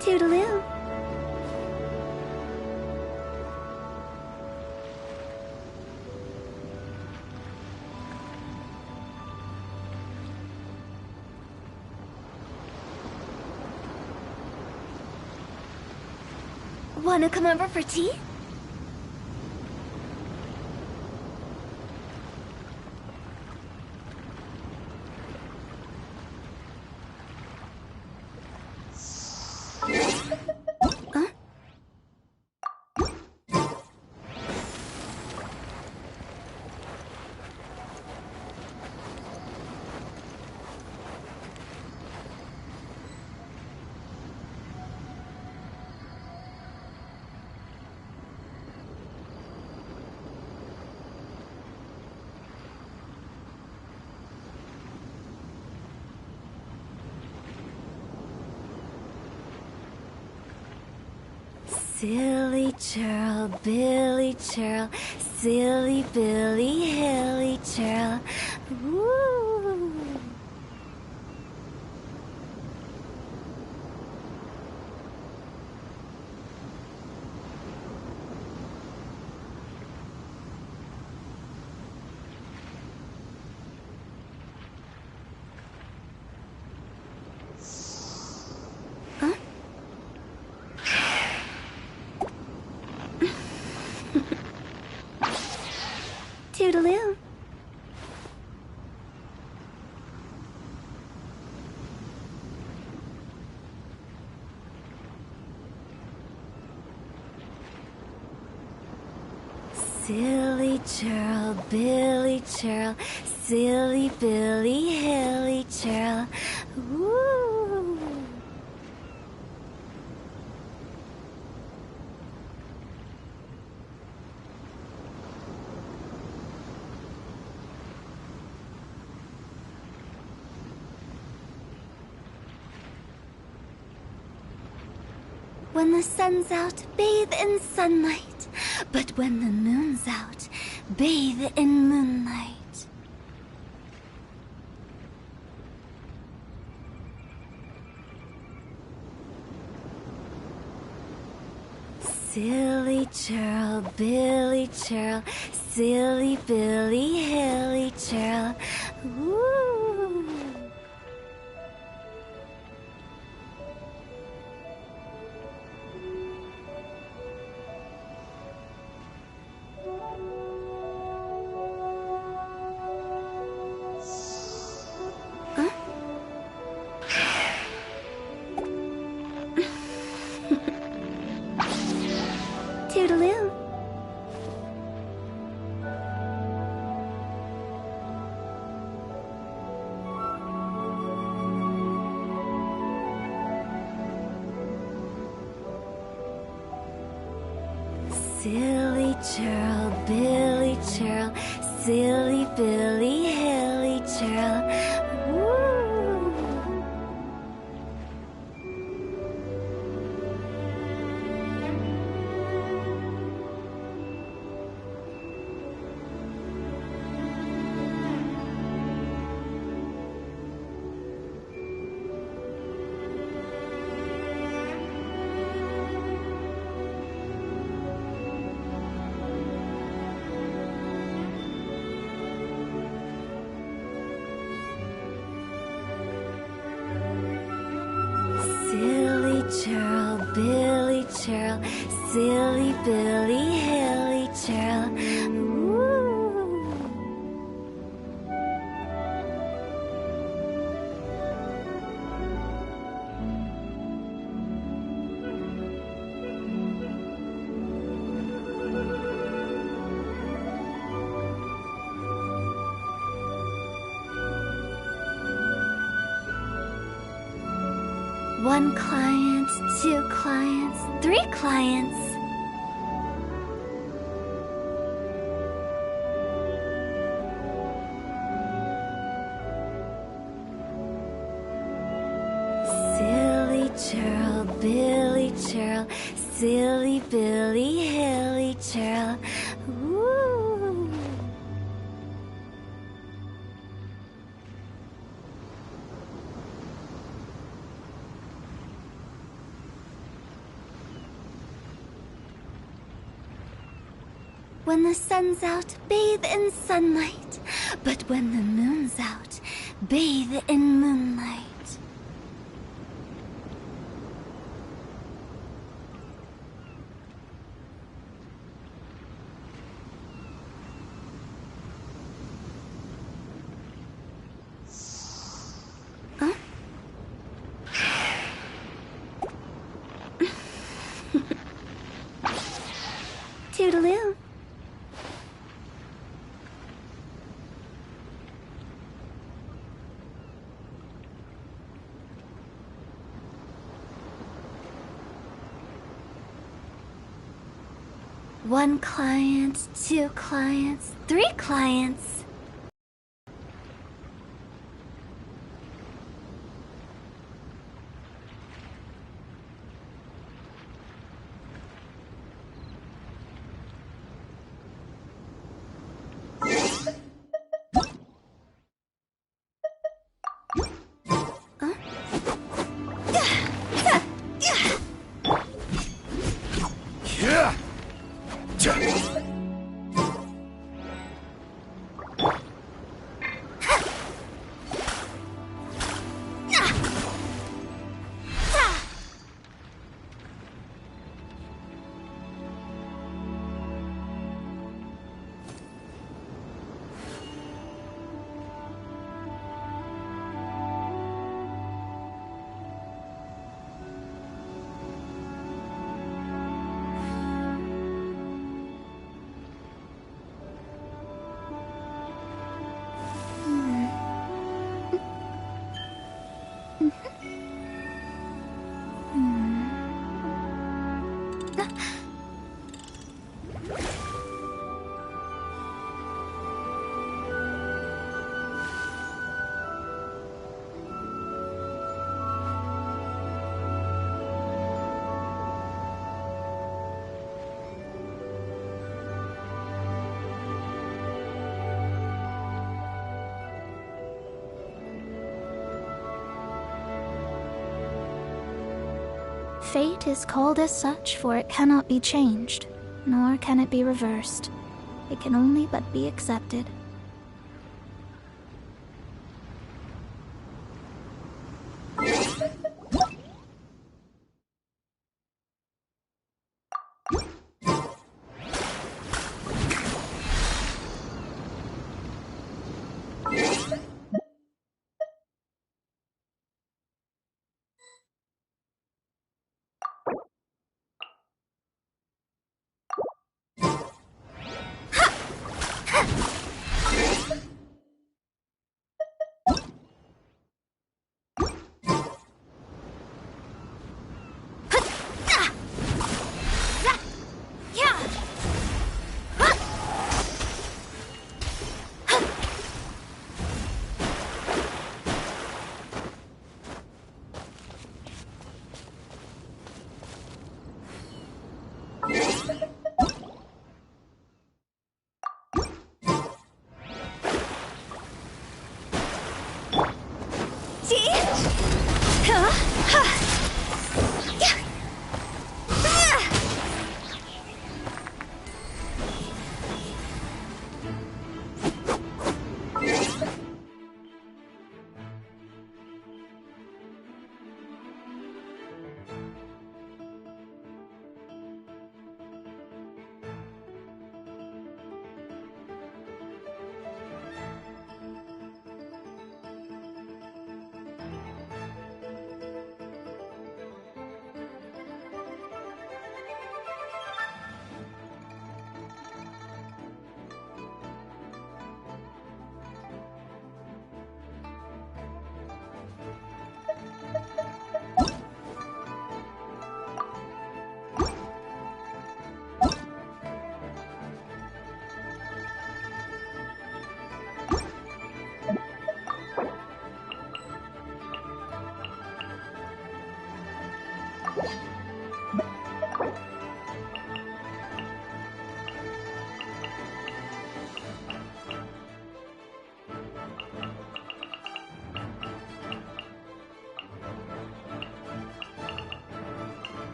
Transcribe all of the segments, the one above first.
Toodaloo. Wanna come over for tea? Silly churl, Billy churl, silly Billy, hilly churl. Woo! Toodaloo. Silly churl, Billy churl, silly Billy, hilly churl. Woo! When the sun's out, bathe in sunlight. But when the moon's out, bathe in moonlight. Silly churl, Billy churl, silly Billy, hilly churl. Woo! Toodaloo. Silly churl, Billy churl, silly Billy, hilly churl. Woo! churl, silly Billy Hilly churl. Woo! One client, two clients, three clients. Silly churl, Billy churl, silly Billy Hilly churl. Woo! When the sun's out, bathe in sunlight. But when the moon's out, bathe in moonlight. Huh? Toodaloo. One client, two clients, three clients. Huh? Yeah. Fate is called as such, for it cannot be changed, nor can it be reversed. It can only but be accepted.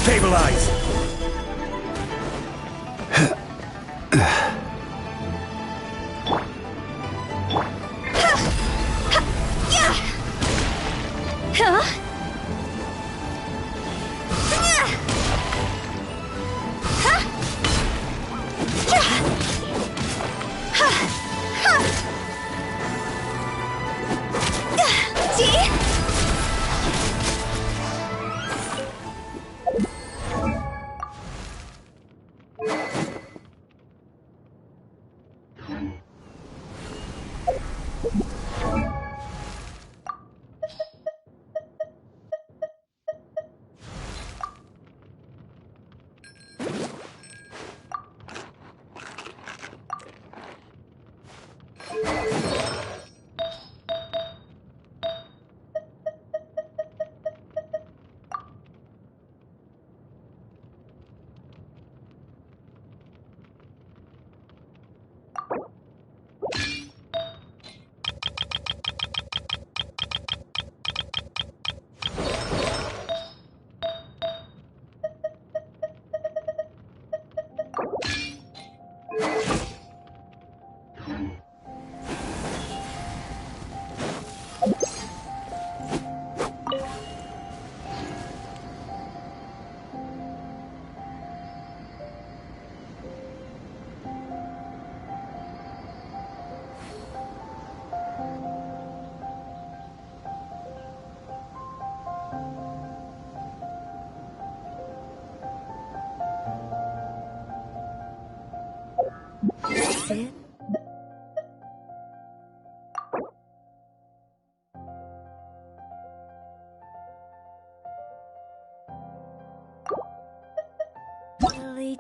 Stabilize!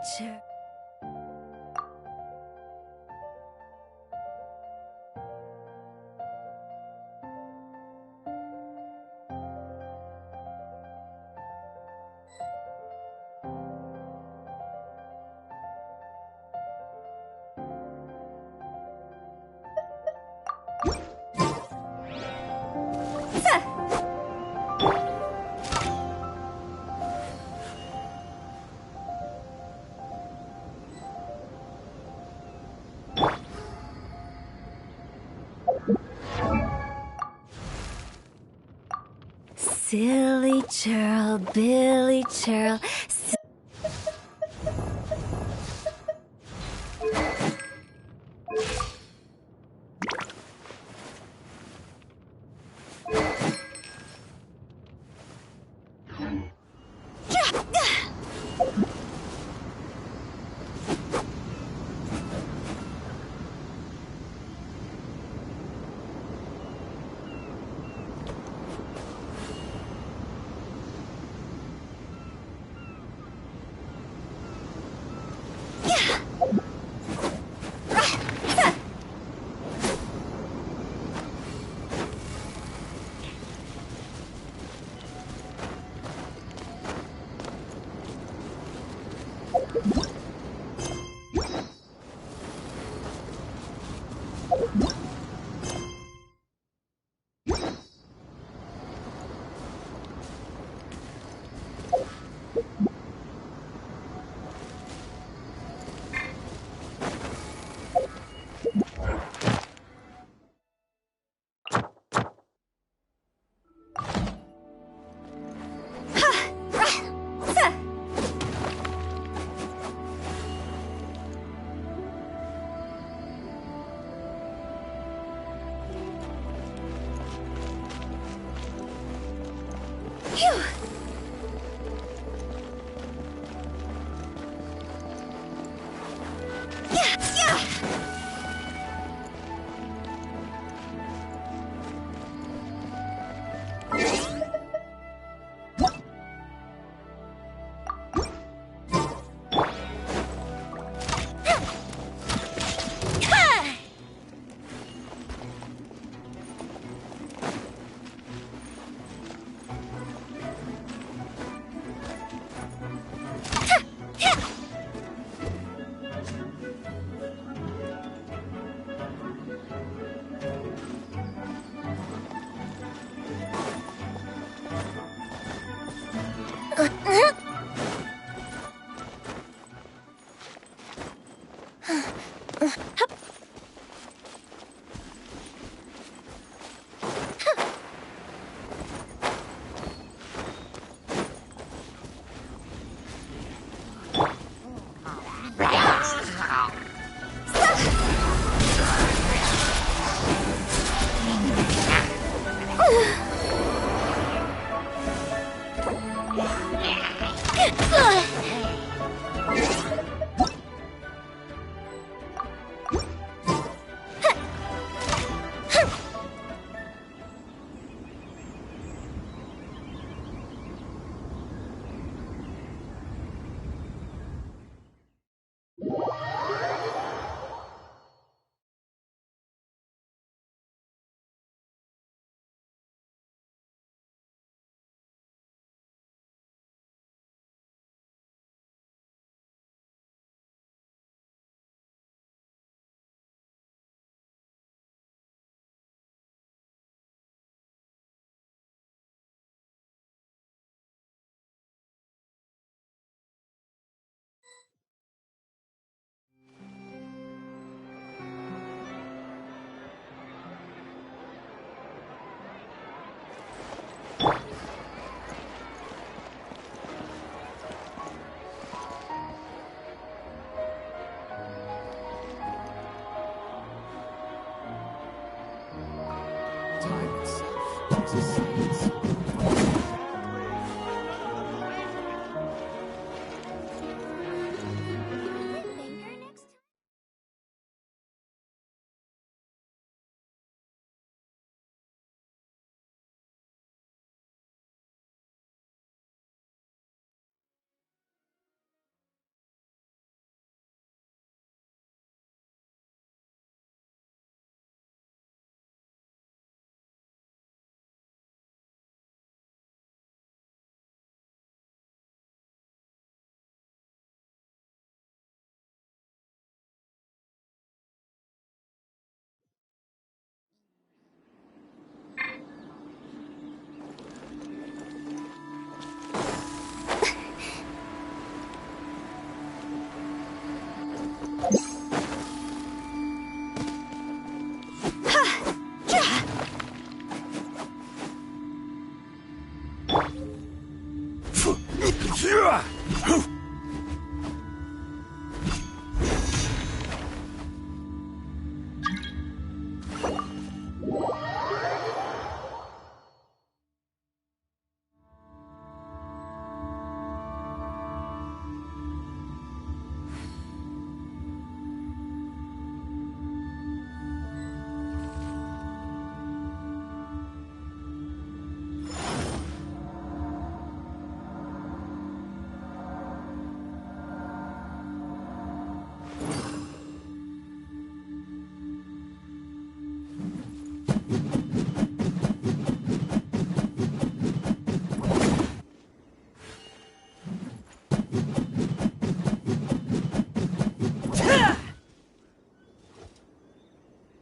Nature. Silly churl, Billy churl.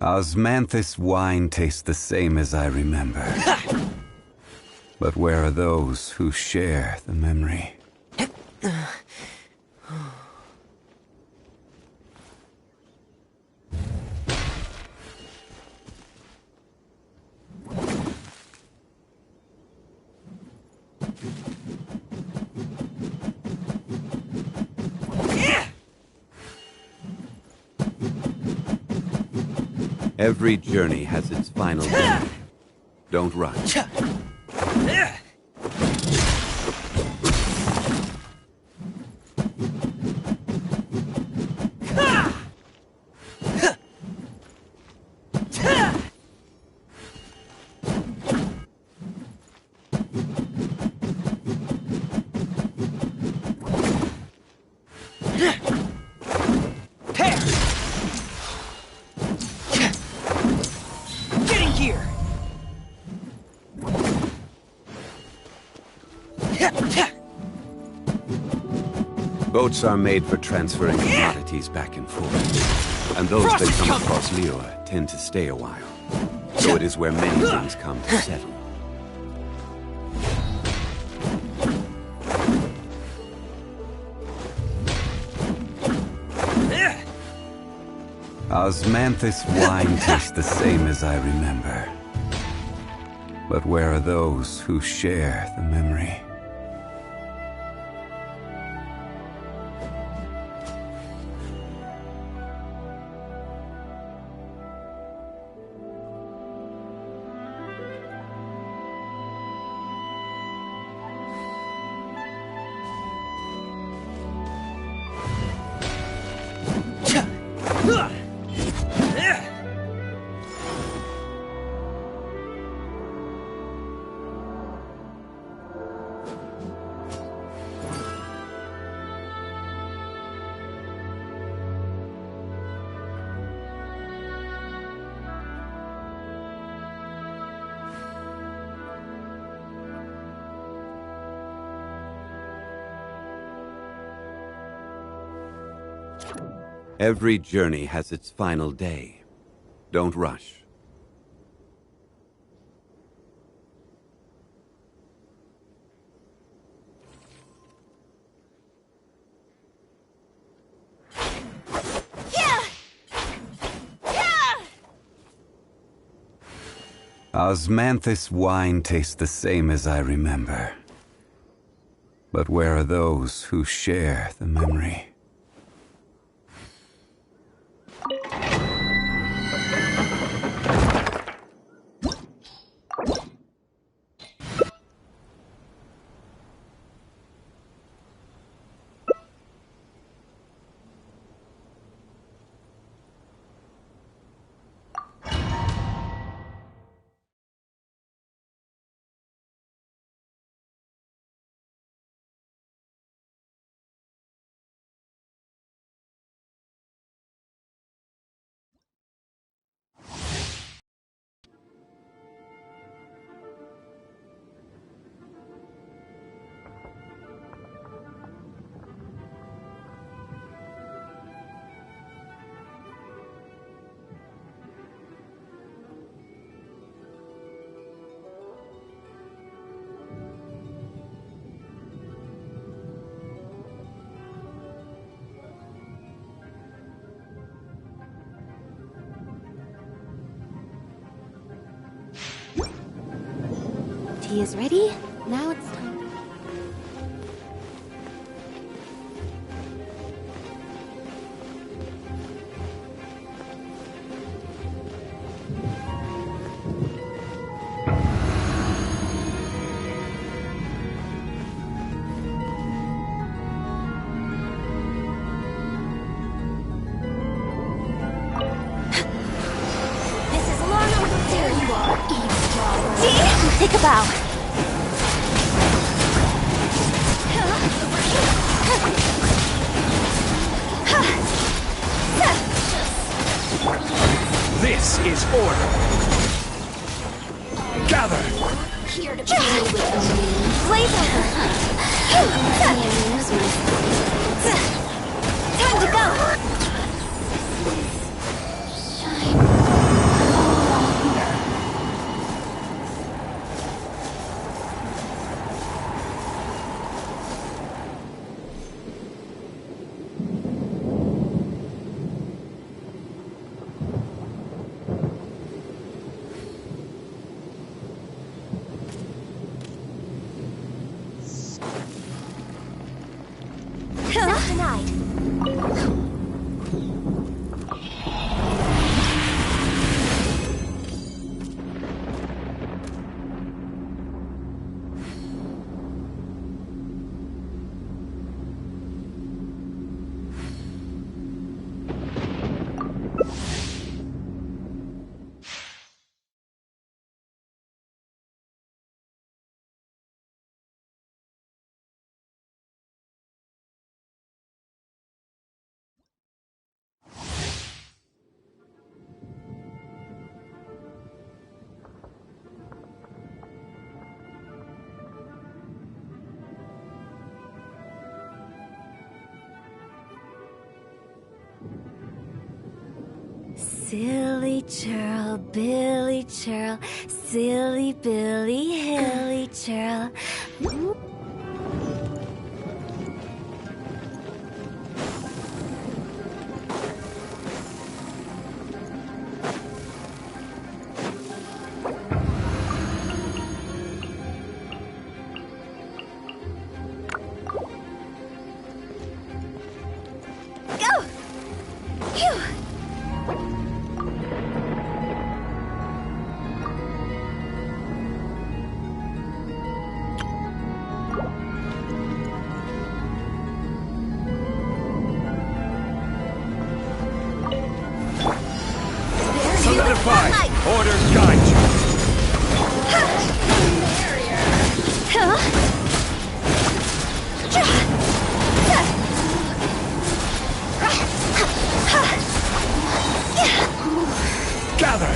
Osmanthus wine tastes the same as I remember. But where are those who share the memory? Every journey has its final day. Don't rush. Boats are made for transferring commodities back and forth, and those that come across Liyue tend to stay a while. So it is where many things come to settle. Osmanthus wine tastes the same as I remember. But where are those who share the memory? Every journey has its final day. Don't rush. Osmanthus wine tastes the same as I remember. But where are those who share the memory? Tea is ready. Now it's time. This is order. Gather. Here to play with me. Blaze over. Time to go. Silly churl, Billy churl, silly Billy, hilly churl. Go! Phew! Solidify! Order guide you! Gather!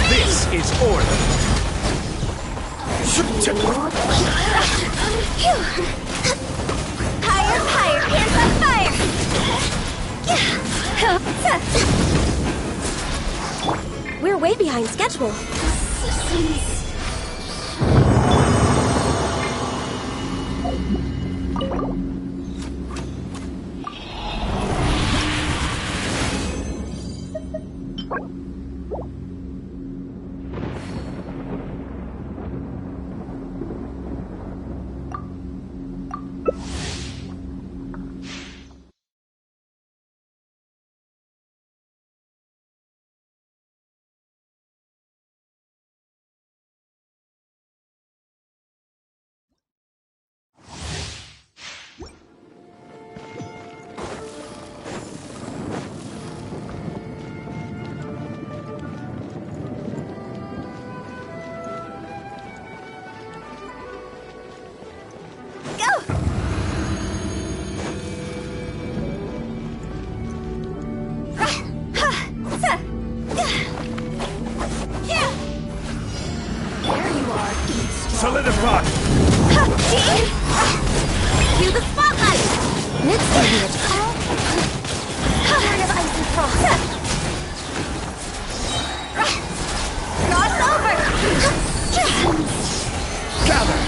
This is order! Higher, higher, hands on fire! We're way behind schedule. Solidify! Cue the spotlight! Next time it's called Heart of Ice and Frost. Cross over! Gather!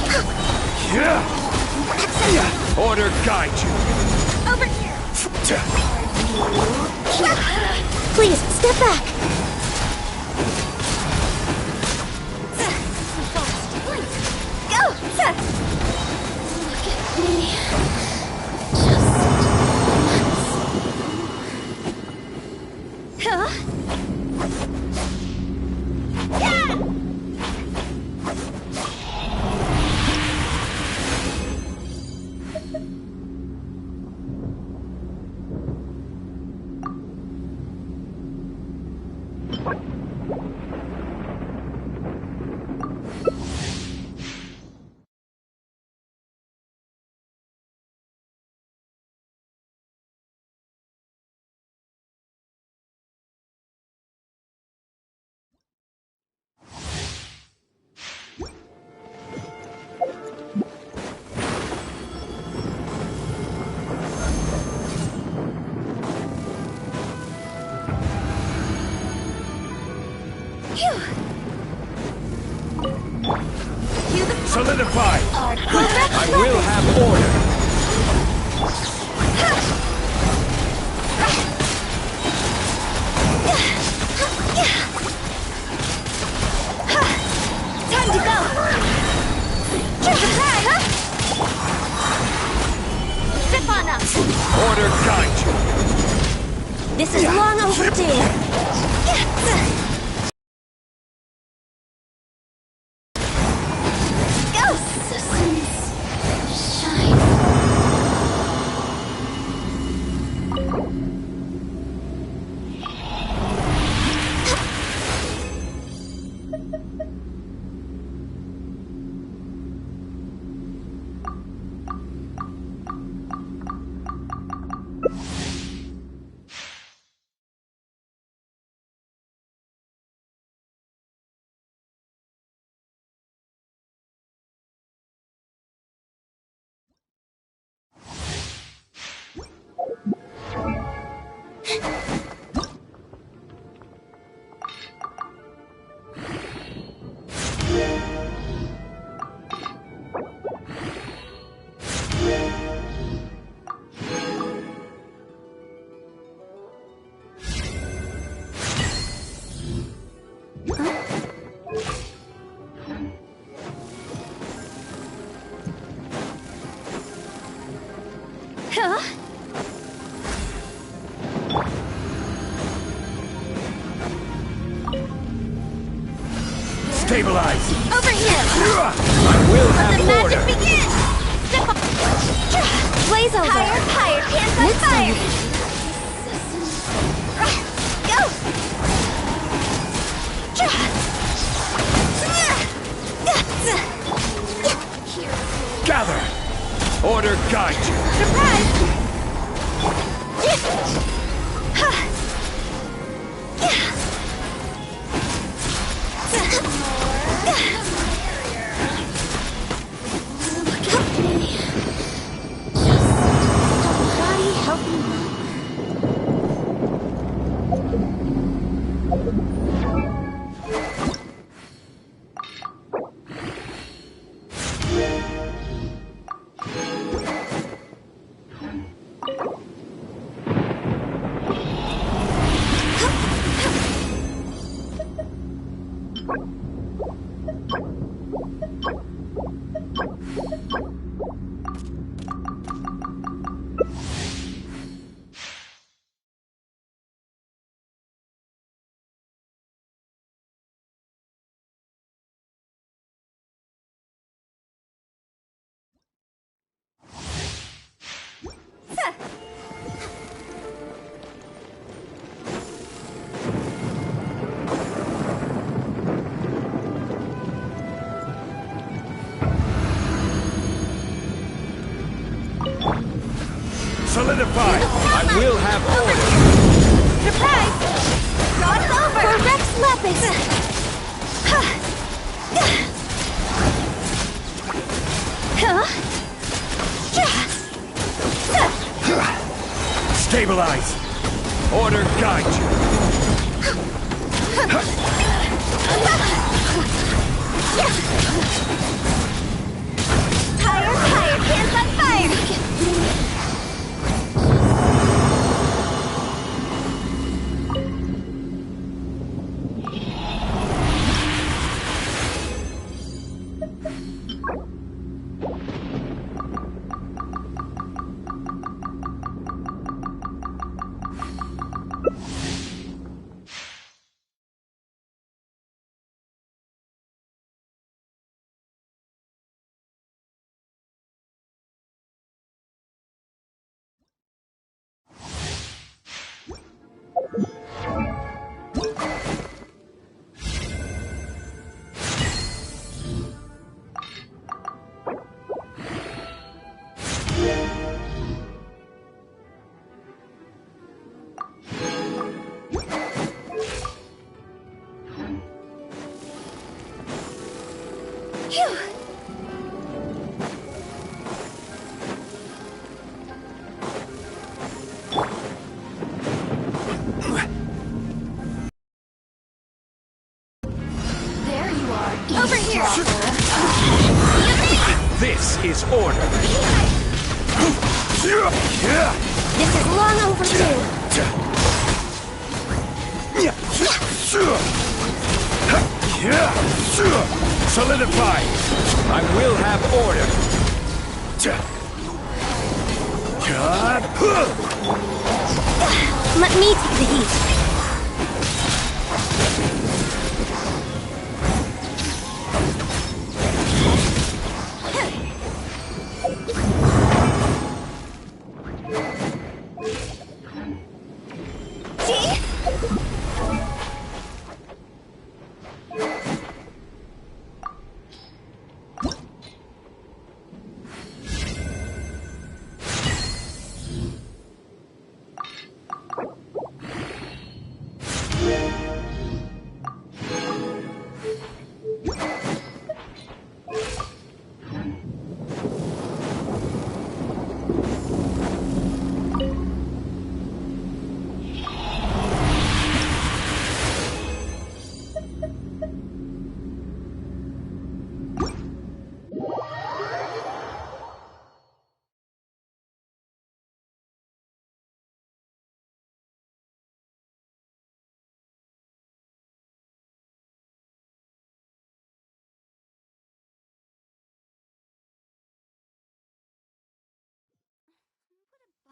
Order guide you! Over here! Please, step back! Go! Look at me. Just huh? Yeah! Solidify! I will have order! Time to go! Surprise, huh? Zip on up! Order guide you! This is long overdue! Ghosts! The suns shine. Huh? Stabilize! Over here! I will Let the have order! magic begin! Zip on! Blaze over! Higher, higher! Hands on fire! Go! Gather! Order guide you! Surprise! Look at me. Just a body helping me. Solidify! I will have order! Surprise! Rod's over! For Rex Lepus! Stabilize! Order guide you! Higher, higher! Hands on fire! Phew! There you are. Over here! This is order. This is long overdue. Solidify. I will have order. Let me take the heat.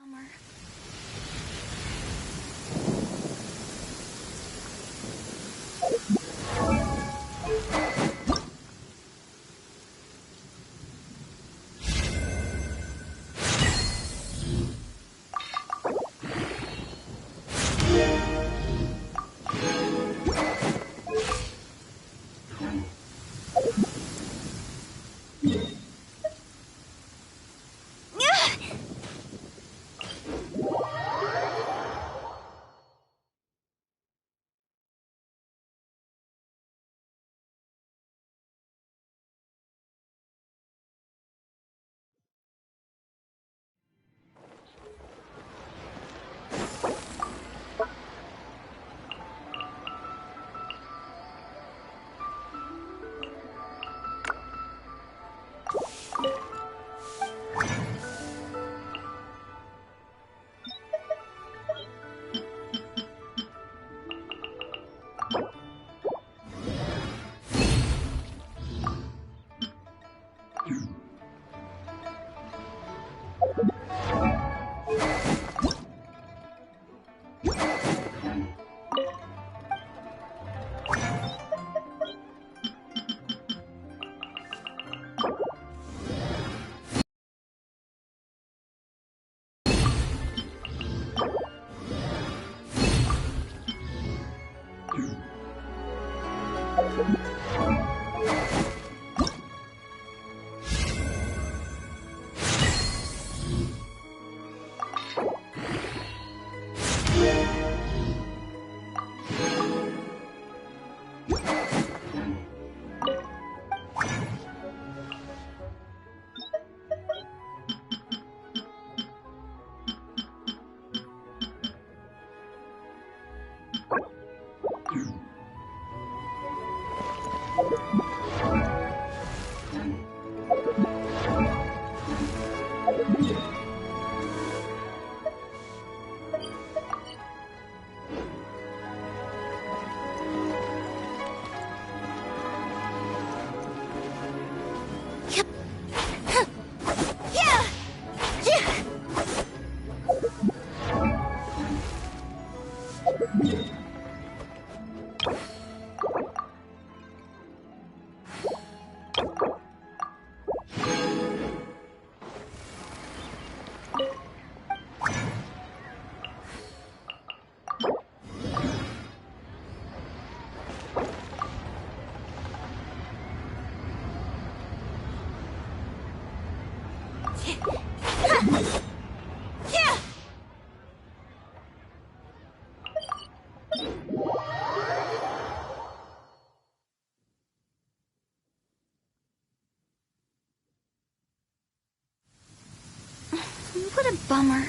Bummer. What a bummer.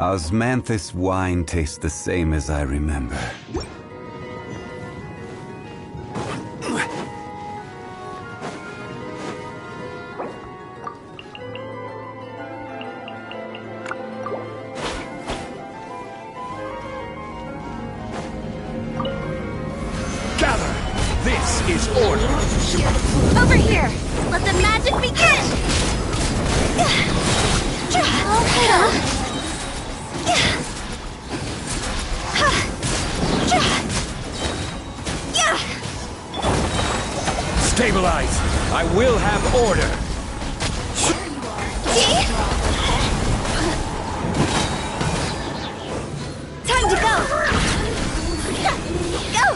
Osmanthus wine tastes the same as I remember. Gather! This is order! Over here! Let the magic begin! Stabilize! I will have order! Time to go! Go!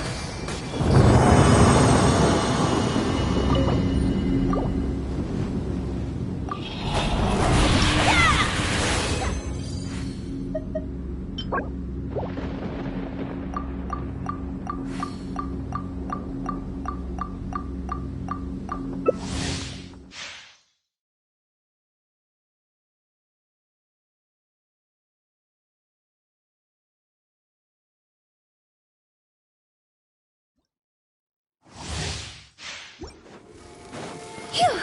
Phew!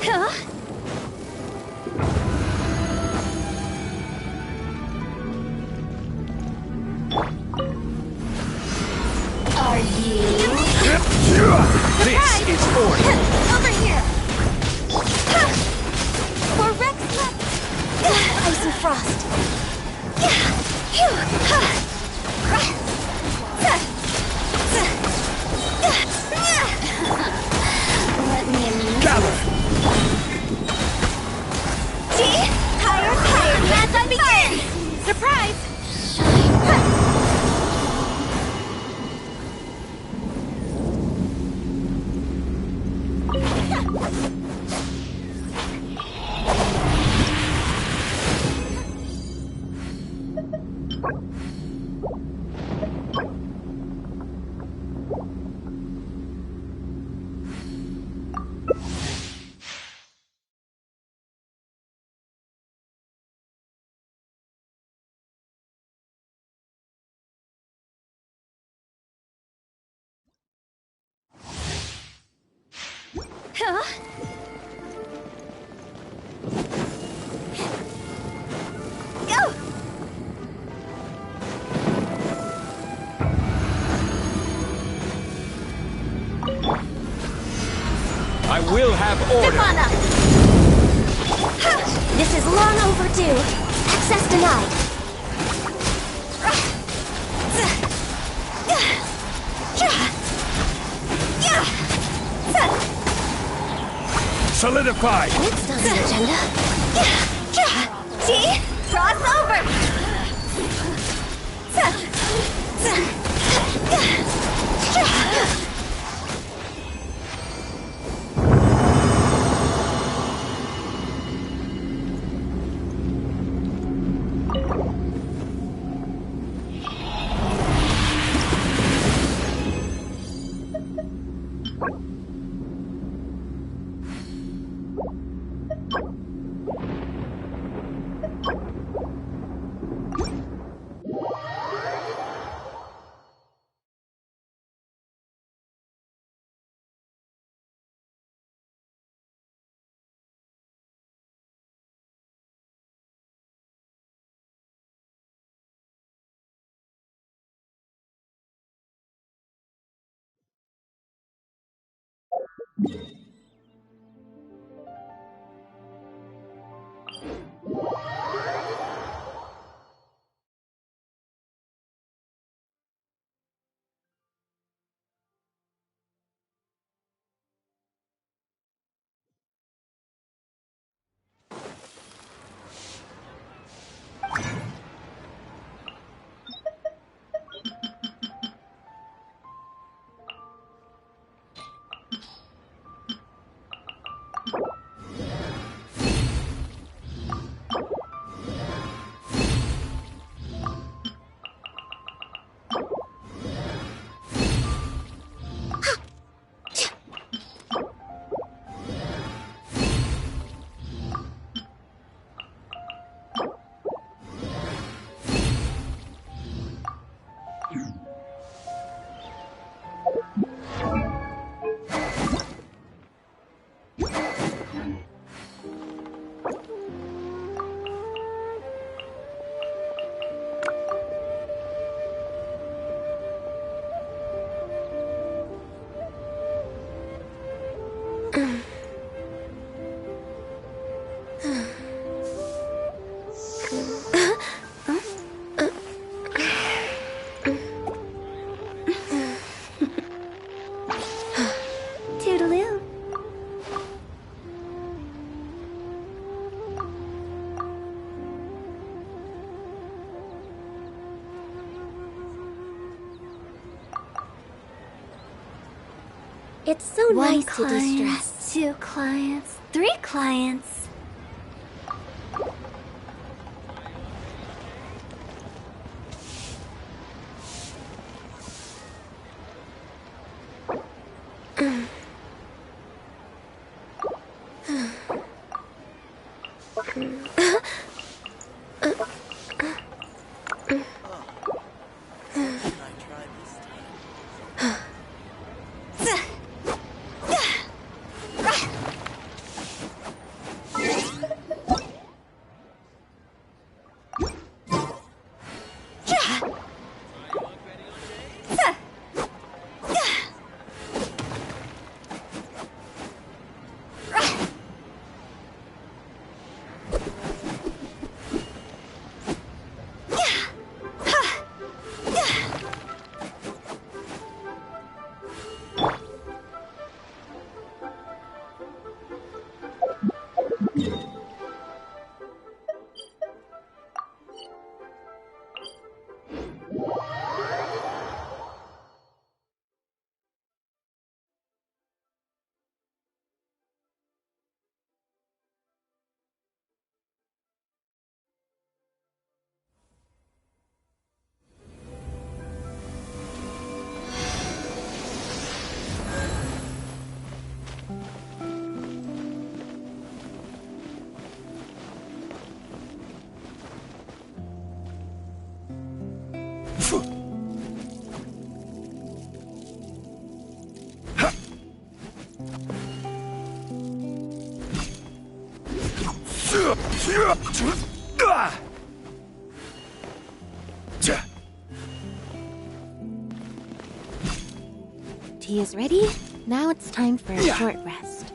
Huh? Are you? This is order! Over here! For Rex left! Ice and frost! Let me in. Gather! See? Higher, higher! Magic begins! Surprise! Huh? Go! I will have order! Stefana! This is long overdue. Access denied. Solidify! Next on the agenda. See? Cross over! Toodaloo. It's so One nice to client, de-stress. 2 clients, 3 clients. Tea is ready. Now it's time for a short rest.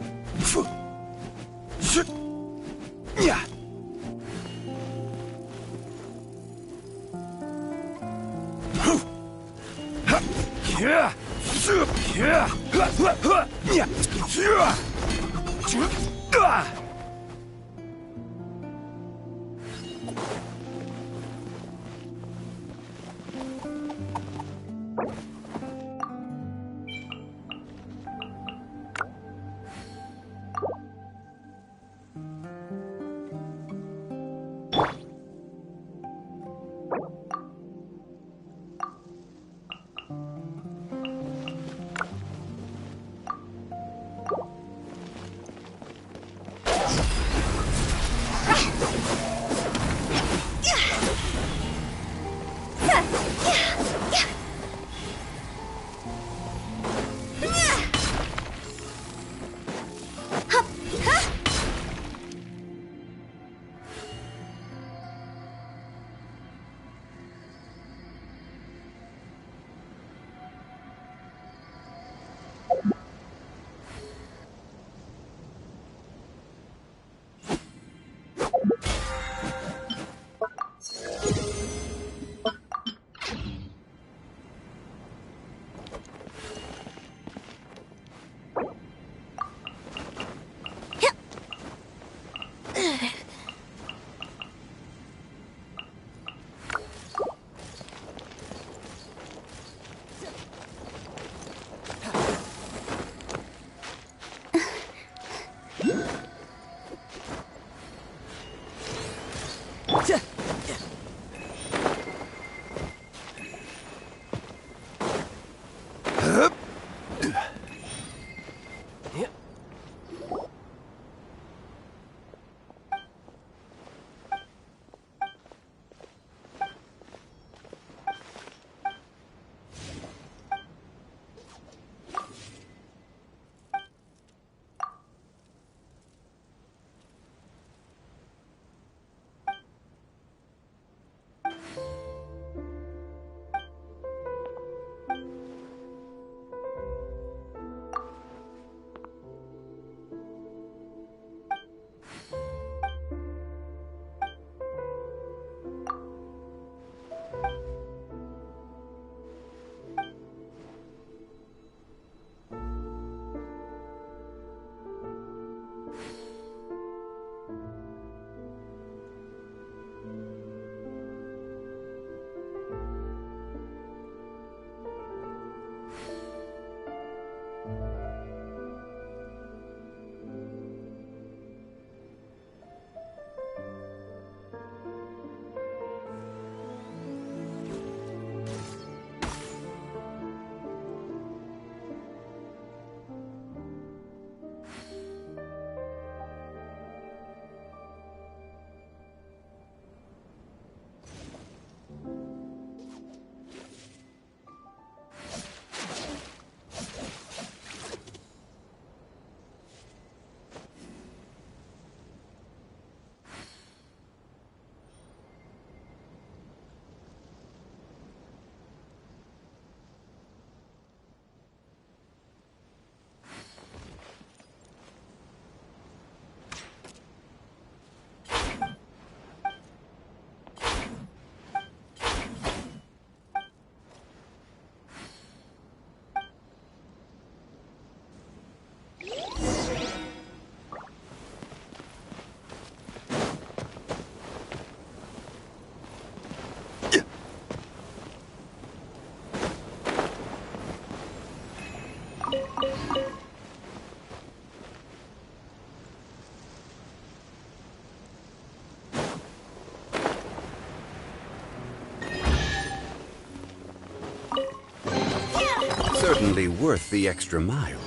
Certainly worth the extra mile.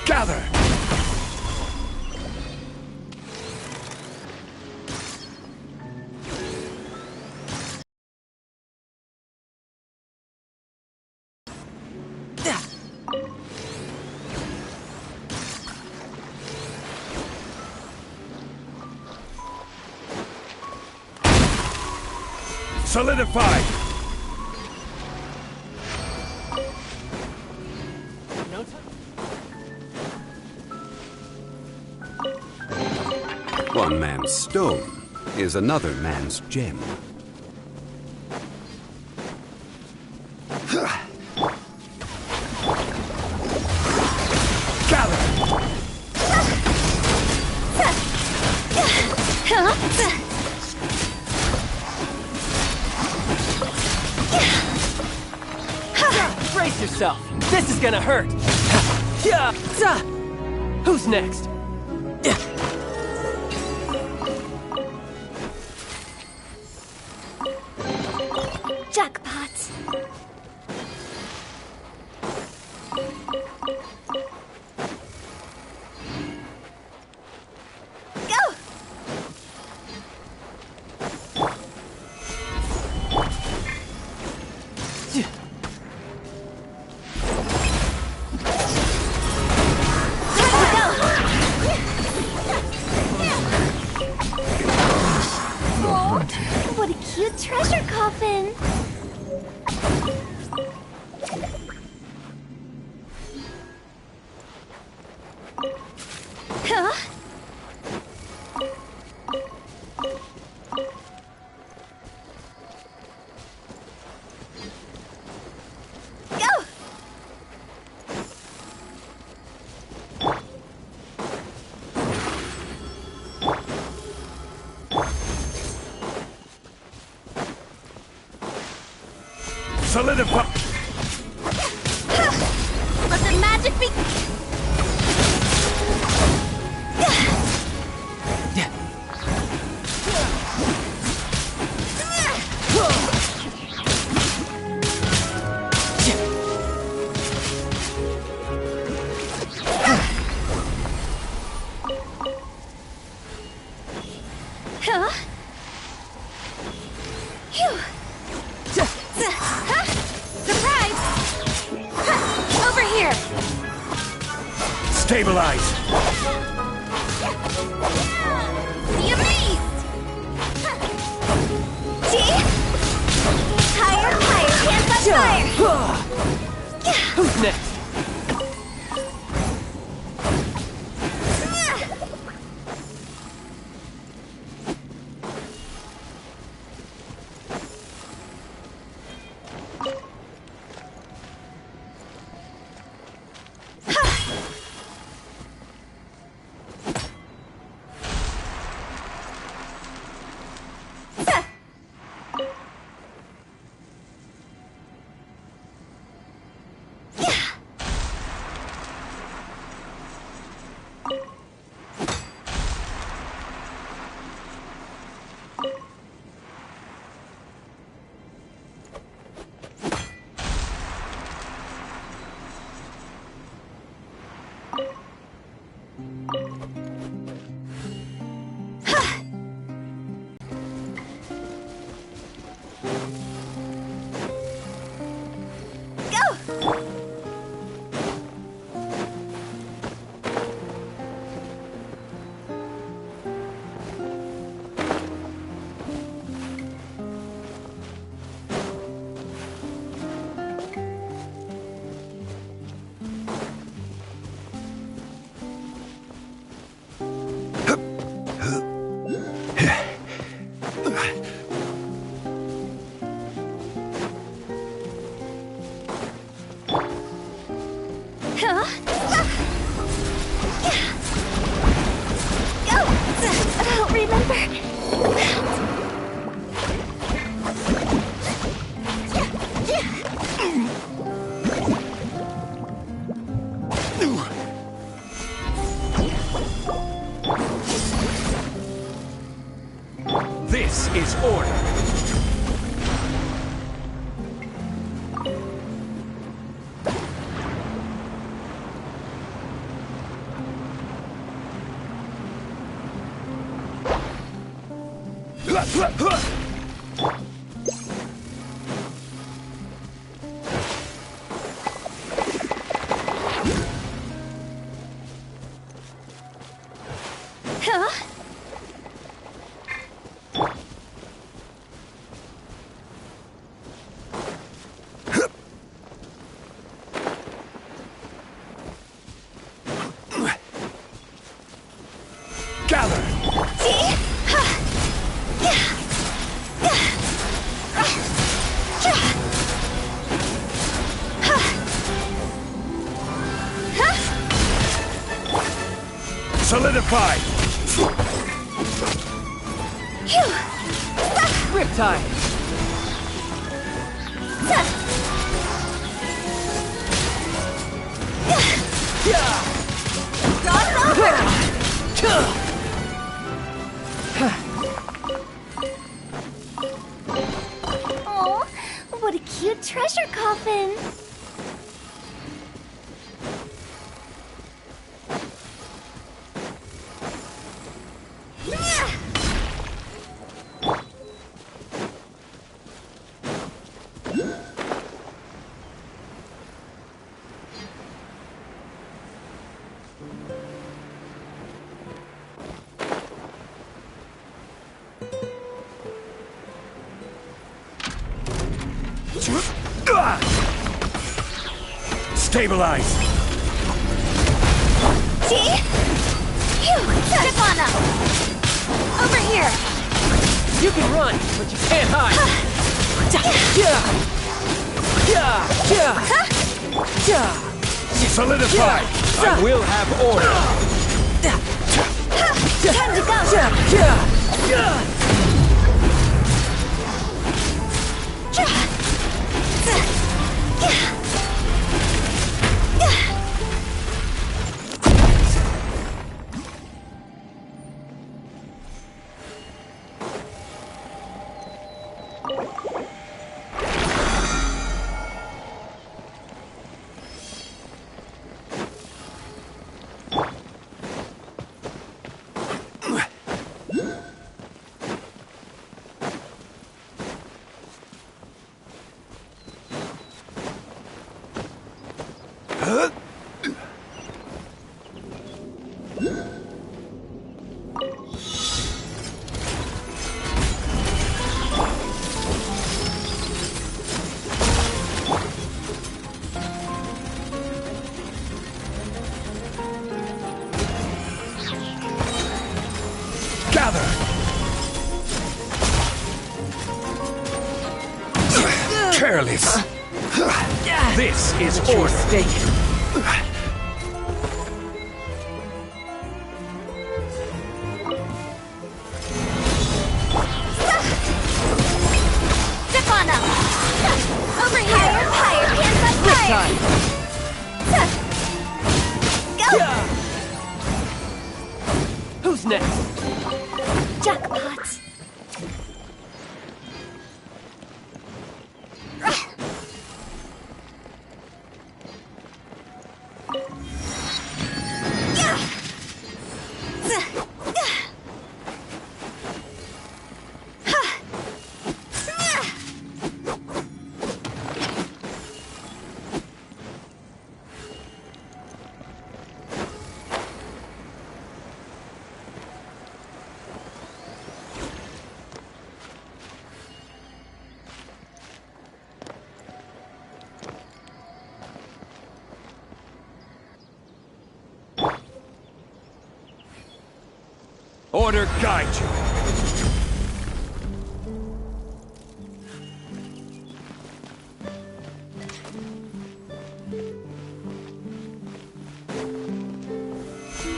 Gather! Solidify! One man's stone is another man's gem. Brace yourself! This is gonna hurt! Who's next? Jackpot. Go! What a cute treasure coffin! Huh? Go! Solidify! Let the magic be. Huh? Phew. Huh? Surprise! Huh. Over here! Stabilize! Be amazed! See? Higher, higher, hands on fire! Who's next? is order. Solidified! Riptide! Oh, what a cute treasure coffin! Stabilize! Stefana! Over here! You can run, but you can't hide! Solidify! I will have order! Time to Careless. This is order. Stefana! Over here! Higher! Hands up higher! Go! Who's next? Jackpot! Order guide you.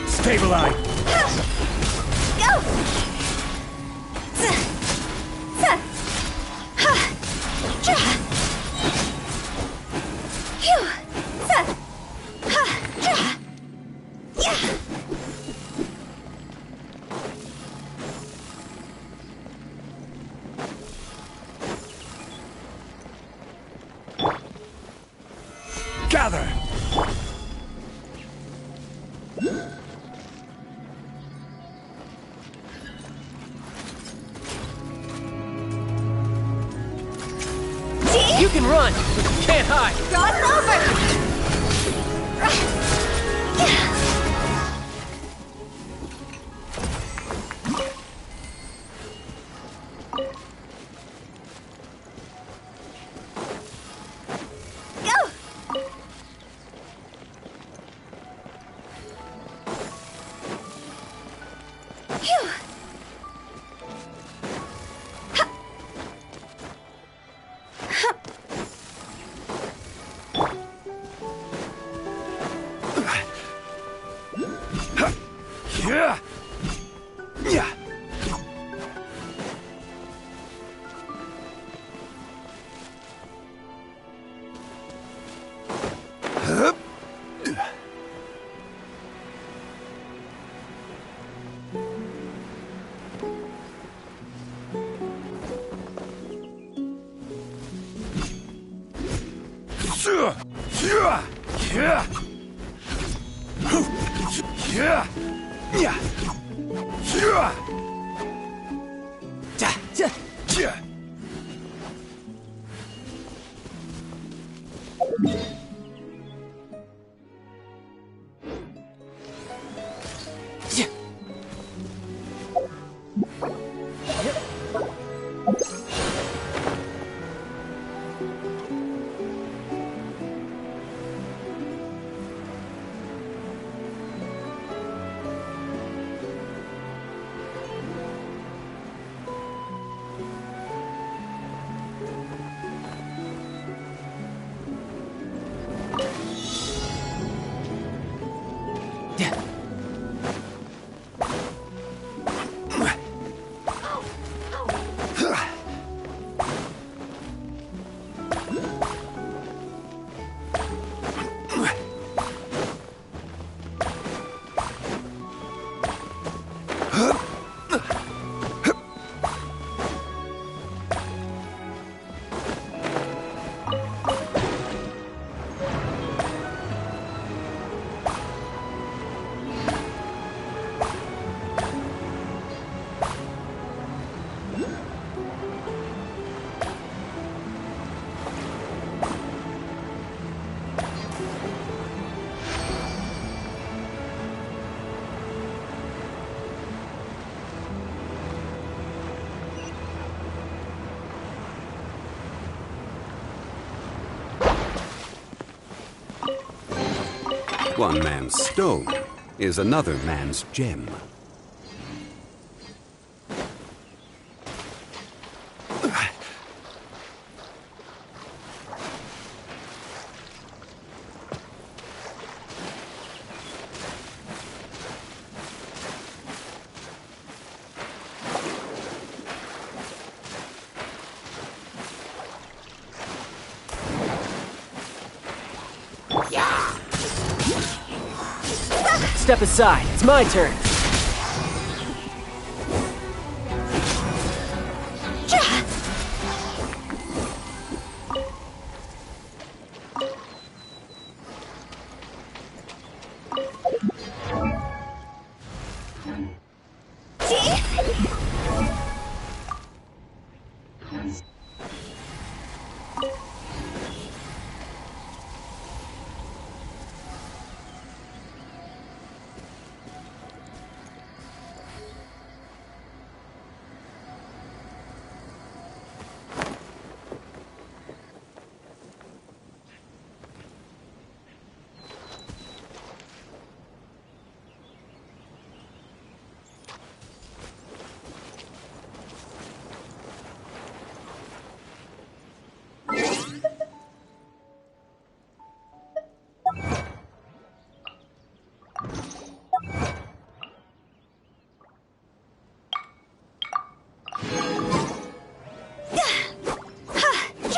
Stabilize. Go! You can run, but you can't hide. Cross over! Go! Phew! Yeah. Yeah. One man's stone is another man's gem. Step aside, it's my turn.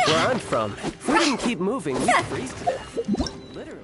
Where I'm from, if we didn't keep moving, we'd freeze to death. Literally.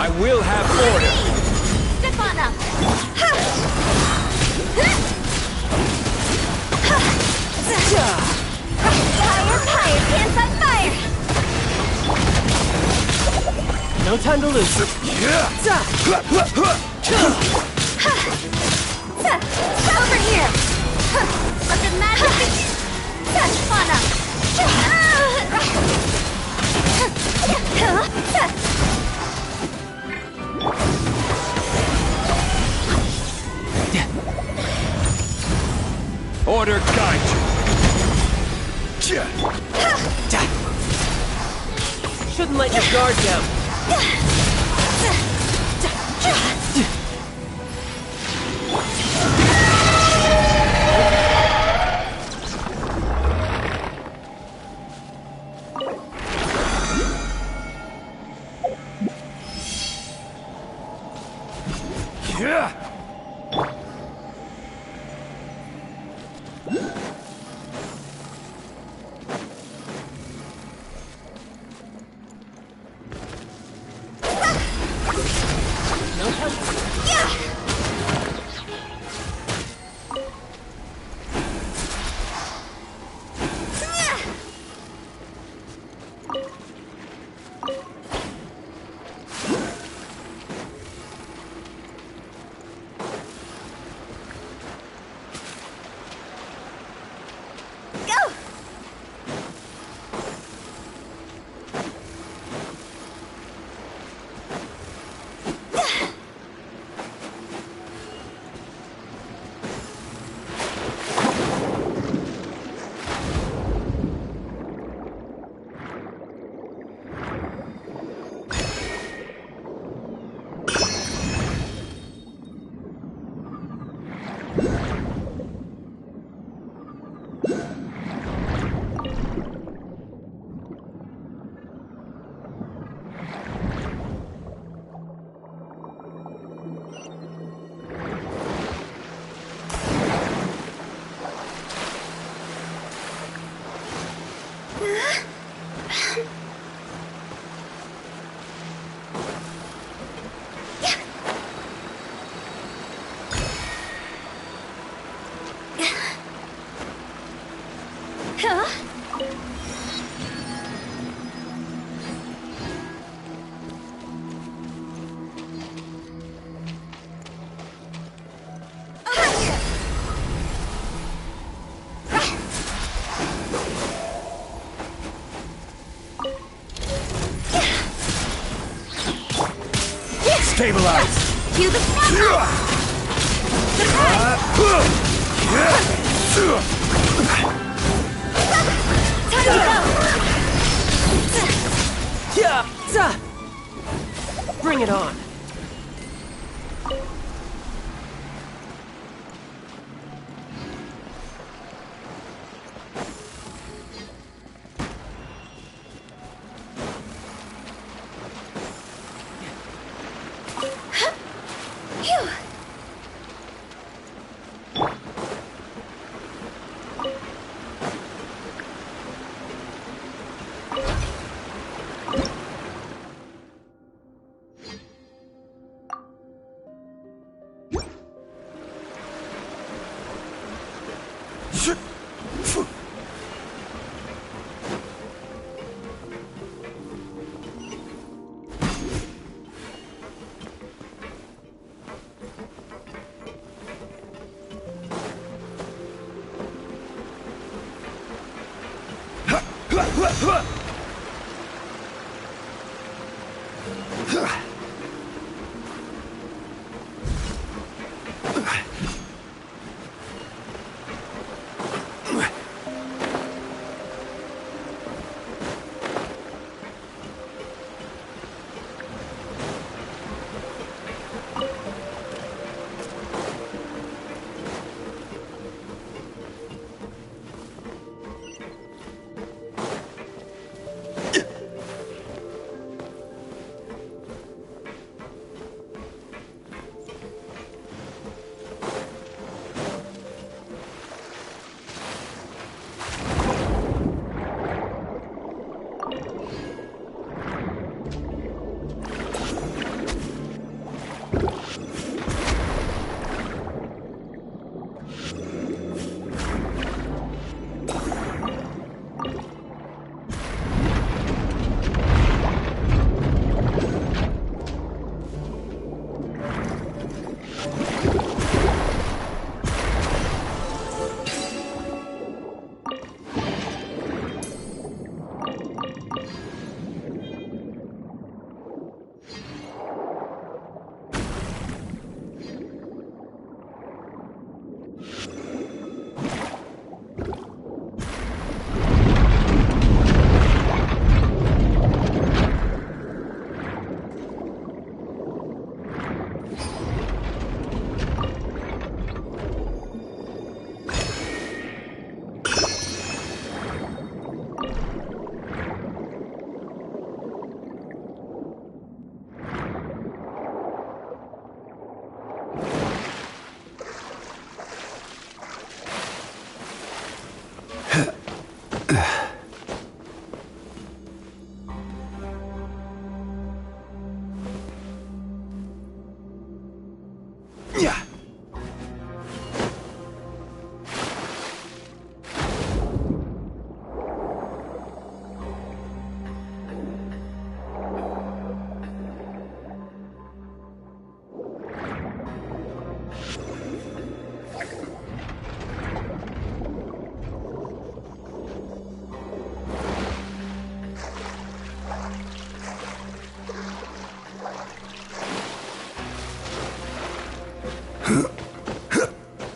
I will have order. Step on up. Fire, fire, pants on fire. No time to lose. Over here. Let the magic begin. Step on up. Order guide you. Shouldn't let your guard down. Stabilize! Cue the snap! Time to go! Yeah! Bring it on.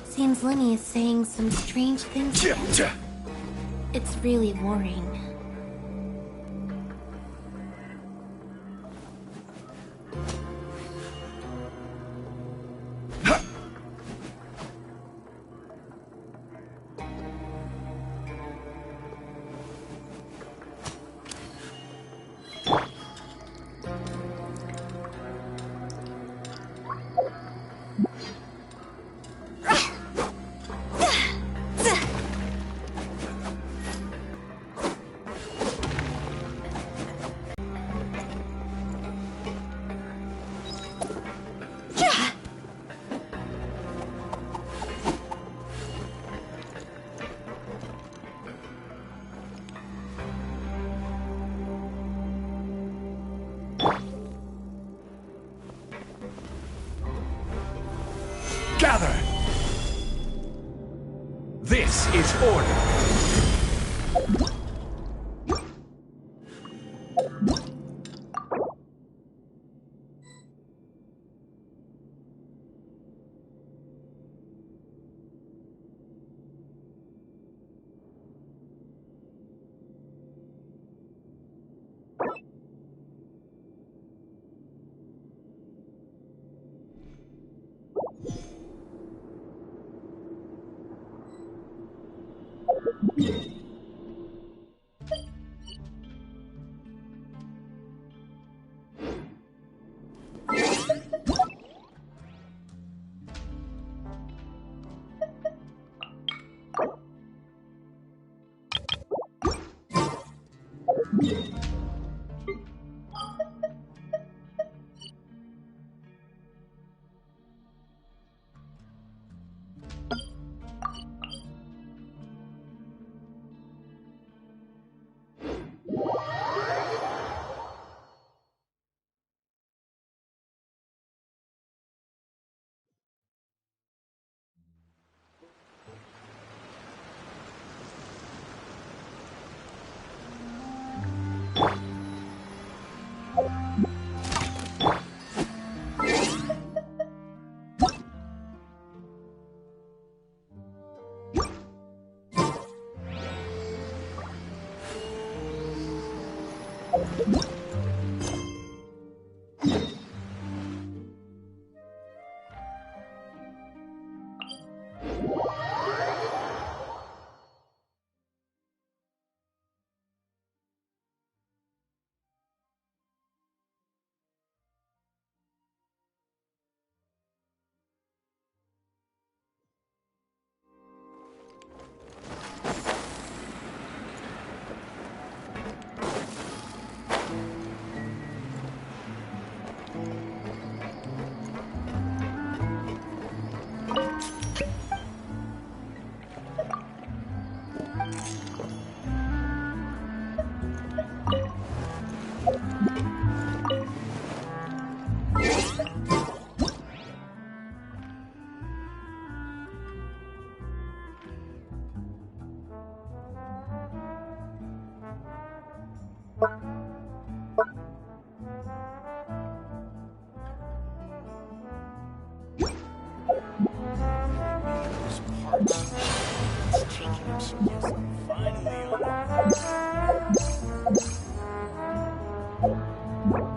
Seems Lenny is saying some strange things again. It's really worrying. Gather! This is order!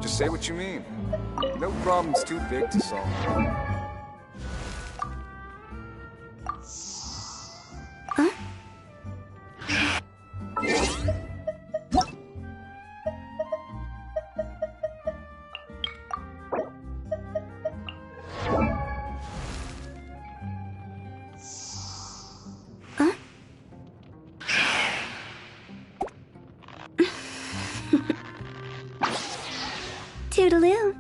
Just say what you mean. No problem's too big to solve. Toodaloo.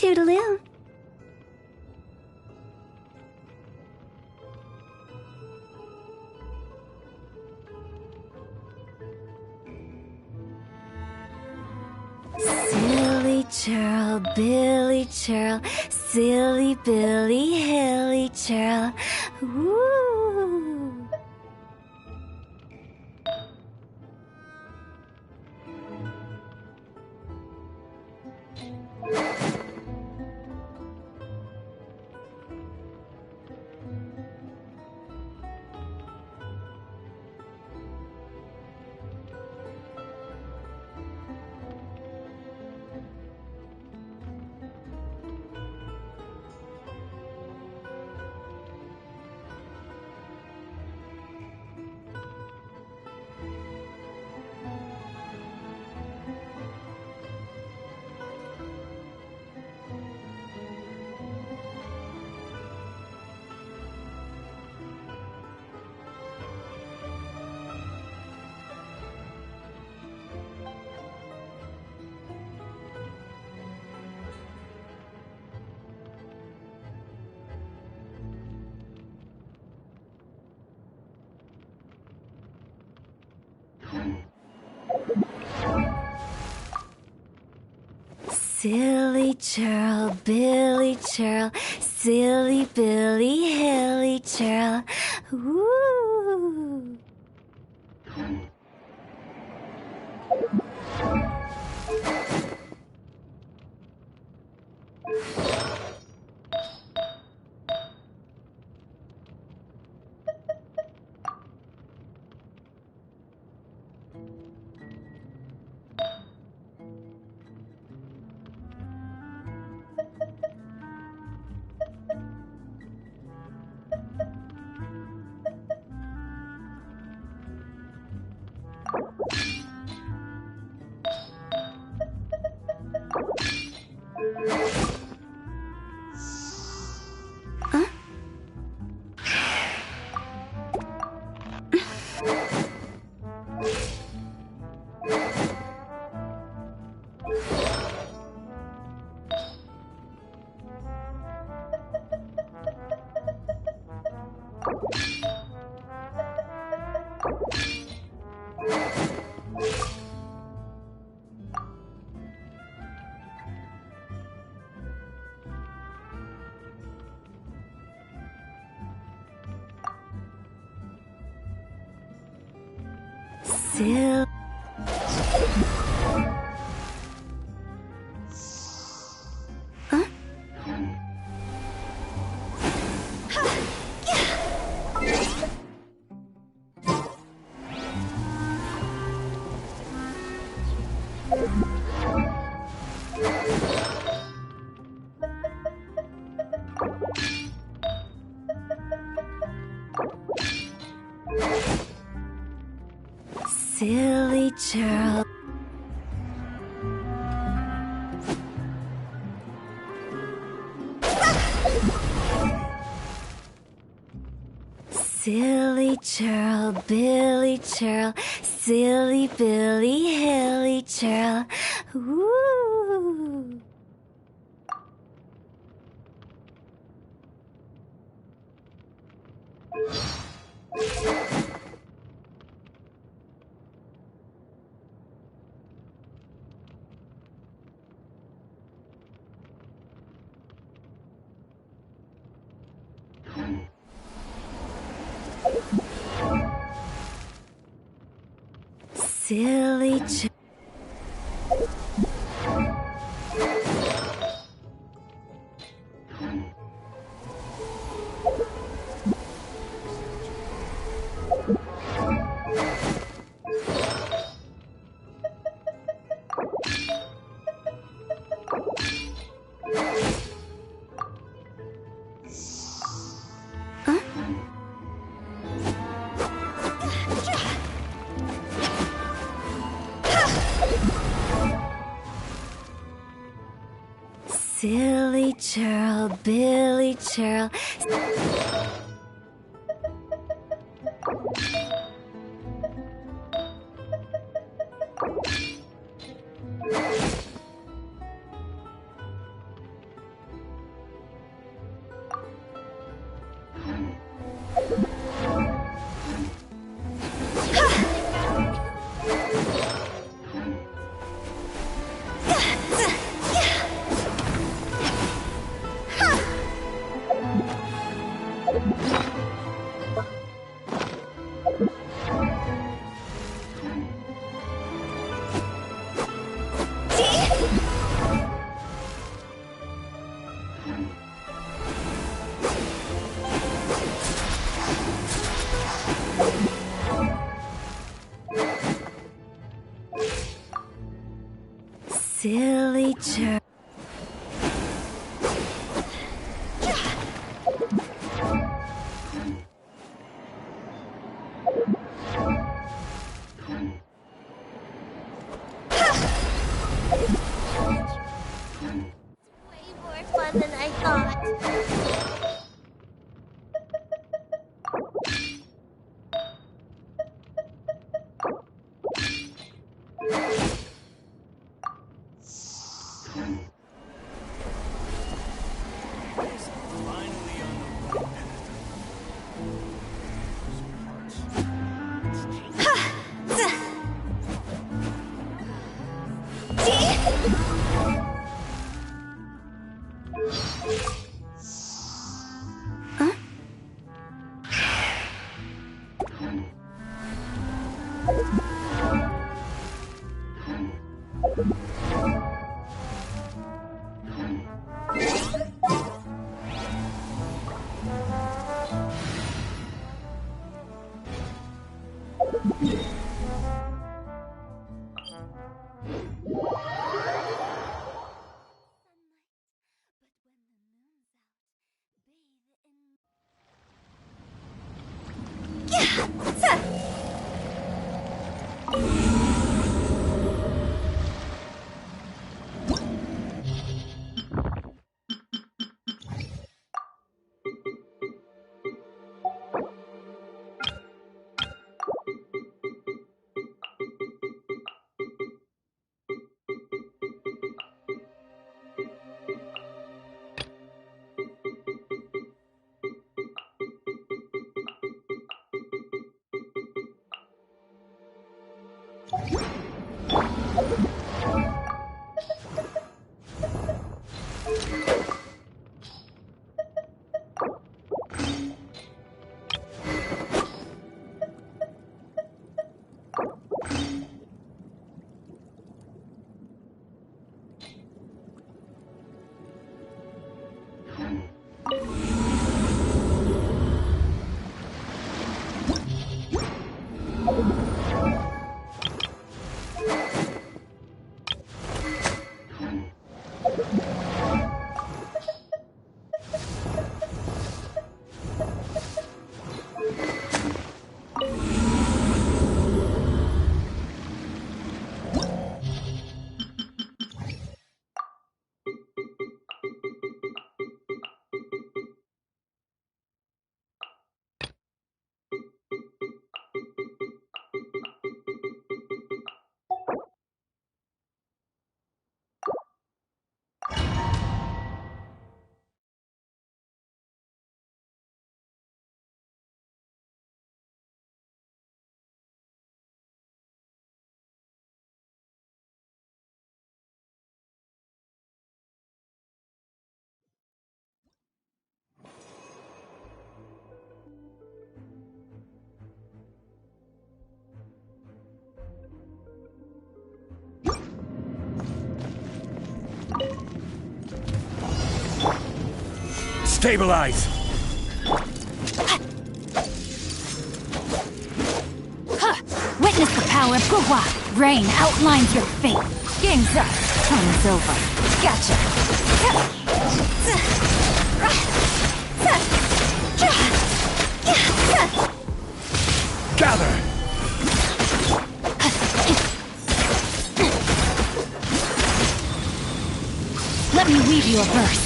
Toodaloo. Silly churl, Billy churl, silly Billy, hilly churl. Woo! Silly churl, Billy churl, silly Billy, hilly churl. Woo! Sil. Huh? Silly churl. Silly churl, Billy churl, silly Billy, hilly churl. Woo! Silly churl. Silly churl, Billy churl. Silly church. Way more fun than I thought. Stabilize! Witness the power of Guhua. Rain outlines your fate. Game's up. Time's over. Gotcha. Gather! Let me weave you a verse.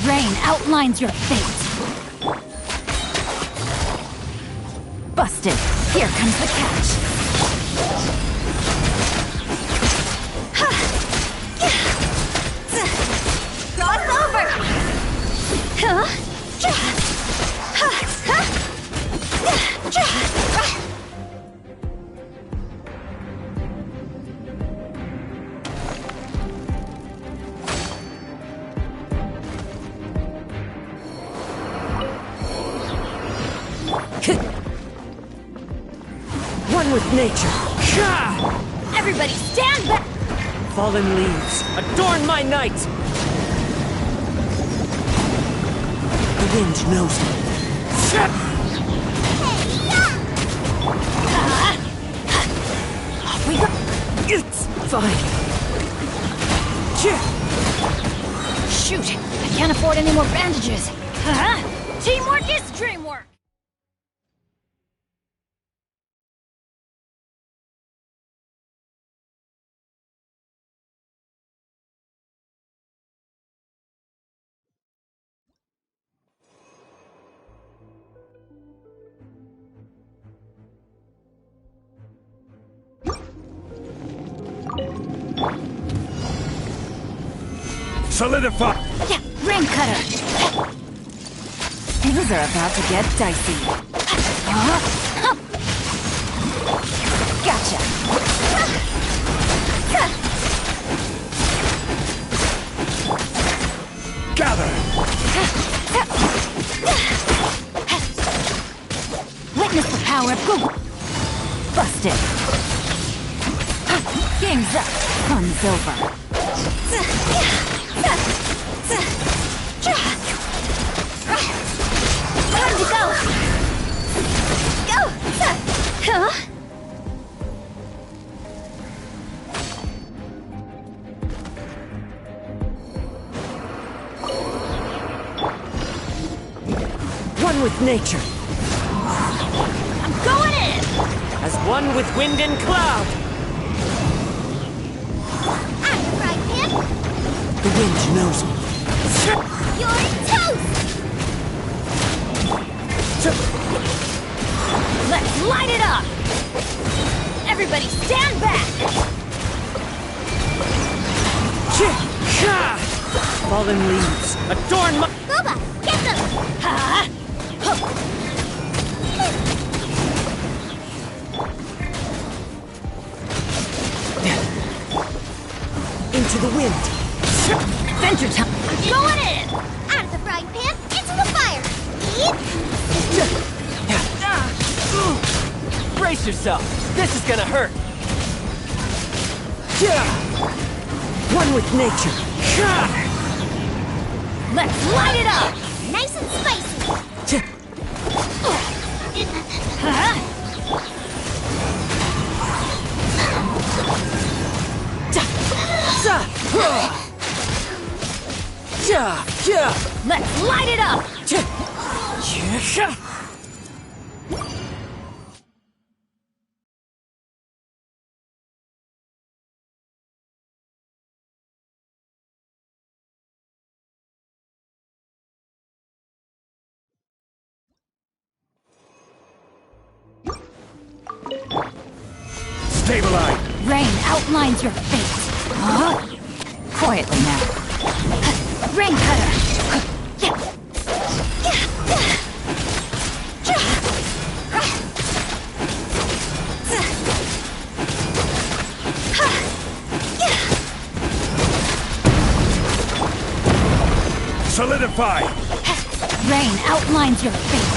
Rain outlines your fate. Busted. Here comes the catch. Cross over. One with nature. Everybody stand back! Fallen leaves, adorn my night! The wind knows me. Off we go! It's fine. Shoot! I can't afford any more bandages. Teamwork is dreamwork! Solidify! Yeah, rain cutter! Things are about to get dicey. Gotcha! Gather! Witness the power of Coop! Busted! Game's up! Fun's over! Time to go! Go! Huh? One with nature, I'm going in! as one with wind and cloud. The wind knows me. You're toast! Let's light it up! Everybody stand back! Fallen leaves, adorn my... Boba, get them! Into the wind. Adventure time! I'm going in! Out of the frying pan, into the fire! Brace yourself. This is gonna hurt. One with nature. Let's light it up! Nice and spicy! Let's light it up! Stabilize! Rain outlines your fate. Quietly now. Rain cutter! Solidify! Rain outlines your fate.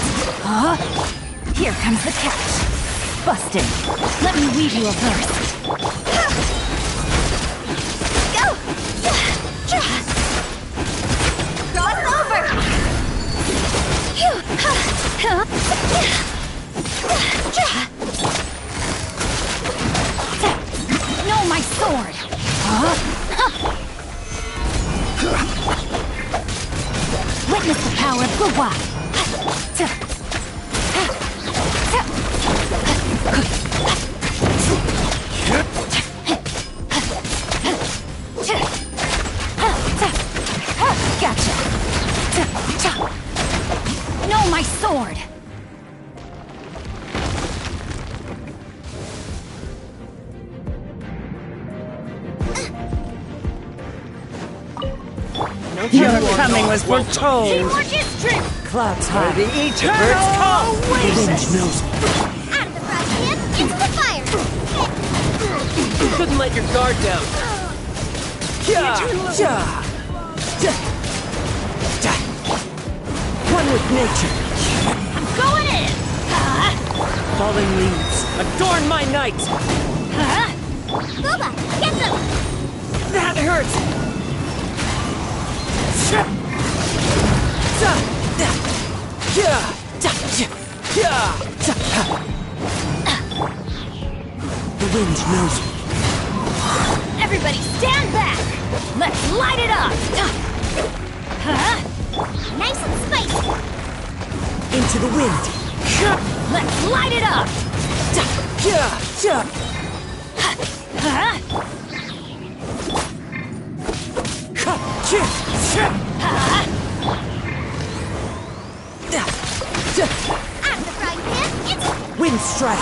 Here comes the catch. Busted. Let me weave you a verse. Go! Cross over! No, my sword! Witness the power of Guwa! Gotcha! No, my sword! Your coming was foretold. Teamwork is true! Clouds high. The birds call. The wind knows me. Out of the frying pan, into the fire! You couldn't let your guard down. One with nature. I'm going in! Fallen leaves, adorn my night. Boba, get them! That hurts. The wind knows me. Everybody stand back! Let's light it up! Nice and spicy. Into the wind. Let's light it up! Out of the frying pan, it's Wind strike.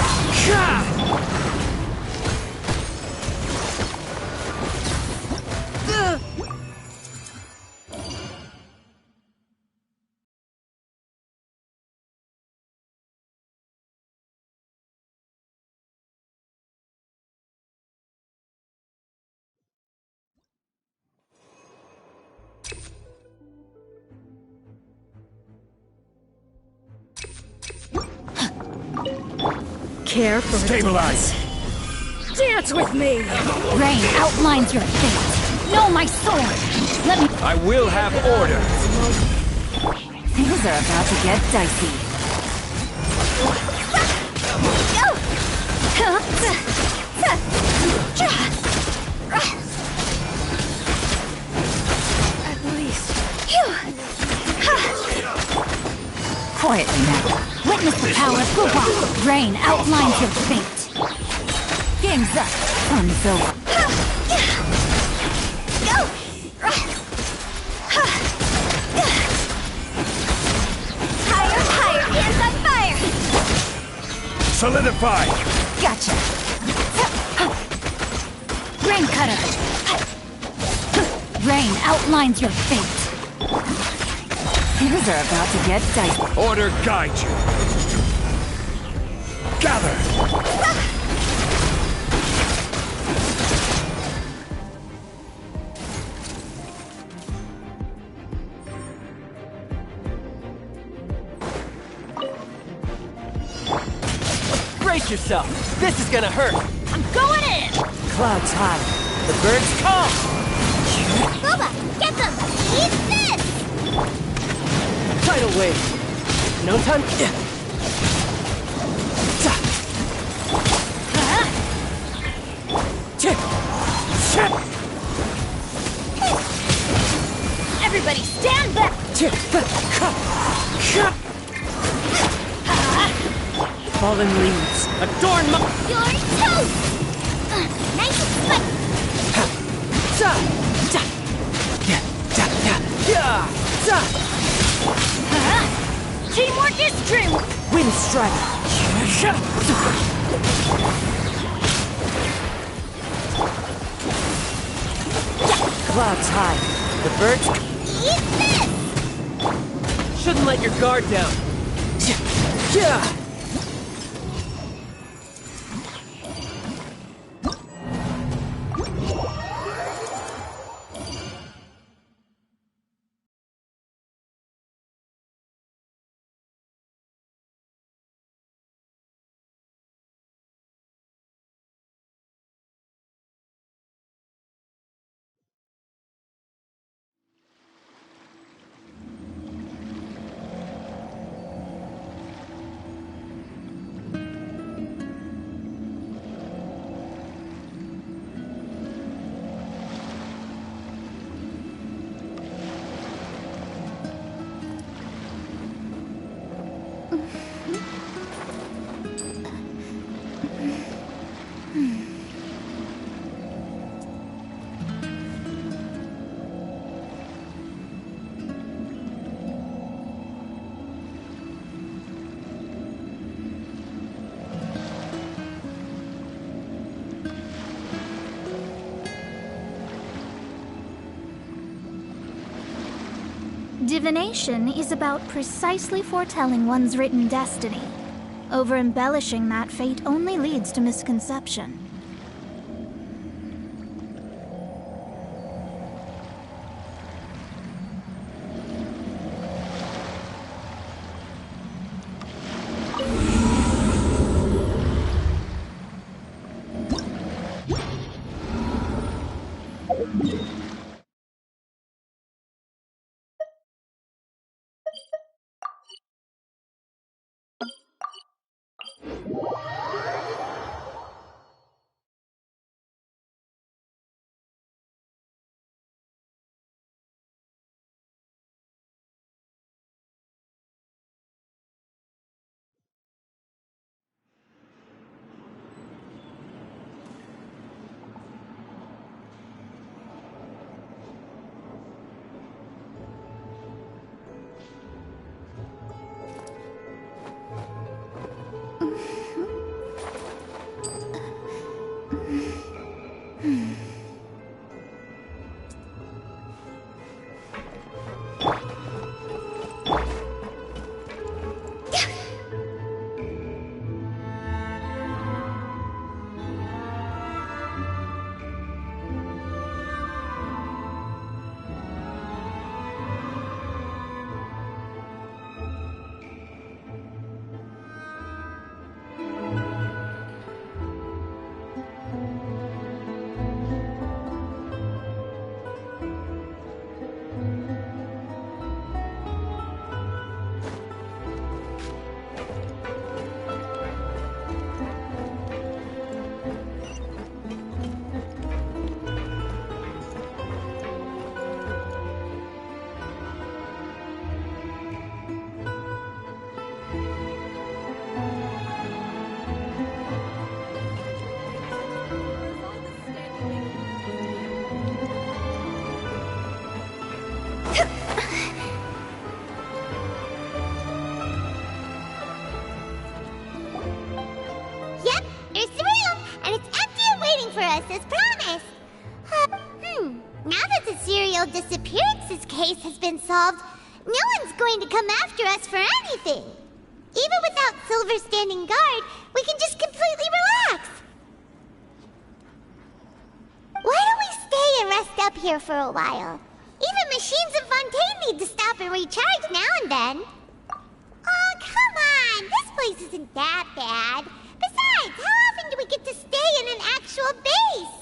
Care for Stabilize. Dance with me! Rain outlines your fate. Know my sword! Let me... I will have order. Things are about to get dicey. At least. Quietly now. Witness the power of Coop. Rain outlines your fate. Game's up. Fun's over. higher, hands on fire. Solidify. Gotcha. Rain cutter. Rain outlines your fate. Things are about to get dicey. Order guide you. Gather. Brace yourself. This is gonna hurt. I'm going in! Clouds high. The birds come. Boba, get them. Eat this. Tidal wave. No time. Everybody stand back! Fallen leaves. Adorn my... You're toast. Nice and spicy. Teamwork is dream! Wind strike. Clouds high. The birds Eat this. shouldn't let your guard down. Divination is about precisely foretelling one's written destiny. Over-embellishing that fate only leads to misconception. disappearances case has been solved, no one's going to come after us for anything. Even without Silver standing guard, we can just completely relax. Why don't we stay and rest up here for a while? Even machines in Fontaine need to stop and recharge now and then. Oh, come on! This place isn't that bad. Besides, how often do we get to stay in an actual base?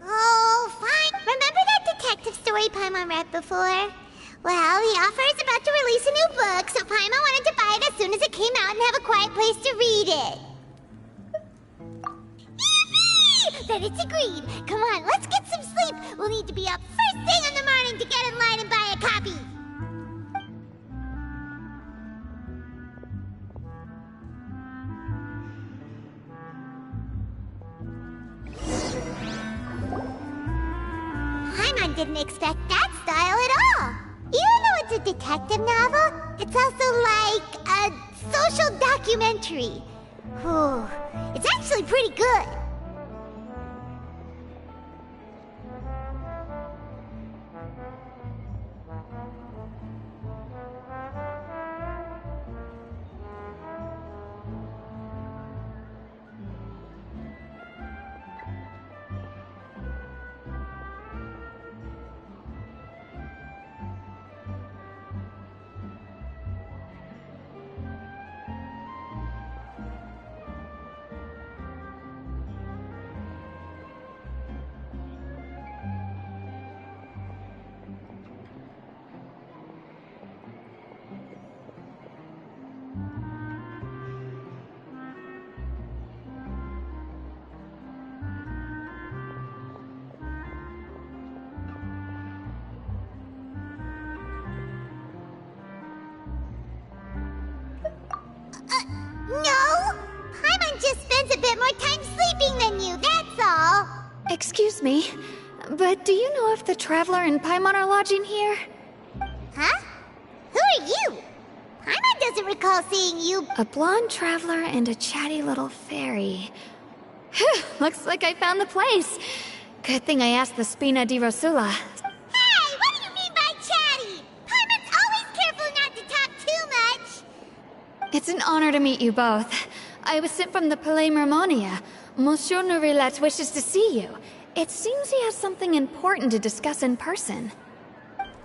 Oh, fine. Remember that detective story Paimon read before? Well, the author is about to release a new book, so Paimon wanted to buy it as soon as it came out and have a quiet place to read it. Yippee! Then it's agreed. Come on, let's get some sleep. We'll need to be up first thing in the morning to get in line and buy a copy. Paimon didn't expect that style at all. Even though it's a detective novel, it's also like a social documentary. Whew. It's actually pretty good. No! Paimon just spends a bit more time sleeping than you, that's all! Excuse me, but do you know if the Traveler and Paimon are lodging here? Huh? Who are you? Paimon doesn't recall seeing you. A blonde Traveler and a chatty little fairy. Whew, looks like I found the place. Good thing I asked the Spina di Rosula. Hey, what do you mean by chatty? Paimon's always careful not to talk too much. It's an honor to meet you both. I was sent from the Palais Mermonia. Monsieur Nourilette wishes to see you. It seems he has something important to discuss in person.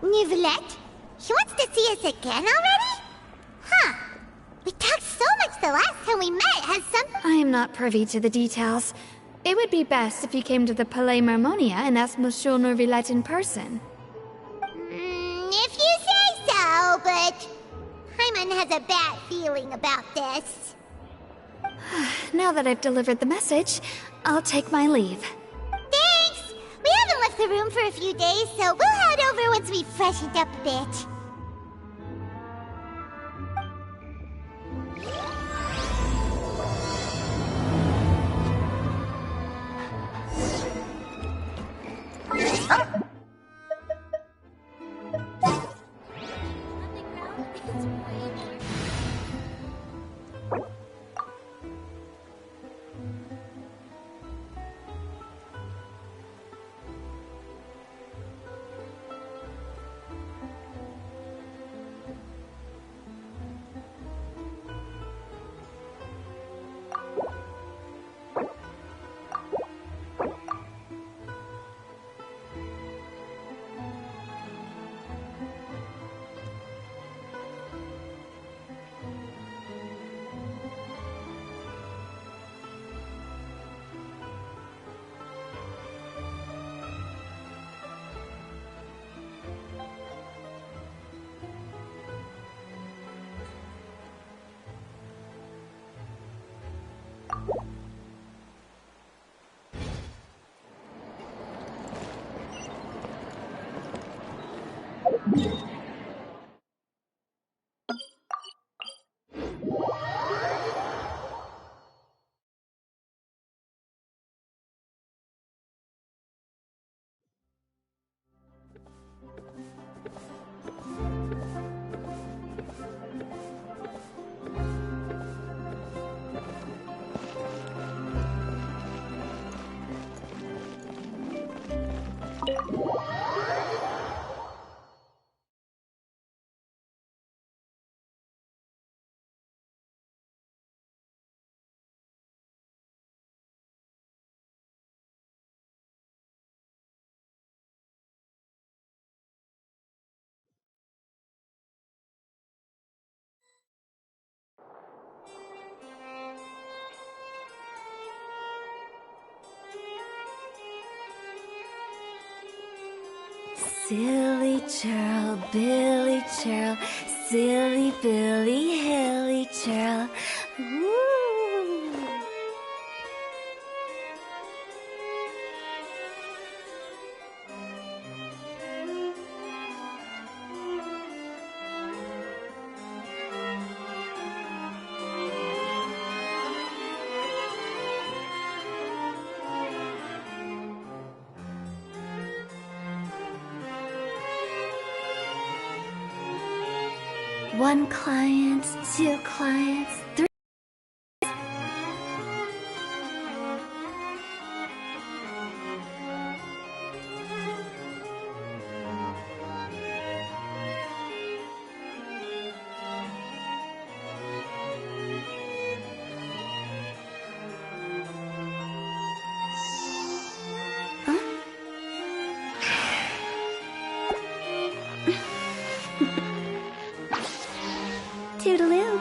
Nourilette? He wants to see us again already? Huh. We talked so much the last time we met. Has some... I am not privy to the details. It would be best if you came to the Palais Mermonia and asked Monsieur Nourilette in person. If you say so, but... Paimon has a bad feeling about this. Now that I've delivered the message, I'll take my leave. Thanks! We haven't left the room for a few days, so we'll head over once we've freshened up a bit. Silly churl, Billy churl, silly Billy, hilly churl. Woo! One client, two clients, three. Toodaloo.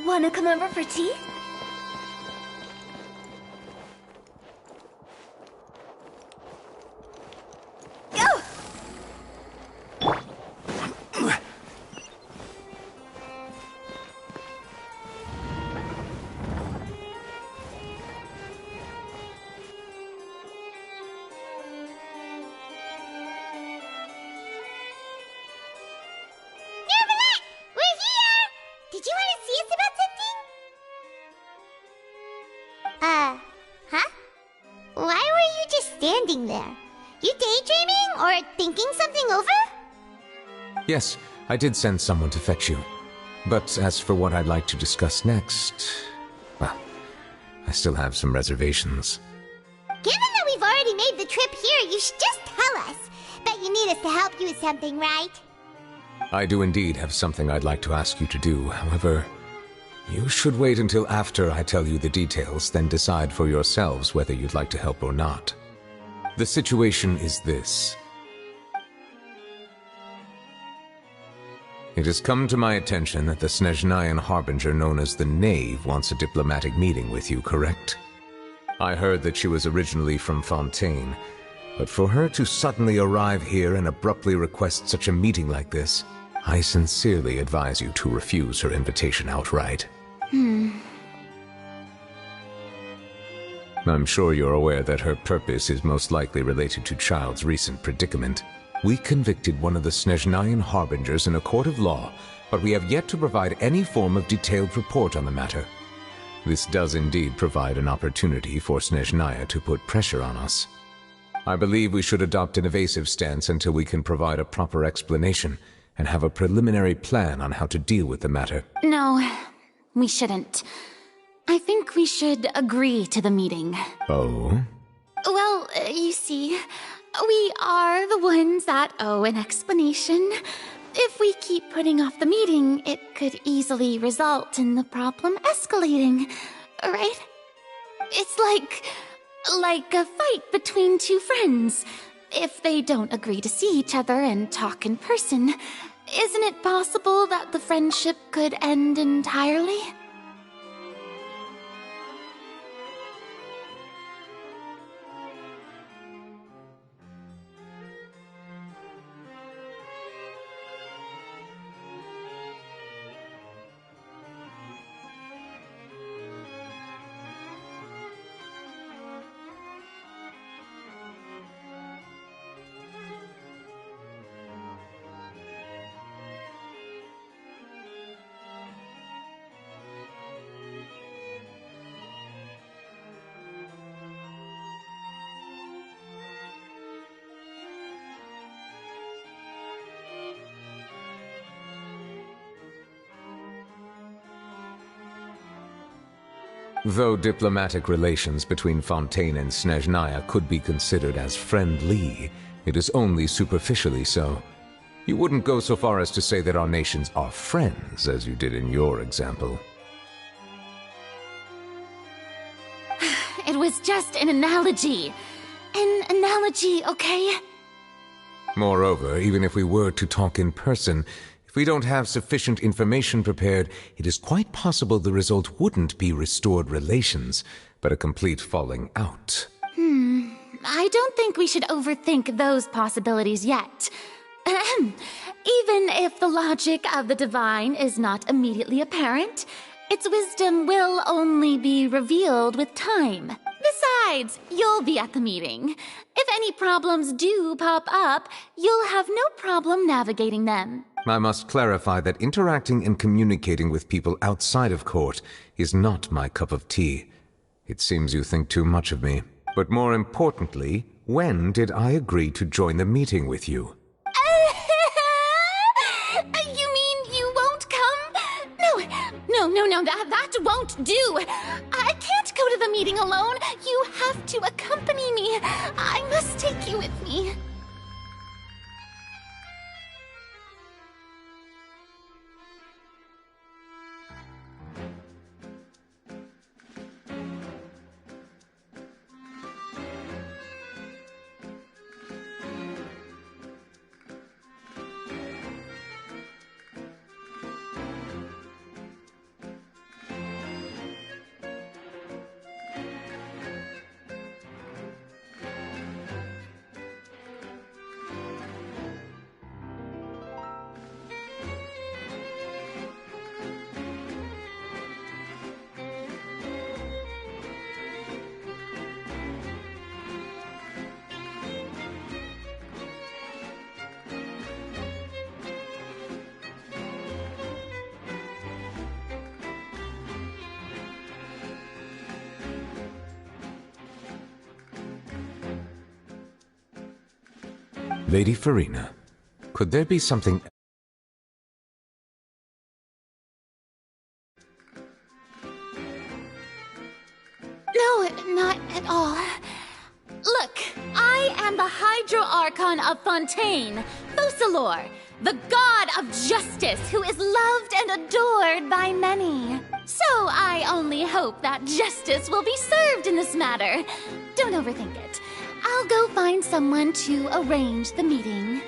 Wanna come over for tea? Standing there. You daydreaming or thinking something over? Yes, I did send someone to fetch you. But as for what I'd like to discuss next, well, I still have some reservations. Given that we've already made the trip here, you should just tell us. Bet you need us to help you with something, right? I do indeed have something I'd like to ask you to do. However, you should wait until after I tell you the details, then decide for yourselves whether you'd like to help or not. The situation is this. It has come to my attention that the Snezhnayan Harbinger known as the Knave wants a diplomatic meeting with you, correct? I heard that she was originally from Fontaine, but for her to suddenly arrive here and abruptly request such a meeting like this, I sincerely advise you to refuse her invitation outright. I'm sure you're aware that her purpose is most likely related to Childe's recent predicament. We convicted one of the Snezhnayan Harbingers in a court of law, but we have yet to provide any form of detailed report on the matter. This does indeed provide an opportunity for Snezhnaya to put pressure on us. I believe we should adopt an evasive stance until we can provide a proper explanation and have a preliminary plan on how to deal with the matter. No, we shouldn't. I think we should agree to the meeting. Oh? Well, you see, we are the ones that owe an explanation. If we keep putting off the meeting, it could easily result in the problem escalating, right? It's like a fight between two friends. If they don't agree to see each other and talk in person, isn't it possible that the friendship could end entirely? Though diplomatic relations between Fontaine and Snezhnaya could be considered as friendly, it is only superficially so. You wouldn't go so far as to say that our nations are friends, as you did in your example. it was just an analogy. An analogy, okay? Moreover, even if we were to talk in person, if we don't have sufficient information prepared, it is quite possible the result wouldn't be restored relations, but a complete falling out. I don't think we should overthink those possibilities yet. Even if the logic of the divine is not immediately apparent, its wisdom will only be revealed with time. Besides, you'll be at the meeting. If any problems do pop up, you'll have no problem navigating them. I must clarify that interacting and communicating with people outside of court is not my cup of tea. It seems you think too much of me. But more importantly, when did I agree to join the meeting with you? You mean you won't come? No, that won't do. I can't go to the meeting alone. You have to accompany me. I must take you with me. Lady Farina, could there be something... No, not at all. Look, I am the Hydro Archon of Fontaine, Focalor, the god of justice who is loved and adored by many. So I only hope that justice will be served in this matter. Don't overthink it. I'll go find someone to arrange the meeting.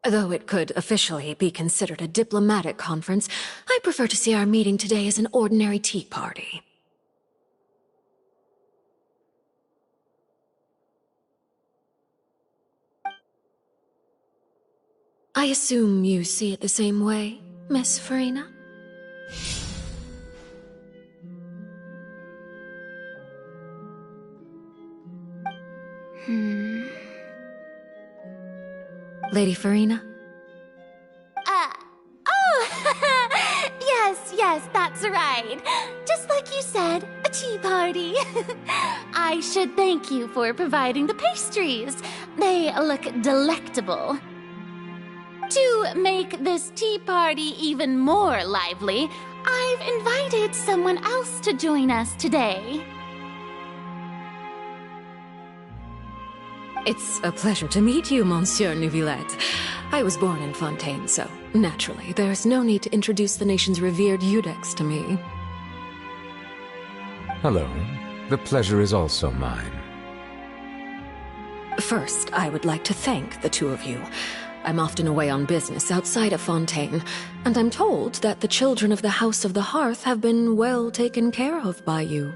Though it could officially be considered a diplomatic conference, I prefer to see our meeting today as an ordinary tea party. I assume you see it the same way, Miss Farina? Lady Farina? Yes, that's right. Just like you said, a tea party. I should thank you for providing the pastries. They look delectable. To make this tea party even more lively, I've invited someone else to join us today. It's a pleasure to meet you, Monsieur Neuvillette. I was born in Fontaine, so naturally, there's no need to introduce the nation's revered Eudex to me. Hello. The pleasure is also mine. First, I would like to thank the two of you. I'm often away on business outside of Fontaine, and I'm told that the children of the House of the Hearth have been well taken care of by you.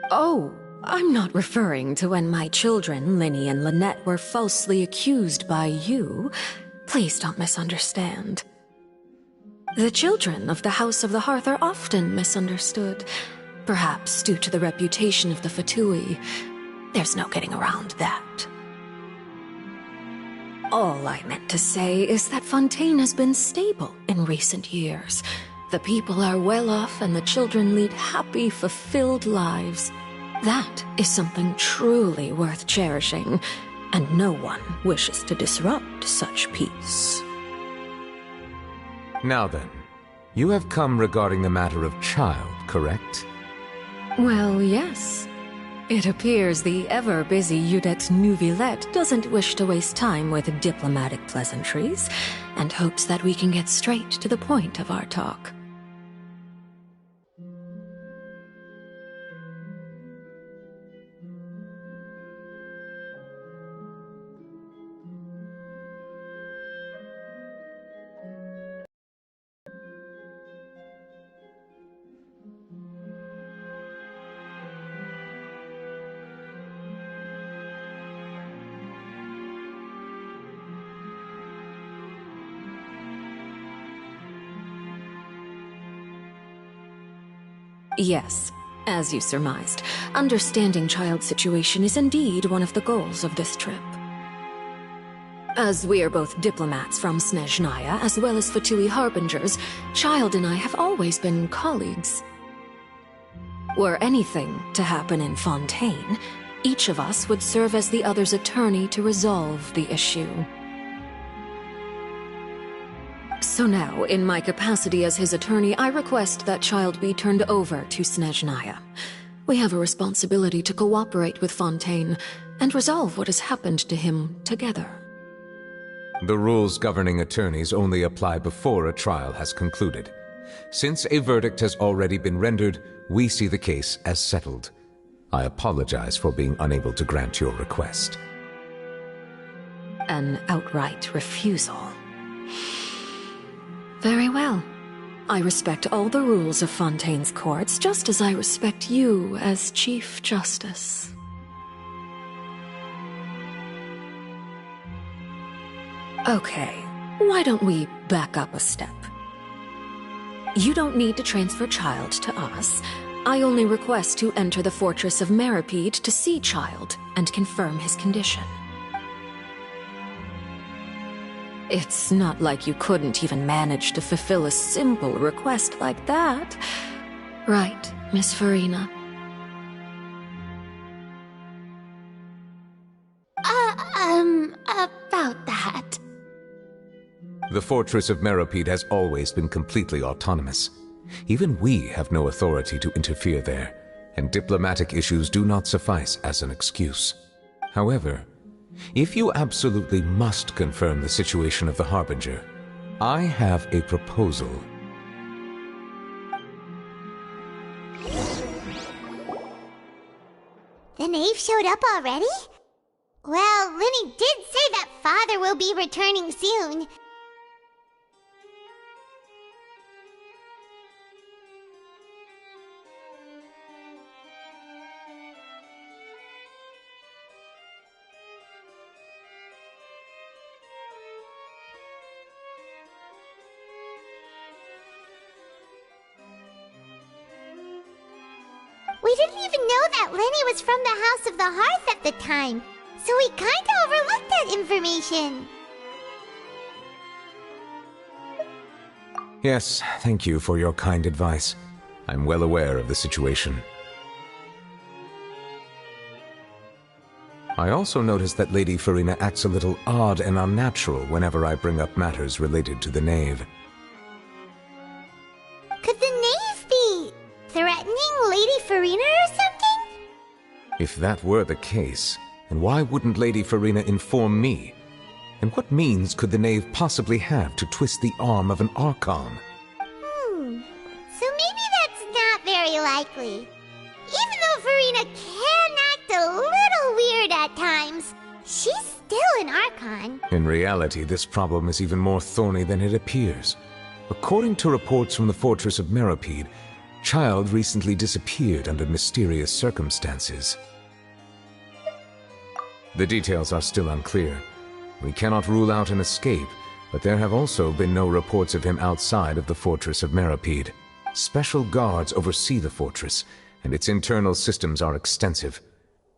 Oh, I'm not referring to when my children, Linny and Lynette, were falsely accused by you. Please don't misunderstand. The children of the House of the Hearth are often misunderstood, perhaps due to the reputation of the Fatui. There's no getting around that. All I meant to say is that Fontaine has been stable in recent years. The people are well off and the children lead happy, fulfilled lives. That is something truly worth cherishing, and no one wishes to disrupt such peace. Now then, you have come regarding the matter of Childe, correct? Well, yes. It appears the ever-busy Judex Nouvillette doesn't wish to waste time with diplomatic pleasantries, and hopes that we can get straight to the point of our talk. Yes, as you surmised, understanding Childe's situation is indeed one of the goals of this trip. As we are both diplomats from Snezhnaya, as well as Fatui Harbingers, Childe and I have always been colleagues. Were anything to happen in Fontaine, each of us would serve as the other's attorney to resolve the issue. So now, in my capacity as his attorney, I request that Childe be turned over to Snezhnaya. We have a responsibility to cooperate with Fontaine and resolve what has happened to him together. The rules governing attorneys only apply before a trial has concluded. Since a verdict has already been rendered, we see the case as settled. I apologize for being unable to grant your request. An outright refusal. Very well. I respect all the rules of Fontaine's courts, just as I respect you as Chief Justice. Okay, why don't we back up a step? You don't need to transfer Childe to us. I only request to enter the fortress of Meripede to see Childe and confirm his condition. It's not like you couldn't even manage to fulfill a simple request like that. Right, Miss Farina? About that. The fortress of Meripede has always been completely autonomous. Even we have no authority to interfere there, and diplomatic issues do not suffice as an excuse. However, if you absolutely must confirm the situation of the Harbinger, I have a proposal. The knave showed up already? Well, Linny did say that Father will be returning soon. We didn't even know that Lenny was from the House of the Hearth at the time, so we kinda overlooked that information. Yes, thank you for your kind advice. I'm well aware of the situation. I also noticed that Lady Farina acts a little odd and unnatural whenever I bring up matters related to the knave. Could the knave be threatening Lady Farina or something? If that were the case, then why wouldn't Lady Farina inform me? And what means could the knave possibly have to twist the arm of an Archon? So maybe that's not very likely. Even though Farina can act a little weird at times, she's still an Archon. In reality, this problem is even more thorny than it appears. According to reports from the fortress of Meripede, Childe recently disappeared under mysterious circumstances. The details are still unclear. We cannot rule out an escape, but there have also been no reports of him outside of the fortress of Meripede. Special guards oversee the fortress, and its internal systems are extensive.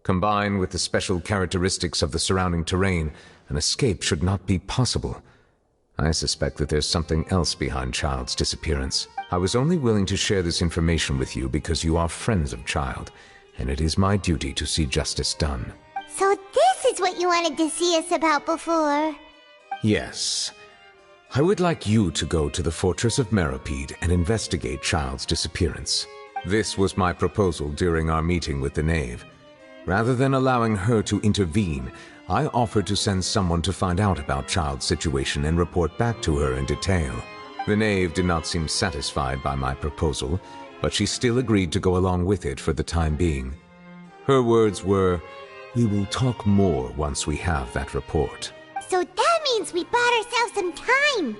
Combined with the special characteristics of the surrounding terrain, an escape should not be possible. I suspect that there's something else behind Childe's disappearance. I was only willing to share this information with you because you are friends of Childe, and it is my duty to see justice done. So this is what you wanted to see us about before. Yes. I would like you to go to the fortress of Meripede and investigate Childe's disappearance. This was my proposal during our meeting with the knave. Rather than allowing her to intervene, I offered to send someone to find out about Childe's situation and report back to her in detail. The knave did not seem satisfied by my proposal, but she still agreed to go along with it for the time being. Her words were, "We will talk more once we have that report." So that means we bought ourselves some time.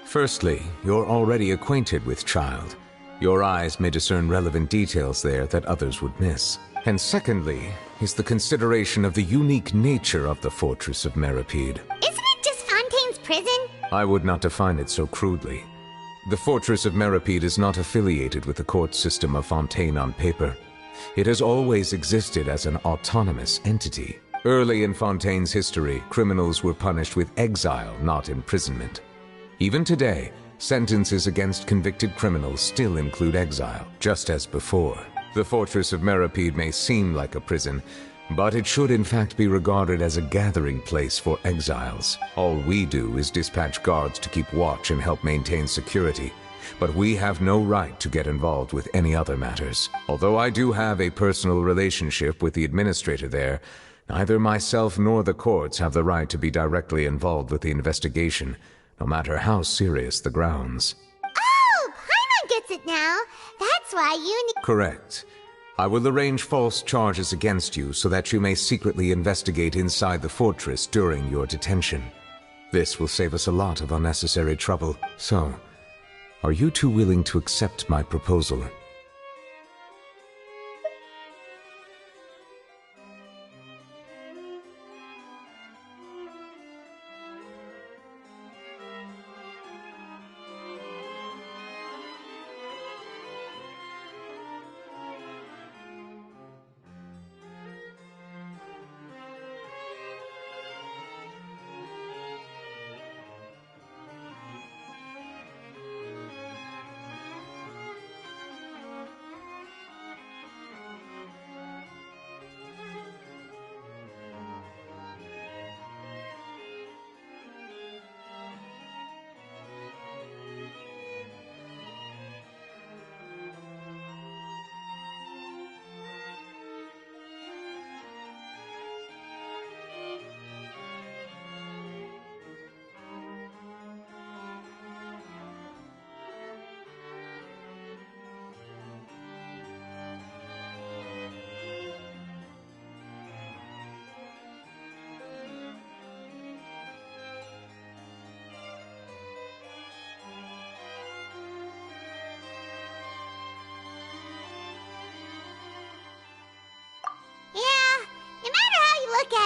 Firstly, you're already acquainted with Childe. Your eyes may discern relevant details there that others would miss. And secondly, is the consideration of the unique nature of the Fortress of Milady. Isn't it just Fontaine's prison? I would not define it so crudely. The Fortress of Milady is not affiliated with the court system of Fontaine on paper. It has always existed as an autonomous entity. Early in Fontaine's history, criminals were punished with exile, not imprisonment. Even today, sentences against convicted criminals still include exile, just as before. The Fortress of Milady may seem like a prison, but it should in fact be regarded as a gathering place for exiles. All we do is dispatch guards to keep watch and help maintain security, but we have no right to get involved with any other matters. Although I do have a personal relationship with the administrator there, neither myself nor the courts have the right to be directly involved with the investigation, no matter how serious the grounds. Oh, Paimon gets it now. That's why you need... Correct. I will arrange false charges against you so that you may secretly investigate inside the fortress during your detention. This will save us a lot of unnecessary trouble. So, are you two willing to accept my proposal?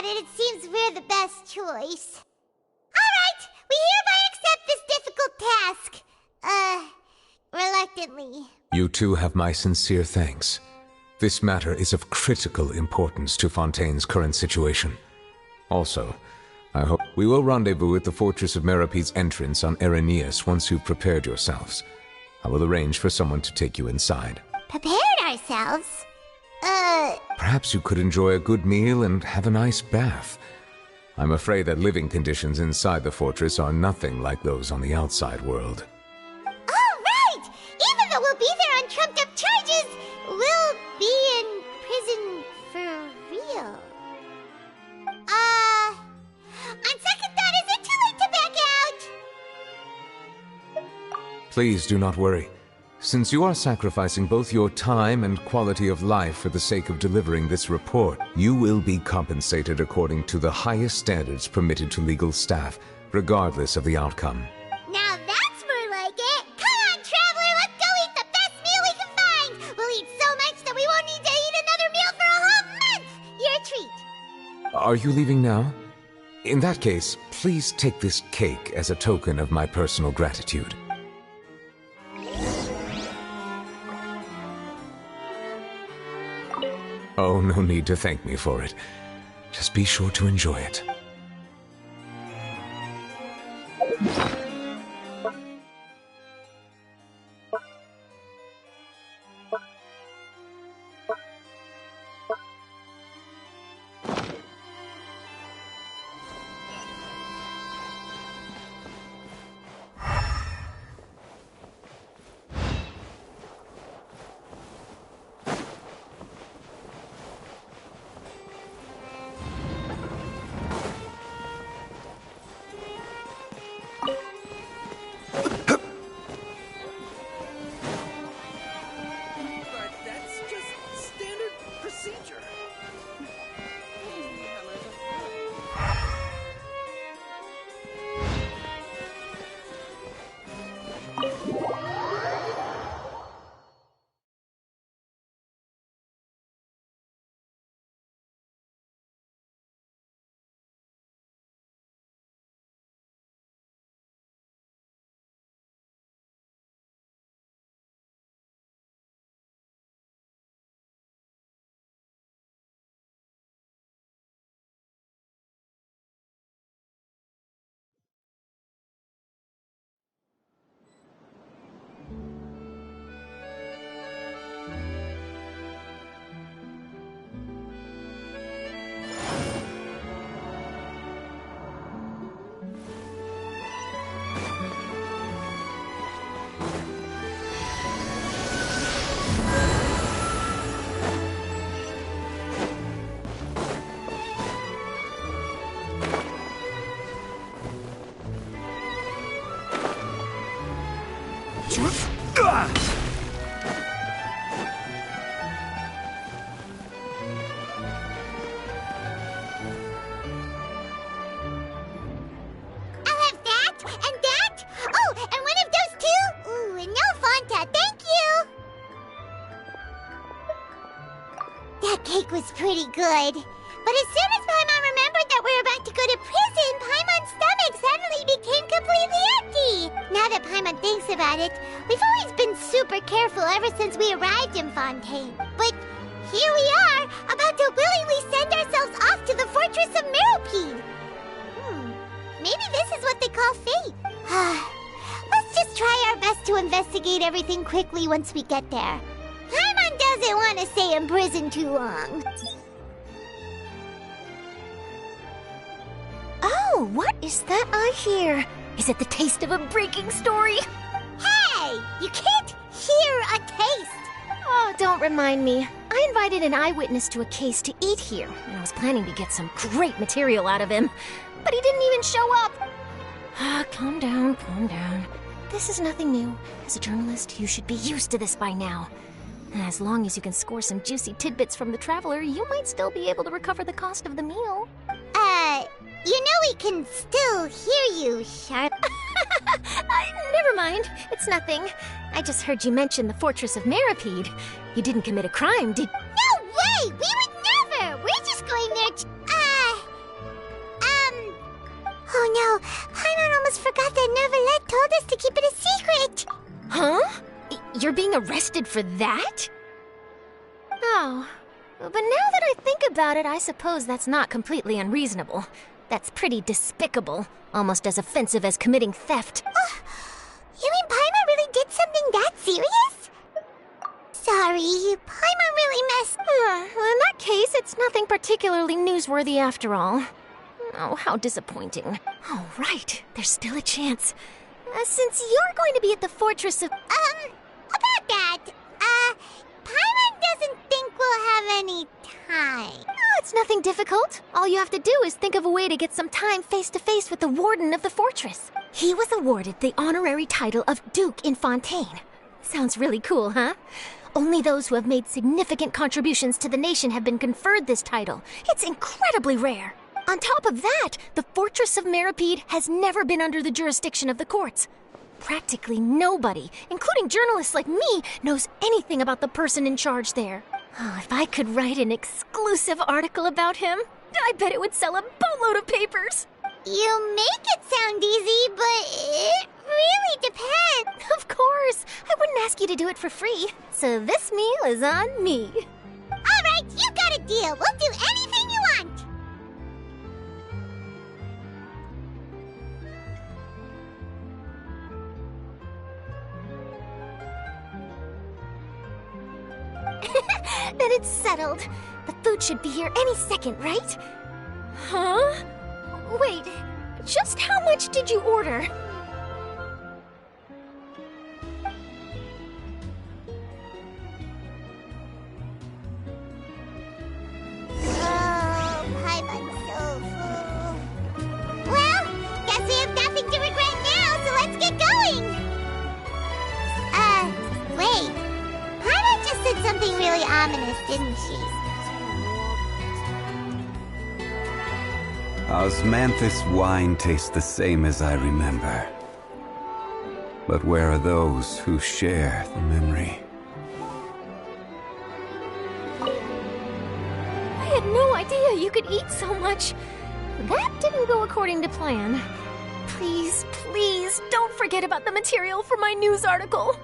It seems we're the best choice. Alright, we hereby accept this difficult task. Reluctantly. You two have my sincere thanks. This matter is of critical importance to Fontaine's current situation. Also, I hope we will rendezvous at the Fortress of Merapide's entrance on Erinius once you've prepared yourselves. I will arrange for someone to take you inside. Prepared ourselves? Perhaps you could enjoy a good meal and have a nice bath. I'm afraid that living conditions inside the fortress are nothing like those on the outside world. Oh, right! Even though we'll be there on trumped-up charges, we'll be in prison for real. On second thought, is it too late to back out? Please do not worry. Since you are sacrificing both your time and quality of life for the sake of delivering this report, you will be compensated according to the highest standards permitted to legal staff, regardless of the outcome. Now that's more like it! Come on, traveler, let's go eat the best meal we can find! We'll eat so much that we won't need to eat another meal for a whole month! Your treat! Are you leaving now? In that case, please take this cake as a token of my personal gratitude. Oh, no need to thank me for it. Just be sure to enjoy it. pretty good. But as soon as Paimon remembered that we were about to go to prison, Paimon's stomach suddenly became completely empty. Now that Paimon thinks about it, we've always been super careful ever since we arrived in Fontaine. But here we are, about to willingly send ourselves off to the fortress of Milady. Maybe this is what they call fate. Let's just try our best to investigate everything quickly once we get there. Paimon doesn't want to stay in prison too long. Oh, what is that I hear? Is it the taste of a breaking story? Hey! You can't hear a taste! Oh, don't remind me. I invited an eyewitness to a case to eat here, and I was planning to get some great material out of him. But he didn't even show up! Calm down, calm down. This is nothing new. As a journalist, you should be used to this by now. As long as you can score some juicy tidbits from the traveler, you might still be able to recover the cost of the meal. You know we can still hear you, Sharp. Never mind. It's nothing. I just heard you mention the Fortress of Milady. You didn't commit a crime, did... No way! We would never! We're just going there to... Oh no, Paimon almost forgot that Neverlet told us to keep it a secret! Huh? You're being arrested for that? Oh. But now that I think about it, I suppose that's not completely unreasonable. That's pretty despicable. Almost as offensive as committing theft. You mean Paimon really did something that serious? Sorry, Paimon really messed... Well, in that case, it's nothing particularly newsworthy after all. Oh, how disappointing. Oh, right. There's still a chance. Since you're going to be at the Fortress of... About that, Paimon doesn't think we'll have any time. Oh, it's nothing difficult. All you have to do is think of a way to get some time face-to-face with the warden of the fortress. He was awarded the honorary title of Duke in Fontaine. Sounds really cool, huh? Only those who have made significant contributions to the nation have been conferred this title. It's incredibly rare. On top of that, the Fortress of Milady has never been under the jurisdiction of the courts. Practically nobody, including journalists like me, knows anything about the person in charge there. Oh, if I could write an exclusive article about him, I bet it would sell a boatload of papers. You make it sound easy, but it really depends. Of course. I wouldn't ask you to do it for free. So this meal is on me. All right, you got a deal. We'll do anything you want. Then it's settled. The food should be here any second, right? Huh? Wait, just how much did you order? Oh, Paimon's so full. Well, guess we have nothing to regret now, so let's get going! Wait. Paimon just said something really ominous, didn't she? Osmanthus wine tastes the same as I remember. But where are those who share the memory? I had no idea you could eat so much. That didn't go according to plan. Please, please, don't forget about the material for my news article.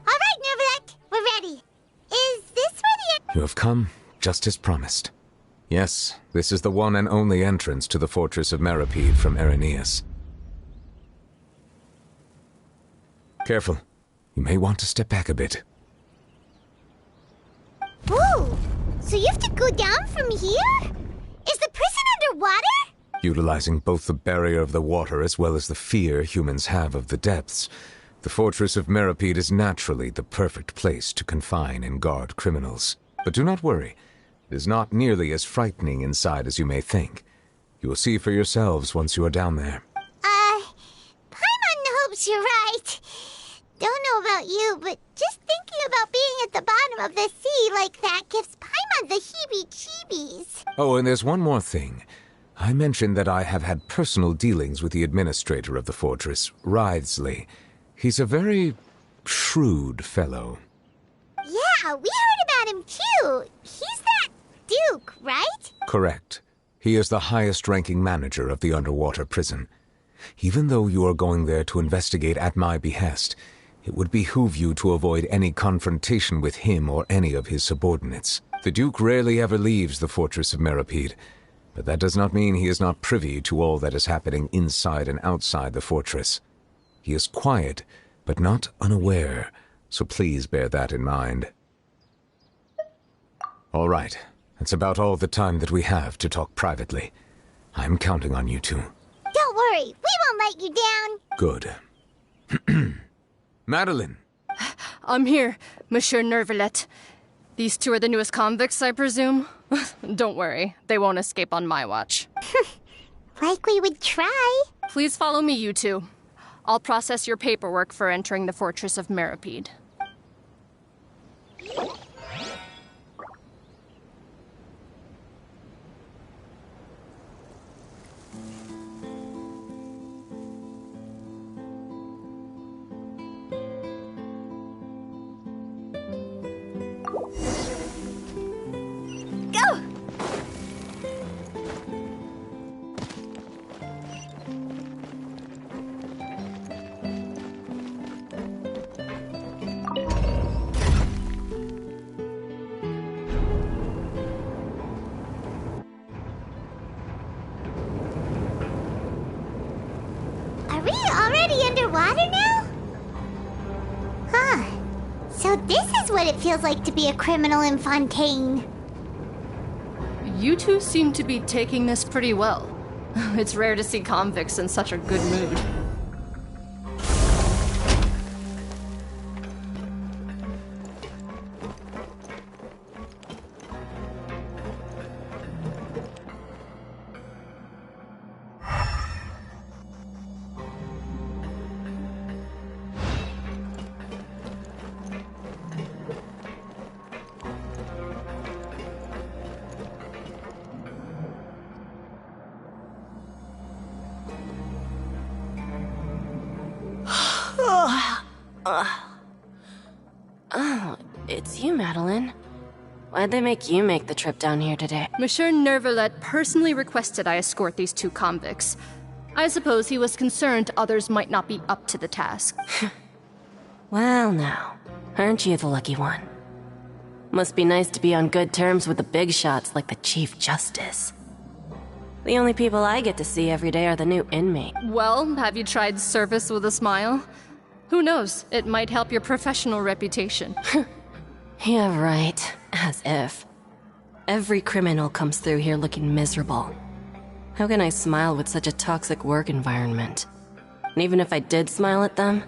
Alright, Nervalek, we're ready. Is this where the... You have come, just as promised. Yes, this is the one and only entrance to the fortress of Milady from Irenaeus. Careful. You may want to step back a bit. Whoa! So you have to go down from here? Is the prison underwater? Utilizing both the barrier of the water as well as the fear humans have of the depths, the fortress of Milady is naturally the perfect place to confine and guard criminals. But do not worry. It is not nearly as frightening inside as you may think. You will see for yourselves once you are down there. Paimon hopes you're right. Don't know about you, but just thinking about being at the bottom of the sea like that gives Paimon the heebie-jeebies. Oh, and there's one more thing. I mentioned that I have had personal dealings with the administrator of the fortress, Writhsley. He's a very shrewd fellow. Yeah, we heard about him too. He's that Duke, right? Correct. He is the highest-ranking manager of the underwater prison. Even though you are going there to investigate at my behest, it would behoove you to avoid any confrontation with him or any of his subordinates. The Duke rarely ever leaves the fortress of Milady, but that does not mean he is not privy to all that is happening inside and outside the fortress. He is quiet, but not unaware, so please bear that in mind. All right, that's about all the time that we have to talk privately. I'm counting on you two. Don't worry, we won't let you down. Good. Madeline! I'm here, Monsieur Nervalek. These two are the newest convicts, I presume? Don't worry, they won't escape on my watch. Like we would try. Please follow me, you two. I'll process your paperwork for entering the fortress of Milady. Are we already underwater now? Huh. So this is what it feels like to be a criminal in Fontaine. You two seem to be taking this pretty well. It's rare to see convicts in such a good mood. Oh, it's you, Madeline. Why'd they make you make the trip down here today? Monsieur Nervalek personally requested I escort these two convicts. I suppose he was concerned others might not be up to the task. Well now, aren't you the lucky one? Must be nice to be on good terms with the big shots like the Chief Justice. The only people I get to see every day are the new inmate. Well, have you tried service with a smile? Who knows, it might help your professional reputation. Yeah, right. As if. Every criminal comes through here looking miserable. How can I smile with such a toxic work environment? And even if I did smile at them,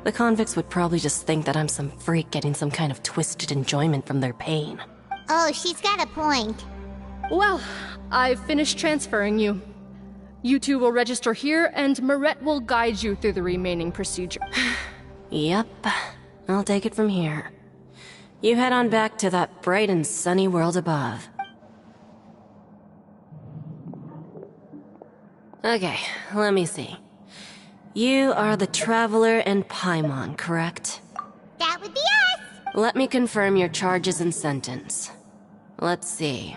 the convicts would probably just think that I'm some freak getting some kind of twisted enjoyment from their pain. Oh, she's got a point. Well, I've finished transferring you. You two will register here, and Mirette will guide you through the remaining procedure. Yep, I'll take it from here. You head on back to that bright and sunny world above. Okay, let me see. You are the Traveler and Paimon, correct? That would be us! Let me confirm your charges and sentence. Let's see.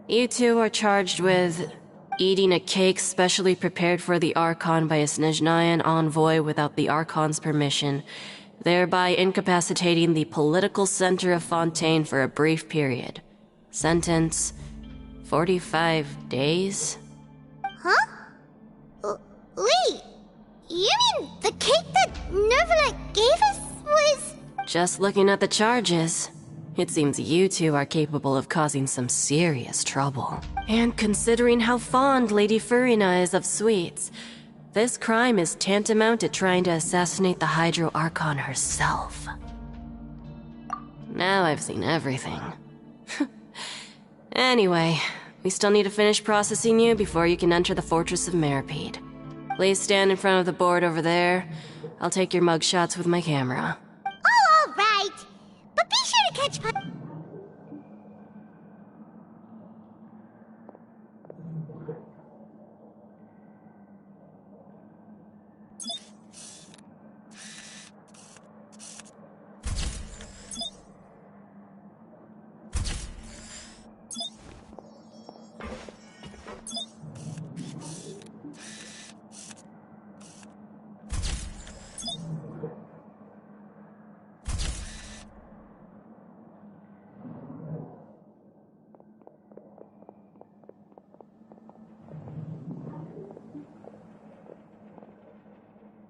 You two are charged with eating a cake specially prepared for the Archon by a Snezhnayan envoy without the Archon's permission, thereby incapacitating the political center of Fontaine for a brief period. Sentence: 45 days? Huh? Wait, you mean the cake that Nervalet gave us was... Just looking at the charges, it seems you two are capable of causing some serious trouble. And considering how fond Lady Furina is of sweets, this crime is tantamount to trying to assassinate the Hydro Archon herself. Now I've seen everything. Anyway, we still need to finish processing you before you can enter the Fortress of Meripede. Please stand in front of the board over there. I'll take your mugshots with my camera. Oh, all right. But be sure to catch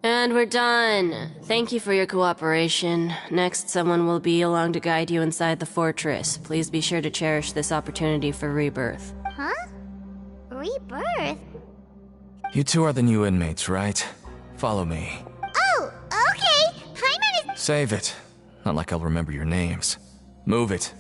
And we're done. Thank you for your cooperation. Next, someone will be along to guide you inside the fortress. Please be sure to cherish this opportunity for rebirth. Huh? Rebirth? You two are the new inmates, right? Follow me. Oh, okay. Paimon is... Save it. Not like I'll remember your names. Move it.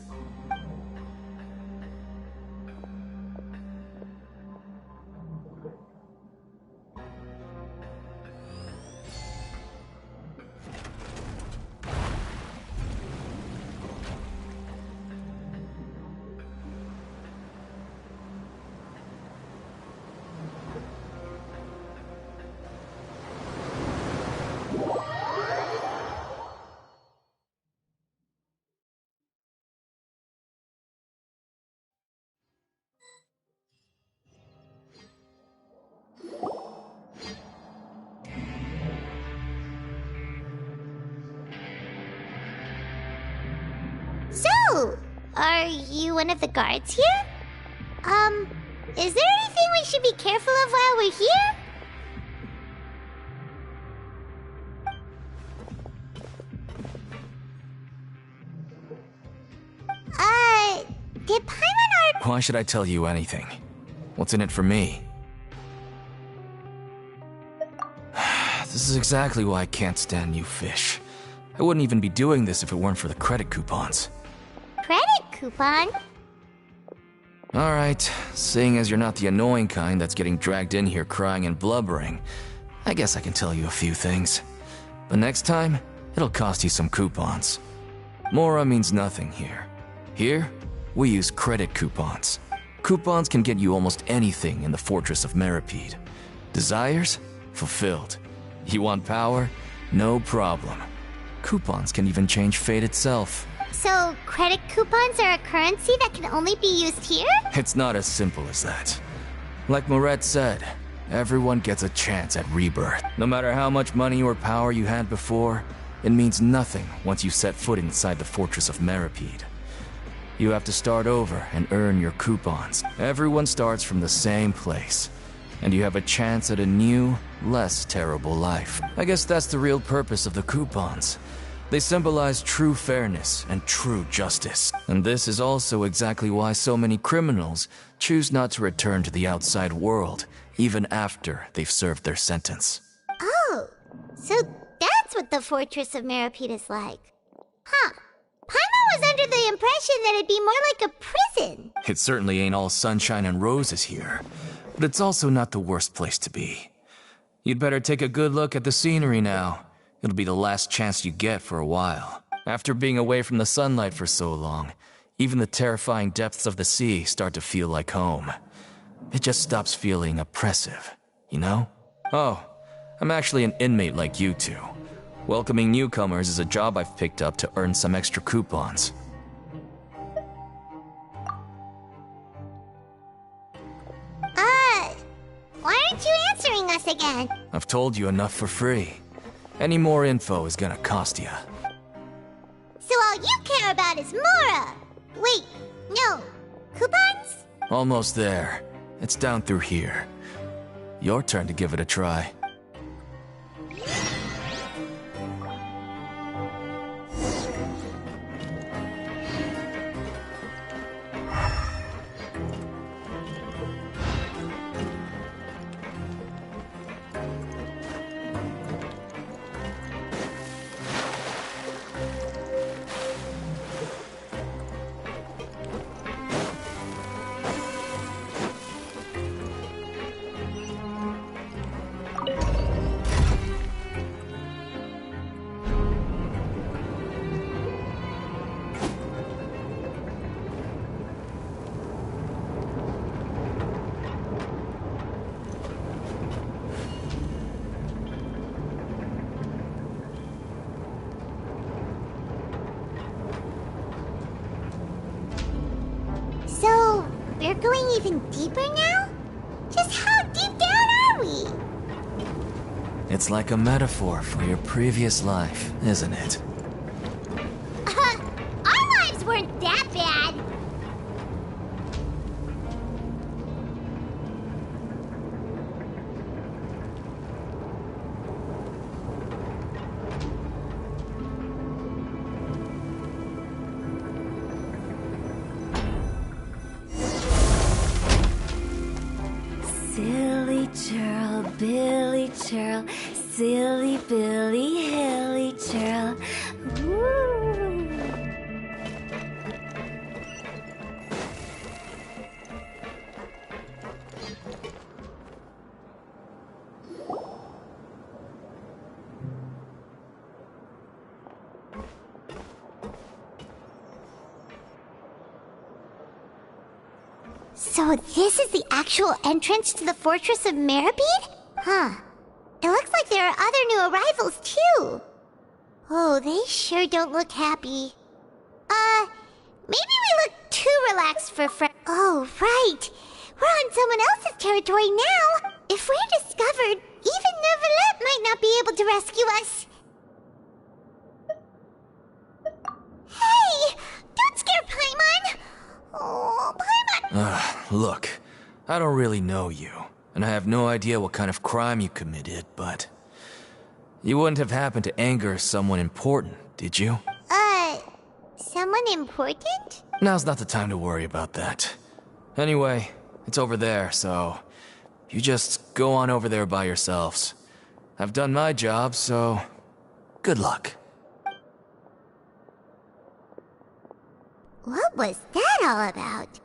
So, are you one of the guards here? Is there anything we should be careful of while we're here? Did Paimon Why should I tell you anything? What's in it for me? This is exactly why I can't stand you fish. I wouldn't even be doing this if it weren't for the credit coupons. Credit coupon? Alright, seeing as you're not the annoying kind that's getting dragged in here crying and blubbering, I guess I can tell you a few things. But next time, it'll cost you some coupons. Mora means nothing here. Here, we use credit coupons. Coupons can get you almost anything in the Fortress of Meripede. Desires? Fulfilled. You want power? No problem. Coupons can even change fate itself. So, credit coupons are a currency that can only be used here? It's not as simple as that. Like Moret said, everyone gets a chance at rebirth. No matter how much money or power you had before, it means nothing once you set foot inside the Fortress of Meripede. You have to start over and earn your coupons. Everyone starts from the same place, and you have a chance at a new, less terrible life. I guess that's the real purpose of the coupons. They symbolize true fairness and true justice. And this is also exactly why so many criminals choose not to return to the outside world, even after they've served their sentence. Oh, so that's what the Fortress of Meripede is like. Huh. Paimon was under the impression that it'd be more like a prison. It certainly ain't all sunshine and roses here, but it's also not the worst place to be. You'd better take a good look at the scenery now. It'll be the last chance you get for a while. After being away from the sunlight for so long, even the terrifying depths of the sea start to feel like home. It just stops feeling oppressive, you know? Oh, I'm actually an inmate like you two. Welcoming newcomers is a job I've picked up to earn some extra coupons. Why aren't you answering us again? I've told you enough for free. Any more info is gonna cost you. So all you care about is Mora! Wait, no. Coupons? Almost there. It's down through here. Your turn to give it a try. So, we're going even deeper now? Just how deep down are we? It's like a metaphor for your previous life, isn't it? Our lives weren't that bad. Silly churl, Billy churl, silly Billy, hilly churl. Woo. So this is the actual entrance to the Fortress of Milady? Huh. It looks like there are other new arrivals, too. Oh, they sure don't look happy. Maybe we look too relaxed for Oh, right. We're on someone else's territory now. If we're discovered, even Neuvillette might not be able to rescue us. Hey! Don't scare Paimon! Oh, Paimon! Look, I don't really know you, and I have no idea what kind of crime you committed, but... You wouldn't have happened to anger someone important, did you? Someone important? Now's not the time to worry about that. Anyway, it's over there, so... You just go on over there by yourselves. I've done my job, so... Good luck. What was that all about?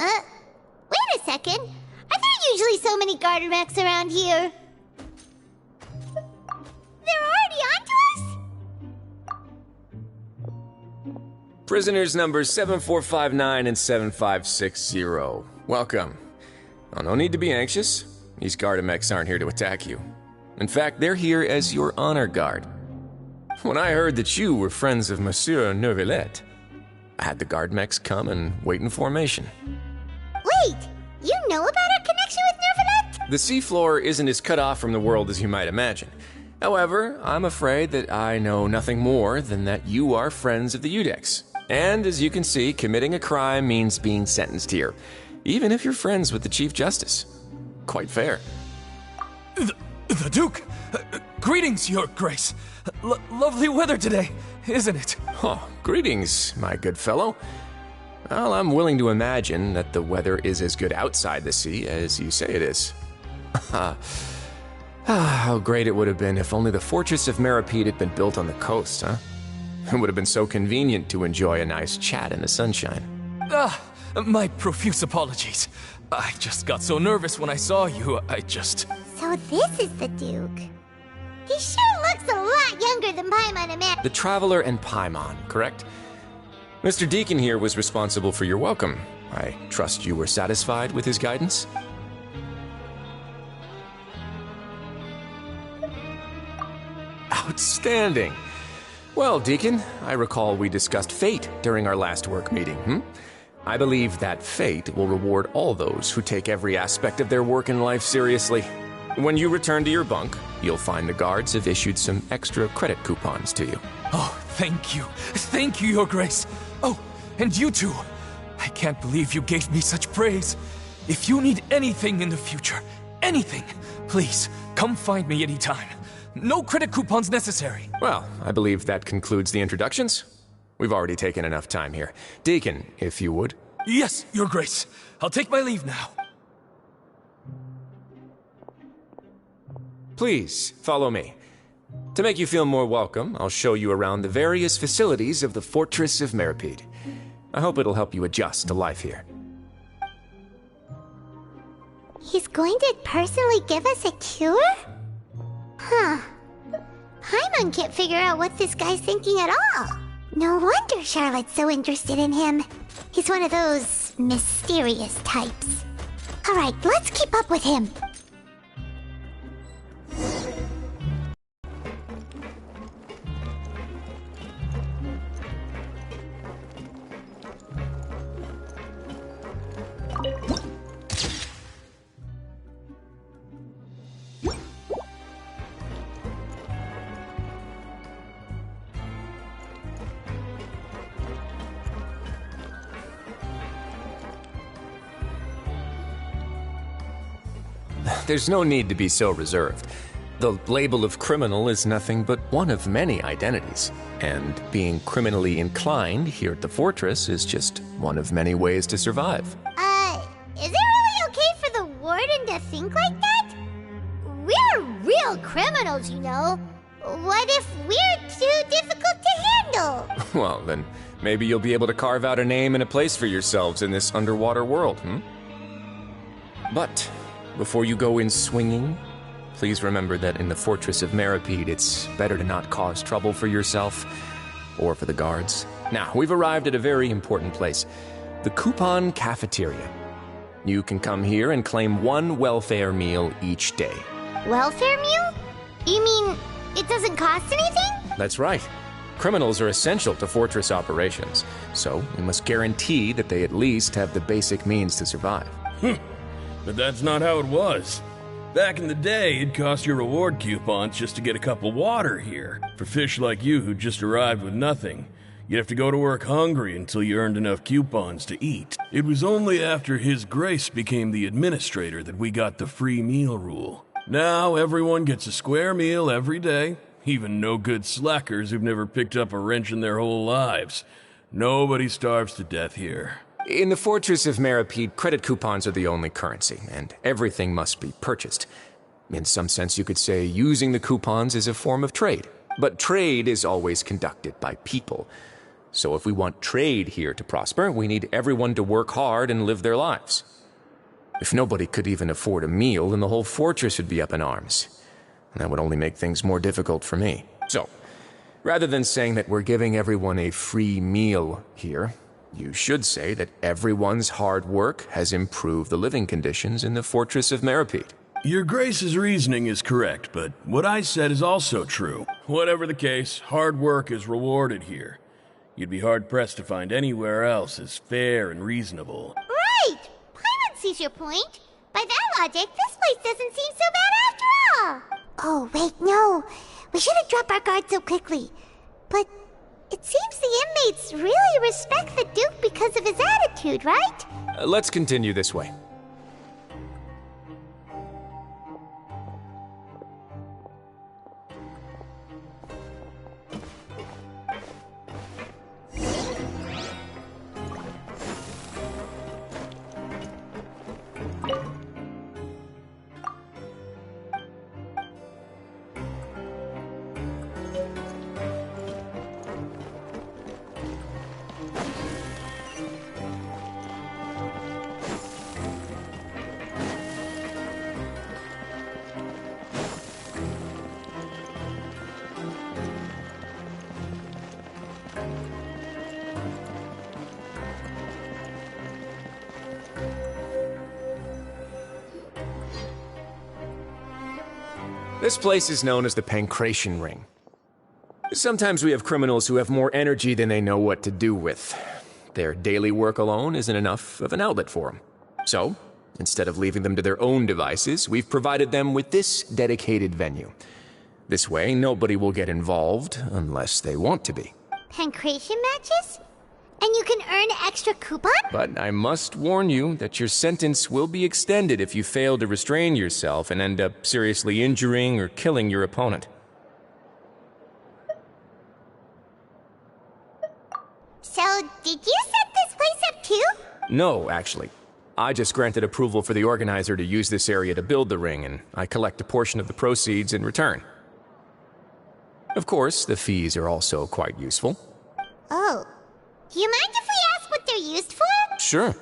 Wait a second. Are there usually so many Gardermechs around here? They're already onto us? Prisoners numbers 7459 and 7560. Welcome. Oh, no need to be anxious. These Gardermechs aren't here to attack you. In fact, they're here as your honor guard. When I heard that you were friends of Monsieur Neuvillette, I had the Gardermechs come and wait in formation. Wait! You know about our connection with Neuvillette? The seafloor isn't as cut off from the world as you might imagine. However, I'm afraid that I know nothing more than that you are friends of the Udex. And as you can see, committing a crime means being sentenced here, even if you're friends with the Chief Justice. Quite fair. The Duke! Greetings, Your Grace! Lovely weather today, isn't it? Oh, greetings, my good fellow. Well, I'm willing to imagine that the weather is as good outside the sea as you say it is. How great it would have been if only the Fortress of Milady had been built on the coast, huh? It would have been so convenient to enjoy a nice chat in the sunshine. My profuse apologies. I just got so nervous when I saw you, So this is the Duke. He sure looks a lot younger than Paimon and Matt. The Traveler and Paimon, correct? Mr. Deacon here was responsible for your welcome. I trust you were satisfied with his guidance? Outstanding. Well, Deacon, I recall we discussed fate during our last work meeting, I believe that fate will reward all those who take every aspect of their work and life seriously. When you return to your bunk, you'll find the guards have issued some extra credit coupons to you. Oh, thank you. Thank you, Your Grace. Oh, and you too. I can't believe you gave me such praise. If you need anything in the future, anything, please, come find me anytime. No credit coupons necessary. Well, I believe that concludes the introductions. We've already taken enough time here. Deacon, if you would. Yes, Your Grace. I'll take my leave now. Please, follow me. To make you feel more welcome, I'll show you around the various facilities of the Fortress of Milady. I hope it'll help you adjust to life here. He's going to personally give us a cure? Huh. Paimon can't figure out what this guy's thinking at all. No wonder Charlotte's so interested in him. He's one of those mysterious types. Alright, let's keep up with him. There's no need to be so reserved. The label of criminal is nothing but one of many identities, and being criminally inclined here at the fortress is just one of many ways to survive. Is it really okay for the warden to think like that? We're real criminals, you know. What if we're too difficult to handle? Well, then maybe you'll be able to carve out a name and a place for yourselves in this underwater world, But before you go in swinging, please remember that in the Fortress of Milady, it's better to not cause trouble for yourself or for the guards. Now, we've arrived at a very important place, the Coupon Cafeteria. You can come here and claim one welfare meal each day. Welfare meal? You mean it doesn't cost anything? That's right. Criminals are essential to fortress operations, so we must guarantee that they at least have the basic means to survive. But that's not how it was. Back in the day, it cost your reward coupons just to get a cup of water here. For fish like you who just arrived with nothing, you'd have to go to work hungry until you earned enough coupons to eat. It was only after His Grace became the administrator that we got the free meal rule. Now everyone gets a square meal every day, even no-good slackers who've never picked up a wrench in their whole lives. Nobody starves to death here. In the Fortress of Milady, credit coupons are the only currency, and everything must be purchased. In some sense, you could say using the coupons is a form of trade. But trade is always conducted by people. So if we want trade here to prosper, we need everyone to work hard and live their lives. If nobody could even afford a meal, then the whole fortress would be up in arms. And that would only make things more difficult for me. So, rather than saying that we're giving everyone a free meal here, you should say that everyone's hard work has improved the living conditions in the Fortress of Milady. Your Grace's reasoning is correct, but what I said is also true. Whatever the case, hard work is rewarded here. You'd be hard-pressed to find anywhere else as fair and reasonable. Right! Paimon sees your point. By that logic, this place doesn't seem so bad after all. Oh, wait, no. We shouldn't drop our guard so quickly. But it seems the inmates really respect the Duke because of his attitude, right? Let's continue this way. This place is known as the Pancration Ring. Sometimes we have criminals who have more energy than they know what to do with. Their daily work alone isn't enough of an outlet for them. So, instead of leaving them to their own devices, we've provided them with this dedicated venue. This way, nobody will get involved unless they want to be. Pancration matches? And you can earn extra coupon? But I must warn you that your sentence will be extended if you fail to restrain yourself and end up seriously injuring or killing your opponent. So, did you set this place up too? No, actually. I just granted approval for the organizer to use this area to build the ring, and I collect a portion of the proceeds in return. Of course, the fees are also quite useful. Oh. Do you mind if we ask what they're used for? Sure.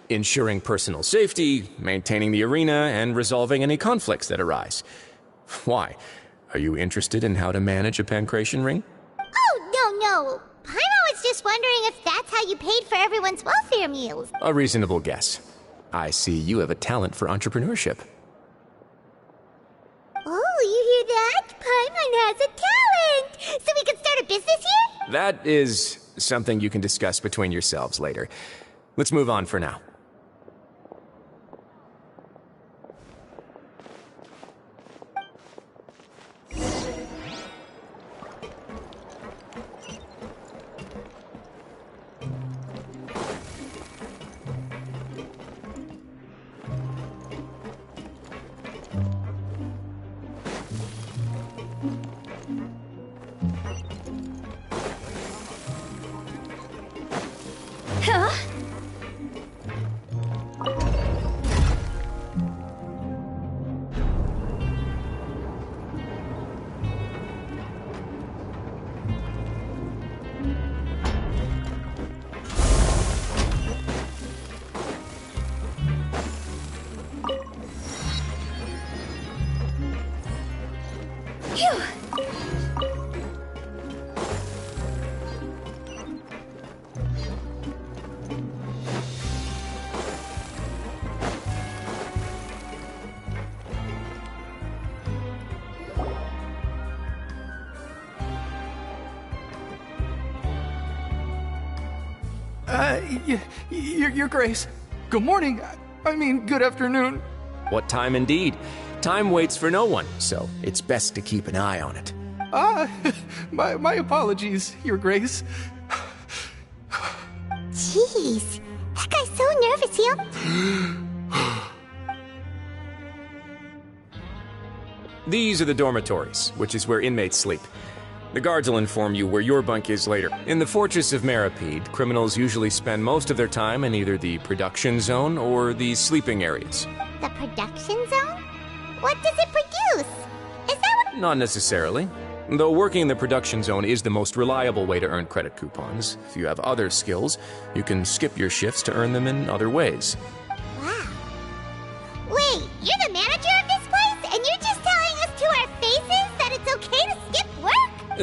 Ensuring personal safety, maintaining the arena, and resolving any conflicts that arise. Why? Are you interested in how to manage a pancration ring? Oh, no. Paimon was just wondering if that's how you paid for everyone's welfare meals. A reasonable guess. I see you have a talent for entrepreneurship. Oh, you hear that? Paimon has a talent! So we can start a business here? That is something you can discuss between yourselves later. Let's move on for now. Huh? Phew. Your Grace. Good morning. I mean, good afternoon. What time indeed? Time waits for no one, so it's best to keep an eye on it. My apologies, Your Grace. Jeez, that guy's so nervous, These are the dormitories, which is where inmates sleep. The guards will inform you where your bunk is later. In the Fortress of Milady, criminals usually spend most of their time in either the production zone or the sleeping areas. The production zone? What does it produce? Is that what— Not necessarily. Though working in the production zone is the most reliable way to earn credit coupons, if you have other skills, you can skip your shifts to earn them in other ways. Wow. Wait, you're the manager of this place, and you're just telling us to our faces that it's okay to skip work?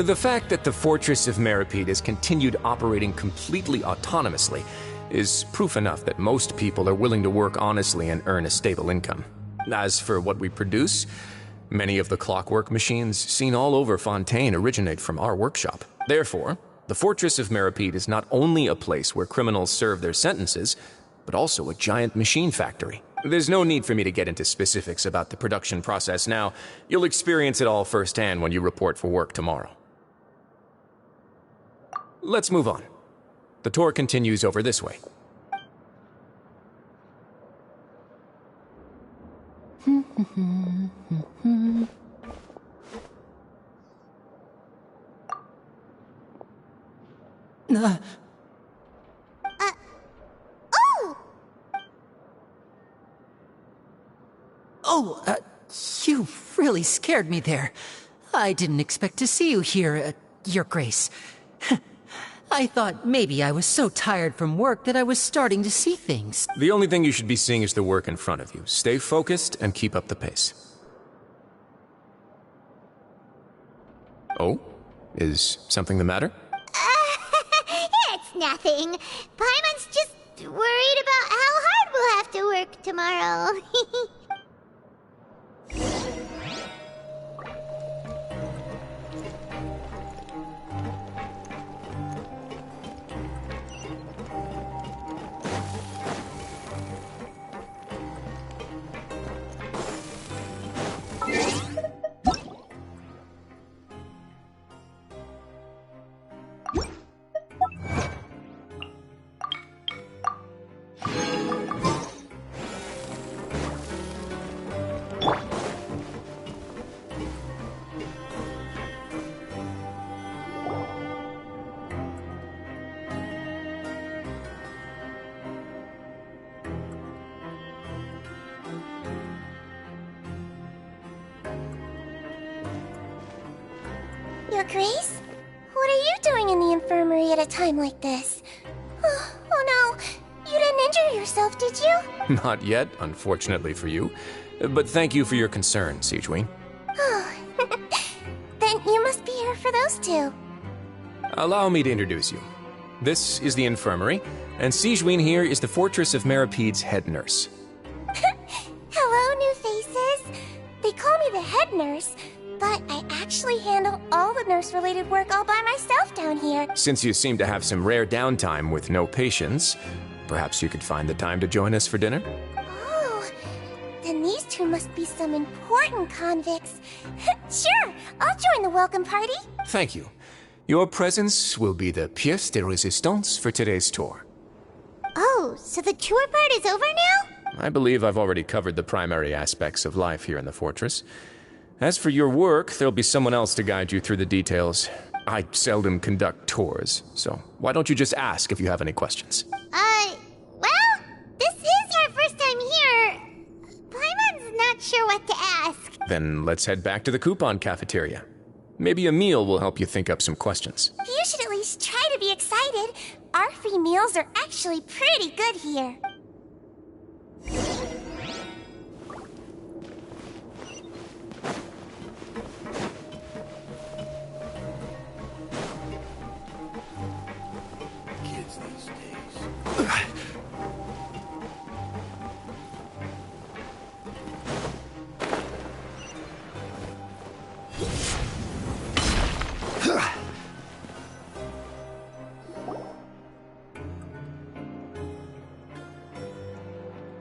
The fact that the Fortress of Milady has continued operating completely autonomously is proof enough that most people are willing to work honestly and earn a stable income. As for what we produce, many of the clockwork machines seen all over Fontaine originate from our workshop. Therefore, the Fortress of Milady is not only a place where criminals serve their sentences, but also a giant machine factory. There's no need for me to get into specifics about the production process now. You'll experience it all firsthand when you report for work tomorrow. Let's move on. The tour continues over this way. You really scared me there. I didn't expect to see you here, Your Grace. I thought maybe I was so tired from work that I was starting to see things. The only thing you should be seeing is the work in front of you. Stay focused and keep up the pace. Oh? Is something the matter? It's nothing. Paimon's just worried about how hard we'll have to work tomorrow. Your Grace? What are you doing in the infirmary at a time like this? Oh no, you didn't injure yourself, did you? Not yet, unfortunately for you. But thank you for your concern, Sigewinne. Oh, then you must be here for those two. Allow me to introduce you. This is the infirmary, and Sigewinne here is the Fortress of Merapede's head nurse. Hello, new faces. They call me the head nurse, but I actually handle all the nurse-related work all by myself down here. Since you seem to have some rare downtime with no patients, perhaps you could find the time to join us for dinner? Oh, then these two must be some important convicts. Sure, I'll join the welcome party. Thank you. Your presence will be the pièce de résistance for today's tour. Oh, so the tour part is over now? I believe I've already covered the primary aspects of life here in the fortress. As for your work, there'll be someone else to guide you through the details. I seldom conduct tours, so why don't you just ask if you have any questions? Well, this is our first time here. Paimon's not sure what to ask. Then let's head back to the coupon cafeteria. Maybe a meal will help you think up some questions. You should at least try to be excited. Our free meals are actually pretty good here. Kids these days.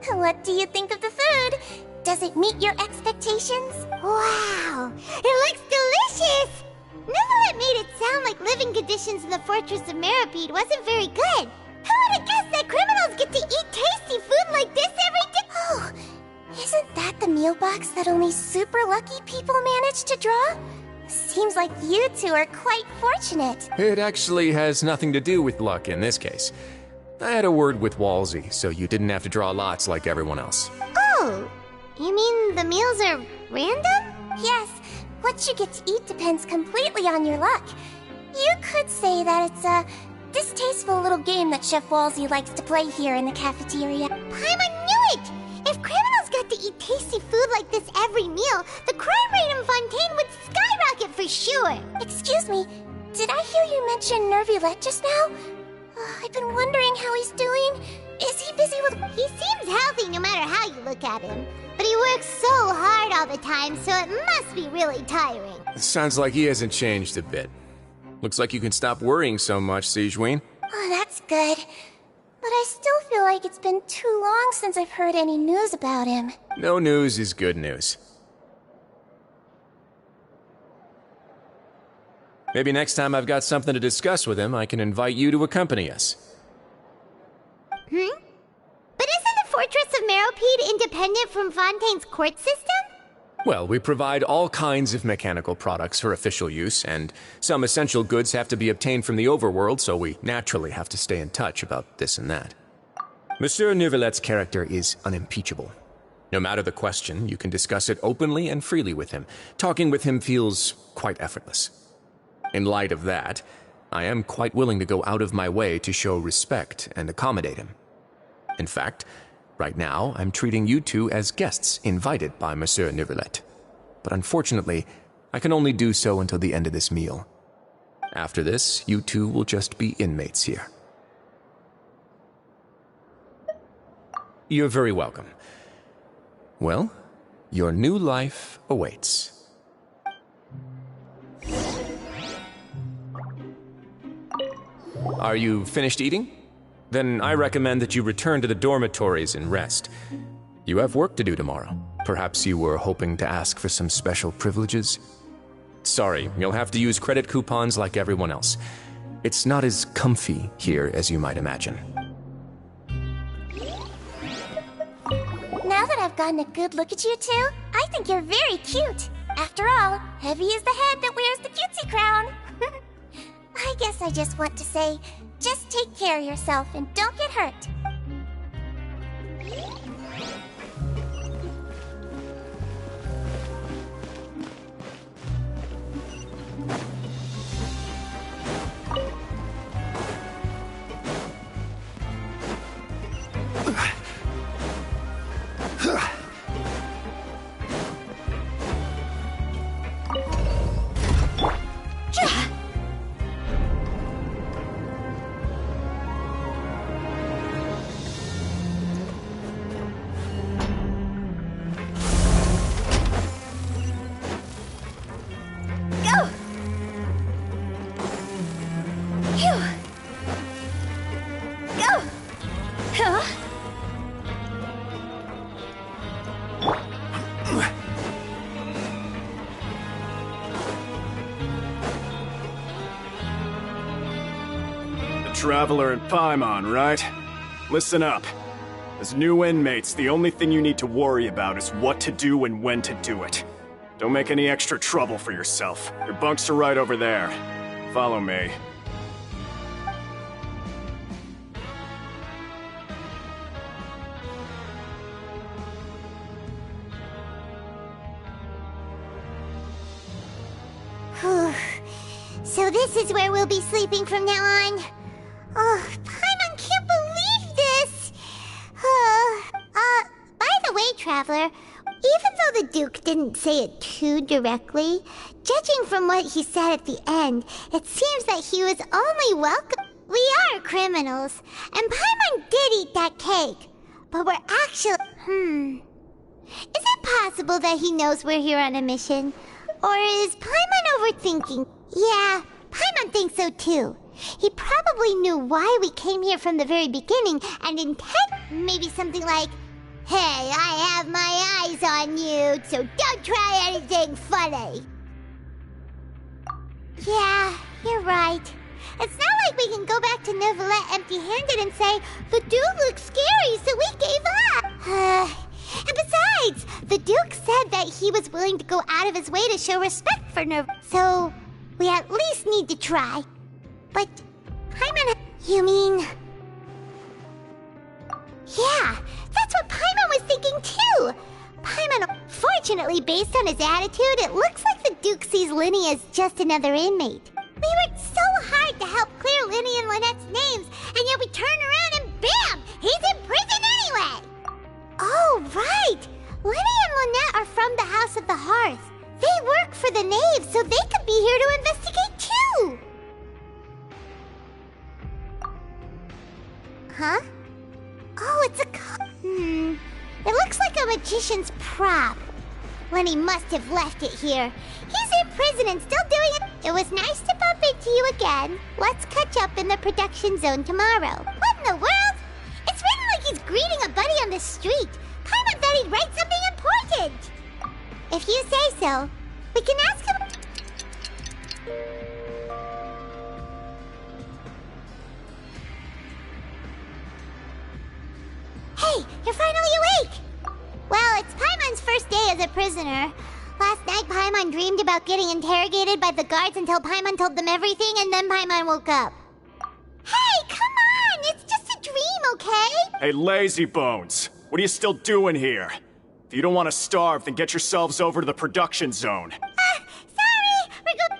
What do you think of the food? Does it meet your expectations? Wow, it looks delicious! Neverlet made it sound like living conditions in the Fortress of Merapede wasn't very good. Who would have guessed that criminals get to eat tasty food like this every day? Oh, isn't that the meal box that only super lucky people manage to draw? Seems like you two are quite fortunate. It actually has nothing to do with luck in this case. I had a word with Walsey, so you didn't have to draw lots like everyone else. Oh, you mean the meals are random? Yes, what you get to eat depends completely on your luck. You could say that it's a distasteful little game that Chef Walsey likes to play here in the cafeteria. Paimon knew it! If criminals got to eat tasty food like this every meal, the crime rate in Fontaine would skyrocket for sure! Excuse me, did I hear you mention Nervulette just now? I've been wondering how he's doing. Is he busy with... He seems healthy no matter how you look at him. But he works so hard all the time, so it must be really tiring. Sounds like he hasn't changed a bit. Looks like you can stop worrying so much, Sigewinne. Oh, that's good. But I still feel like it's been too long since I've heard any news about him. No news is good news. Maybe next time I've got something to discuss with him, I can invite you to accompany us. But isn't the Fortress of Meropede independent from Fontaine's court system? Well, we provide all kinds of mechanical products for official use, and some essential goods have to be obtained from the overworld, so we naturally have to stay in touch about this and that. Monsieur Nervulet's character is unimpeachable. No matter the question, you can discuss it openly and freely with him. Talking with him feels quite effortless. In light of that, I am quite willing to go out of my way to show respect and accommodate him. In fact, right now, I'm treating you two as guests invited by Monsieur Nervulet. But unfortunately, I can only do so until the end of this meal. After this, you two will just be inmates here. You're very welcome. Well, your new life awaits. Are you finished eating? Then I recommend that you return to the dormitories and rest. You have work to do tomorrow. Perhaps you were hoping to ask for some special privileges? Sorry, you'll have to use credit coupons like everyone else. It's not as comfy here as you might imagine. Now that I've gotten a good look at you two, I think you're very cute. After all, heavy is the head that wears the cutesy crown. I guess I just want to say, just take care of yourself and don't get hurt. Phew! Go! Huh? The Traveler and Paimon, right? Listen up. As new inmates, the only thing you need to worry about is what to do and when to do it. Don't make any extra trouble for yourself. Your bunks are right over there. Follow me. So this is where we'll be sleeping from now on. Oh, Paimon can't believe this! By the way, Traveler, even though the Duke didn't say it too directly, judging from what he said at the end, it seems that he was only welcome. We are criminals, and Paimon did eat that cake, but we're actually... Is it possible that he knows we're here on a mission? Or is Paimon overthinking? Yeah, Paimon thinks so too. He probably knew why we came here from the very beginning and maybe something like, "Hey, I have my eyes on you, so don't try anything funny." Yeah, you're right. It's not like we can go back to Neuvillette empty-handed and say, "The Duke looks scary, so we gave up." And besides, the Duke said that he was willing to go out of his way to show respect for Neuvillette, so we at least need to try. But, Paimon... You mean... Yeah, that's what Paimon was thinking too! Paimon... Fortunately, based on his attitude, it looks like the Duke sees Linny as just another inmate. We worked so hard to help clear Linny and Lynette's names, and yet we turn around and bam! He's in prison anyway! Oh, right! Linny and Lynette are from the House of the Hearth. They work for the Knave, so they could be here to investigate too! Huh? Oh, it's a It looks like a magician's prop. Lenny must have left it here. He's in prison and still doing it. It was nice to bump into you again. Let's catch up in the production zone tomorrow. What in the world? It's written like he's greeting a buddy on the street. Paimon thought he'd write something important. If you say so, we can ask him. Hey, you're finally awake! Well, it's Paimon's first day as a prisoner. Last night, Paimon dreamed about getting interrogated by the guards until Paimon told them everything, and then Paimon woke up. Hey, come on! It's just a dream, okay? Hey, lazy bones! What are you still doing here? If you don't want to starve, then get yourselves over to the production zone. Sorry! We're go-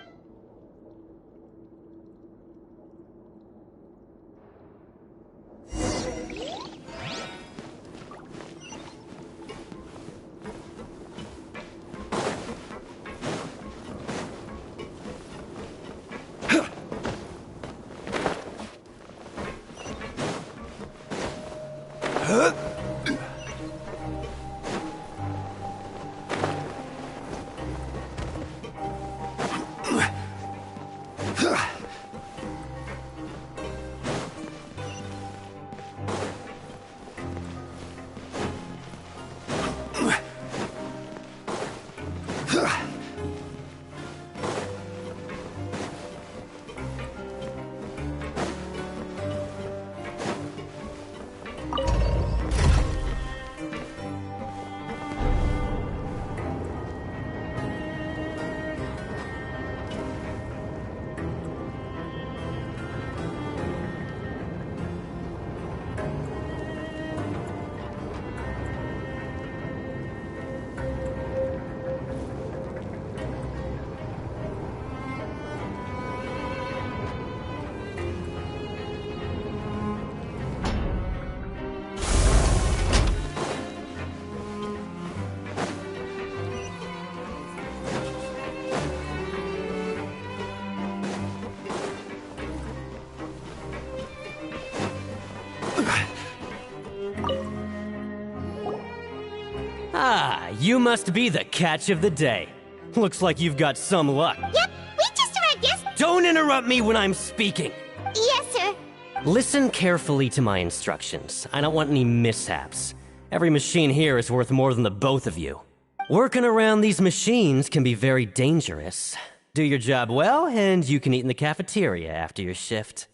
Ah, you must be the catch of the day. Looks like you've got some luck. Yep, we just arrived, yes? Don't interrupt me when I'm speaking. Yes, sir. Listen carefully to my instructions. I don't want any mishaps. Every machine here is worth more than the both of you. Working around these machines can be very dangerous. Do your job well, and you can eat in the cafeteria after your shift.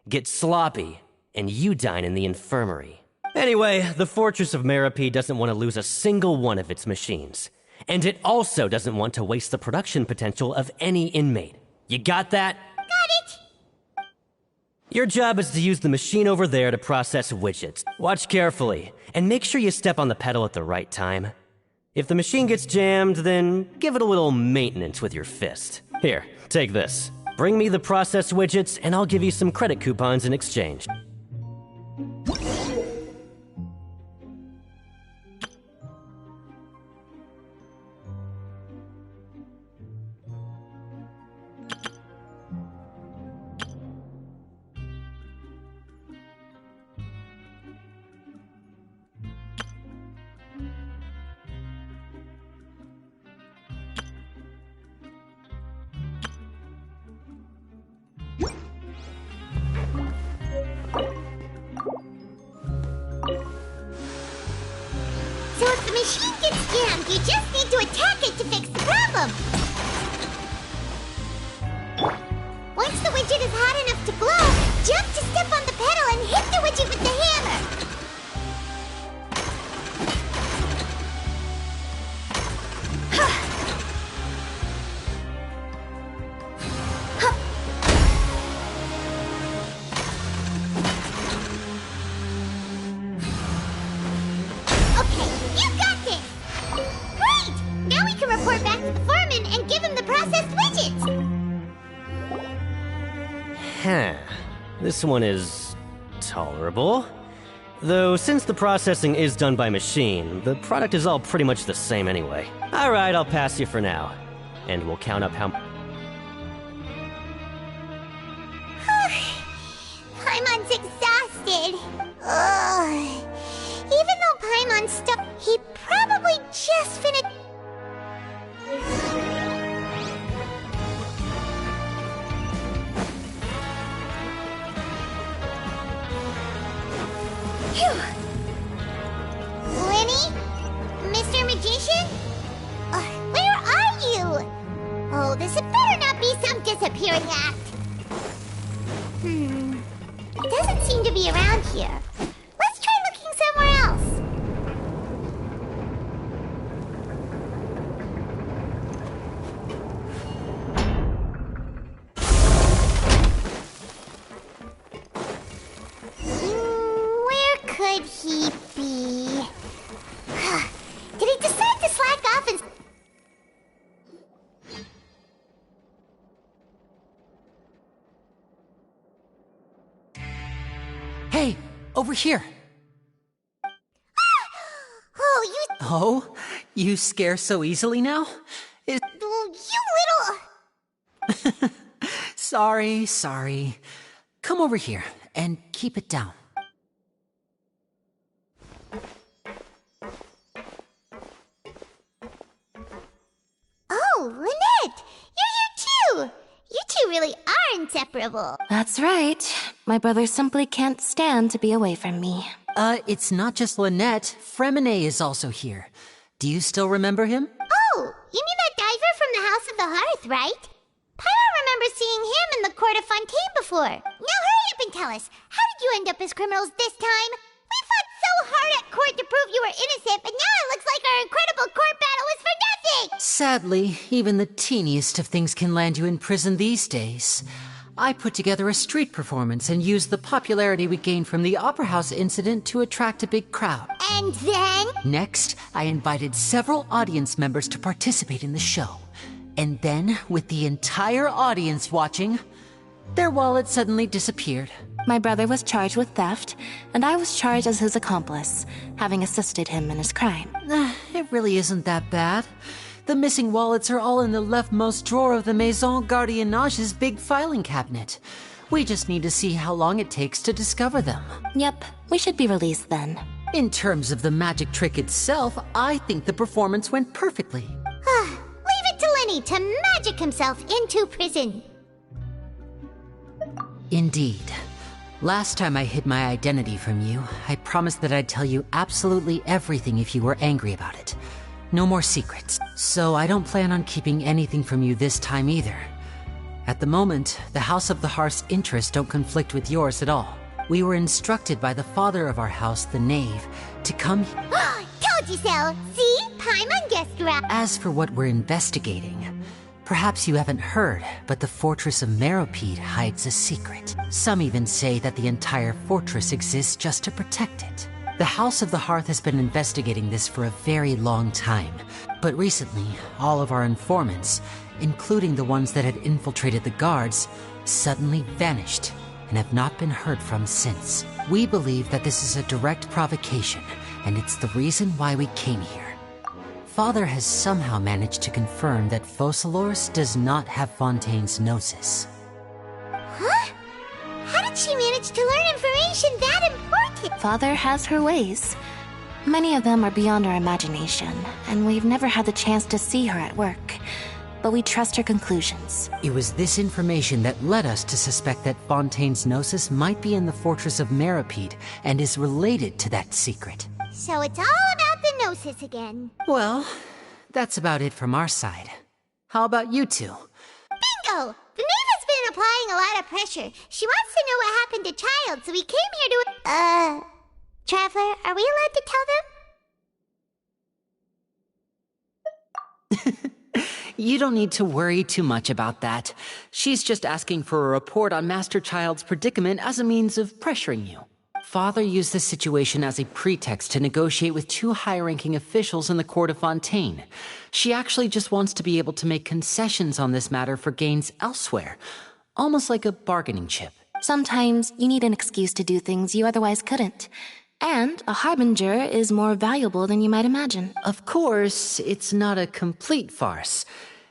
Get sloppy, and you dine in the infirmary. Anyway, the Fortress of Meropide doesn't want to lose a single one of its machines. And it also doesn't want to waste the production potential of any inmate. You got that? Got it! Your job is to use the machine over there to process widgets. Watch carefully, and make sure you step on the pedal at the right time. If the machine gets jammed, then give it a little maintenance with your fist. Here, take this. Bring me the processed widgets, and I'll give you some credit coupons in exchange. So if the machine gets jammed, you just need to attack it to fix the problem. Once the widget is hot enough to glow, jump to step on the pedal and hit the widget with the hammer. Okay, you got this! Great! Now we can report back to the foreman and give him the processed widgets! This one is tolerable. Though, since the processing is done by machine, the product is all pretty much the same anyway. Alright, I'll pass you for now. And we'll count up how... Paimon's exhausted. Ugh. Even though Paimon's stuck, he probably just finished... Phew. Lenny? Mr. Magician? Where are you? Oh, this had better not be some disappearing act. It doesn't seem to be around here. Let's try looking somewhere else. Where could he be? Did he decide to slack off and... Hey, over here. Oh, you... Oh, you scare so easily now? You little... Sorry. Come over here and keep it down. Oh, Lynette! You're here too! You two really are inseparable. That's right. My brother simply can't stand to be away from me. It's not just Lynette. Fremine is also here. Do you still remember him? Oh, you mean that diver from the House of the Hearth, right? Pyro remembers seeing him in the Court of Fontaine before. Now hurry up and tell us, how did you end up as criminals this time? We fought so hard at court to prove you were innocent, but now it looks like our incredible court battle was for nothing! Sadly, even the teeniest of things can land you in prison these days. I put together a street performance and used the popularity we gained from the Opera House incident to attract a big crowd. And then? Next, I invited several audience members to participate in the show. And then, with the entire audience watching, their wallet suddenly disappeared. My brother was charged with theft, and I was charged as his accomplice, having assisted him in his crime. It really isn't that bad. The missing wallets are all in the leftmost drawer of the Maison Gardiennage's big filing cabinet. We just need to see how long it takes to discover them. Yep, we should be released then. In terms of the magic trick itself, I think the performance went perfectly. Leave it to Lenny to magic himself into prison. Indeed. Last time I hid my identity from you, I promised that I'd tell you absolutely everything if you were angry about it. No more secrets. So I don't plan on keeping anything from you this time either. At the moment, the House of the Hearth's interests don't conflict with yours at all. We were instructed by the father of our house, the Knave, to come... Told you so! See? Paimon guessed right. As for what we're investigating, perhaps you haven't heard, but the fortress of Meropide hides a secret. Some even say that the entire fortress exists just to protect it. The House of the Hearth has been investigating this for a very long time, but recently, all of our informants, including the ones that had infiltrated the guards, suddenly vanished and have not been heard from since. We believe that this is a direct provocation, and it's the reason why we came here. Father has somehow managed to confirm that Focalors does not have Fontaine's Gnosis. Huh? How did she manage to learn information that important? Father has her ways. Many of them are beyond our imagination, and we've never had the chance to see her at work. But we trust her conclusions. It was this information that led us to suspect that Fontaine's Gnosis might be in the fortress of Meropide and is related to that secret. So it's all about the Gnosis again. Well, that's about it from our side. How about you two? Bingo! The Knave has been applying a lot of pressure. She wants to know what happened to Childe, so we came here to... Traveler, are we allowed to tell them? You don't need to worry too much about that. She's just asking for a report on Master Childe's predicament as a means of pressuring you. Father used this situation as a pretext to negotiate with two high-ranking officials in the court of Fontaine. She actually just wants to be able to make concessions on this matter for gains elsewhere, almost like a bargaining chip. Sometimes you need an excuse to do things you otherwise couldn't. And a harbinger is more valuable than you might imagine. Of course, it's not a complete farce.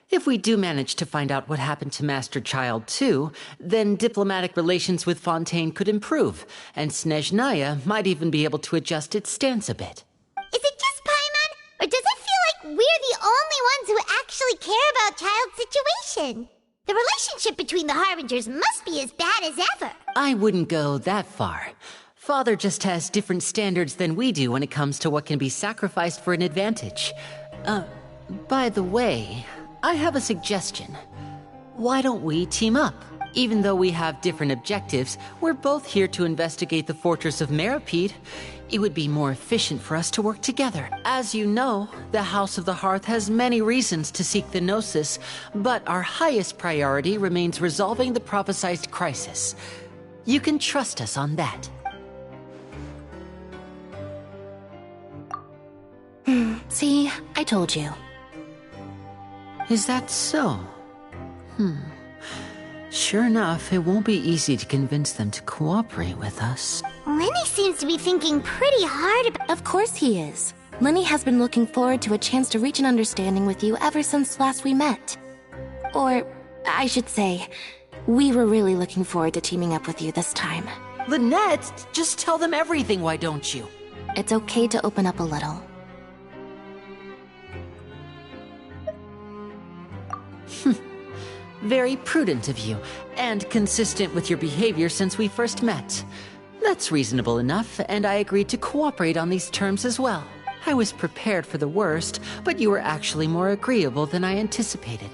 If we do manage to find out what happened to Master Childe too, then diplomatic relations with Fontaine could improve, and Snezhnaya might even be able to adjust its stance a bit. Is it just Paimon, or does it feel like we're the only ones who actually care about Childe's situation? The relationship between the Harbingers must be as bad as ever. I wouldn't go that far. Father just has different standards than we do when it comes to what can be sacrificed for an advantage. By the way, I have a suggestion. Why don't we team up? Even though we have different objectives, we're both here to investigate the fortress of Meropide. It would be more efficient for us to work together. As you know, the House of the Hearth has many reasons to seek the Gnosis, but our highest priority remains resolving the prophesized crisis. You can trust us on that. See, I told you. Is that so? Sure enough, it won't be easy to convince them to cooperate with us. Lenny seems to be thinking pretty hard about... Of course he is. Lenny has been looking forward to a chance to reach an understanding with you ever since last we met. Or, I should say, we were really looking forward to teaming up with you this time. Lynette, just tell them everything, why don't you? It's okay to open up a little. Very prudent of you, and consistent with your behavior since we first met. That's reasonable enough, and I agreed to cooperate on these terms as well. I was prepared for the worst, but you were actually more agreeable than I anticipated.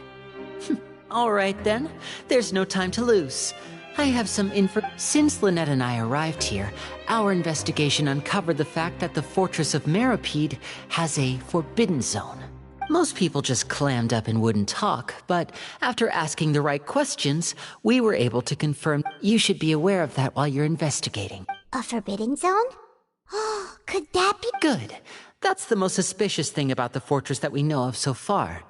All right then, there's no time to lose. I have some info. Since Lynette and I arrived here, our investigation uncovered the fact that the fortress of Meropide has a forbidden zone. Most people just clammed up and wouldn't talk, but after asking the right questions, we were able to confirm you should be aware of that while you're investigating. A forbidden zone? Oh, could that be... Good. That's the most suspicious thing about the fortress that we know of so far.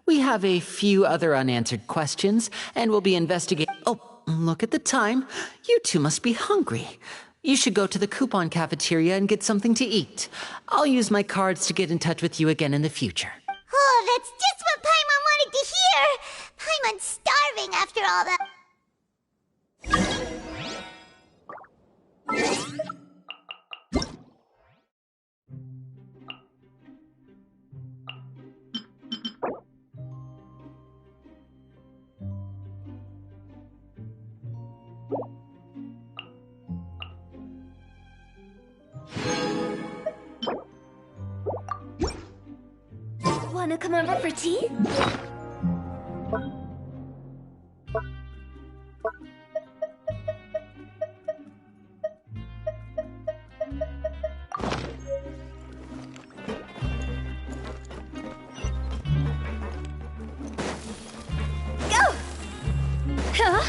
We have a few other unanswered questions, and we'll be investigating... Oh, look at the time. You two must be hungry. You should go to the Coupon cafeteria and get something to eat. I'll use my cards to get in touch with you again in the future. Oh, that's just what Paimon wanted to hear! Paimon's starving after all that... Wanna come over for tea? Go! Huh?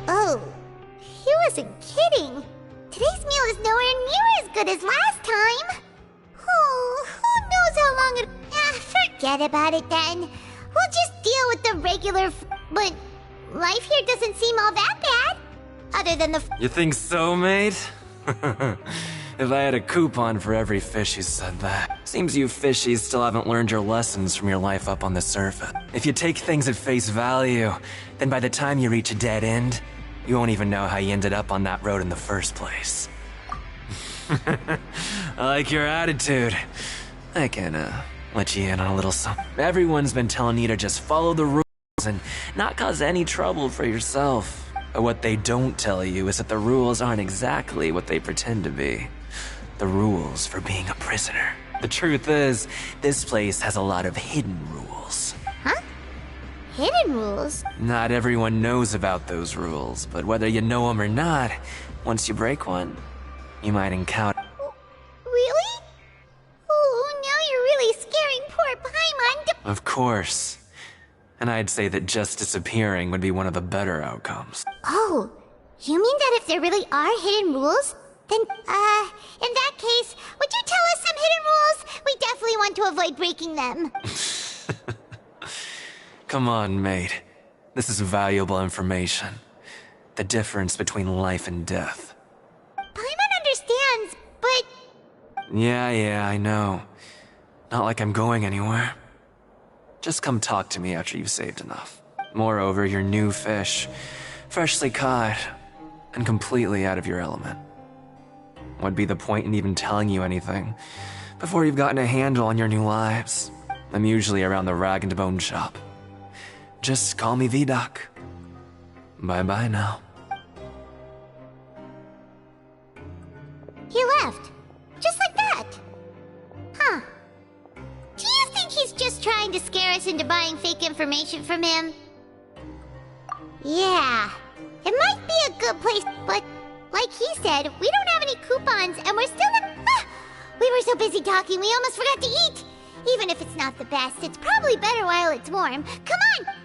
Oh, he wasn't kidding. Today's meal is nowhere near as good as last time. Oh, who knows how long it... forget about it then. We'll just deal with the regular but life here doesn't seem all that bad. Other than the You think so, mate? If I had a coupon for every fish who said that. Seems you fishies still haven't learned your lessons from your life up on the surface. If you take things at face value, then by the time you reach a dead end, you won't even know how you ended up on that road in the first place. I like your attitude. I can, let you in on a little something. Everyone's been telling you to just follow the rules and not cause any trouble for yourself. But what they don't tell you is that the rules aren't exactly what they pretend to be. The rules for being a prisoner. The truth is, this place has a lot of hidden rules. Huh? Hidden rules? Not everyone knows about those rules, but whether you know them or not, once you break one, you might encounter... Really? Oh, now you're really scaring poor Paimon. Of course. And I'd say that just disappearing would be one of the better outcomes. Oh, you mean that if there really are hidden rules, then, in that case, would you tell us some hidden rules? We definitely want to avoid breaking them. Come on, mate. This is valuable information. The difference between life and death. Paimon understands, but... Yeah, I know. Not like I'm going anywhere. Just come talk to me after you've saved enough. Moreover, you're new fish, freshly caught, and completely out of your element. What'd be the point in even telling you anything before you've gotten a handle on your new lives? I'm usually around the rag and bone shop. Just call me V-Doc. Bye-bye now. He left. Just like that. Huh. Do you have us into buying fake information from him? Yeah, it might be a good place, but like he said, we don't have any coupons and we're still in... we were so busy talking we almost forgot to eat. Even if it's not the best, it's probably better while it's warm. Come on!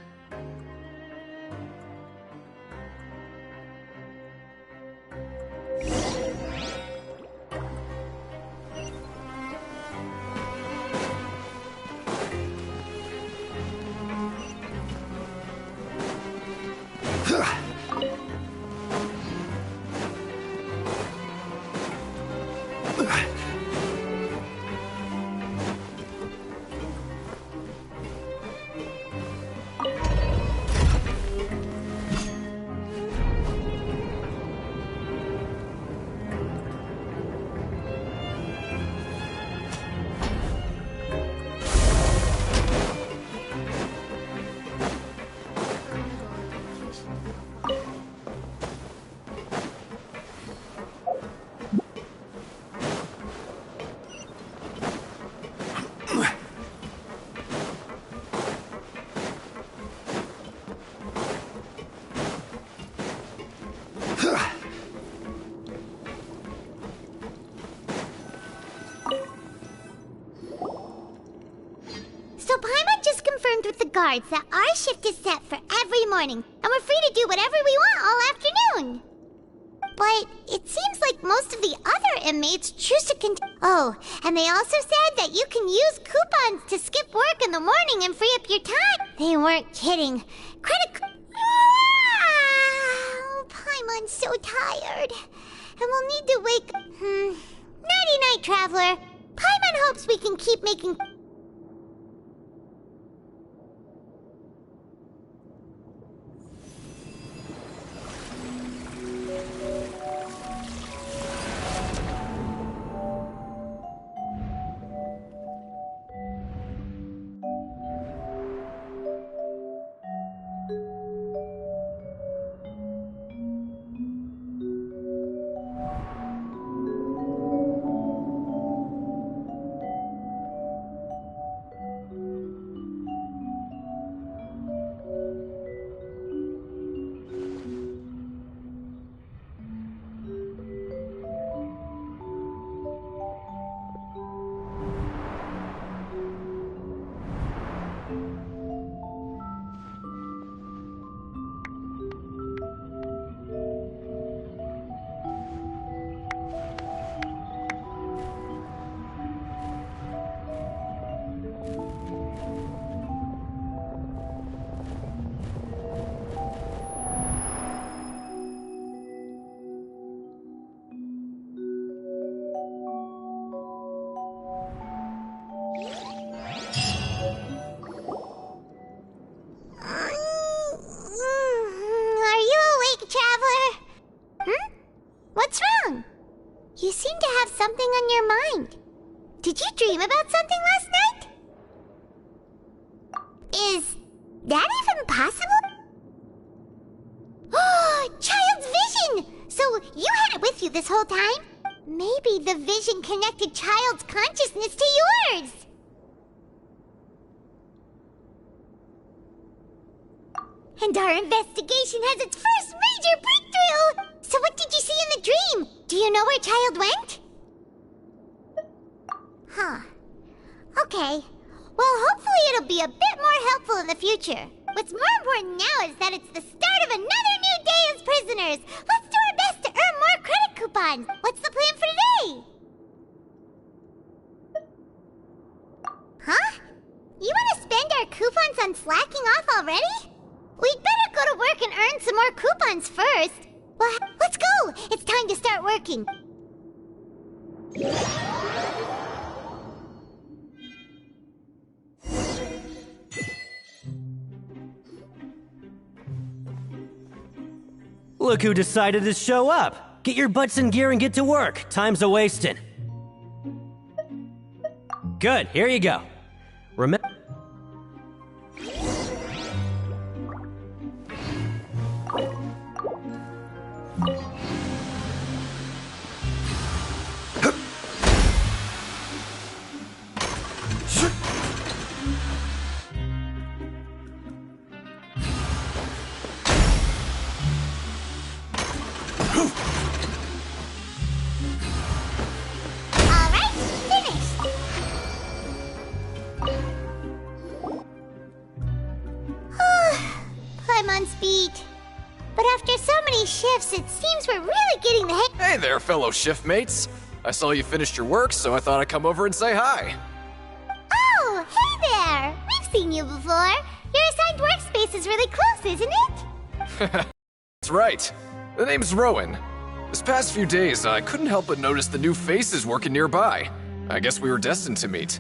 Guards that our shift is set for every morning, and we're free to do whatever we want all afternoon. But it seems like most of the other inmates choose to Oh, and they also said that you can use coupons to skip work in the morning and free up your time. They weren't kidding. Paimon's so tired. And we'll need to wake... Nighty-night, Traveler. Paimon hopes we can keep making... something on your mind. Did you dream about something last night? Is that even possible? Oh, Childe's vision! So you had it with you this whole time? Maybe the vision connected Childe's consciousness to yours. And our investigation has its first major breakthrough! So what did you see in the dream? Do you know where Childe went? Huh. Okay. Well, hopefully it'll be a bit more helpful in the future. What's more important now is that it's the start of another new day as prisoners. Let's do our best to earn more credit coupons. What's the plan for today? Huh? You want to spend our coupons on slacking off already? We'd better go to work and earn some more coupons first. Well, let's go! It's time to start working. Look who decided to show up! Get your butts in gear and get to work. Time's a-wasting. Good, here you go. Remember... Alright, finished! Paimon's beat. But after so many shifts, it seems we're really getting the hang. Hey there, fellow shiftmates. I saw you finished your work, so I thought I'd come over and say hi. Oh, hey there! We've seen you before. Your assigned workspace is really close, isn't it? That's right. The name's Rowan. This past few days, I couldn't help but notice the new faces working nearby. I guess we were destined to meet.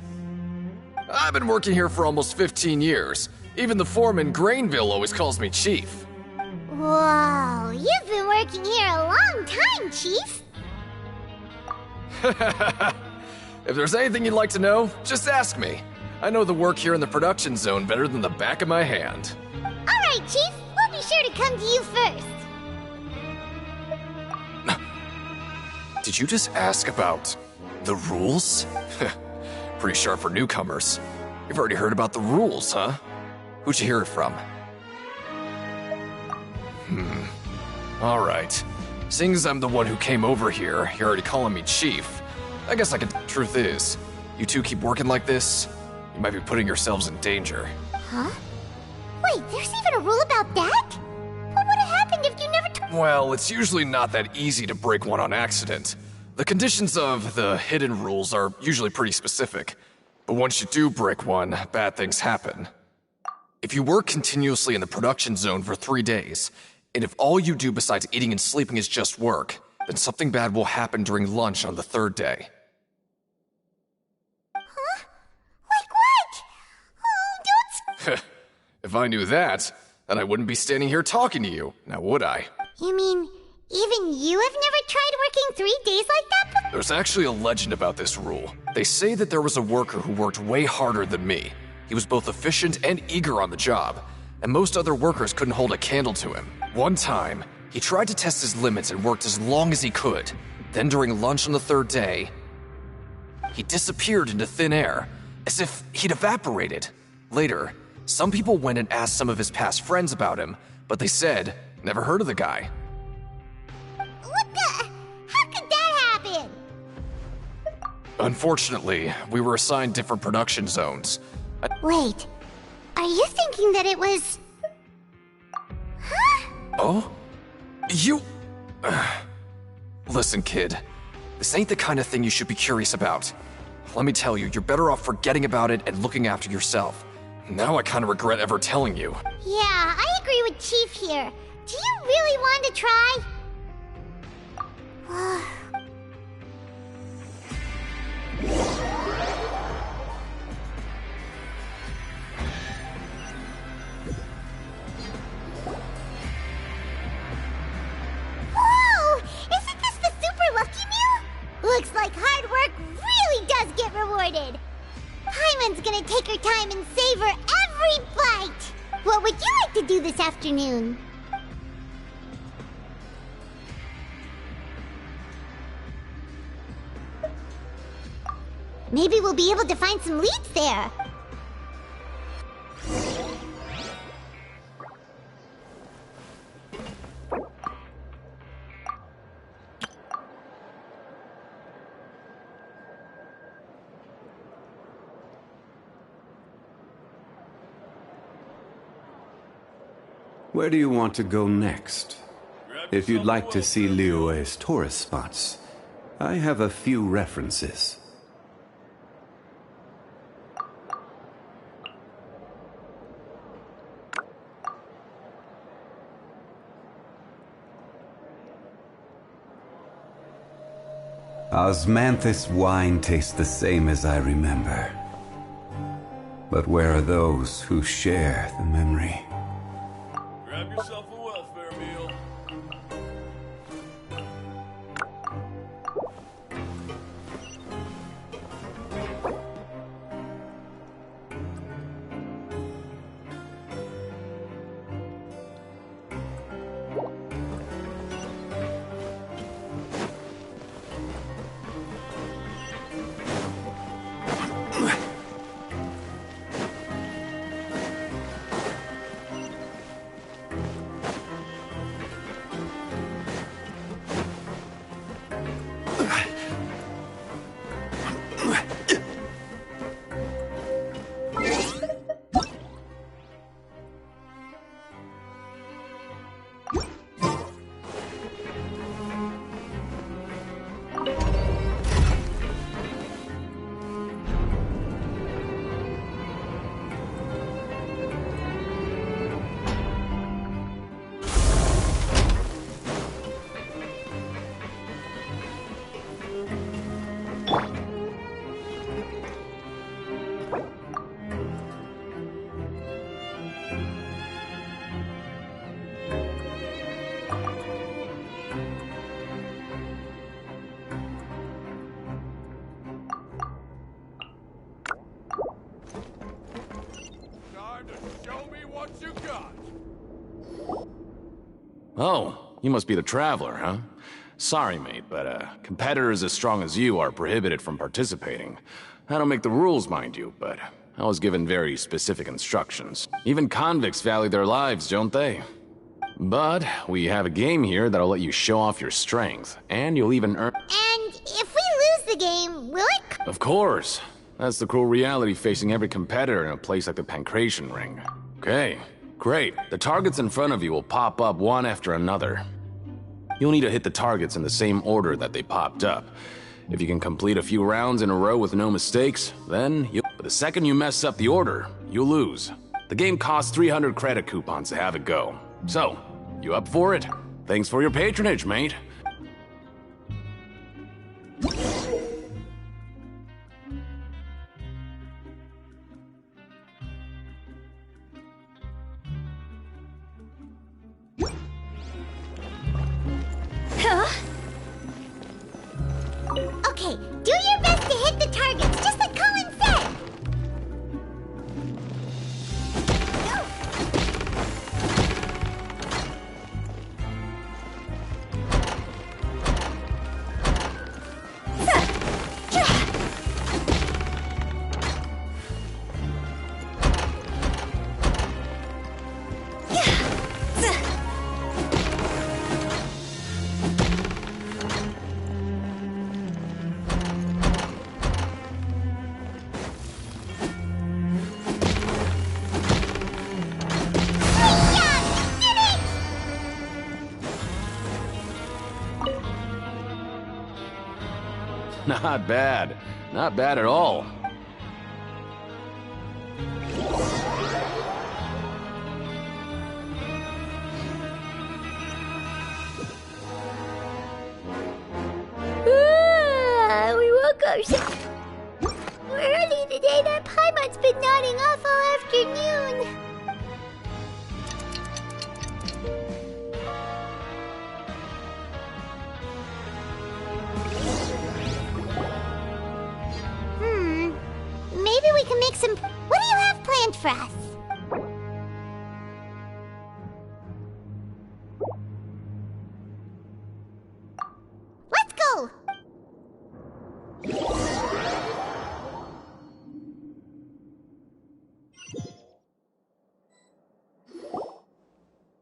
I've been working here for almost 15 years. Even the foreman, Grainville, always calls me Chief. Whoa, you've been working here a long time, Chief. If there's anything you'd like to know, just ask me. I know the work here in the production zone better than the back of my hand. Alright, Chief. We'll be sure to come to you first. Did you just ask about the rules? Pretty sharp for newcomers. You've already heard about the rules, huh? Who'd you hear it from? Alright. Seeing as I'm the one who came over here, you're already calling me Chief. I guess I could. Truth is, you two keep working like this, you might be putting yourselves in danger. Huh? Wait, there's even a rule about that? What would have happened if you never Well, it's usually not that easy to break one on accident. The conditions of the hidden rules are usually pretty specific. But once you do break one, bad things happen. If you work continuously in the production zone for 3 days, and if all you do besides eating and sleeping is just work, then something bad will happen during lunch on the 3rd day. Huh? Like what? Oh, don't... If I knew that, then I wouldn't be standing here talking to you, now would I? You mean, even you have never tried working 3 days like that before? There's actually a legend about this rule. They say that there was a worker who worked way harder than me. He was both efficient and eager on the job, and most other workers couldn't hold a candle to him. One time, he tried to test his limits and worked as long as he could. Then during lunch on the 3rd day, he disappeared into thin air, as if he'd evaporated. Later, some people went and asked some of his past friends about him, but they said, never heard of the guy. What the? How could that happen? Unfortunately, we were assigned different production zones. Wait, are you thinking that it was... Huh? Oh? You... Listen, kid. This ain't the kind of thing you should be curious about. Let me tell you, you're better off forgetting about it and looking after yourself. Now I kind of regret ever telling you. Yeah, I agree with Chief here. Do you really want to try? Whoa! Isn't this the super lucky meal? Looks like hard work really does get rewarded. Hyman's gonna take her time and savor every bite. What would you like to do this afternoon? Maybe we'll be able to find some leads there. Where do you want to go next? If you'd like to see Liyue's tourist spots, I have a few references. Osmanthus wine tastes the same as I remember. But where are those who share the memory? Grab yourself a welfare meal. Oh, you must be the Traveler, huh? Sorry, mate, but competitors as strong as you are prohibited from participating. I don't make the rules, mind you, but I was given very specific instructions. Even convicts value their lives, don't they? But we have a game here that'll let you show off your strength, and you'll even earn— And if we lose the game, will it— Of course. That's the cruel reality facing every competitor in a place like the Pancration Ring. Okay, great. The targets in front of you will pop up one after another. You'll need to hit the targets in the same order that they popped up. If you can complete a few rounds in a row with no mistakes, then you'll— But the second you mess up the order, you'll lose. The game costs 300 credit coupons to have it go. So, you up for it? Thanks for your patronage, mate. Okay, do your best to hit the targets, just like Colin said! Not bad. Not bad at all. We woke ourselves. We're early today. That Paimon's been nodding off all afternoon. Maybe we can make some— What do you have planned for us? Let's go!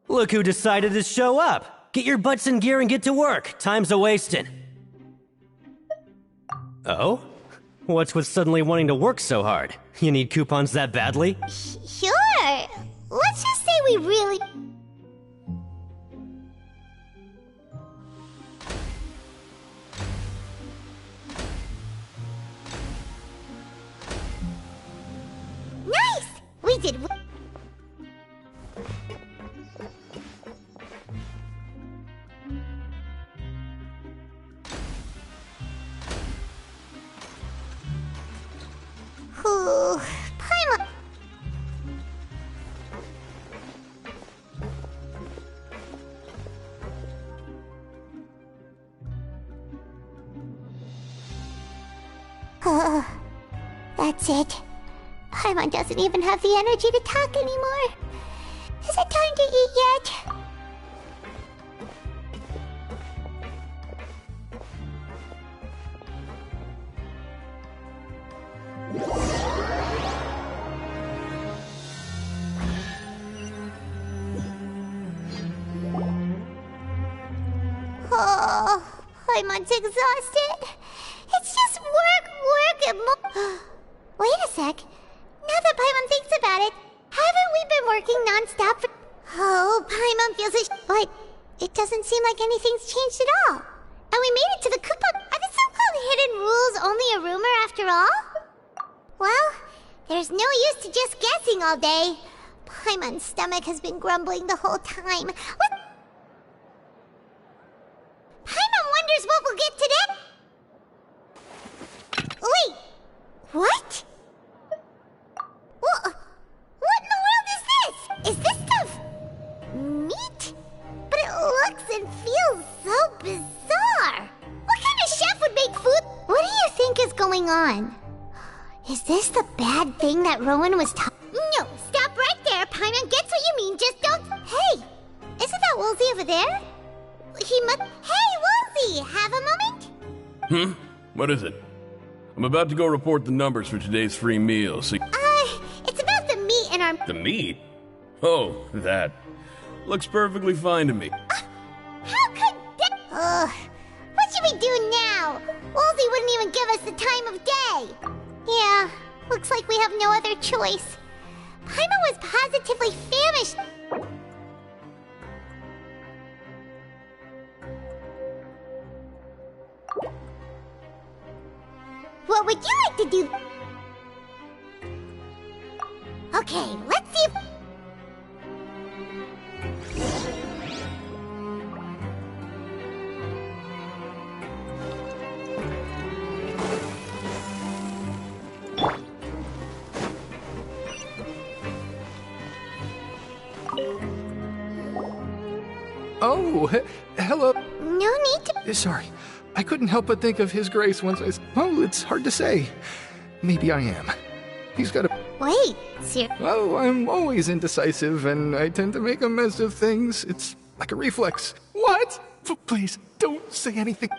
Look who decided to show up! Get your butts in gear and get to work. Time's a-wasting. Oh? What's with suddenly wanting to work so hard? You need coupons that badly? Sure. Let's just say we really— Nice! We did— Ooh, Paimon— That's it. Paimon doesn't even have the energy to talk anymore. Is it time to eat yet? Oh, Paimon's exhausted. It's just work, and more. Wait a sec. Now that Paimon thinks about it, haven't we been working non-stop for— Oh, Paimon feels it, but it doesn't seem like anything's changed at all. And we made it to the Coop. Are the so-called hidden rules only a rumor after all? Well, there's no use to just guessing all day. Paimon's stomach has been grumbling the whole time. Paimon wonders what we'll get today. Wait, what? What in the world is this? Is this stuff meat? But it looks and feels so bizarre. What kind of chef would make food? What do you think is going on? Is this the bad thing that Rowan was talking? No, stop right there. Paimon gets what you mean. Just don't— Hey, isn't that Woolsey over there? he must... Hey, Woolsey! Have a moment? What is it? I'm about to go report the numbers for today's free meal, so... It's about the meat in our... The meat? Oh, that. Looks perfectly fine to me. How could that... Ugh. What should we do now? Woolsey wouldn't even give us the time of day. Yeah, looks like we have no other choice. Paimon was positively famished. What would you like to do? Okay, let's see if... Oh, hello. No need to... Sorry. I couldn't help but think of His Grace once I... Well, it's hard to say. Maybe I am. He's got a... Wait, sir. Oh, I'm always indecisive, and I tend to make a mess of things. It's like a reflex. What? Please, don't say anything.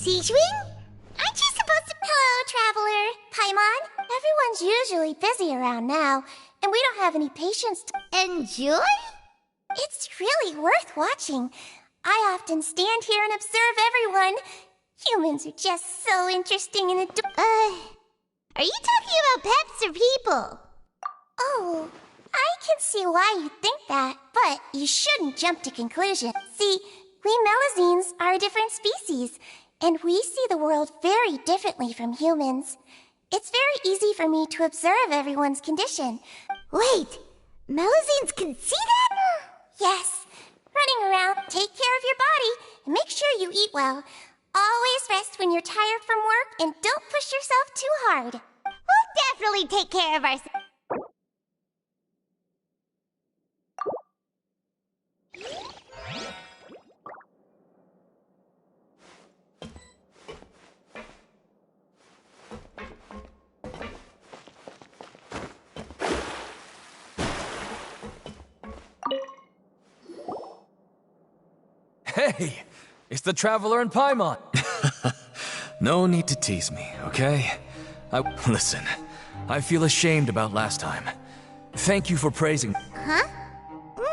Siegewing? Aren't you supposed to... Hello, Traveler. Paimon. Everyone's usually busy around now, and we don't have any patience to... Enjoy? It's really worth watching. I often stand here and observe everyone. Humans are just so interesting and Are you talking about pets or people? Oh, I can see why you think that, but you shouldn't jump to conclusions. See, we Melazines are a different species, and we see the world very differently from humans. It's very easy for me to observe everyone's condition. Wait, Melazines can see that? Yes. Running around, take care of your body, and make sure you eat well. Always rest when you're tired from work, and don't push yourself too hard. We'll definitely take care of ourselves. Hey, it's the Traveler in Paimon. No need to tease me, okay? Listen, I feel ashamed about last time. Thank you for praising. Huh?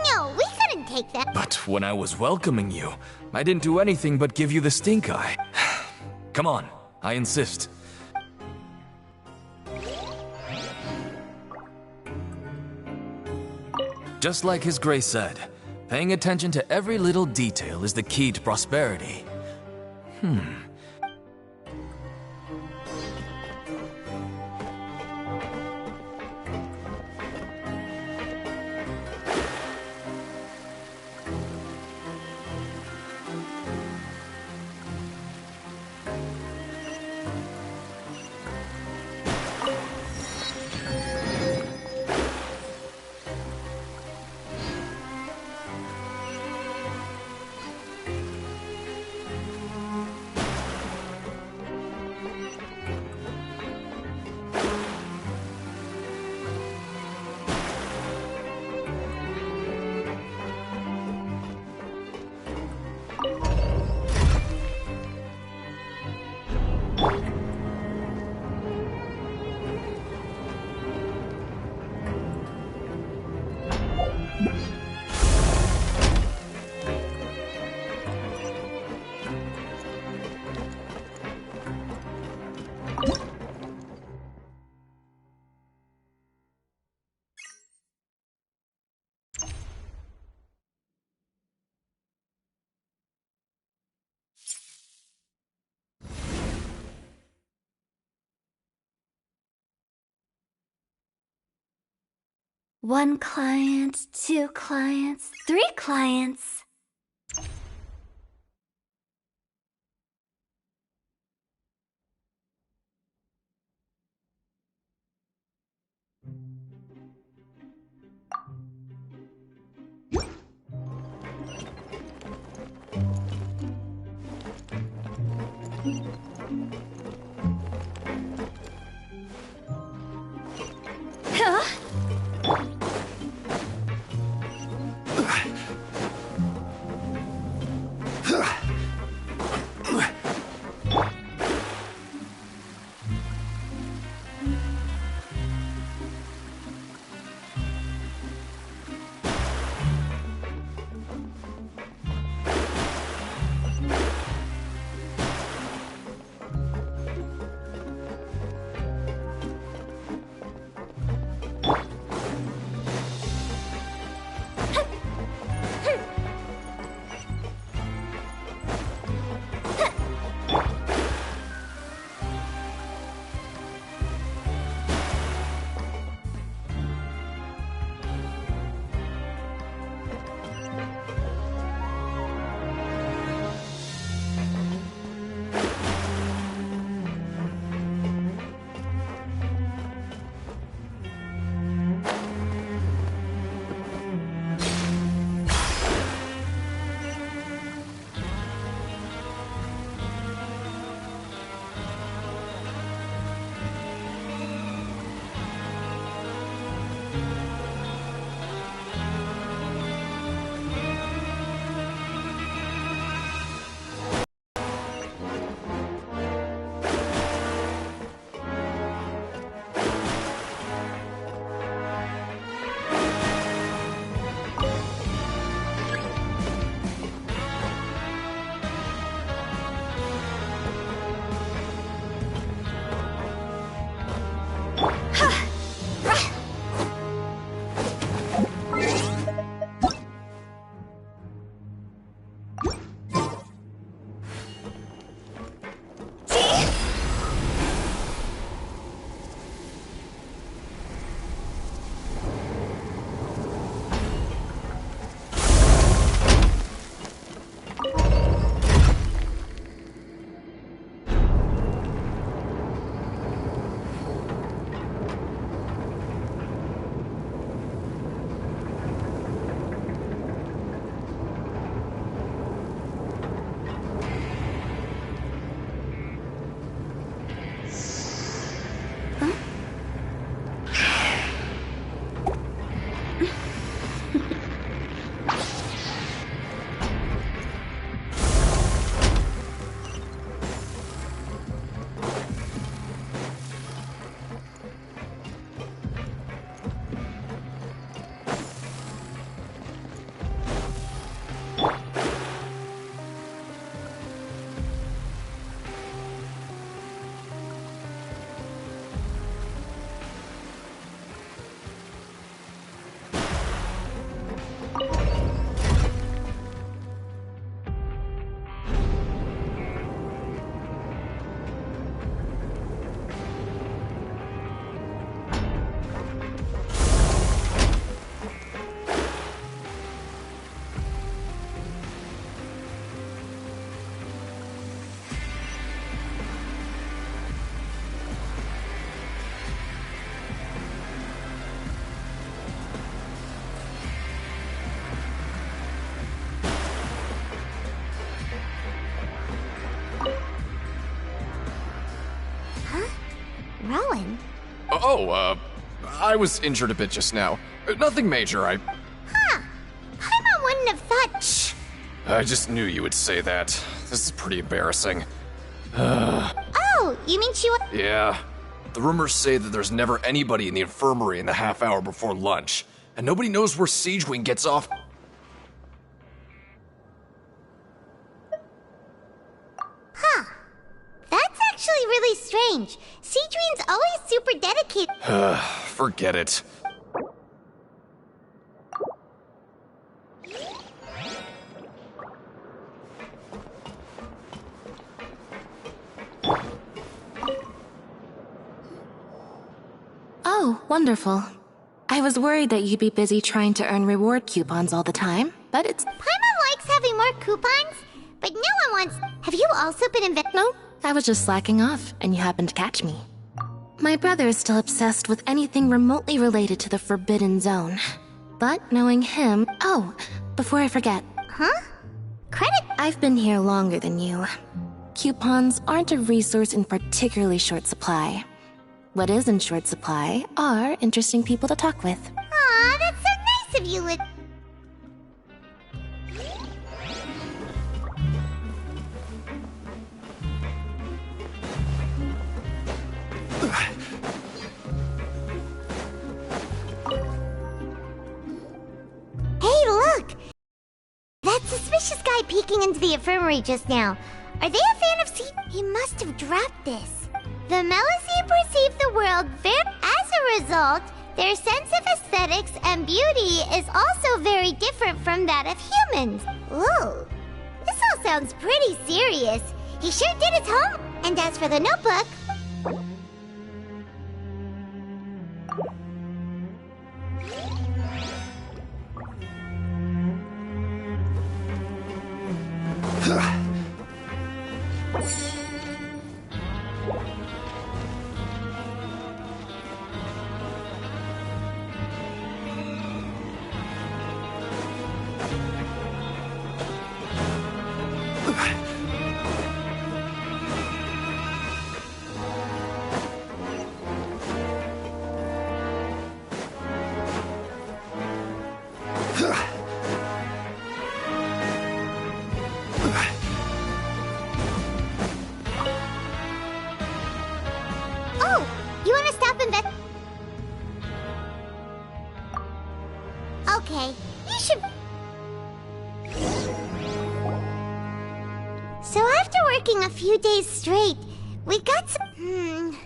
No, we couldn't take that. But when I was welcoming you, I didn't do anything but give you the stink eye. Come on, I insist. Just like His Grace said, paying attention to every little detail is the key to prosperity. One client, 2 clients, 3 clients. Huh? I was injured a bit just now. Nothing major, Huh. Paimon wouldn't have thought. I just knew you would say that. This is pretty embarrassing. Oh, you mean she was. Yeah. The rumors say that there's never anybody in the infirmary in the half hour before lunch, and nobody knows where Siege Wing gets off. Huh. That's actually really strange. Siege Wing's always super dedicated. Forget it. Oh, wonderful. I was worried that you'd be busy trying to earn reward coupons all the time, but it's... Paimon likes having more coupons, but no one wants... Have you also been No, I was just slacking off, and you happened to catch me. My brother is still obsessed with anything remotely related to the Forbidden Zone. But knowing him... Oh, before I forget... Huh? Credit? I've been here longer than you. Coupons aren't a resource in particularly short supply. What is in short supply are interesting people to talk with. Aw, that's so nice of you, Hey, look! That suspicious guy peeking into the infirmary just now. Are they a fan of He must have dropped this. The Milady perceive the world as a result, their sense of aesthetics and beauty is also very different from that of humans. Whoa, this all sounds pretty serious. He sure did his homework. And as for the notebook... Okay, you should... So after working a few days straight, we got some...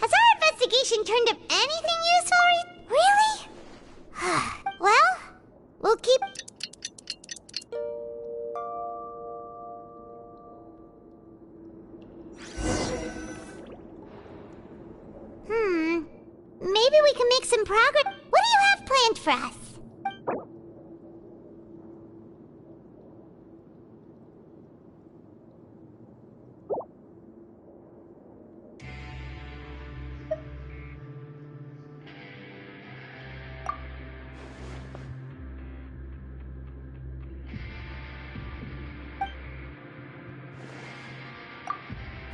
Has our investigation turned up anything useful? Really? Well, we'll keep... Maybe we can make some progress. What do you have planned for us?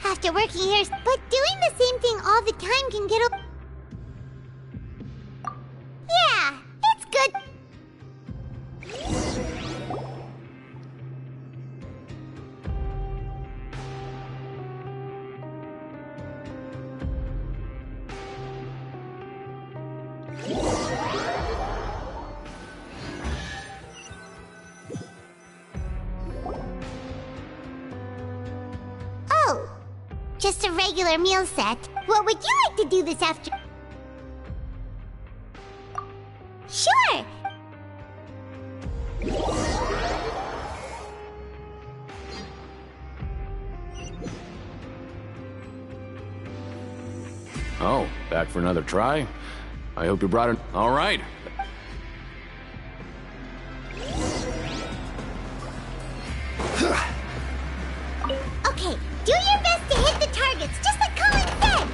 After working here, but doing the same thing all the time can get a... Yeah, it's good. Oh, just a regular meal set. What would you like to do this after? Sure! Oh, back for another try? I hope you brought it. All right. Okay, do your best to hit the targets, just like Colin said!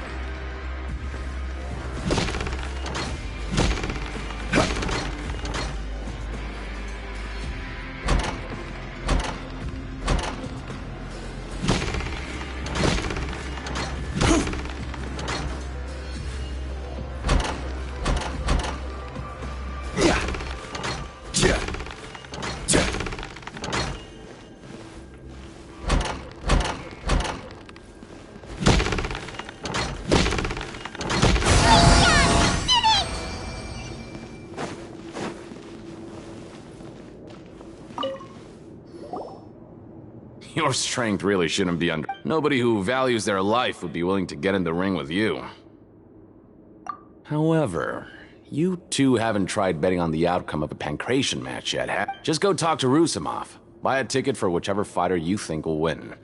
Your strength really shouldn't be under. Nobody who values their life would be willing to get in the ring with you. However, you two haven't tried betting on the outcome of a pancration match yet, have? Just go talk to Rusimov. Buy a ticket for whichever fighter you think will win.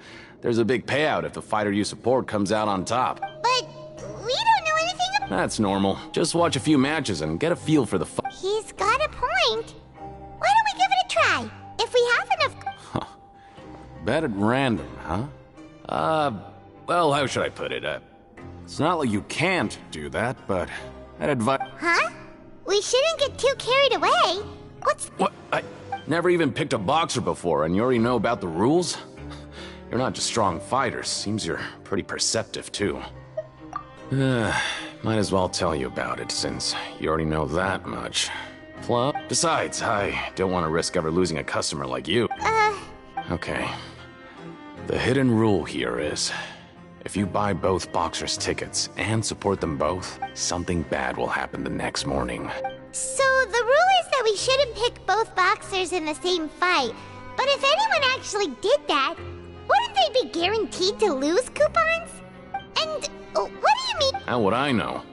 There's a big payout if the fighter you support comes out on top. But we don't know anything about... That's normal. Just watch a few matches and get a feel for the fight. He's got a point. Why don't we give it a try? If we have enough... Bet at random, huh? Well, how should I put it? It's not like you can't do that, but I'd advise... Huh? We shouldn't get too carried away. What? I never even picked a boxer before, and you already know about the rules? You're not just strong fighters. Seems you're pretty perceptive, too. Might as well tell you about it, since you already know that much. Besides, I don't want to risk ever losing a customer like you. Okay. The hidden rule here is, if you buy both boxers' tickets and support them both, something bad will happen the next morning. So the rule is that we shouldn't pick both boxers in the same fight. But if anyone actually did that, wouldn't they be guaranteed to lose coupons? And what do you mean? How would I know?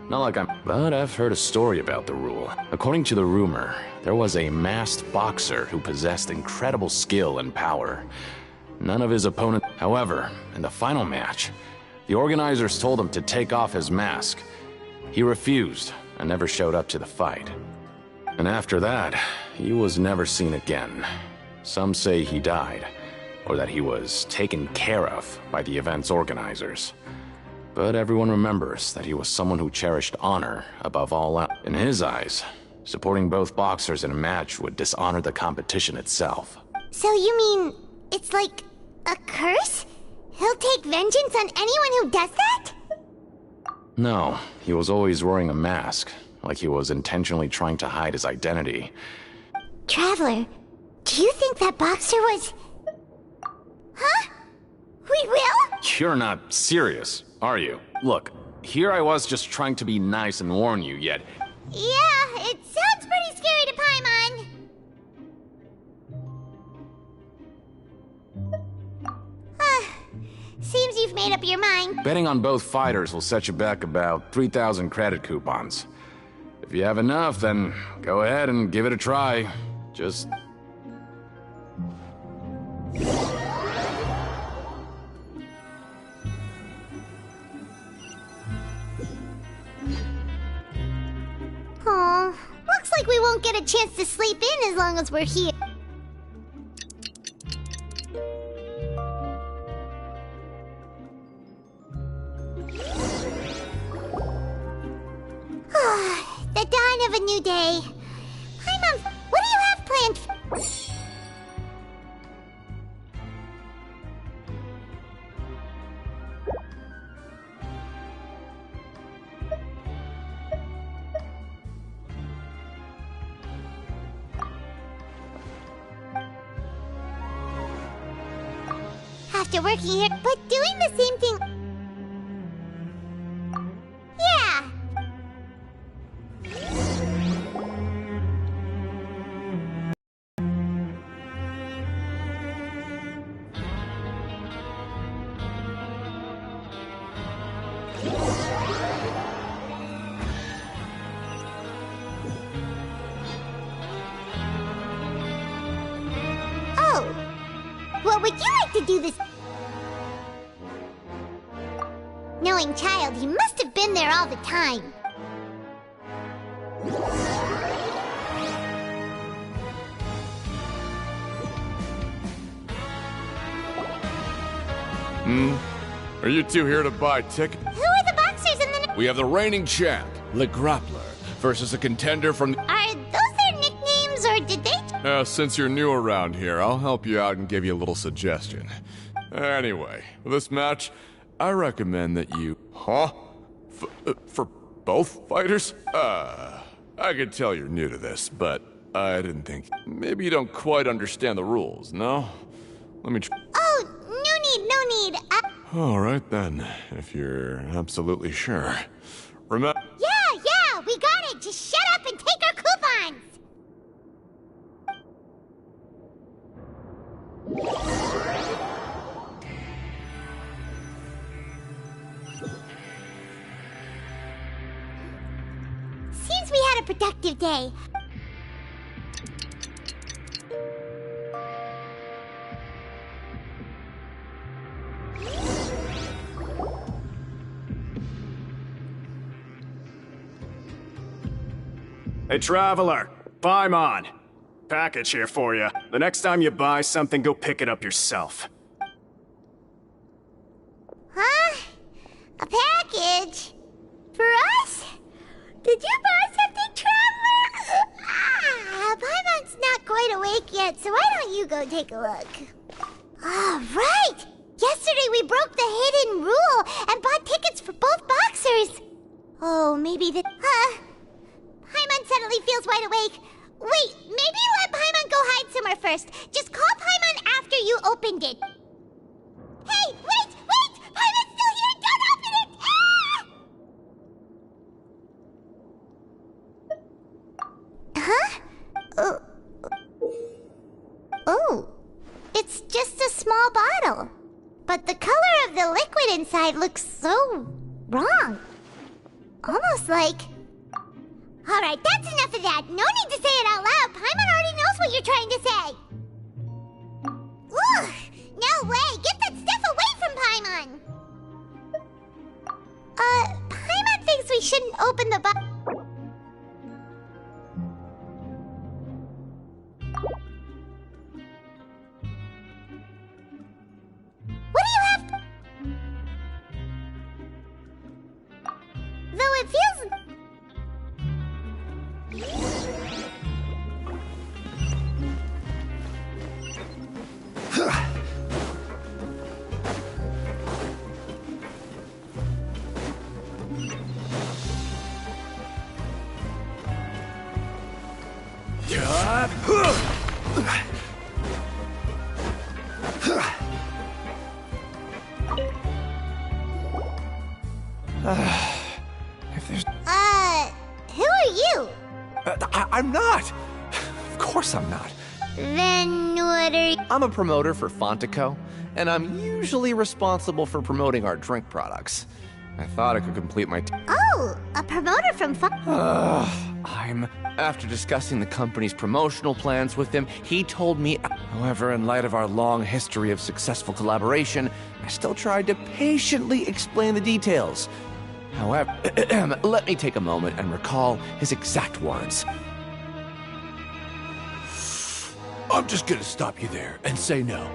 Not like I'm... But I've heard a story about the rule. According to the rumor, there was a masked boxer who possessed incredible skill and power. None of his opponents... However, in the final match, the organizers told him to take off his mask. He refused and never showed up to the fight. And after that, he was never seen again. Some say he died, or that he was taken care of by the event's organizers. But everyone remembers that he was someone who cherished honor above all else. In his eyes, supporting both boxers in a match would dishonor the competition itself. So you mean it's like a curse? He'll take vengeance on anyone who does that? No, he was always wearing a mask, like he was intentionally trying to hide his identity. Traveler, do you think that boxer was... Huh? We will? You're not serious, are you? Look, here I was just trying to be nice and warn you, yet... Yeah, it sounds pretty scary to Paimon. Seems you've made up your mind. Betting on both fighters will set you back about 3,000 credit coupons. If you have enough, then go ahead and give it a try. Just... Aw, looks like we won't get a chance to sleep in as long as we're here. The dawn of a new day. Hi, Mom. What do you have planned? After working here, but doing the same thing. Yeah. Oh, what would you like to do this? Knowing Childe, he must have been there all the time. Are you two here to buy tickets? Who are the boxers in the... We have the reigning champ, Le Grappler, versus a contender from... Are those their nicknames, or did they... Since you're new around here, I'll help you out and give you a little suggestion. Anyway, for this match, I recommend that you... Huh? For both fighters? I can tell you're new to this, but I didn't think... Maybe you don't quite understand the rules, no? Let me... Oh, no need. Alright then, if you're absolutely sure. Remember... Yeah, we got it. Just shut up and take our coupons. a productive day. Hey, Traveler. Paimon. Package here for you. The next time you buy something, go pick it up yourself. Huh? A package? For us? Did you buy something, Traveler? Paimon's not quite awake yet, so why don't you go take a look? Right! Yesterday we broke the hidden rule and bought tickets for both boxers. Oh, maybe the... Paimon suddenly feels wide awake. Wait, maybe let Paimon go hide somewhere first. Just call Paimon after you opened it. Hey, wait! Paimon's still here! Don't open it! Huh? Oh. It's just a small bottle. But the color of the liquid inside looks so wrong. Almost like... Alright, that's enough of that. No need to say it out loud. Paimon already knows what you're trying to say. Ugh! No way! Get that stuff away from Paimon! Paimon thinks we shouldn't open the box. What do you have? Though it feels... If there's... who are you? I'm not! Of course I'm not. Then what are you? I'm a promoter for Fontico, and I'm usually responsible for promoting our drink products. I thought I could complete my... Oh, a promoter from After discussing the company's promotional plans with him, he told me... However, in light of our long history of successful collaboration, I still tried to patiently explain the details. However, let me take a moment and recall his exact words. I'm just gonna stop you there and say no.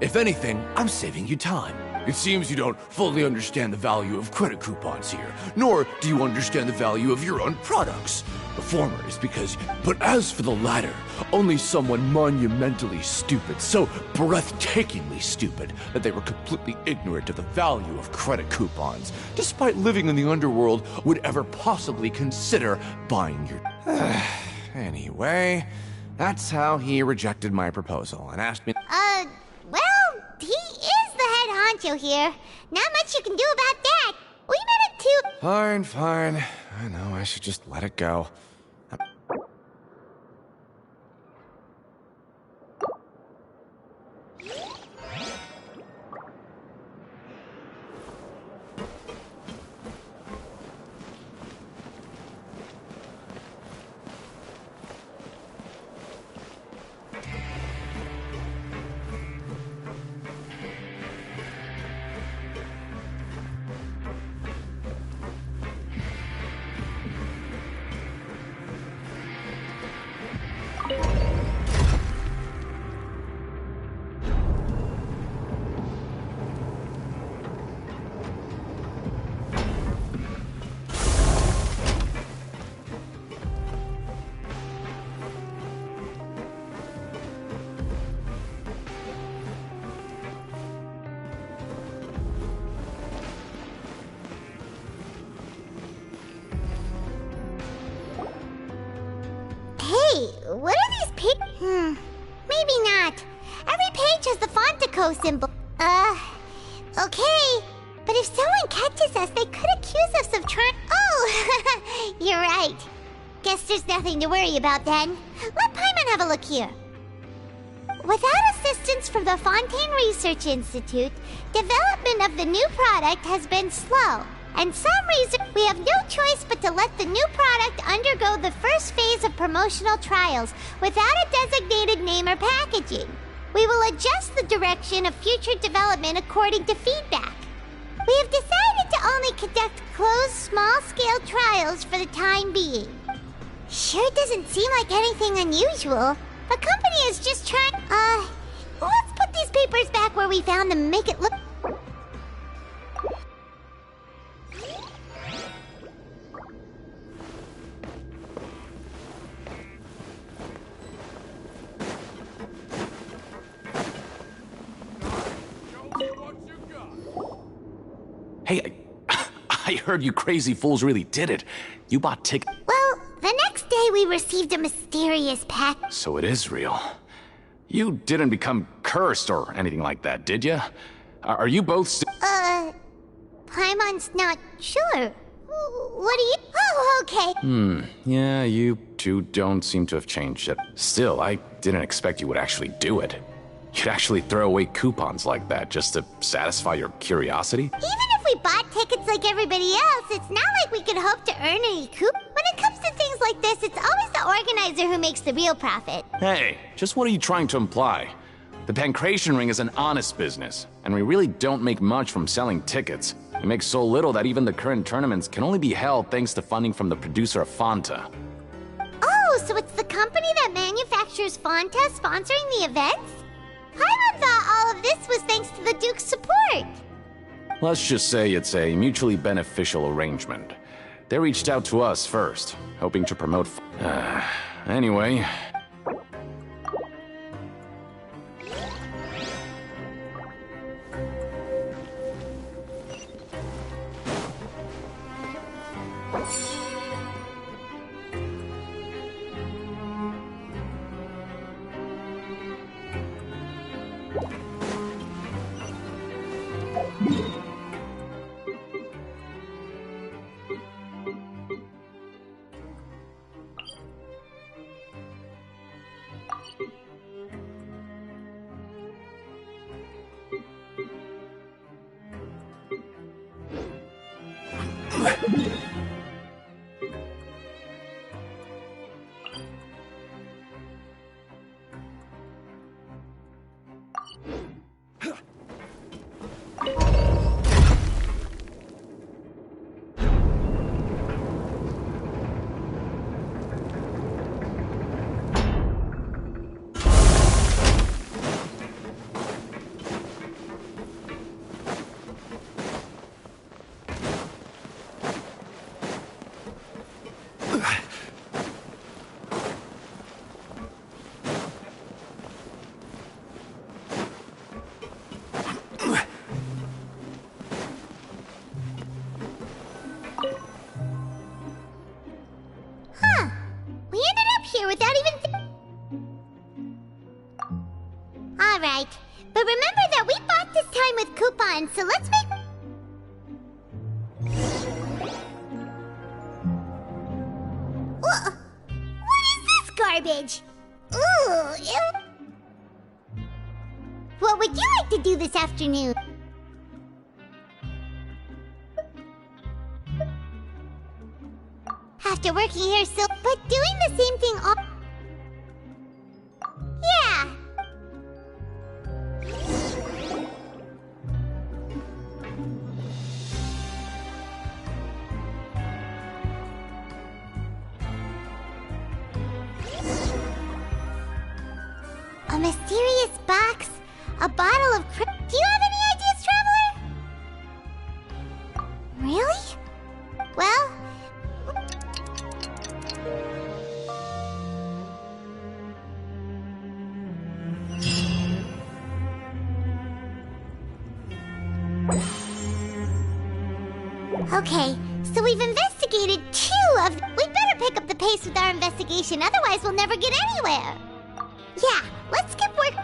If anything, I'm saving you time. It seems you don't fully understand the value of credit coupons here, nor do you understand the value of your own products. The former is because, but as for the latter, only someone monumentally stupid, so breathtakingly stupid, that they were completely ignorant of the value of credit coupons, despite living in the underworld, would ever possibly consider buying your... Anyway, that's how he rejected my proposal and asked me... Well, he is the head honcho here. Not much you can do about that. We met at 2... Fine. I know, I should just let it go. What are these maybe not. Every page has the Fontico symbol. Okay. But if someone catches us, they could accuse us of trying... Oh, you're right. Guess there's nothing to worry about then. Let Paimon have a look here. Without assistance from the Fontaine Research Institute, development of the new product has been slow. And some reason, we have no choice but to let the new product undergo the first phase of promotional trials without a designated name or packaging. We will adjust the direction of future development according to feedback. We have decided to only conduct closed, small-scale trials for the time being. Sure doesn't seem like anything unusual. The company is just trying... let's put these papers back where we found them and make it look... Hey, I heard you crazy fools really did it. You bought tickets. Well, the next day we received a mysterious pack. So it is real. You didn't become cursed or anything like that, did you? Are you both Paimon's not sure. What do you... Oh, okay. Yeah, you two don't seem to have changed it. Still, I didn't expect you would actually do it. You'd actually throw away coupons like that just to satisfy your curiosity? Even if we bought tickets like everybody else, it's not like we could hope to earn any coup. When it comes to things like this, it's always the organizer who makes the real profit. Hey, just what are you trying to imply? The Pancration Ring is an honest business, and we really don't make much from selling tickets. We make so little that even the current tournaments can only be held thanks to funding from the producer of Fanta. Oh, so it's the company that manufactures Fanta sponsoring the events? Paimon thought all of this was thanks to the Duke's support. Let's just say it's a mutually beneficial arrangement. They reached out to us first, hoping to promote... Anyway... Alright, but remember that we bought this time with coupons, so let's make... What is this garbage? Ooh, ew. What would you like to do this afternoon? After working here so... But doing the same thing all... Yeah. A mysterious box, a bottle of... Do you have any ideas, Traveler? Really? Well... Okay, so we've investigated 2 of... We'd better pick up the pace with our investigation, otherwise we'll never get anywhere. Yeah, let's get work...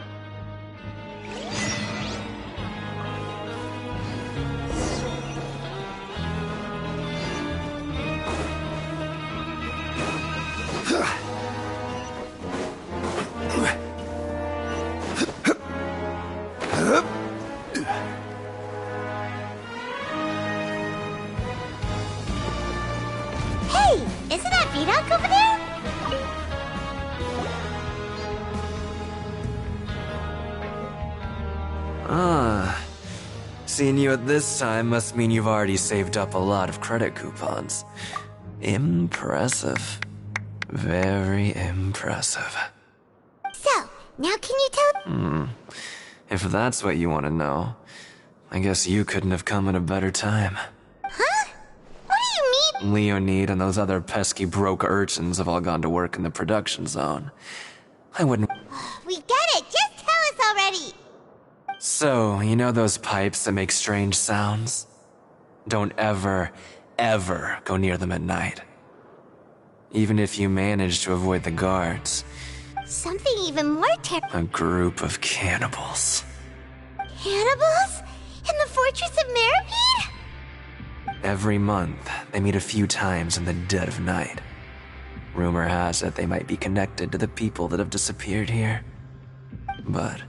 Seeing you at this time must mean you've already saved up a lot of credit coupons. Impressive. Very impressive. So, now can you tell? If that's what you want to know, I guess you couldn't have come at a better time. Huh? What do you mean? Leonid and those other pesky broke urchins have all gone to work in the production zone. I wouldn't... We get it! Just tell us already! So, you know those pipes that make strange sounds? Don't ever, ever go near them at night. Even if you manage to avoid the guards. Something even more terrible. A group of cannibals. Cannibals? In the Fortress of Milady? Every month, they meet a few times in the dead of night. Rumor has it they might be connected to the people that have disappeared here. But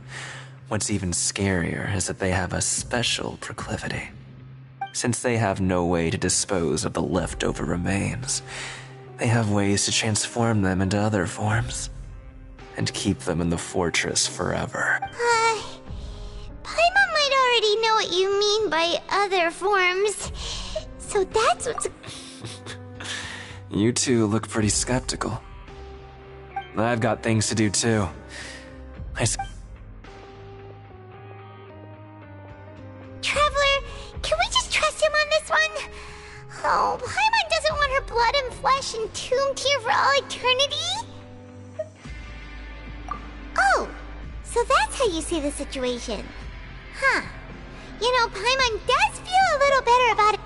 what's even scarier is that they have a special proclivity. Since they have no way to dispose of the leftover remains, they have ways to transform them into other forms and keep them in the fortress forever. Paimon might already know what you mean by other forms. So that's what's... You two look pretty skeptical. I've got things to do too. Traveler, can we just trust him on this one? Oh, Paimon doesn't want her blood and flesh entombed here for all eternity? Oh, so that's how you see the situation. Huh. You know, Paimon does feel a little better about it.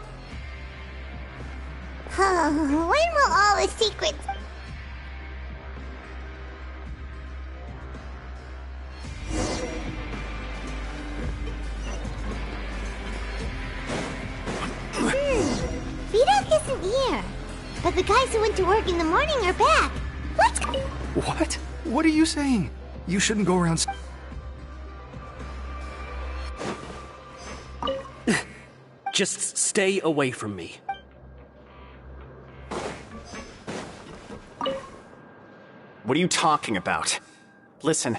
When will all the secrets... Vidok isn't here. But the guys who went to work in the morning are back. What? What are you saying? You shouldn't go around... Just stay away from me. What are you talking about? Listen.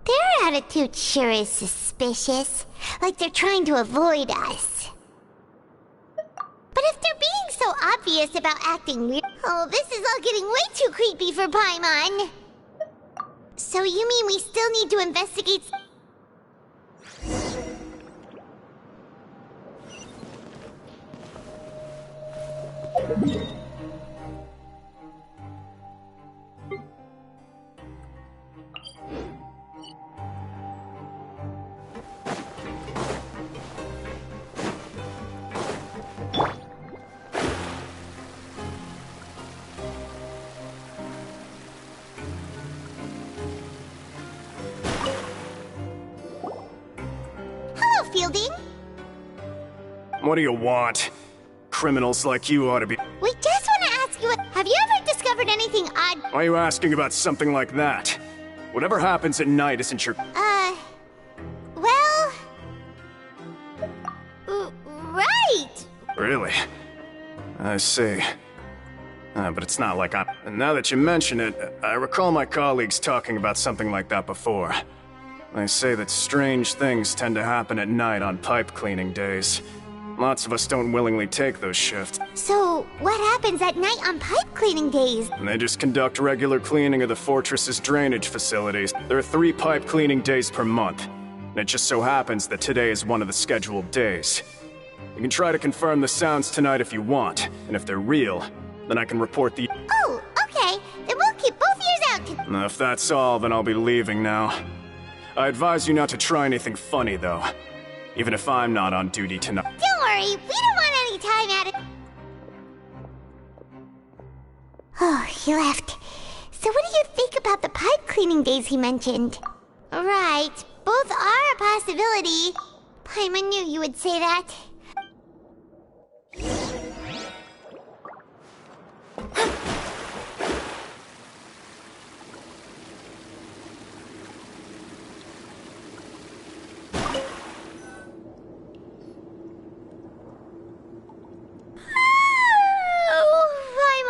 Their attitude sure is suspicious. Like they're trying to avoid us. But if they're being so obvious about acting weird... Oh, this is all getting way too creepy for Paimon. So you mean we still need to investigate... Hello, Fielding. What do you want? Criminals like you ought to be... We just want to ask you, have you ever discovered anything odd? Why are you asking about something like that? Whatever happens at night isn't your... Well... right! Really? I see. But it's not like I'm... And now that you mention it, I recall my colleagues talking about something like that before. They say that strange things tend to happen at night on pipe cleaning days. Lots of us don't willingly take those shifts. So, what happens at night on pipe cleaning days? And they just conduct regular cleaning of the fortress's drainage facilities. There are 3 pipe cleaning days per month. And it just so happens that today is one of the scheduled days. You can try to confirm the sounds tonight if you want. And if they're real, then I can report the... Oh, okay. Then we'll keep both ears out. If that's all, then I'll be leaving now. I advise you not to try anything funny, though. Even if I'm not on duty tonight. Don't worry, we don't want any time at it. Oh, he left. So what do you think about the pipe cleaning days he mentioned? Right, both are a possibility. Paimon knew you would say that.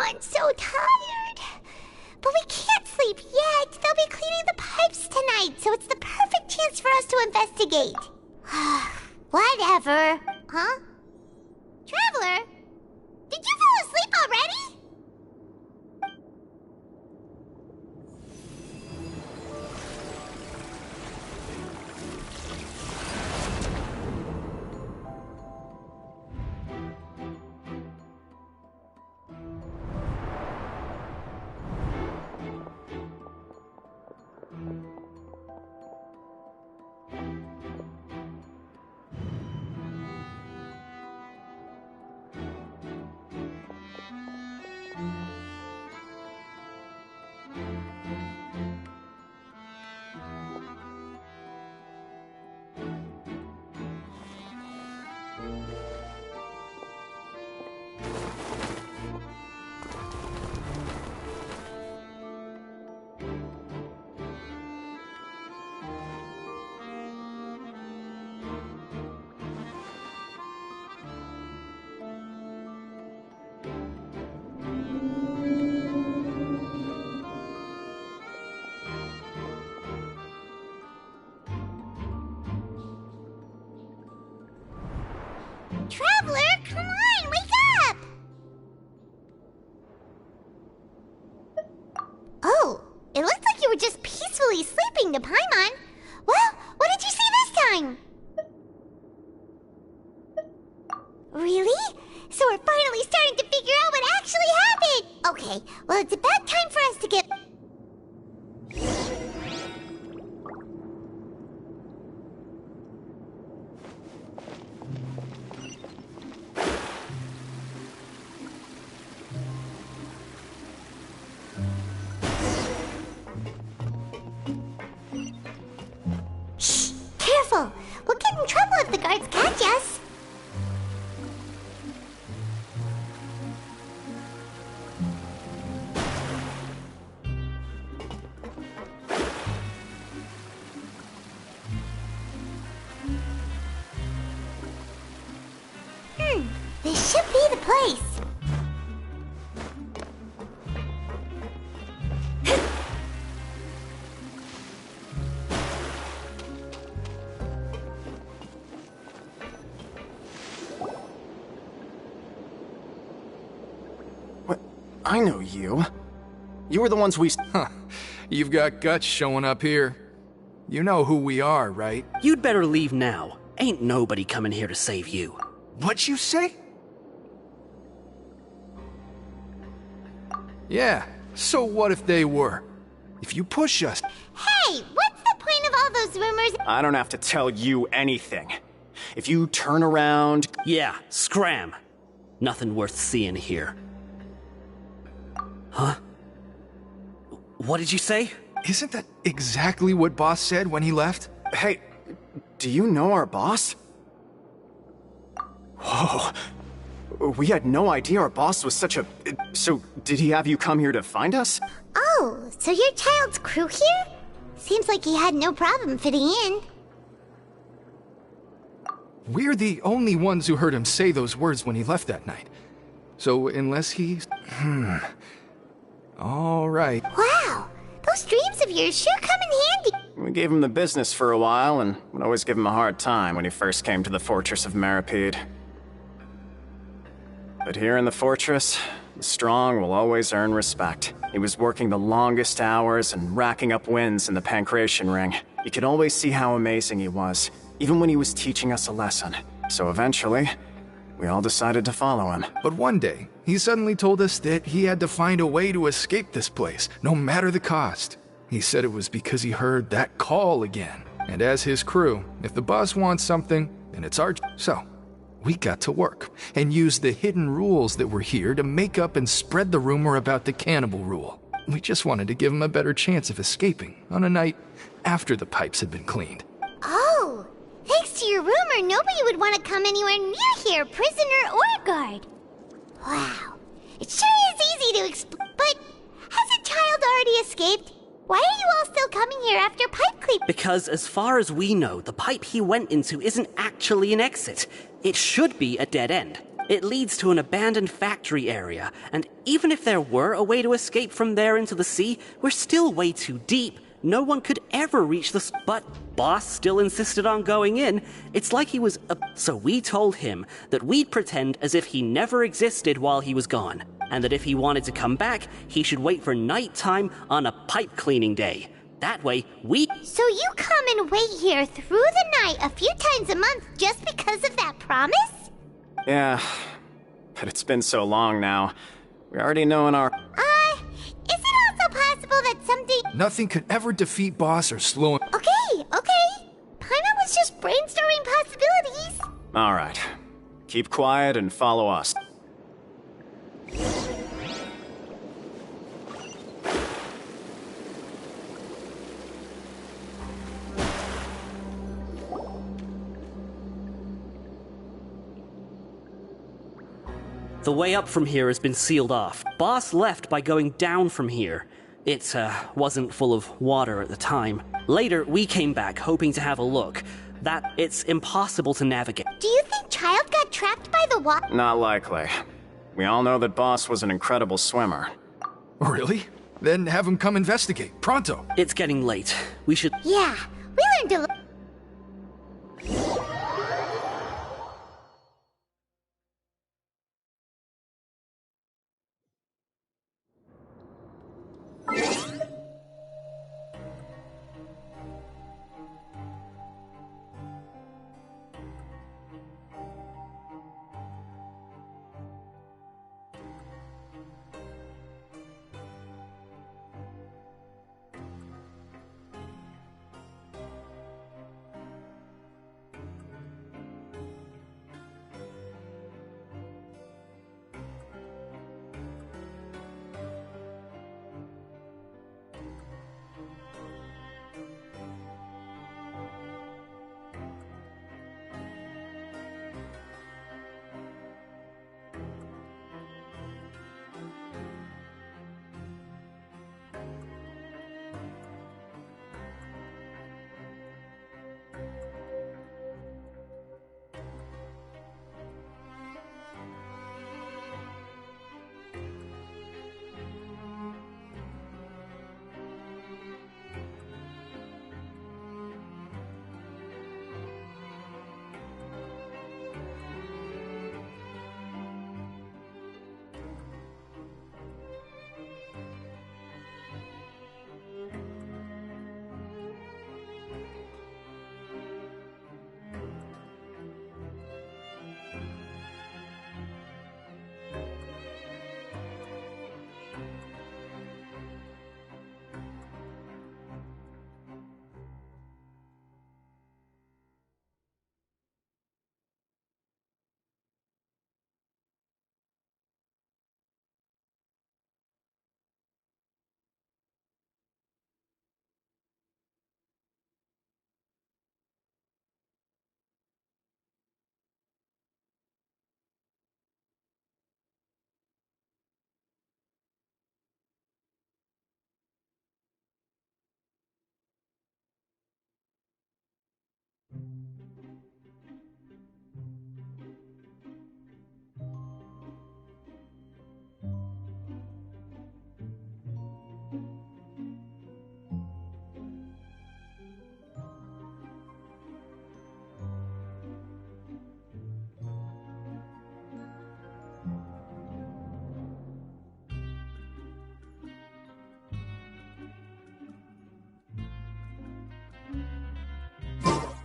I'm so tired. But we can't sleep yet. They'll be cleaning the pipes tonight. night, so it's the perfect chance for us to investigate. Whatever. Huh? Traveler? Did you fall asleep already? Traveler, come on, wake up! Oh, it looks like you were just peacefully sleeping to Paimon. Well, what did you see this time? Really? So we're finally starting to figure out what actually happened! Okay, well it's about time for us to get... Careful! We'll get in trouble if the guards catch us! This should be the place! I know you. You were the ones we... Huh. You've got guts showing up here. You know who we are, right? You'd better leave now. Ain't nobody coming here to save you. What'd you say? Yeah, so what if they were? If you push us... Hey, what's the point of all those rumors? I don't have to tell you anything. If you turn around... Yeah, scram. Nothing worth seeing here. Huh? What did you say? Isn't that exactly what Boss said when he left? Hey, do you know our boss? Whoa. We had no idea our boss was such a... So, did he have you come here to find us? Oh, so you're Childe's crew here? Seems like he had no problem fitting in. We're the only ones who heard him say those words when he left that night. So, unless he's... All right. Wow, those dreams of yours sure come in handy. We gave him the business for a while, and would always give him a hard time when he first came to the fortress of Milady. But here in the fortress, the strong will always earn respect. He was working the longest hours and racking up wins in the Pancration Ring. You could always see how amazing he was, even when he was teaching us a lesson. So eventually, we all decided to follow him. But one day, he suddenly told us that he had to find a way to escape this place, no matter the cost. He said it was because he heard that call again. And as his crew, if the boss wants something, then it's our... So, we got to work, and used the hidden rules that were here to make up and spread the rumor about the cannibal rule. We just wanted to give him a better chance of escaping on a night after the pipes had been cleaned. Oh, thanks to your rumor, nobody would want to come anywhere near here, prisoner or guard. Wow, it sure is easy to explain. But hasn't Childe already escaped? Why are you all still coming here after pipe clean? Because as far as we know, the pipe he went into isn't actually an exit. It should be a dead end. It leads to an abandoned factory area, and even if there were a way to escape from there into the sea, we're still way too deep. no one could ever reach but Boss still insisted on going in. It's like he was So we told him that we'd pretend as if he never existed while he was gone, and that if he wanted to come back, he should wait for nighttime on a pipe cleaning day. That way, So you come and wait here through the night a few times a month just because of that promise? Yeah, but it's been so long now. We already know in our... Is it also possible that someday... Nothing could ever defeat Boss or slow him. Okay. Paimon was just brainstorming possibilities. Alright. Keep quiet and follow us. The way up from here has been sealed off. Boss left by going down from here. It wasn't full of water at the time. Later, we came back hoping to have a look. It's impossible to navigate. Do you think Childe got trapped by the water? Not likely. We all know that Boss was an incredible swimmer. Really? Then have him come investigate. Pronto. It's getting late. We should... Yeah, we learned to...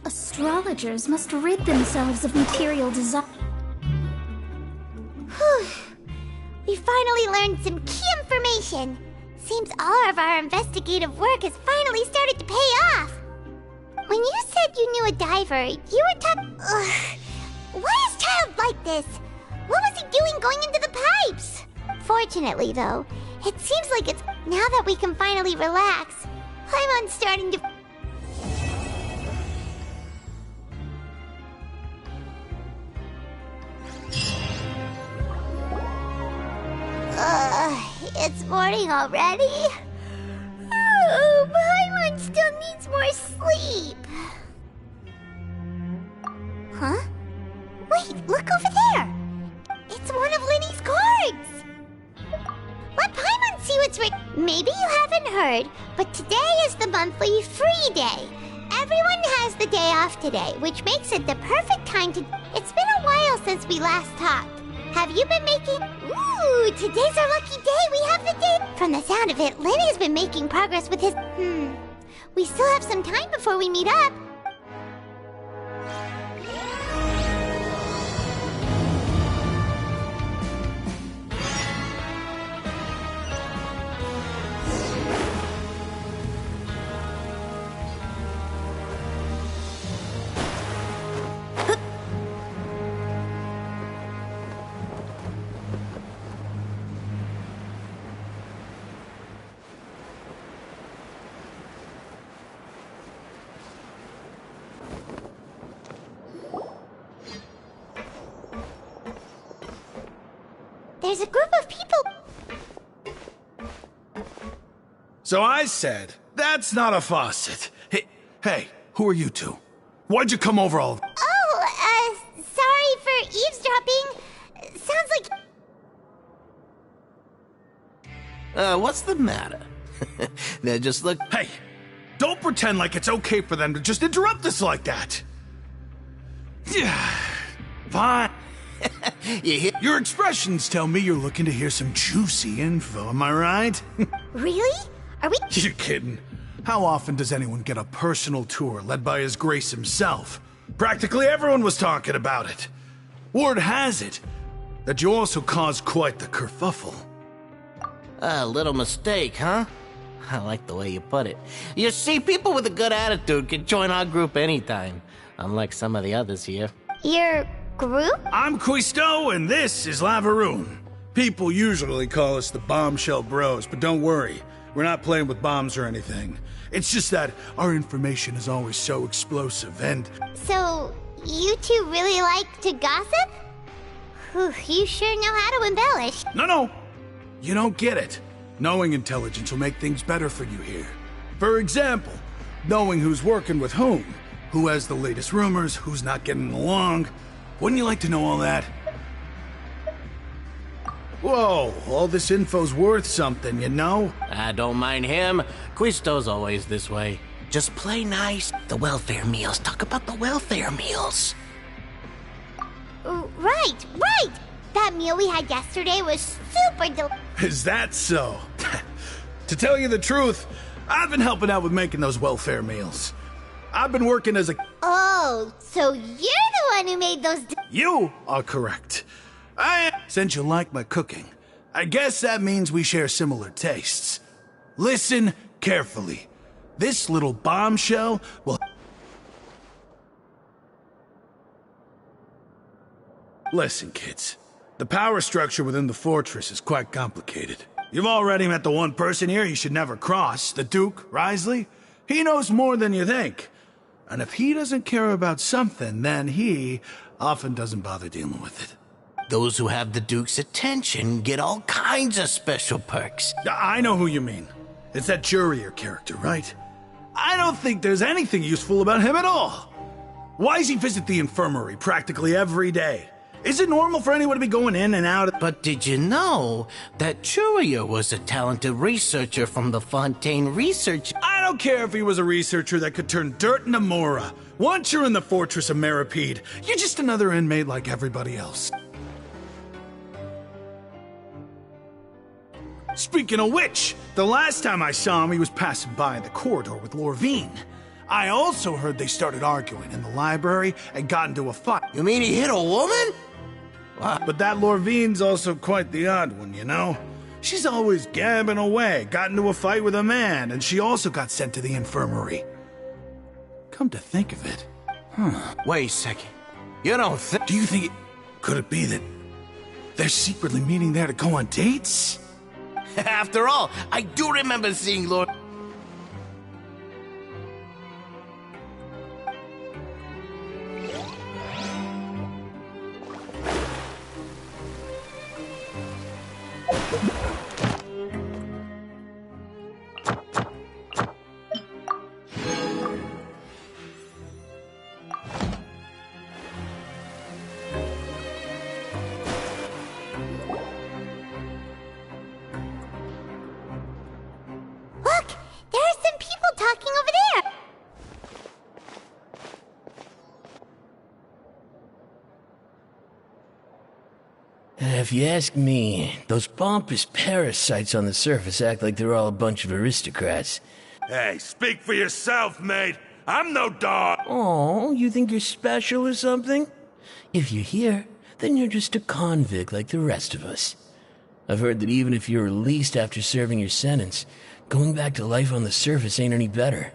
Astrologers must rid themselves of material desire. Whew. We finally learned some key information. Seems all of our investigative work has finally started to pay off. When you said you knew a diver, you were talking... Why is Childe like this? What was he doing going into the pipes? Fortunately, though, it seems like it's... Now that we can finally relax, Paimon's starting to... It's morning already? Oh, Paimon still needs more sleep. Huh? Wait, look over there! It's one of Linny's cards! Let Paimon see it's right. Maybe you haven't heard, but today is the monthly free day. Everyone has the day off today, which makes it the perfect time to... It's been a while since we last talked. Have you been making... Ooh, today's our lucky day. We have the day... From the sound of it, Lenny's been making progress with his... We still have some time before we meet up. There's a group of people. So I said, that's not a faucet. Hey, who are you two? Why'd you come over all... Oh, sorry for eavesdropping. Sounds like... What's the matter? They just look... Hey, don't pretend like it's okay for them to just interrupt us like that. Fine. Your expressions tell me you're looking to hear some juicy info, am I right? Really? Are we... You're kidding. How often does anyone get a personal tour led by His Grace himself? Practically everyone was talking about it. Word has it that you also caused quite the kerfuffle. A little mistake, huh? I like the way you put it. You see, people with a good attitude can join our group anytime, unlike some of the others here. Your group? I'm Quisto, and this is Lavaroon. People usually call us the Bombshell Bros, but don't worry. We're not playing with bombs or anything. It's just that our information is always so explosive, and... So, you two really like to gossip? Whew, you sure know how to embellish. No. You don't get it. Knowing intelligence will make things better for you here. For example, knowing who's working with whom, who has the latest rumors, who's not getting along. Wouldn't you like to know all that? Whoa, all this info's worth something, you know? I don't mind him. Quisto's always this way. Just play nice. The welfare meals. Talk about the welfare meals. Right. That meal we had yesterday was super Is that so? To tell you the truth, I've been helping out with making those welfare meals. I've been working as a... Oh, so you're the one who made those... You are correct. Since you like my cooking, I guess that means we share similar tastes. Listen carefully. This little bombshell will... Listen, kids. The power structure within the fortress is quite complicated. You've already met the one person here you should never cross, the Duke, Risley. He knows more than you think. And if he doesn't care about something, then he often doesn't bother dealing with it. Those who have the Duke's attention get all kinds of special perks. I know who you mean. It's that Jurier character, right? I don't think there's anything useful about him at all. Why does he visit the infirmary practically every day? Is it normal for anyone to be going in and out? But did you know that Jurier was a talented researcher from the Fontaine Research? I don't care if he was a researcher that could turn dirt into Mora. Once you're in the fortress of Meripede, you're just another inmate like everybody else. Speaking of which, the last time I saw him, he was passing by in the corridor with Lorvine. I also heard they started arguing in the library and got into a fight. You mean he hit a woman? But that Lorvine's also quite the odd one, you know? She's always gabbing away, got into a fight with a man, and she also got sent to the infirmary. Come to think of it. Wait a second. You don't think... Do you think... Could it be that they're secretly meeting there to go on dates? After all, I do remember seeing Lord... If you ask me, those pompous parasites on the surface act like they're all a bunch of aristocrats. Hey, speak for yourself, mate. I'm no dog. Oh, you think you're special or something? If you're here, then you're just a convict like the rest of us. I've heard that even if you're released after serving your sentence, going back to life on the surface ain't any better.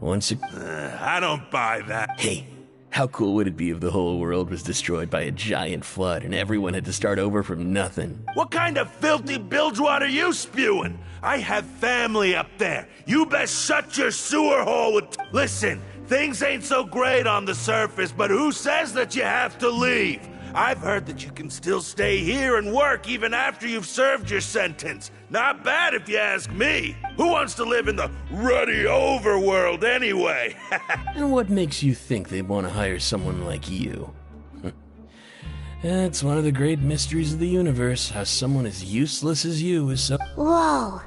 I don't buy that. Hey, how cool would it be if the whole world was destroyed by a giant flood and everyone had to start over from nothing? What kind of filthy bilge water you spewing? I have family up there. You best shut your sewer hole with... Listen, things ain't so great on the surface, but who says that you have to leave? I've heard that you can still stay here and work even after you've served your sentence. Not bad if you ask me. Who wants to live in the ruddy overworld anyway? And what makes you think they'd want to hire someone like you? It's one of the great mysteries of the universe, how someone as useless as you is so... Whoa.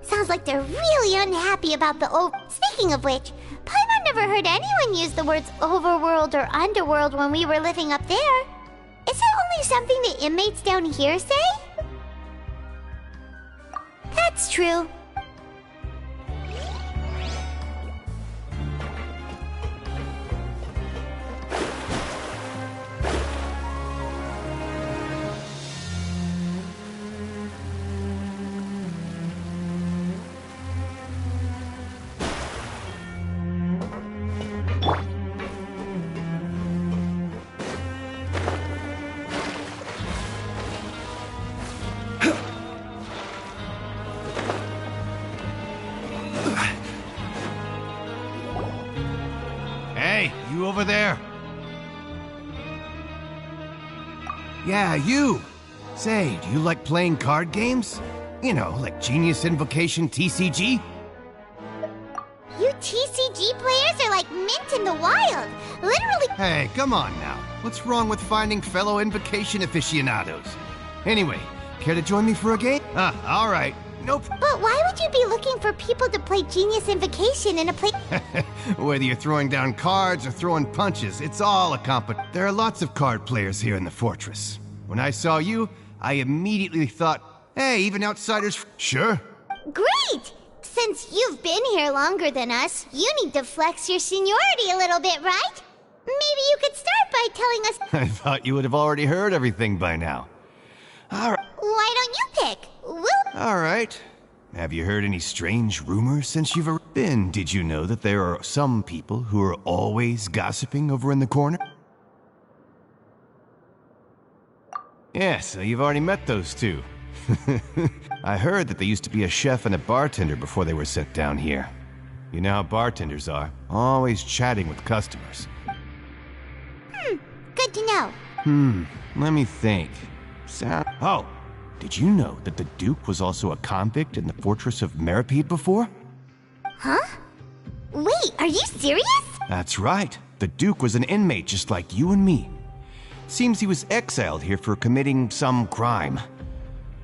Sounds like they're really unhappy about the Speaking of which, Paimon never heard anyone use the words overworld or underworld when we were living up there. Is it only something the inmates down here say? That's true. You over there? Yeah, you! Say, do you like playing card games? You know, like Genius Invocation TCG? You TCG players are like mint in the wild. Literally. Hey, come on now. What's wrong with finding fellow Invocation aficionados? Anyway, care to join me for a game? Alright. Nope. But why would you be looking for people to play Genius Invocation in a place? Whether you're throwing down cards or throwing punches, it's all a There are lots of card players here in the fortress. When I saw you, I immediately thought, hey, even outsiders... Sure. Great! Since you've been here longer than us, you need to flex your seniority a little bit, right? Maybe you could start by telling us... I thought you would have already heard everything by now. Alright. Why don't you pick? Alright. Have you heard any strange rumors since you've been? Did you know that there are some people who are always gossiping over in the corner? Yeah, so you've already met those two. I heard that they used to be a chef and a bartender before they were sent down here. You know how bartenders are, always chatting with customers. Good to know. Let me think. Oh, did you know that the Duke was also a convict in the fortress of Milady before? Huh? Wait, are you serious? That's right. The Duke was an inmate just like you and me. Seems he was exiled here for committing some crime.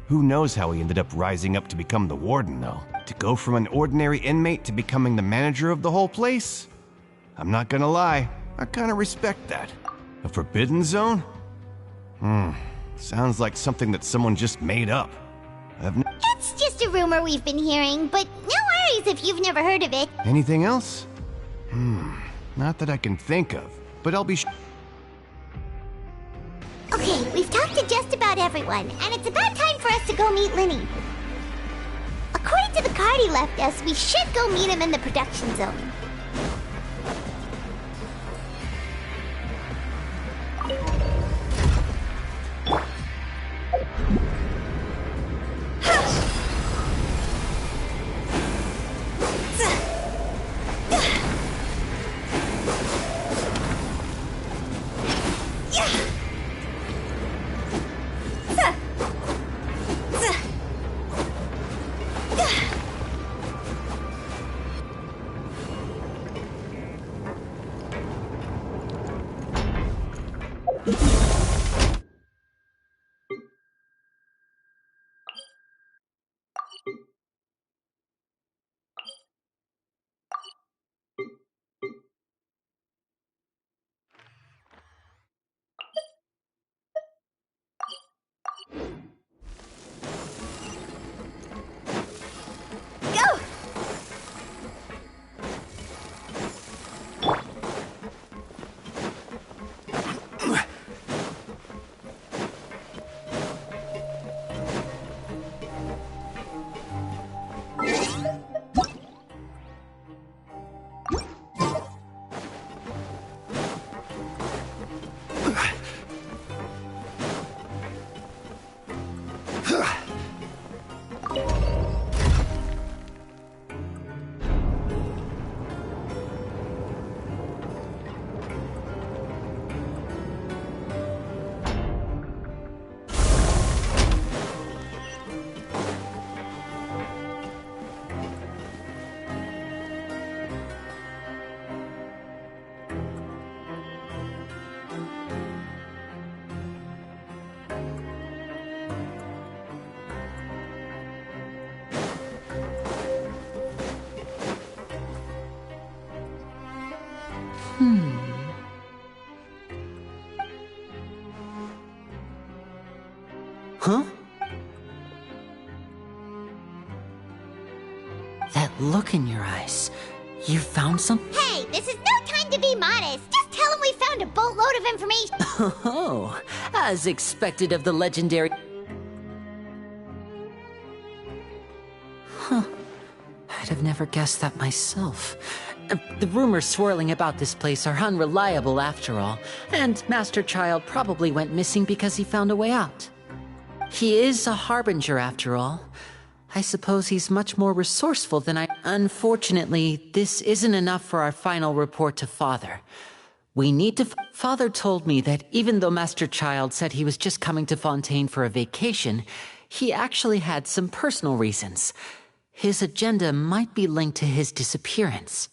Who knows how he ended up rising up to become the warden, though? To go from an ordinary inmate to becoming the manager of the whole place? I'm not gonna lie, I kinda respect that. A forbidden zone? Sounds like something that someone just made up. It's just a rumor we've been hearing, but no worries if you've never heard of it. Anything else? Not that I can think of, but I'll be Okay, we've talked to just about everyone, and it's about time for us to go meet Linny. According to the card he left us, we should go meet him in the production zone. Huh? That look in your eyes. You found some? Hey, this is no time to be modest. Just tell him we found a boatload of information. Oh, as expected of the legendary... Huh. I'd have never guessed that myself. The rumors swirling about this place are unreliable after all, and Master Childe probably went missing because he found a way out. He is a harbinger after all. I suppose he's much more resourceful than I... Unfortunately, this isn't enough for our final report to Father. We need to... Father told me that even though Master Childe said he was just coming to Fontaine for a vacation, he actually had some personal reasons. His agenda might be linked to his disappearance.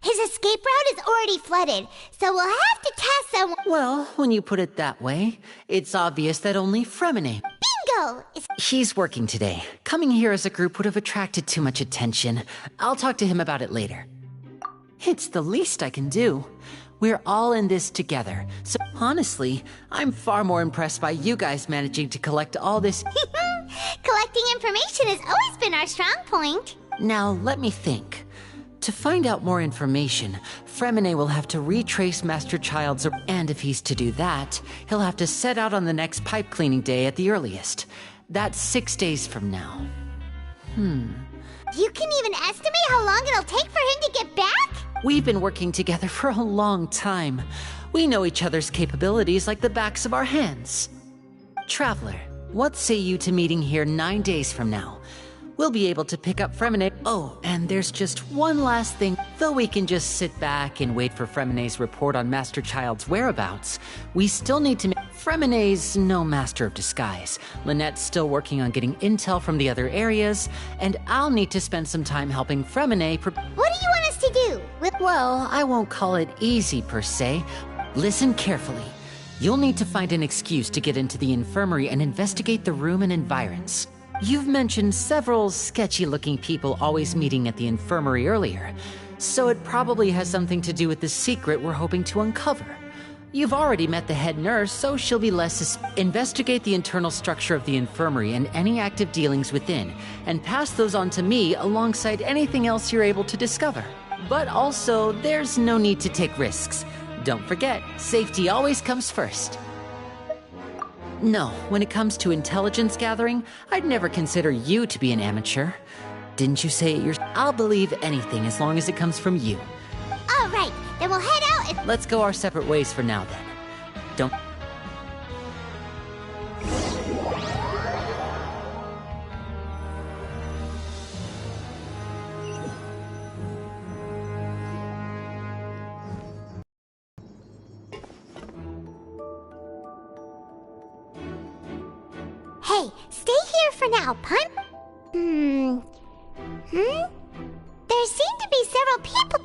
His escape route is already flooded, so we'll have to task someone. Well, when you put it that way, it's obvious that only Fremine... Bingo! He's working today. Coming here as a group would have attracted too much attention. I'll talk to him about it later. It's the least I can do. We're all in this together, so honestly, I'm far more impressed by you guys managing to collect all this... Collecting information has always been our strong point. Now, let me think. To find out more information, Fremine will have to retrace Master Childe's... And if he's to do that, he'll have to set out on the next pipe cleaning day at the earliest. That's 6 days from now. You can even estimate how long it'll take for him to get back? We've been working together for a long time. We know each other's capabilities like the backs of our hands. Traveler, what say you to meeting here 9 days from now? We'll be able to pick up Fremine. Oh, and there's just one last thing. Though we can just sit back and wait for Fremine's report on Master Childe's whereabouts, we still need to... Fremine's no master of disguise. Lynette's still working on getting intel from the other areas, and I'll need to spend some time helping Fremine... What do you want us to do? Well, I won't call it easy per se. Listen carefully. You'll need to find an excuse to get into the infirmary and investigate the room and environs. You've mentioned several sketchy-looking people always meeting at the infirmary earlier, so it probably has something to do with the secret we're hoping to uncover. You've already met the head nurse, so she'll be less... Investigate the internal structure of the infirmary and any active dealings within, and pass those on to me alongside anything else you're able to discover. But also, there's no need to take risks. Don't forget, safety always comes first. No, when it comes to intelligence gathering, I'd never consider you to be an amateur. Didn't you say it yourself? I'll believe anything as long as it comes from you. All right, then we'll head out and... Let's go our separate ways for now, then. Don't... Hey, stay here for now, Punt. There seem to be several people...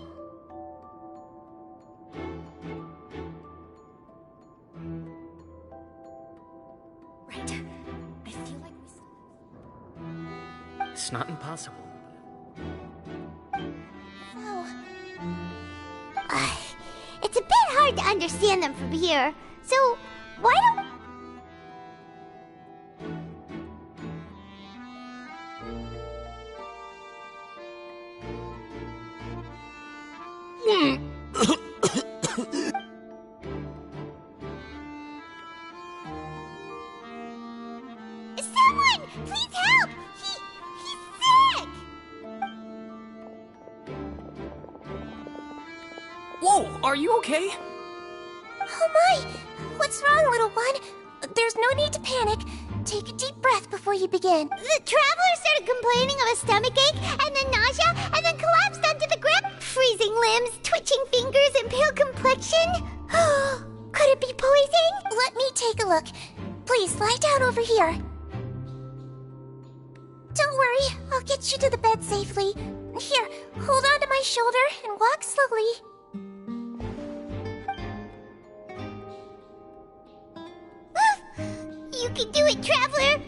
Right. I feel like we... It's not impossible. It's a bit hard to understand them from here, so why don't... Someone! Please help! He's sick! Whoa, are you okay? Oh my! What's wrong, little one? There's no need to panic. Take a deep breath before you begin. The traveler started complaining of a stomachache, and then nausea, and then collapsed onto the ground. Freezing limbs, twitching fingers, and pale complexion. Could it be poison? Let me take a look. Please, lie down over here. Don't worry, I'll get you to the bed safely. Here, hold on to my shoulder and walk slowly. You can do it, traveler!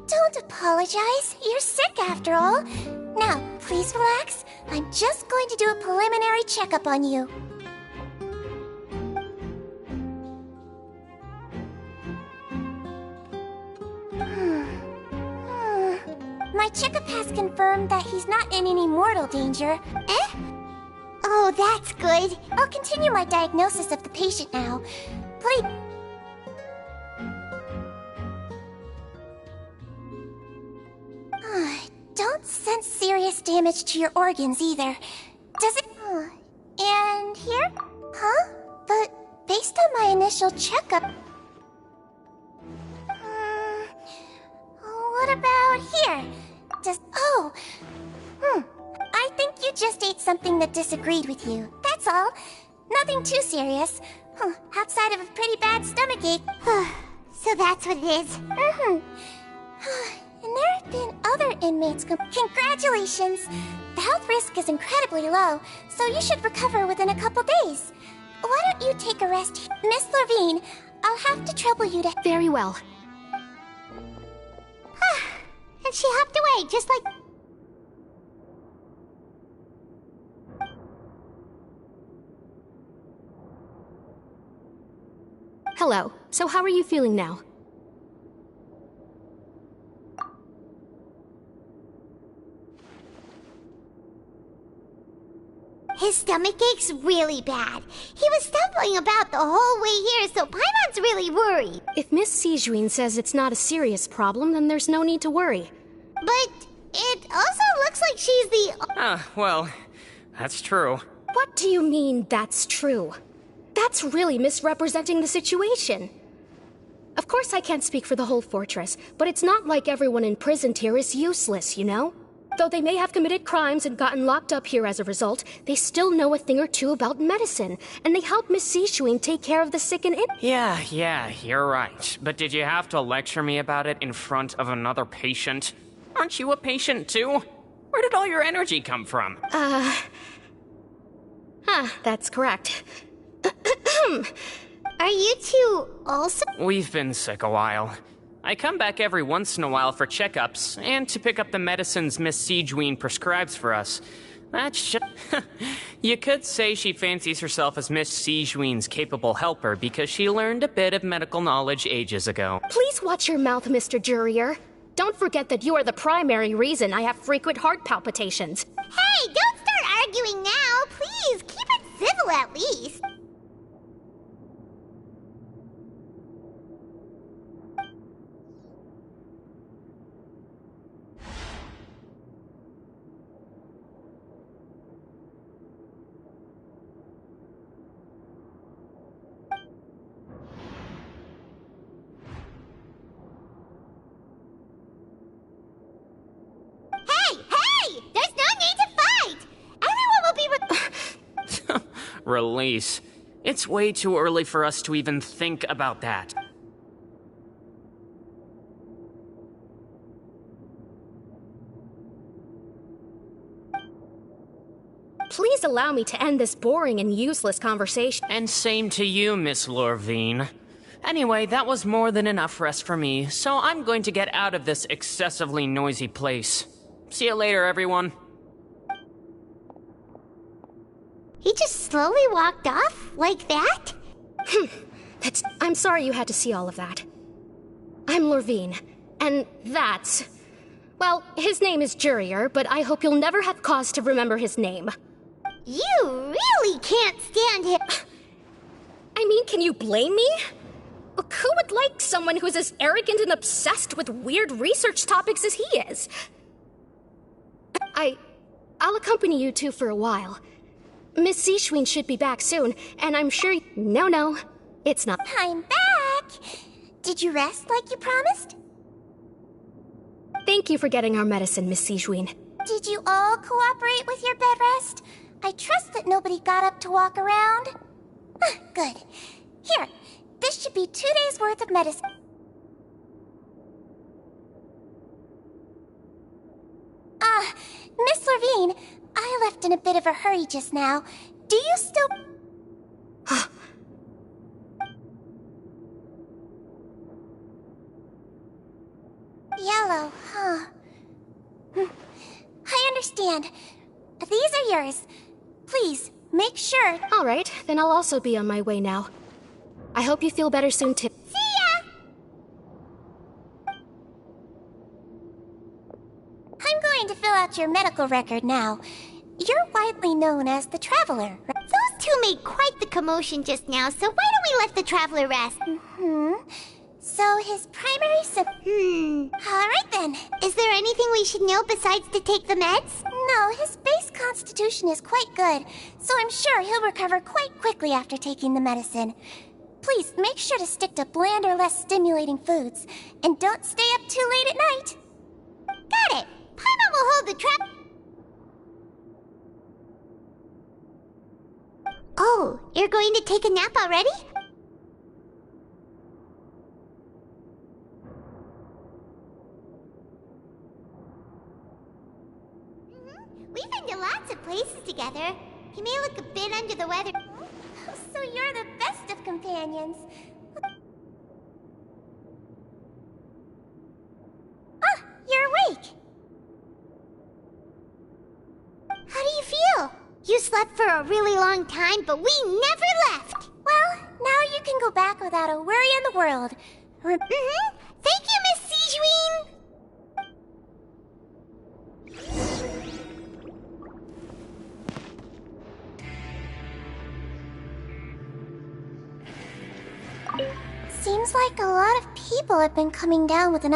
Don't apologize. You're sick after all. Now, please relax. I'm just going to do a preliminary checkup on you. My checkup has confirmed that he's not in any mortal danger. Eh? Oh, that's good. I'll continue my diagnosis of the patient now. Please. Don't sense serious damage to your organs either. Does it? And here? Huh? But based on my initial checkup... what about here? I think you just ate something that disagreed with you. That's all. Nothing too serious. Outside of a pretty bad stomachache. So that's what it is. And there have been other inmates. Congratulations! The health risk is incredibly low, so you should recover within a couple days. Why don't you take a rest? Miss Levine, I'll have to trouble you to... Very well. And she hopped away, just like... Hello. So how are you feeling now? His stomach ache's really bad. He was stumbling about the whole way here, so Paimon's really worried. If Miss Sijuin says it's not a serious problem, then there's no need to worry. But it also looks like she's the... well, that's true. What do you mean, that's true? That's really misrepresenting the situation. Of course I can't speak for the whole fortress, but it's not like everyone imprisoned here is useless, you know? Though they may have committed crimes and gotten locked up here as a result, they still know a thing or two about medicine, and they help Miss Sijuin take care of the sick and Yeah, you're right. But did you have to lecture me about it in front of another patient? Aren't you a patient too? Where did all your energy come from? That's correct. Are you two also? We've been sick a while. I come back every once in a while for checkups, and to pick up the medicines Miss Sijuin prescribes for us. That's just... You could say she fancies herself as Miss Sijuin's capable helper because she learned a bit of medical knowledge ages ago. Please watch your mouth, Mr. Jurier. Don't forget that you are the primary reason I have frequent heart palpitations. Hey, don't start arguing now! Please, keep it civil at least! Release. It's way too early for us to even think about that. Please allow me to end this boring and useless conversation. And same to you, Miss Lorvine. Anyway, that was more than enough rest for me, so I'm going to get out of this excessively noisy place. See you later, everyone. He just slowly walked off? Like that? I'm sorry you had to see all of that. I'm Lorvine, and that's... Well, his name is Jurier, but I hope you'll never have cause to remember his name. You really can't stand him. I mean, can you blame me? Who would like someone who's as arrogant and obsessed with weird research topics as he is? I'll accompany you two for a while. Miss Sijuin should be back soon, and I'm sure... No, it's not. I'm back! Did you rest like you promised? Thank you for getting our medicine, Miss Sijuin. Did you all cooperate with your bed rest? I trust that nobody got up to walk around. Good. Here, this should be 2 days' worth of medicine. Miss Levine, I left in a bit of a hurry just now. Do you still... Yellow, huh? I understand. These are yours. Please, make sure. All right, then I'll also be on my way now. I hope you feel better soon, too. See ya! I'm going to fill out your medical record now. You're widely known as the Traveler. Those two made quite the commotion just now, so why don't we let the Traveler rest? So his primary Alright then. Is there anything we should know besides to take the meds? No, his base constitution is quite good, so I'm sure he'll recover quite quickly after taking the medicine. Please, make sure to stick to bland or less stimulating foods, and don't stay up too late at night. Got it! Paimon will hold the trap. Oh, you're going to take a nap already? We've been to lots of places together. He may look a bit under the weather. So you're the best of companions. Ah, you're awake. How do you feel? You slept for a really long time, but we never left. Well, now you can go back without a worry in the world. Thank you, Miss Sigeween. Seems like a lot of people have been coming down with an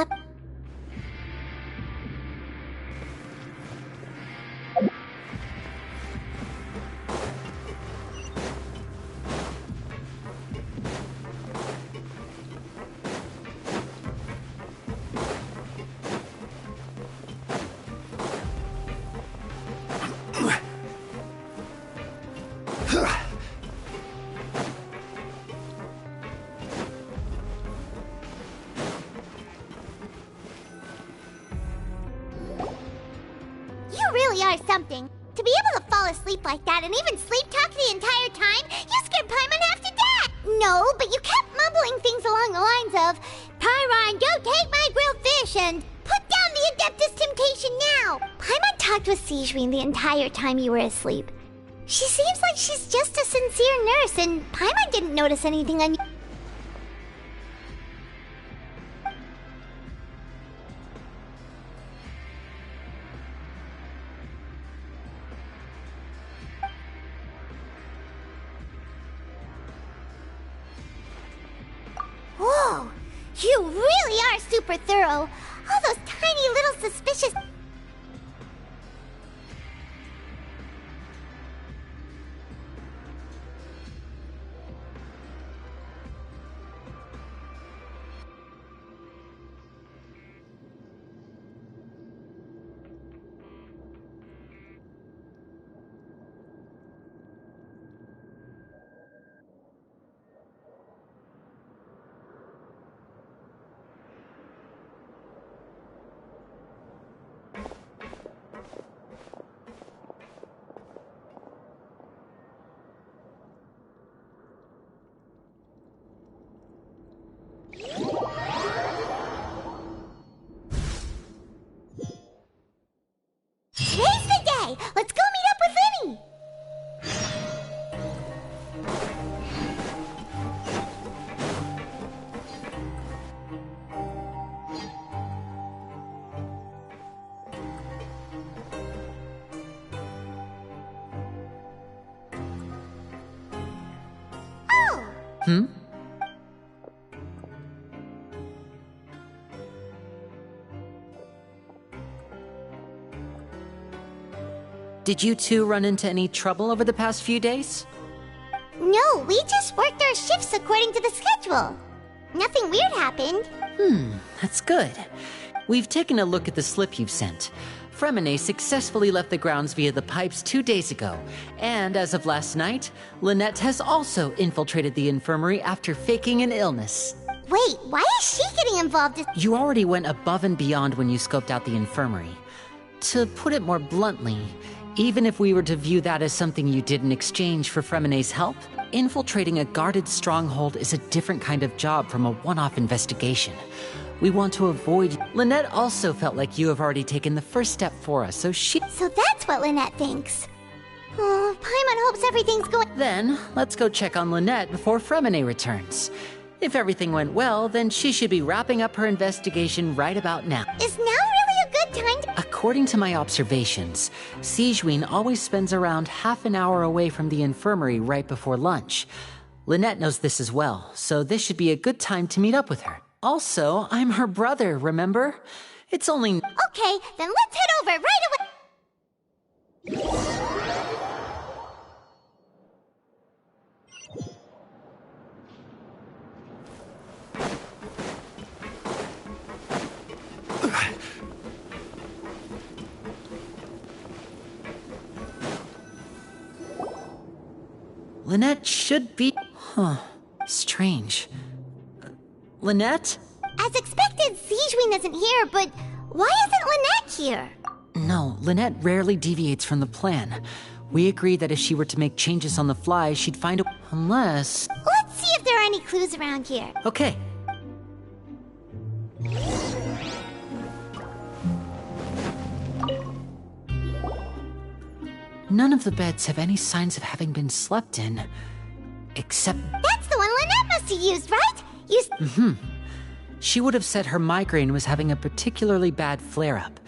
something. To be able to fall asleep like that and even sleep talk the entire time, you scared Paimon half to death! No, but you kept mumbling things along the lines of, Pyron, don't take my grilled fish, and put down the Adeptus Temptation now! Paimon talked with Sigeween the entire time you were asleep. She seems like she's just a sincere nurse, and Paimon didn't notice anything unusual. Whoa! You really are super thorough! All those tiny little suspicious... Today's the day! Let's go meet up with Linny! Oh! Did you two run into any trouble over the past few days? No, we just worked our shifts according to the schedule. Nothing weird happened. That's good. We've taken a look at the slip you've sent. Fremine successfully left the grounds via the pipes 2 days ago, and as of last night, Lynette has also infiltrated the infirmary after faking an illness. Wait, why is she getting involved? You already went above and beyond when you scoped out the infirmary. To put it more bluntly, even if we were to view that as something you did in exchange for Fremine's help, infiltrating a guarded stronghold is a different kind of job from a one-off investigation. We want to avoid... Lynette also felt like you have already taken the first step for us, so she... So that's what Lynette thinks. Oh, Paimon hopes everything's going... Then, let's go check on Lynette before Fremine returns. If everything went well, then she should be wrapping up her investigation right about now. Is now really a good time to... According to my observations, Sigewinne always spends around half an hour away from the infirmary right before lunch. Lynette knows this as well, so this should be a good time to meet up with her. Also, I'm her brother, remember? It's only... Okay, then let's head over right away. Lynette should be... Huh. Strange. Lynette? As expected, Sigewinne isn't here, but why isn't Lynette here? No, Lynette rarely deviates from the plan. We agreed that if she were to make changes on the fly, she'd find a... Unless... Let's see if there are any clues around here. Okay. None of the beds have any signs of having been slept in. Except... That's the one Lynette must have used, right? She would have said her migraine was having a particularly bad flare-up.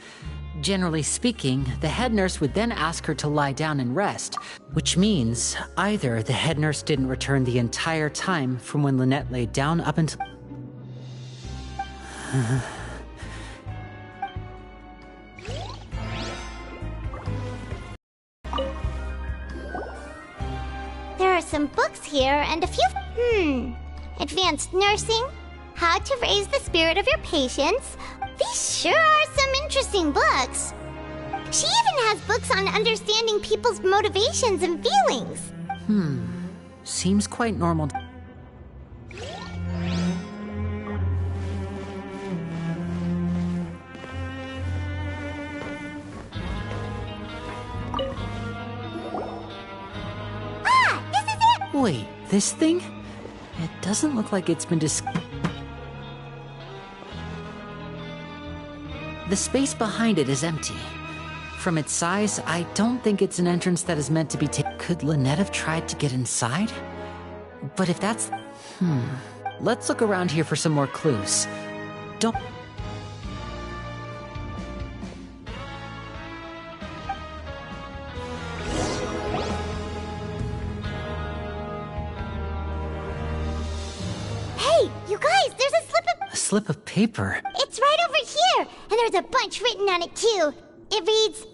Generally speaking, the head nurse would then ask her to lie down and rest, which means either the head nurse didn't return the entire time from when Lynette laid down up until... There are some books here and a few... Advanced nursing, how to raise the spirit of your patients. These sure are some interesting books. She even has books on understanding people's motivations and feelings. Seems quite normal. This is it! Wait, this thing? It doesn't look like it's been The space behind it is empty. From its size, I don't think it's an entrance that is meant to be Could Lynette have tried to get inside? But if that's... Let's look around here for some more clues. Don't... Hey, you guys, there's a slip of... A slip of paper? It's right over here, and there's a bunch written on it too. It reads,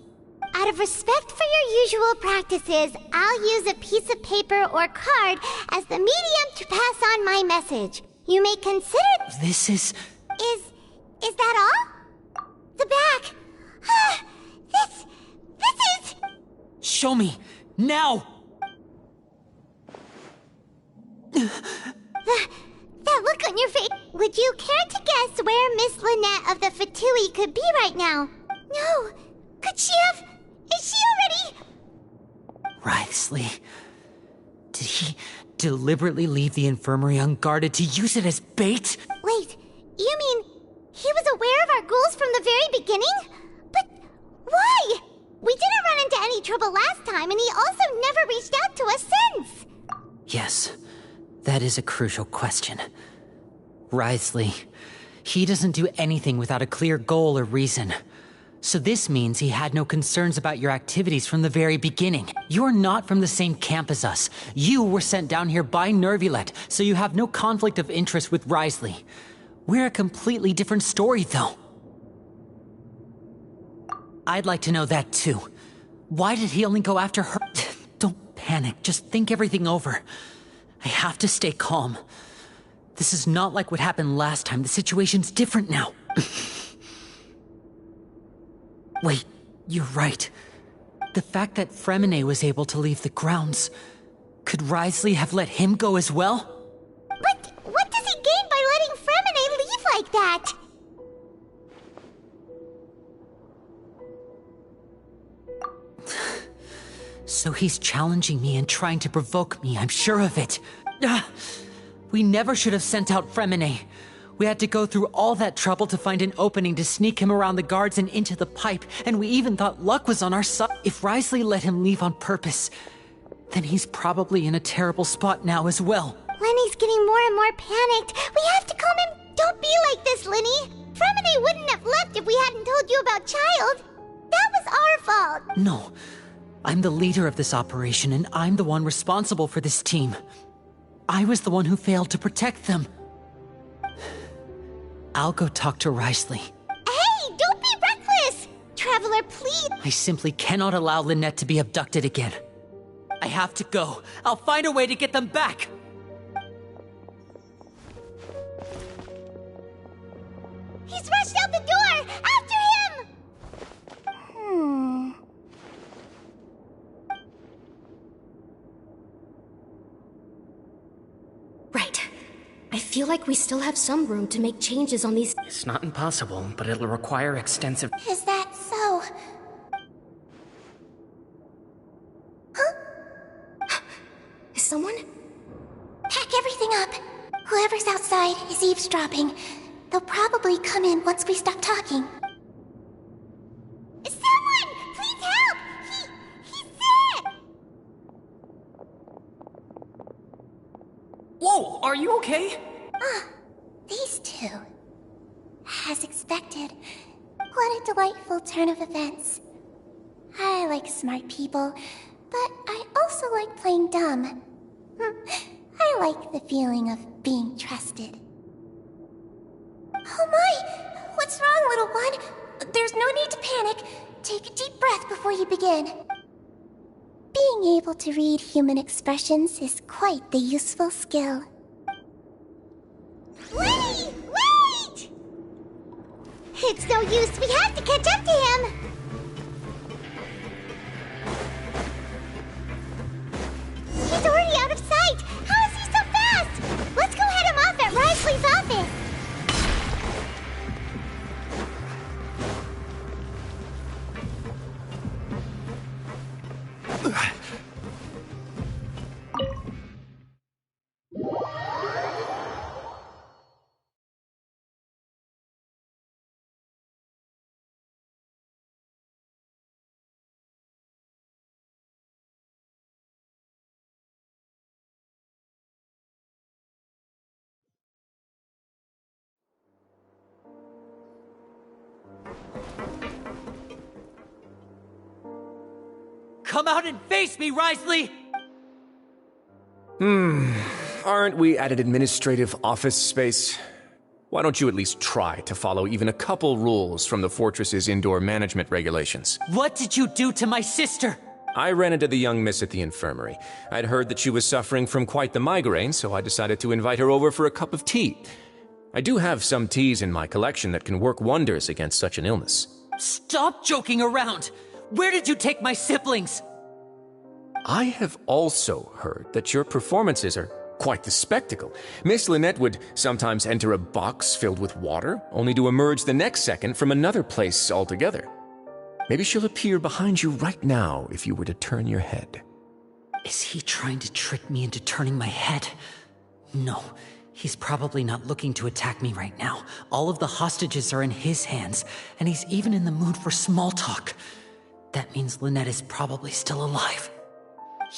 out of respect for your usual practices, I'll use a piece of paper or card as the medium to pass on my message. You may consider... This is... Is that all? The back. This is... Show me! Now! That look on your face. Would you care to guess where Miss Lynette of the Fatui could be right now? No. Could she have... Is she already... Wriothesley. Did he deliberately leave the infirmary unguarded to use it as bait? Wait, you mean he was aware of our goals from the very beginning? But why? We didn't run into any trouble last time, and he also never reached out to us since. Yes, that is a crucial question. Wriothesley, he doesn't do anything without a clear goal or reason. So this means he had no concerns about your activities from the very beginning. You're not from the same camp as us. You were sent down here by Nervulet, so you have no conflict of interest with Wriothesley. We're a completely different story, though. I'd like to know that, too. Why did he only go after her? Don't panic, just think everything over. I have to stay calm. This is not like what happened last time. The situation's different now. Wait, you're right. The fact that Fremine was able to leave the grounds... Could Wriothesley have let him go as well? But what does he gain by letting Fremine leave like that? So he's challenging me and trying to provoke me, I'm sure of it. We never should have sent out Fremine. We had to go through all that trouble to find an opening to sneak him around the guards and into the pipe, and we even thought luck was on our side. If Wriothesley let him leave on purpose, then he's probably in a terrible spot now as well. Lenny's getting more and more panicked. We have to calm him. Don't be like this, Lenny. Fremine wouldn't have left if we hadn't told you about Childe. That was our fault. No. I'm the leader of this operation, and I'm the one responsible for this team. I was the one who failed to protect them. I'll go talk to Wriothesley. Hey, don't be reckless! Traveler, please! I simply cannot allow Lynette to be abducted again. I have to go. I'll find a way to get them back! He's rushed out the door! After him! Right. I feel like we still have some room to make changes on these. It's not impossible, but it'll require extensive... Is that so? Is someone? Pack everything up. Whoever's outside is eavesdropping. They'll probably come in once we stop talking. Someone! Please help! He's sick! Whoa, are you okay? These two. As expected. What a delightful turn of events. I like smart people, but I also like playing dumb. I like the feeling of being trusted. Oh my! What's wrong, little one? There's no need to panic. Take a deep breath before you begin. Being able to read human expressions is quite the useful skill. Wait! Wait! It's no use. We have to catch up to him. He's already out of sight. How is he so fast? Let's go head him off at Wriothesley's office. Come out and face me, Wriothesley! Aren't we at an administrative office space? Why don't you at least try to follow even a couple rules from the fortress's indoor management regulations? What did you do to my sister? I ran into the young miss at the infirmary. I'd heard that she was suffering from quite the migraine, so I decided to invite her over for a cup of tea. I do have some teas in my collection that can work wonders against such an illness. Stop joking around! Where did you take my siblings? I have also heard that your performances are quite the spectacle. Miss Lynette would sometimes enter a box filled with water, only to emerge the next second from another place altogether. Maybe she'll appear behind you right now if you were to turn your head. Is he trying to trick me into turning my head? No, he's probably not looking to attack me right now. All of the hostages are in his hands, and he's even in the mood for small talk. That means Lynette is probably still alive.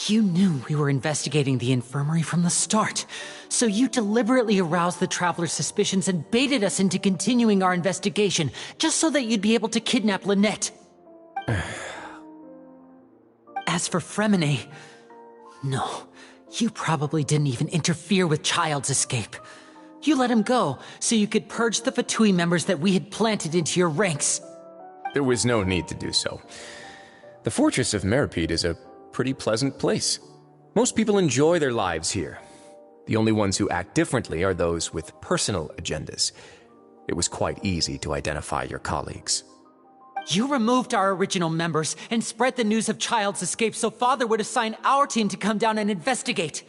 You knew we were investigating the infirmary from the start, so you deliberately aroused the Traveler's suspicions and baited us into continuing our investigation, just so that you'd be able to kidnap Lynette. As for Fremine, no, you probably didn't even interfere with Childe's escape. You let him go, so you could purge the Fatui members that we had planted into your ranks. There was no need to do so. The Fortress of Milady is a pretty pleasant place. Most people enjoy their lives here. The only ones who act differently are those with personal agendas. It was quite easy to identify your colleagues. You removed our original members and spread the news of Childe's escape so Father would assign our team to come down and investigate.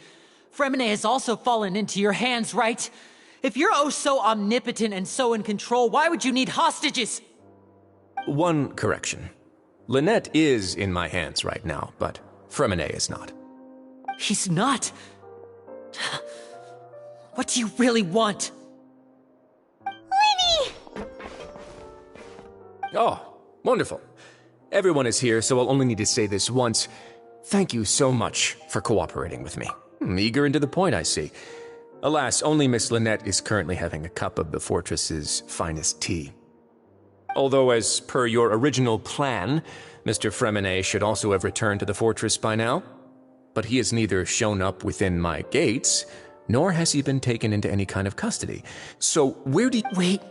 Fremine has also fallen into your hands, right? If you're oh so omnipotent and so in control, why would you need hostages? One correction. Lynette is in my hands right now, but Fremine is not. He's not? What do you really want? Oh, wonderful. Everyone is here, so I'll only need to say this once. Thank you so much for cooperating with me. Eager and to the point, I see. Alas, only Miss Lynette is currently having a cup of the fortress's finest tea. Although, as per your original plan, Mr. Fremenet should also have returned to the fortress by now. But he has neither shown up within my gates, nor has he been taken into any kind of custody. So where did— Wait,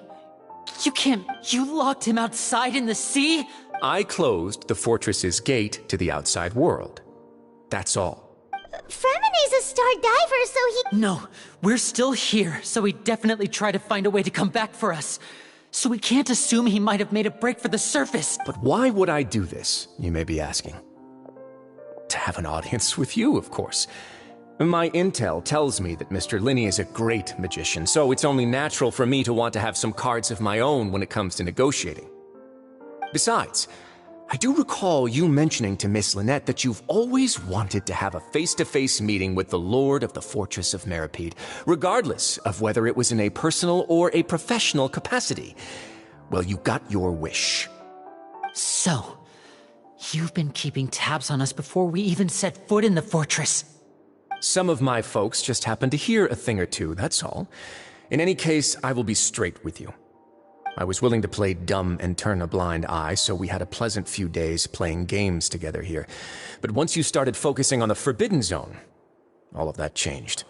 you locked him outside in the sea? I closed the fortress's gate to the outside world. That's all. Fremenet's a star diver, so he— No, we're still here, so he definitely tried to find a way to come back for us. So we can't assume he might have made a break for the surface. But why would I do this, you may be asking? To have an audience with you, of course. My intel tells me that Mr. Linney is a great magician, so it's only natural for me to want to have some cards of my own when it comes to negotiating. Besides, I do recall you mentioning to Miss Lynette that you've always wanted to have a face-to-face meeting with the Lord of the Fortress of Milady, regardless of whether it was in a personal or a professional capacity. Well, you got your wish. So, you've been keeping tabs on us before we even set foot in the fortress. Some of my folks just happened to hear a thing or two, that's all. In any case, I will be straight with you. I was willing to play dumb and turn a blind eye, so we had a pleasant few days playing games together here. But once you started focusing on the Forbidden Zone, all of that changed.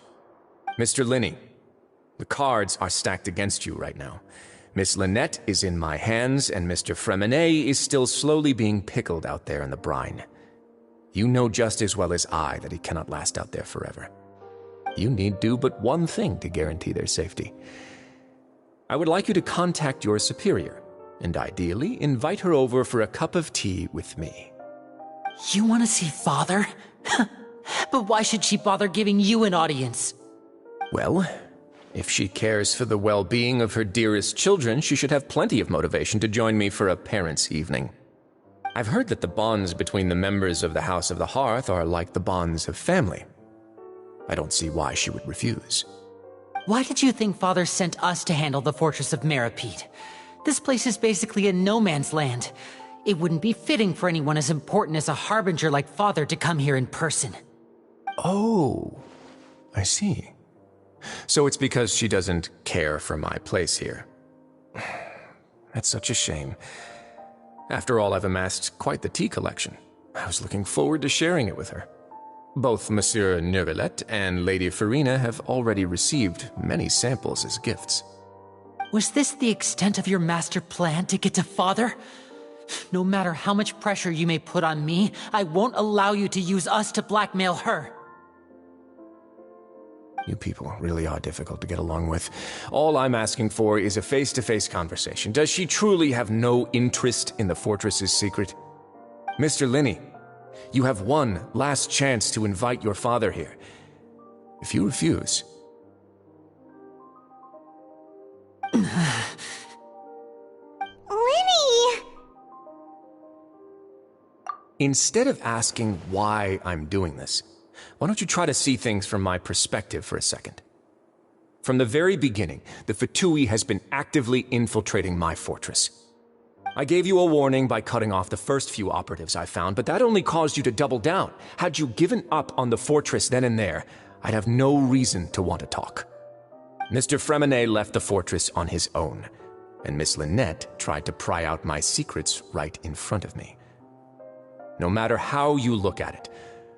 Mr. Linney, the cards are stacked against you right now. Miss Lynette is in my hands, and Mr. Fremenet is still slowly being pickled out there in the brine. You know just as well as I that he cannot last out there forever. You need do but one thing to guarantee their safety. I would like you to contact your superior, and ideally invite her over for a cup of tea with me. You want to see Father? But why should she bother giving you an audience? Well, if she cares for the well-being of her dearest children, she should have plenty of motivation to join me for a parents' evening. I've heard that the bonds between the members of the House of the Hearth are like the bonds of family. I don't see why she would refuse. Why did you think Father sent us to handle the Fortress of Milady? This place is basically a no-man's land. It wouldn't be fitting for anyone as important as a harbinger like Father to come here in person. Oh, I see. So it's because she doesn't care for my place here. That's such a shame. After all, I've amassed quite the tea collection. I was looking forward to sharing it with her. Both Monsieur Neuvillette and Lady Farina have already received many samples as gifts. Was this the extent of your master plan to get to Father? No matter how much pressure you may put on me, I won't allow you to use us to blackmail her. You people really are difficult to get along with. All I'm asking for is a face-to-face conversation. Does she truly have no interest in the fortress's secret? Mr. Linney, you have one last chance to invite your father here. If you refuse... Linney! Instead of asking why I'm doing this, why don't you try to see things from my perspective for a second? From the very beginning, the Fatui has been actively infiltrating my fortress. I gave you a warning by cutting off the first few operatives I found, but that only caused you to double down. Had you given up on the fortress then and there, I'd have no reason to want to talk. Mr. Fremenet left the fortress on his own, and Miss Lynette tried to pry out my secrets right in front of me. No matter how you look at it,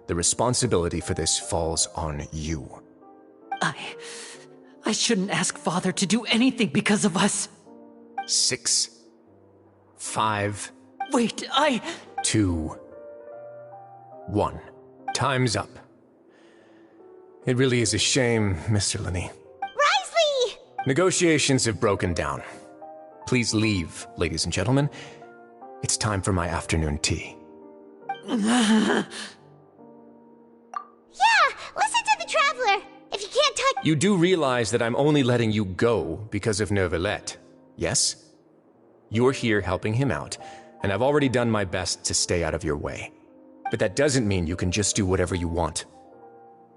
the responsibility for this falls on you. I shouldn't ask Father to do anything because of us. 6, 5... Wait, 2, 1. Time's up. It really is a shame, Mr. Linney. Risley! Negotiations have broken down. Please leave, ladies and gentlemen. It's time for my afternoon tea. Yeah, listen to the Traveler. If you can't touch— You do realize that I'm only letting you go because of Neuvillette, yes? You're here helping him out, and I've already done my best to stay out of your way. But that doesn't mean you can just do whatever you want.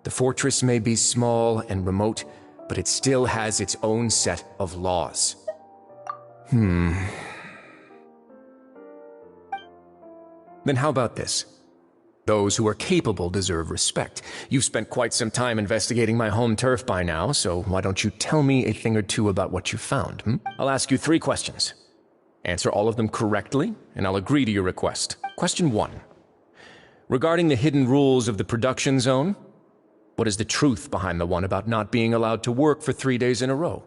The fortress may be small and remote, but it still has its own set of laws. Then how about this? Those who are capable deserve respect. You've spent quite some time investigating my home turf by now, so why don't you tell me a thing or two about what you found? I'll ask you 3 questions. Answer all of them correctly, and I'll agree to your request. Question 1. Regarding the hidden rules of the production zone, what is the truth behind the one about not being allowed to work for 3 days in a row?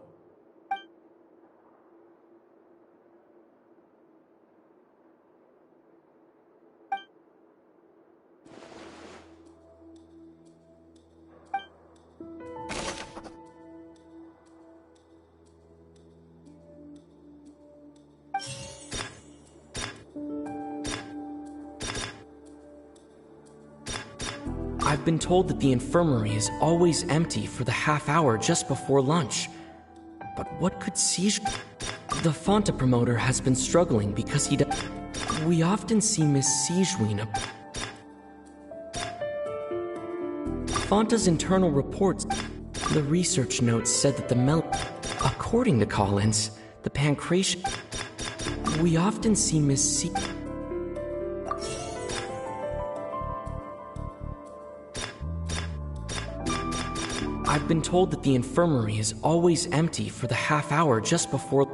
I've been told that the infirmary is always empty for the half hour just before lunch. But what could Siege... The Fonta promoter has been struggling because he We often see Miss Siegeween Fonta's internal reports... The research notes said that According to Collins, the pancreas... We often see Miss I've been told that the infirmary is always empty for the half hour just before...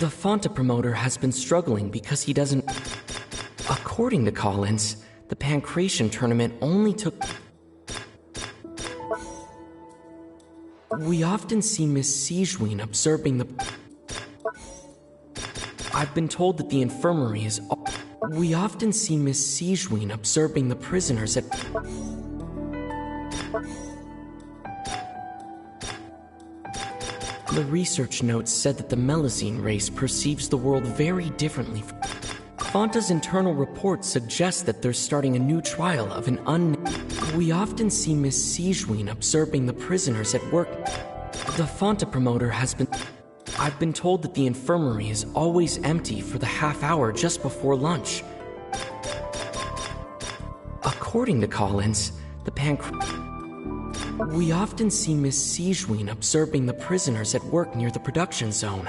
The Fonta promoter has been struggling because he doesn't... According to Collins, the Pancration tournament only took... We often see Miss Siegeween observing the... I've been told that the infirmary is... We often see Miss Siegeween observing the prisoners at... The research notes said that the Melusine race perceives the world very differently. Fonta's internal reports suggest that they're starting a new trial of an We often see Miss Siegeween observing the prisoners at work. The Fonta promoter has been... I've been told that the infirmary is always empty for the half hour just before lunch. According to Collins, the We often see Miss Siegeween observing the prisoners at work near the production zone.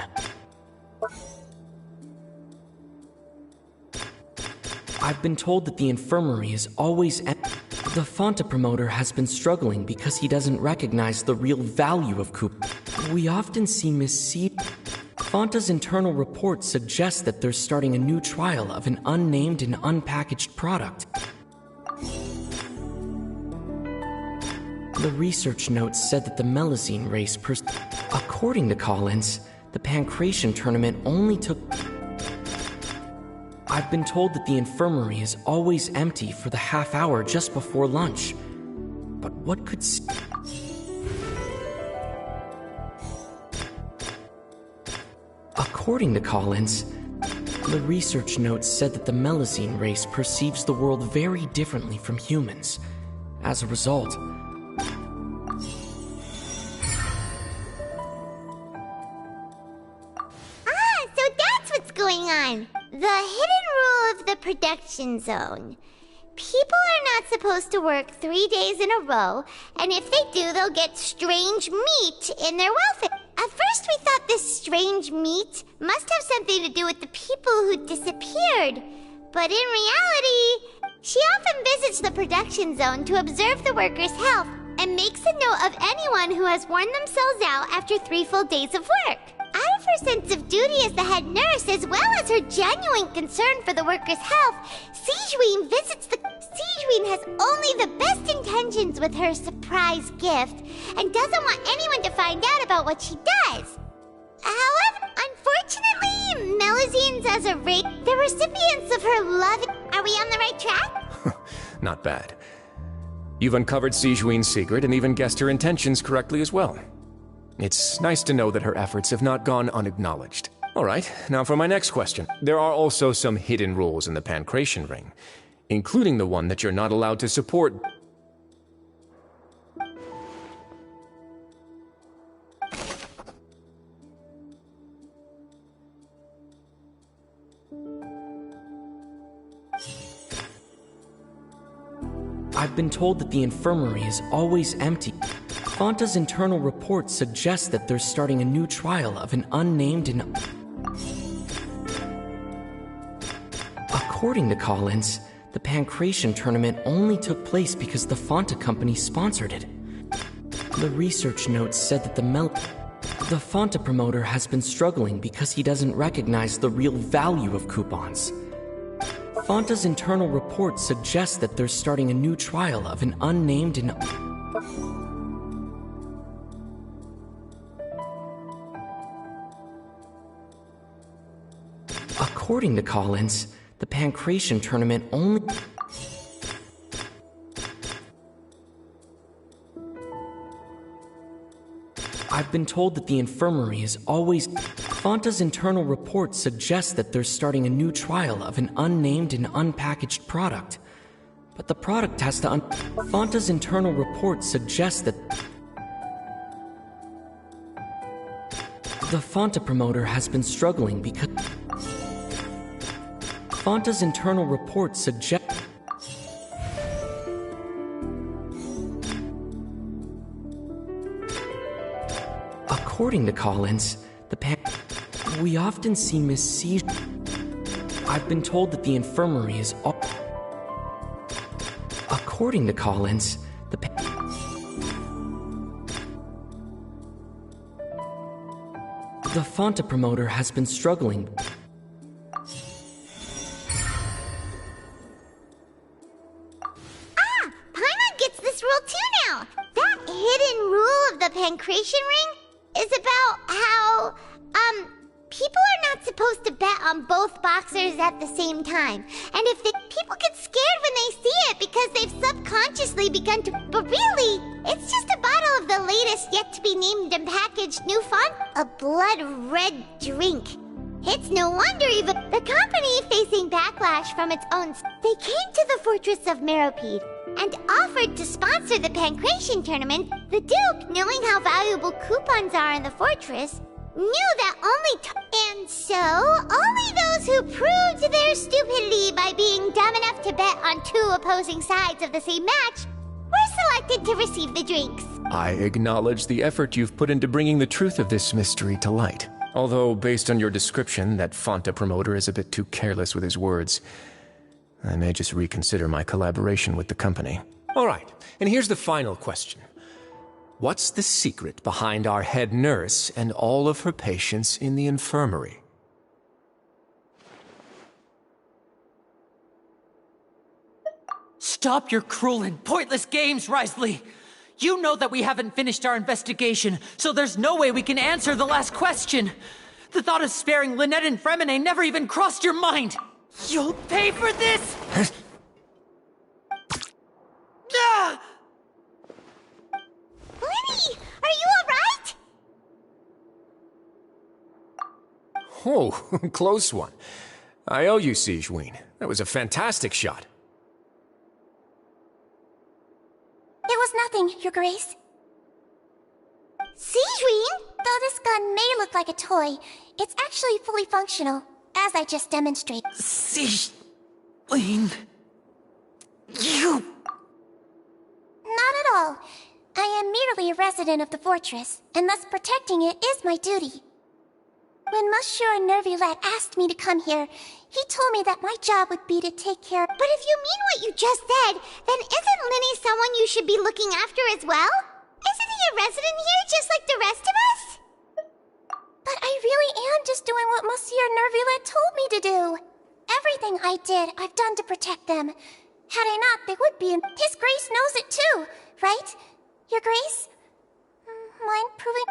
I've been told that the infirmary is always The Fonta promoter has been struggling because he doesn't recognize the real value of Coop. We often see Miss Fonta's internal reports suggest that they're starting a new trial of an unnamed and unpackaged product. The research notes said that the Melusine race According to Collins, the Pancration tournament only took... I've been told that the infirmary is always empty for the half hour just before lunch. But what could... According to Collins, the research notes said that the Melusine race perceives the world very differently from humans. As a result... Going on. The hidden rule of the production zone. People are not supposed to work 3 days in a row, and if they do, they'll get strange meat in their welfare. At first we thought this strange meat must have something to do with the people who disappeared. But in reality, she often visits the production zone to observe the workers' health and makes a note of anyone who has worn themselves out after 3 full days of work. Out of her sense of duty as the head nurse, as well as her genuine concern for the workers' health, Siegeween has only the best intentions with her surprise gift, and doesn't want anyone to find out about what she does. However, unfortunately, Melusines as a race, the recipients of her love... Are we on the right track? Not bad. You've uncovered Siegeween's secret and even guessed her intentions correctly as well. It's nice to know that her efforts have not gone unacknowledged. All right, now for my next question. There are also some hidden rules in the Pancration Ring, including the one that you're not allowed to support... I've been told that the infirmary is always empty. Fonta's internal reports suggest that they're starting a new trial of an unnamed and... According to Collins, the Pancration tournament only took place because the Fanta company sponsored it. The research notes said that the Fanta promoter has been struggling because he doesn't recognize the real value of coupons. Fanta's internal report suggests that they're starting a new trial of an unnamed and... According to Collins, the Pancration tournament only... I've been told that the infirmary is always... Fanta's internal report suggests that they're starting a new trial of an unnamed and unpackaged product. But the product has to Fanta's internal report suggests that... The Fanta promoter has been struggling because... Fanta's internal report suggests... According to Collins, we often see Miss C... I've been told that the infirmary is all... According to Collins, the Fanta promoter has been struggling... Paimon gets this rule too now! That hidden rule of the Pancration ring is about how, people are not supposed to bet on both boxers at the same time. And if people get scared when they see it because they've subconsciously begun to... But really, it's just a bottle of the latest yet-to-be-named and packaged new font. A blood-red drink. It's no wonder even the company facing backlash from its own... They came to the fortress of Meropide and offered to sponsor the Pancration tournament. The Duke, knowing how valuable coupons are in the fortress, knew that and so, only those who proved their stupidity by being dumb enough to bet on two opposing sides of the same match were selected to receive the drinks. I acknowledge the effort you've put into bringing the truth of this mystery to light. Although, based on your description, that Fanta promoter is a bit too careless with his words. I may just reconsider my collaboration with the company. All right, and here's the final question. What's the secret behind our head nurse and all of her patients in the infirmary? Stop your cruel and pointless games, Risley! You know that we haven't finished our investigation, so there's no way we can answer the last question! The thought of sparing Lynette and Fremine never even crossed your mind! You'll pay for this! Ah! Lenny, are you alright? Oh, close one. I owe you, Sigewinne. That was a fantastic shot. It was nothing, Your Grace. Sigewinne? Though this gun may look like a toy, it's actually fully functional, as I just demonstrated. Sigewinne... You... Not at all. I am merely a resident of the fortress, and thus protecting it is my duty. When Monsieur Nervulette asked me to come here, he told me that my job would be to take care of... But if you mean what you just said, then isn't Linny someone you should be looking after as well? Isn't he a resident here just like the rest of us? But I really am just doing what Monsieur Nervulette told me to do. Everything I did, I've done to protect them. Had I not, they would be in... His Grace knows it too, right? Your Grace? Mind proving...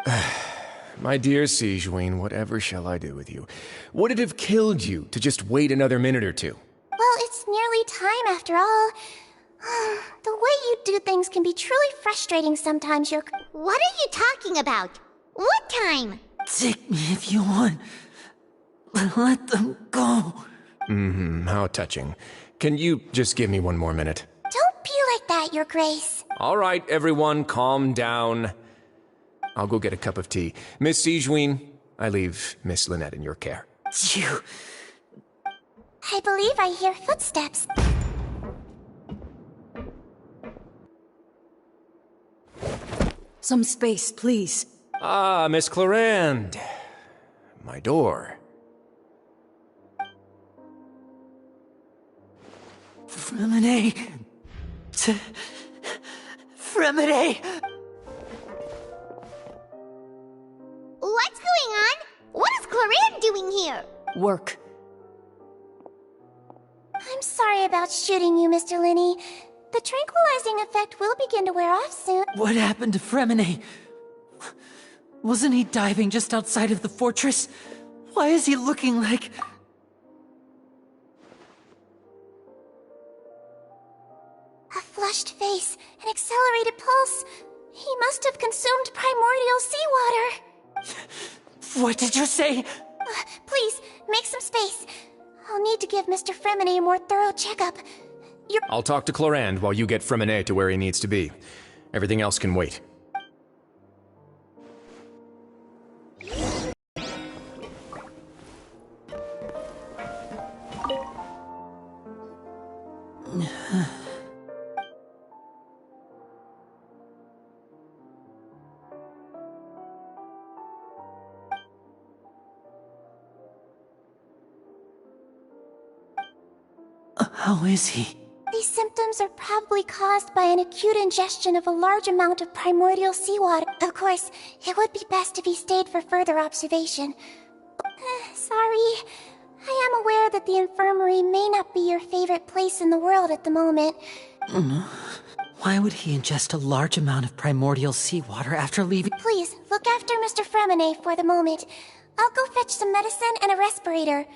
My dear Sigewinne, whatever shall I do with you? Would it have killed you to just wait another minute or two? Well, it's nearly time after all. The way you do things can be truly frustrating sometimes, Your... What are you talking about? What time? Take me if you want. But let them go. How touching. Can you just give me one more minute? Don't be like that, Your Grace. All right, everyone, calm down. I'll go get a cup of tea. Miss Sigewinne, I leave Miss Lynette in your care. You... I believe I hear footsteps. Some space, please. Ah, Miss Clarande. My door. Fremine. Fremine. What's going on? What is Clorinde doing here? Work. I'm sorry about shooting you, Mr. Linny. The tranquilizing effect will begin to wear off soon. What happened to Fremine? Wasn't he diving just outside of the fortress? Why is he looking like... A flushed face, an accelerated pulse. He must have consumed primordial seawater. What did you say? Please, make some space. I'll need to give Mr. Fremine a more thorough checkup. I'll talk to Clorinde while you get Fremine to where he needs to be. Everything else can wait. How is he? These symptoms are probably caused by an acute ingestion of a large amount of primordial seawater. Of course, it would be best if he stayed for further observation. Sorry. I am aware that the infirmary may not be your favorite place in the world at the moment. Why would he ingest a large amount of primordial seawater after leaving? Please, look after Mr. Fremine for the moment. I'll go fetch some medicine and a respirator.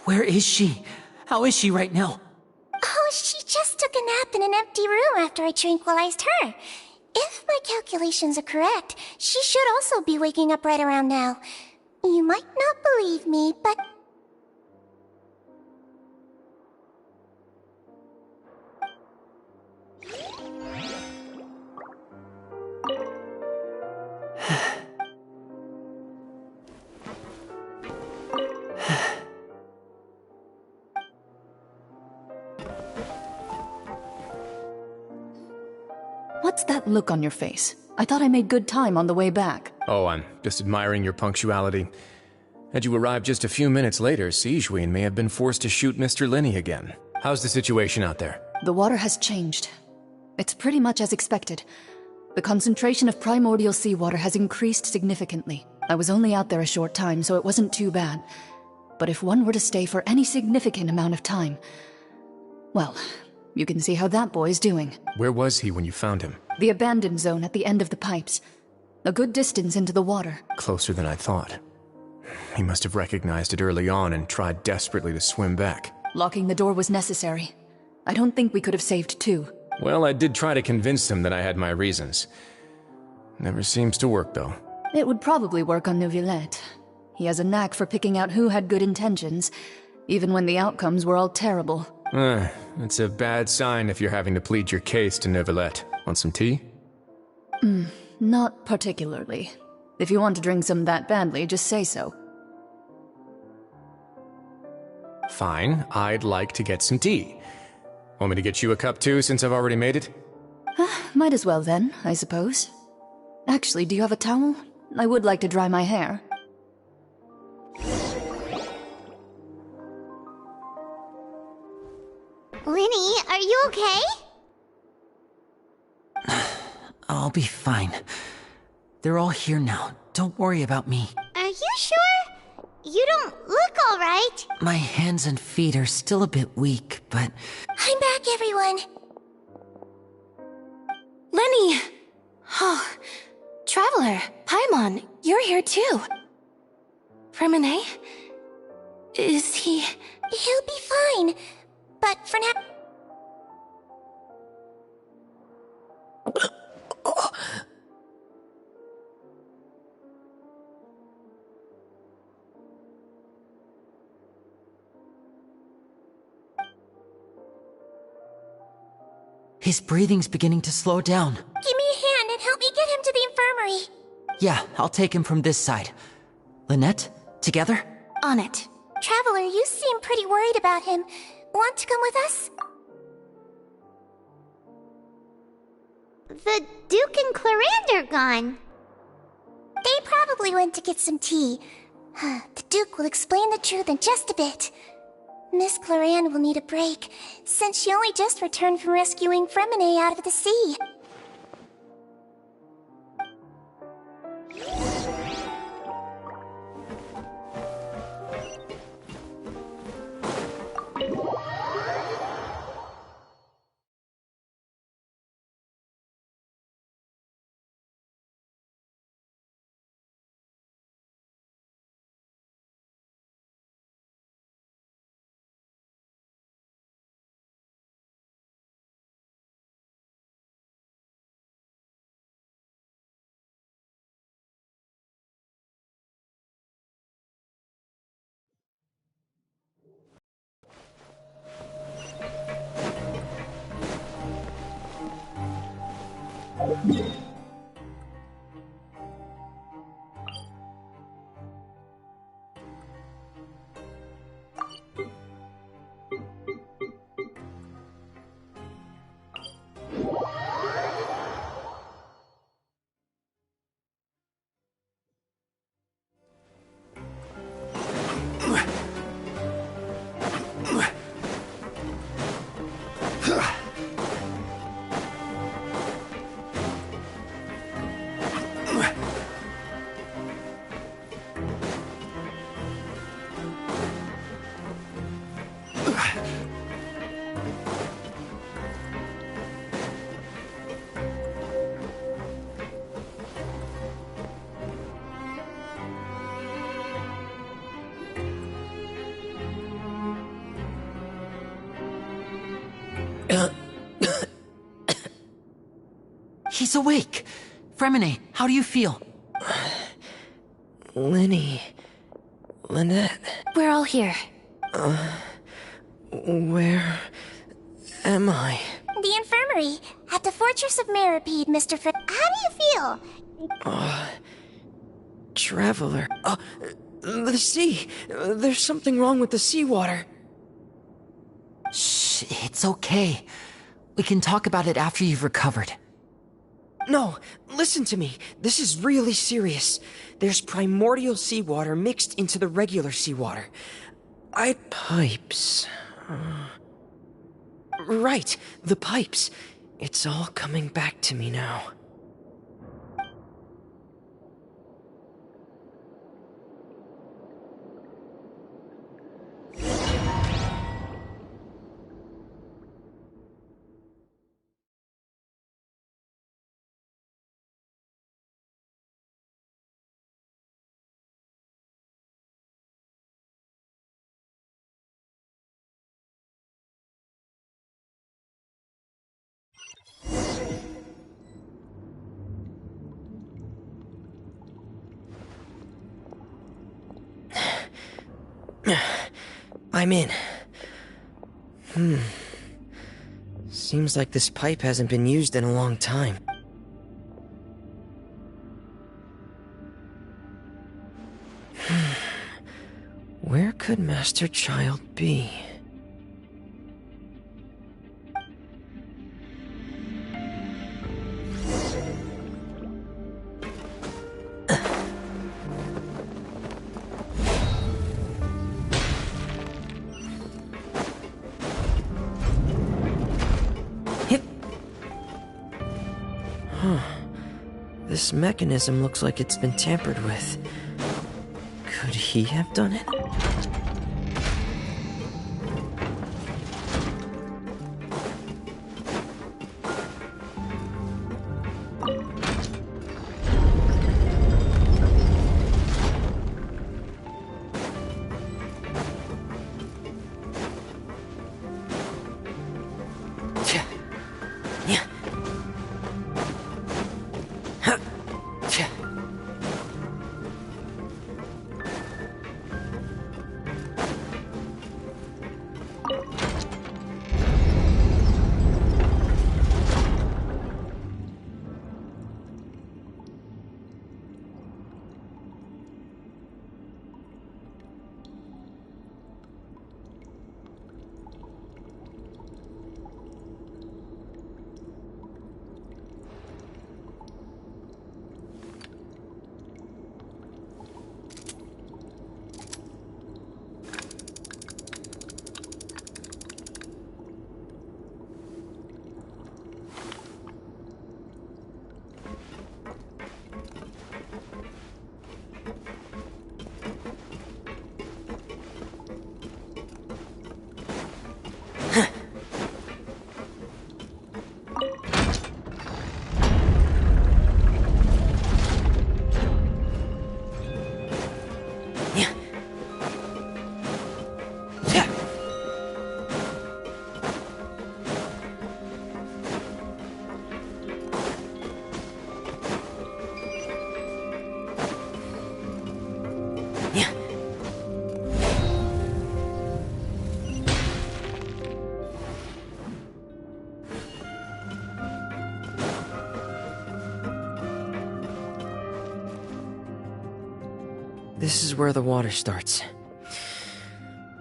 Where is she? How is she right now? Oh, she just took a nap in an empty room after I tranquilized her. If my calculations are correct, she should also be waking up right around now. You might not believe me, but... What's that look on your face? I thought I made good time on the way back. Oh, I'm just admiring your punctuality. Had you arrived just a few minutes later, Sigewinne may have been forced to shoot Mr. Linny again. How's the situation out there? The water has changed. It's pretty much as expected. The concentration of primordial seawater has increased significantly. I was only out there a short time, so it wasn't too bad. But if one were to stay for any significant amount of time... well, you can see how that boy's doing. Where was he when you found him? The abandoned zone at the end of the pipes. A good distance into the water. Closer than I thought. He must have recognized it early on and tried desperately to swim back. Locking the door was necessary. I don't think we could have saved two. Well, I did try to convince him that I had my reasons. Never seems to work, though. It would probably work on Neuvillette. He has a knack for picking out who had good intentions, even when the outcomes were all terrible. It's a bad sign if you're having to plead your case to Neuvillette. Want some tea? Not particularly. If you want to drink some that badly, just say so. Fine, I'd like to get some tea. Want me to get you a cup too, since I've already made it? Might as well then, I suppose. Actually, do you have a towel? I would like to dry my hair. Linny, are you okay? I'll be fine. They're all here now. Don't worry about me. Are you sure? You don't look alright. My hands and feet are still a bit weak, but... I'm back, everyone. Lenny! Oh, Traveler, Paimon, you're here too. Fremine? Is he... He'll be fine. But for now... His breathing's beginning to slow down. Give me a hand and help me get him to the infirmary. Yeah, I'll take him from this side. Lynette, together? On it. Traveler, you seem pretty worried about him. Want to come with us? The Duke and Clorinde are gone. They probably went to get some tea. The Duke will explain the truth in just a bit. Miss Cloran will need a break, since she only just returned from rescuing Fremine out of the sea. He's awake! Fremine, how do you feel? Lynette... We're all here. Where am I? The infirmary, at the Fortress of Meripede, Mr. How do you feel? Traveler. The sea! There's something wrong with the seawater. Shh, it's okay. We can talk about it after you've recovered. No, listen to me. This is really serious. There's primordial seawater mixed into the regular seawater. Pipes. Right, the pipes. It's all coming back to me now. I'm in. Seems like this pipe hasn't been used in a long time. Where could Master Childe be? This mechanism looks like it's been tampered with. Could he have done it? This is where the water starts.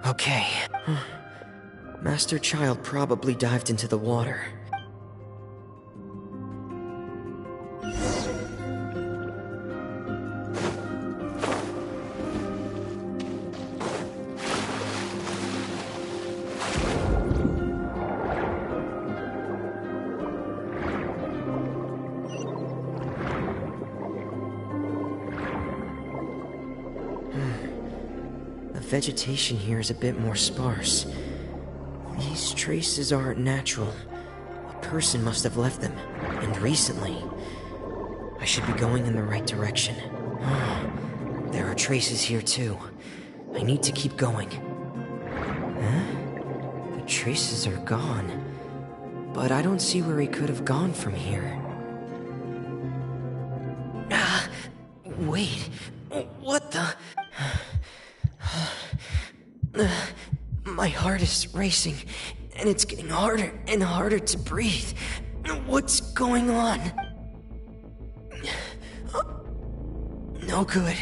Okay. Master Childe probably dived into the water. The vegetation here is a bit more sparse. These traces aren't natural. A person must have left them, and recently. I should be going in the right direction. There are traces here too. I need to keep going. Huh? The traces are gone. But I don't see where he could have gone from here. Wait. What the... My heart is racing, and it's getting harder and harder to breathe. What's going on? No good.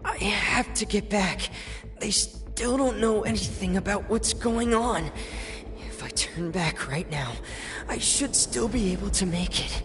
I have to get back. They still don't know anything about what's going on. If I turn back right now, I should still be able to make it.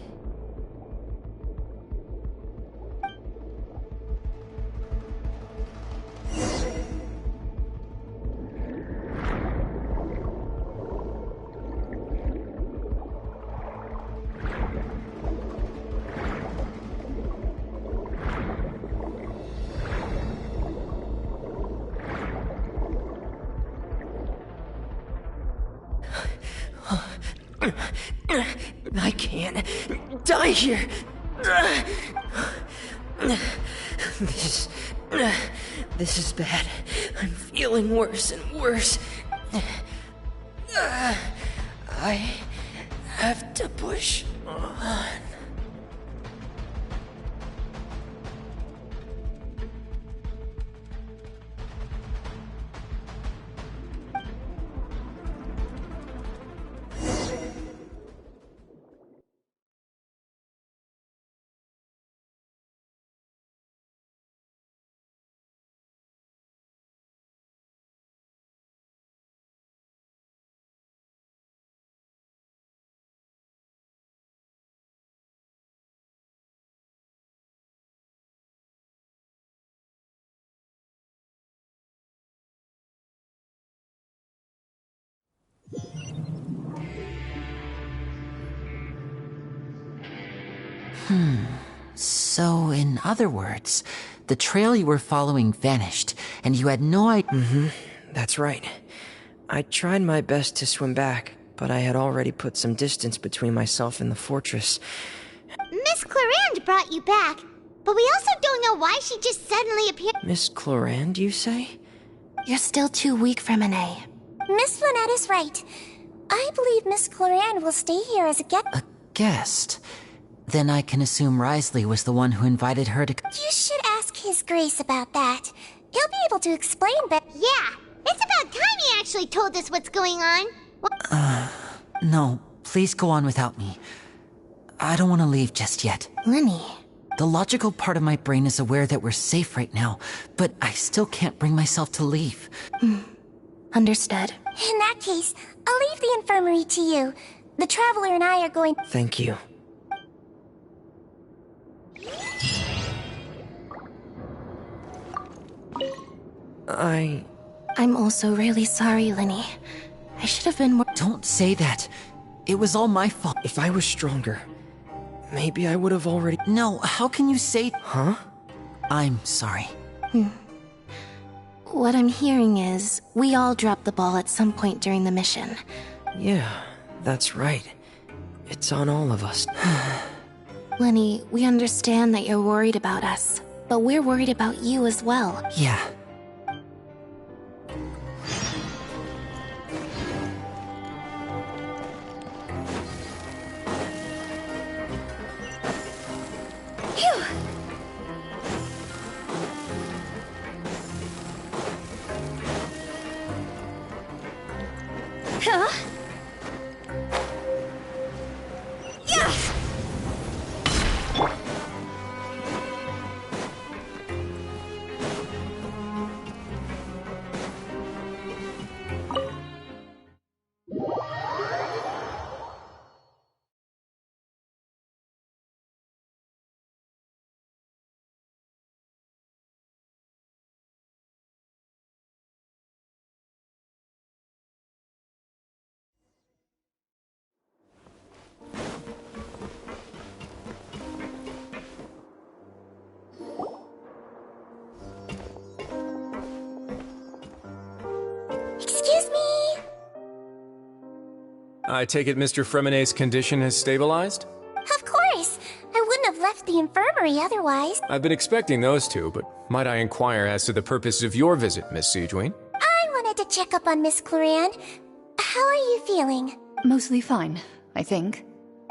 I can't die here. This is bad. I'm feeling worse and worse. I have to push on. So, in other words, the trail you were following vanished, and you had no idea. That's right. I tried my best to swim back, but I had already put some distance between myself and the fortress. Miss Clarande brought you back, but we also don't know why she just suddenly appeared. Miss Clarande, you say? You're still too weak for Monet. Miss Lynette is right. I believe Miss Clarande will stay here as a guest. A guest? Then I can assume Risley was the one who invited her to... You should ask His Grace about that. He'll be able to explain better. Yeah, it's about time he actually told us what's going on. No, please go on without me. I don't want to leave just yet. Lenny. The logical part of my brain is aware that we're safe right now, but I still can't bring myself to leave. Understood. In that case, I'll leave the infirmary to you. The Traveler and I are going... Thank you. I'm also really sorry, Lenny. I should have been more... Don't say that. It was all my fault. If I was stronger, maybe I would have already... No, how can you say... Huh? I'm sorry. What I'm hearing is, we all dropped the ball at some point during the mission. Yeah, that's right. It's on all of us. Lenny, we understand that you're worried about us, but we're worried about you as well. Yeah. Phew! Huh? Yeah! I take it Mr. Fremonet's condition has stabilized? Of course! I wouldn't have left the infirmary otherwise. I've been expecting those two, but might I inquire as to the purpose of your visit, Miss Siegeween? I wanted to check up on Miss Cloran. How are you feeling? Mostly fine, I think.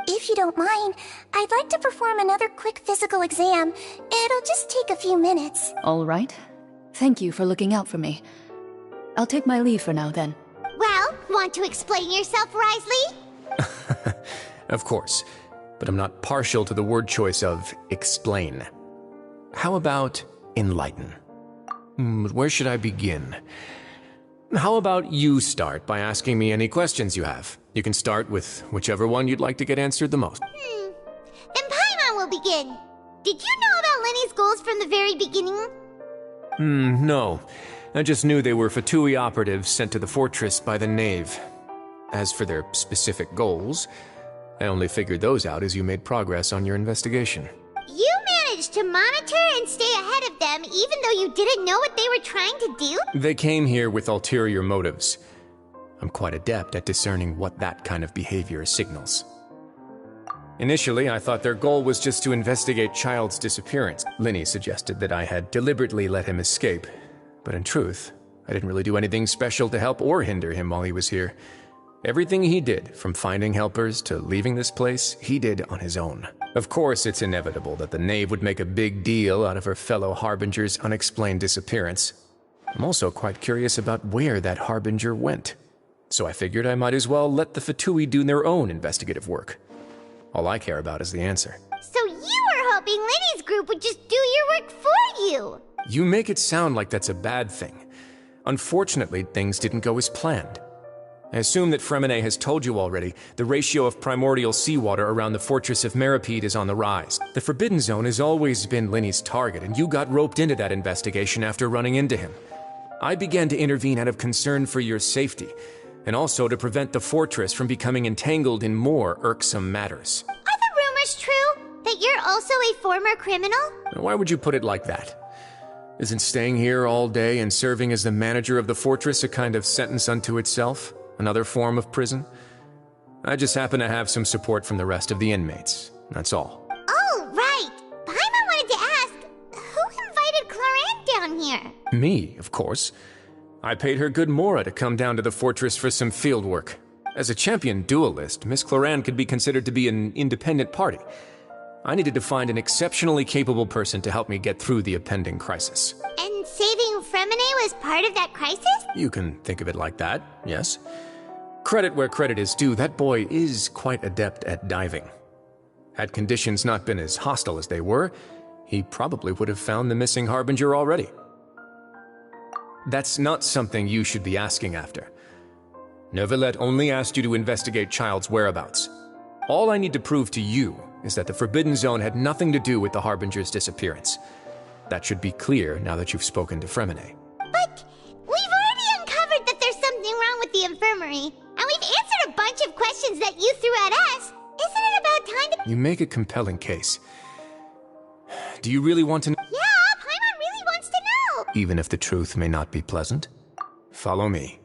If you don't mind, I'd like to perform another quick physical exam. It'll just take a few minutes. All right. Thank you for looking out for me. I'll take my leave for now, then. Well, want to explain yourself, Risley? Of course, but I'm not partial to the word choice of explain. How about enlighten? Where should I begin? How about you start by asking me any questions you have? You can start with whichever one you'd like to get answered the most. Then Paimon will begin. Did you know about Lenny's goals from the very beginning? No. I just knew they were Fatui operatives sent to the fortress by the Knave. As for their specific goals, I only figured those out as you made progress on your investigation. You managed to monitor and stay ahead of them even though you didn't know what they were trying to do? They came here with ulterior motives. I'm quite adept at discerning what that kind of behavior signals. Initially, I thought their goal was just to investigate Childe's disappearance. Linny suggested that I had deliberately let him escape, but in truth, I didn't really do anything special to help or hinder him while he was here. Everything he did, from finding helpers to leaving this place, he did on his own. Of course, it's inevitable that the Knave would make a big deal out of her fellow Harbinger's unexplained disappearance. I'm also quite curious about where that Harbinger went, so I figured I might as well let the Fatui do their own investigative work. All I care about is the answer. So you were hoping Lenny's group would just do your work for you? You make it sound like that's a bad thing. Unfortunately, things didn't go as planned. I assume that Fremonet has told you already, the ratio of primordial seawater around the fortress of Meripede is on the rise. The Forbidden Zone has always been Linny's target, and you got roped into that investigation after running into him. I began to intervene out of concern for your safety, and also to prevent the fortress from becoming entangled in more irksome matters. Are the rumors true? That you're also a former criminal? Why would you put it like that? Isn't staying here all day and serving as the manager of the fortress a kind of sentence unto itself? Another form of prison? I just happen to have some support from the rest of the inmates. That's all. Oh, right! Paimon wanted to ask, who invited Cloran down here? Me, of course. I paid her good mora to come down to the fortress for some field work. As a champion duelist, Miss Cloran could be considered to be an independent party. I needed to find an exceptionally capable person to help me get through the impending crisis. And saving Fremonet was part of that crisis? You can think of it like that, yes. Credit where credit is due, that boy is quite adept at diving. Had conditions not been as hostile as they were, he probably would have found the missing Harbinger already. That's not something you should be asking after. Neuvillette only asked you to investigate Childe's whereabouts. All I need to prove to you is that the Forbidden Zone had nothing to do with the Harbinger's disappearance. That should be clear now that you've spoken to Fremonet. But we've already uncovered that there's something wrong with the infirmary, and we've answered a bunch of questions that you threw at us. Isn't it about time to— You make a compelling case. Do you really want to know? Yeah, Paimon really wants to know! Even if the truth may not be pleasant? Follow me.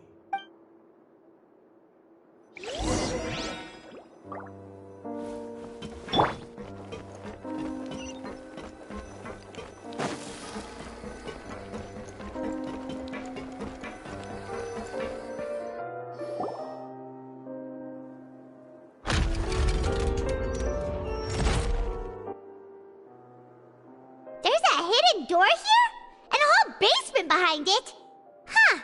Door here? And a whole basement behind it? Huh.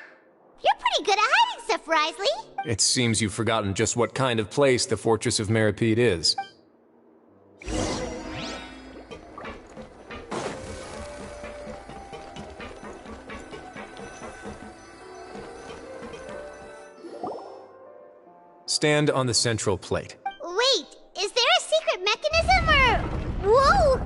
You're pretty good at hiding stuff, Risley. It seems you've forgotten just what kind of place the Fortress of Meripede is. Stand on the central plate. Wait, is there a secret mechanism or— Whoa!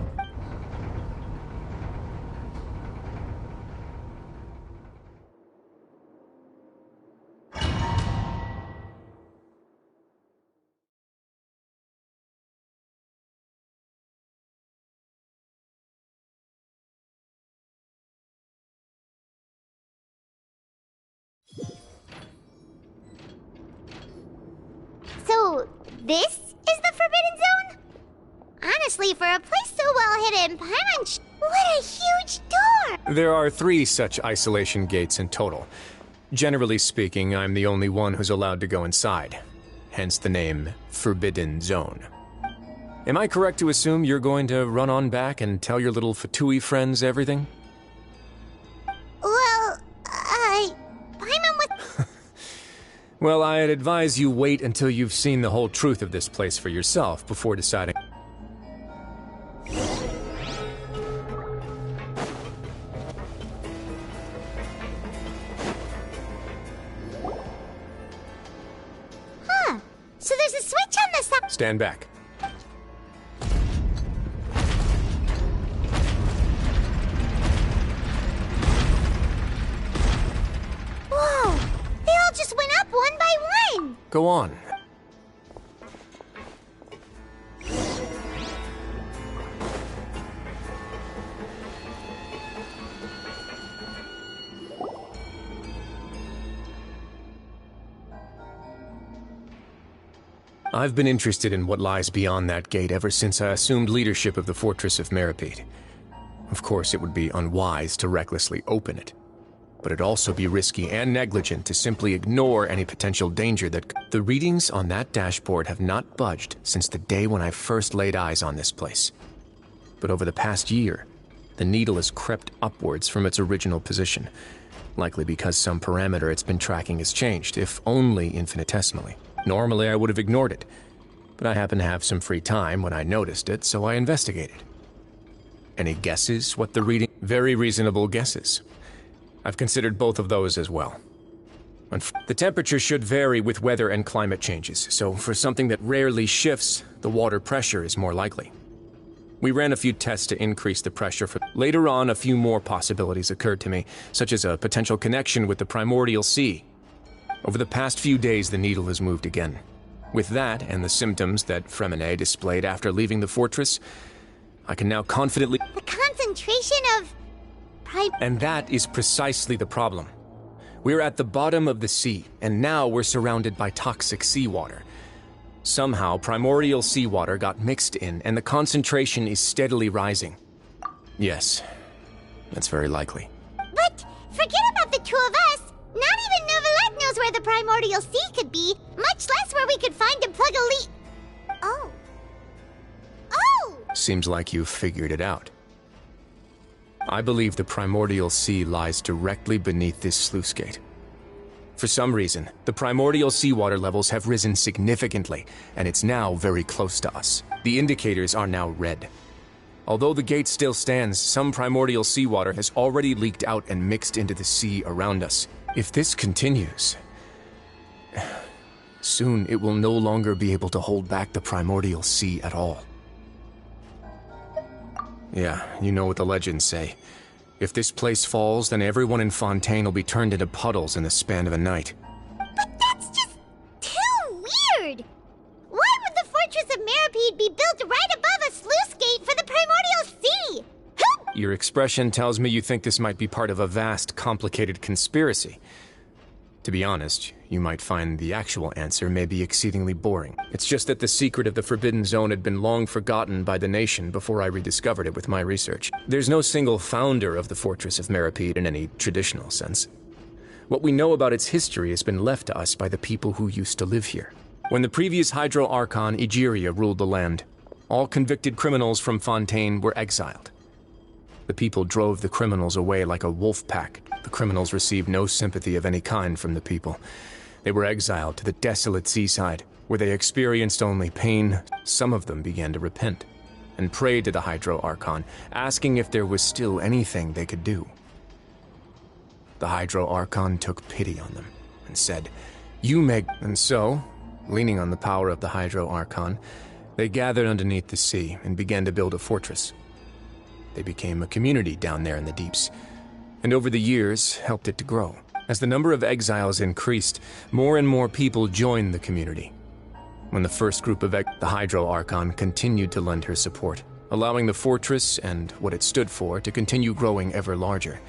So This is the Forbidden Zone? Honestly, for a place so well hidden, what a huge door! There are 3 such isolation gates in total. Generally speaking, I'm the only one who's allowed to go inside. Hence the name Forbidden Zone. Am I correct to assume you're going to run on back and tell your little Fatui friends everything? Well, Paimon was... Well, I'd advise you wait until you've seen the whole truth of this place for yourself before deciding. Huh. So there's a switch on the side. Stand back. Whoa! They all just went up one by one! Go on. I've been interested in what lies beyond that gate ever since I assumed leadership of the Fortress of Milady. Of course, it would be unwise to recklessly open it, but it'd also be risky and negligent to simply ignore any potential danger that... The readings on that dashboard have not budged since the day when I first laid eyes on this place. But over the past year, the needle has crept upwards from its original position, likely because some parameter it's been tracking has changed, if only infinitesimally. Normally, I would have ignored it, but I happened to have some free time when I noticed it, so I investigated. Any guesses what the reading... Very reasonable guesses. I've considered both of those as well. The temperature should vary with weather and climate changes, so for something that rarely shifts, the water pressure is more likely. We ran a few tests to increase the pressure for... Later on, a few more possibilities occurred to me, such as a potential connection with the primordial sea. Over the past few days, the needle has moved again. With that, and the symptoms that Fremine displayed after leaving the fortress, I can now confidently... The concentration of... And that is precisely the problem. We're at the bottom of the sea, and now we're surrounded by toxic seawater. Somehow, primordial seawater got mixed in, and the concentration is steadily rising. Yes, that's very likely. But forget about the two of us. Not even Neuvillette knows where the primordial sea could be, much less where we could find and plug a leak. Oh. Oh! Seems like you've figured it out. I believe the primordial sea lies directly beneath this sluice gate. For some reason, the primordial seawater levels have risen significantly, and it's now very close to us. The indicators are now red. Although the gate still stands, some primordial seawater has already leaked out and mixed into the sea around us. If this continues, soon it will no longer be able to hold back the primordial sea at all. Yeah, you know what the legends say. If this place falls, then everyone in Fontaine will be turned into puddles in the span of a night. But that's just too weird! Why would the Fortress of Milady be built right above a sluice gate for the primordial sea? Your expression tells me you think this might be part of a vast, complicated conspiracy. To be honest, you might find the actual answer may be exceedingly boring. It's just that the secret of the Forbidden Zone had been long forgotten by the nation before I rediscovered it with my research. There's no single founder of the Fortress of Milady in any traditional sense. What we know about its history has been left to us by the people who used to live here. When the previous Hydro Archon, Egeria, ruled the land, all convicted criminals from Fontaine were exiled. The people drove the criminals away like a wolf pack. The criminals received no sympathy of any kind from the people. They were exiled to the desolate seaside, where they experienced only pain. Some of them began to repent, and prayed to the Hydro Archon, asking if there was still anything they could do. The Hydro Archon took pity on them, and said, "You may..." And so, leaning on the power of the Hydro Archon, they gathered underneath the sea and began to build a fortress. They became a community down there in the deeps, and over the years helped it to grow. As the number of exiles increased, more and more people joined the community. When the first group of the Hydro Archon continued to lend her support, allowing the fortress and what it stood for to continue growing ever larger.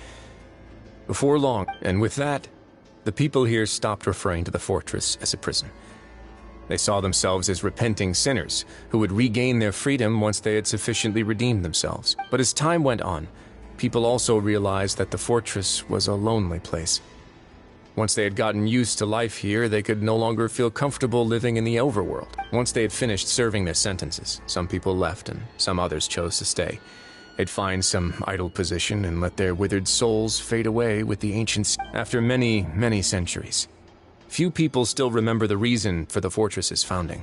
Before long, and with that, the people here stopped referring to the fortress as a prison. They saw themselves as repenting sinners who would regain their freedom once they had sufficiently redeemed themselves. But as time went on, people also realized that the fortress was a lonely place. Once they had gotten used to life here, they could no longer feel comfortable living in the overworld. Once they had finished serving their sentences, some people left and some others chose to stay. They'd find some idle position and let their withered souls fade away with the ancients. After many, many centuries, few people still remember the reason for the fortress's founding.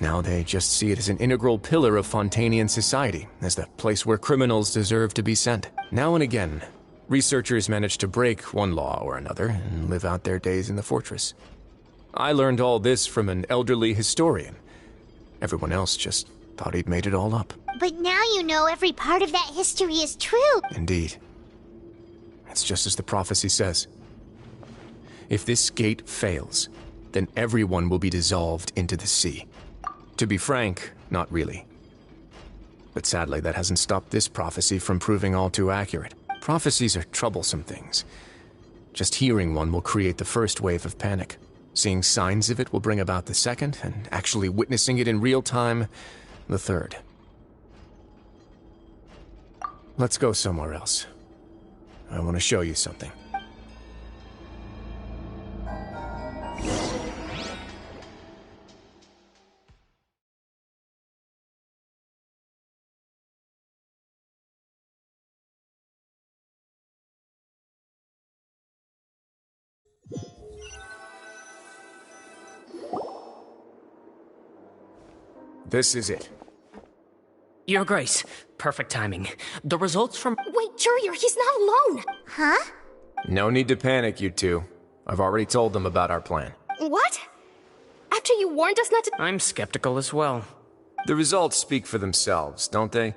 Now they just see it as an integral pillar of Fontanian society, as the place where criminals deserve to be sent. Now and again, researchers manage to break one law or another and live out their days in the fortress. I learned all this from an elderly historian. Everyone else just thought he'd made it all up. But now you know every part of that history is true. Indeed. It's just as the prophecy says. If this gate fails, then everyone will be dissolved into the sea. To be frank, not really. But sadly, that hasn't stopped this prophecy from proving all too accurate. Prophecies are troublesome things. Just hearing one will create the first wave of panic. Seeing signs of it will bring about the second, and actually witnessing it in real time, the third. Let's go somewhere else. I want to show you something. This is it. Your Grace, perfect timing. The results from— Wait, Jurier, he's not alone! Huh? No need to panic, you two. I've already told them about our plan. What? After you warned us not to— I'm skeptical as well. The results speak for themselves, don't they?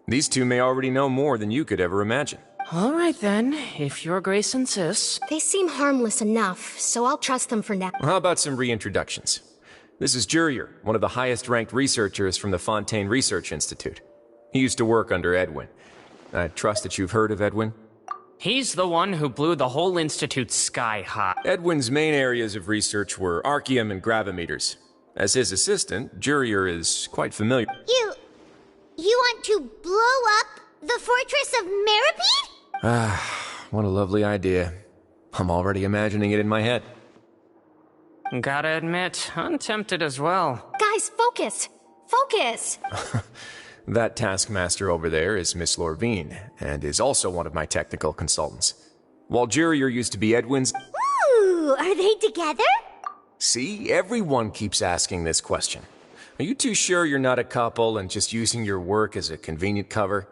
These two may already know more than you could ever imagine. All right then, if Your Grace insists. They seem harmless enough, so I'll trust them for now. How about some reintroductions? This is Jurier, one of the highest-ranked researchers from the Fontaine Research Institute. He used to work under Edwin. I trust that you've heard of Edwin? He's the one who blew the whole institute sky high. Edwin's main areas of research were archaeum and gravimeters. As his assistant, Jurier is quite familiar. You want to blow up the fortress of Meripede? Ah, what a lovely idea. I'm already imagining it in my head. Gotta admit, I'm tempted as well. Guys, focus! Focus! That taskmaster over there is Miss Lorvine, and is also one of my technical consultants. While Jurier used to be Edwin's— Ooh, are they together? See, everyone keeps asking this question. Are you too sure you're not a couple and just using your work as a convenient cover?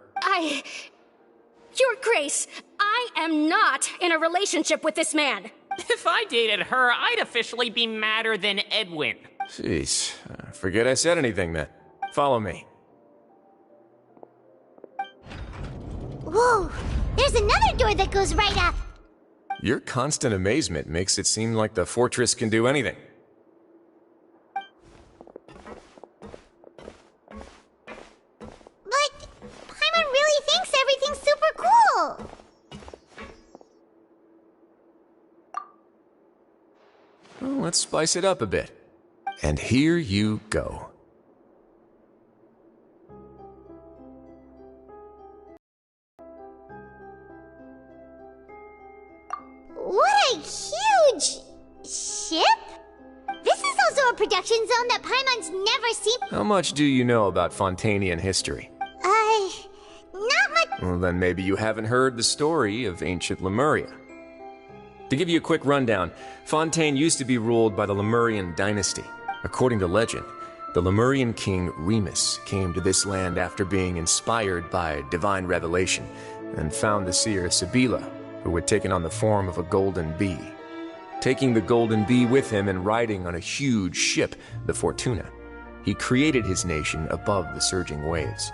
Your Grace, I am not in a relationship with this man. If I dated her, I'd officially be madder than Edwin. Jeez, forget I said anything then. Follow me. Whoa, there's another door that goes right up. Your constant amazement makes it seem like the fortress can do anything. But Paimon really thinks everything's super cool. Well, let's spice it up a bit. And here you go. What a huge ship! This is also a production zone that Paimon's never seen. How much do you know about Fontanian history? Not much. Well, then maybe you haven't heard the story of ancient Lemuria. To give you a quick rundown, Fontaine used to be ruled by the Lemurian dynasty. According to legend, the Lemurian king Remus came to this land after being inspired by divine revelation and found the seer Sibila, who had taken on the form of a golden bee. Taking the golden bee with him and riding on a huge ship, the Fortuna, he created his nation above the surging waves.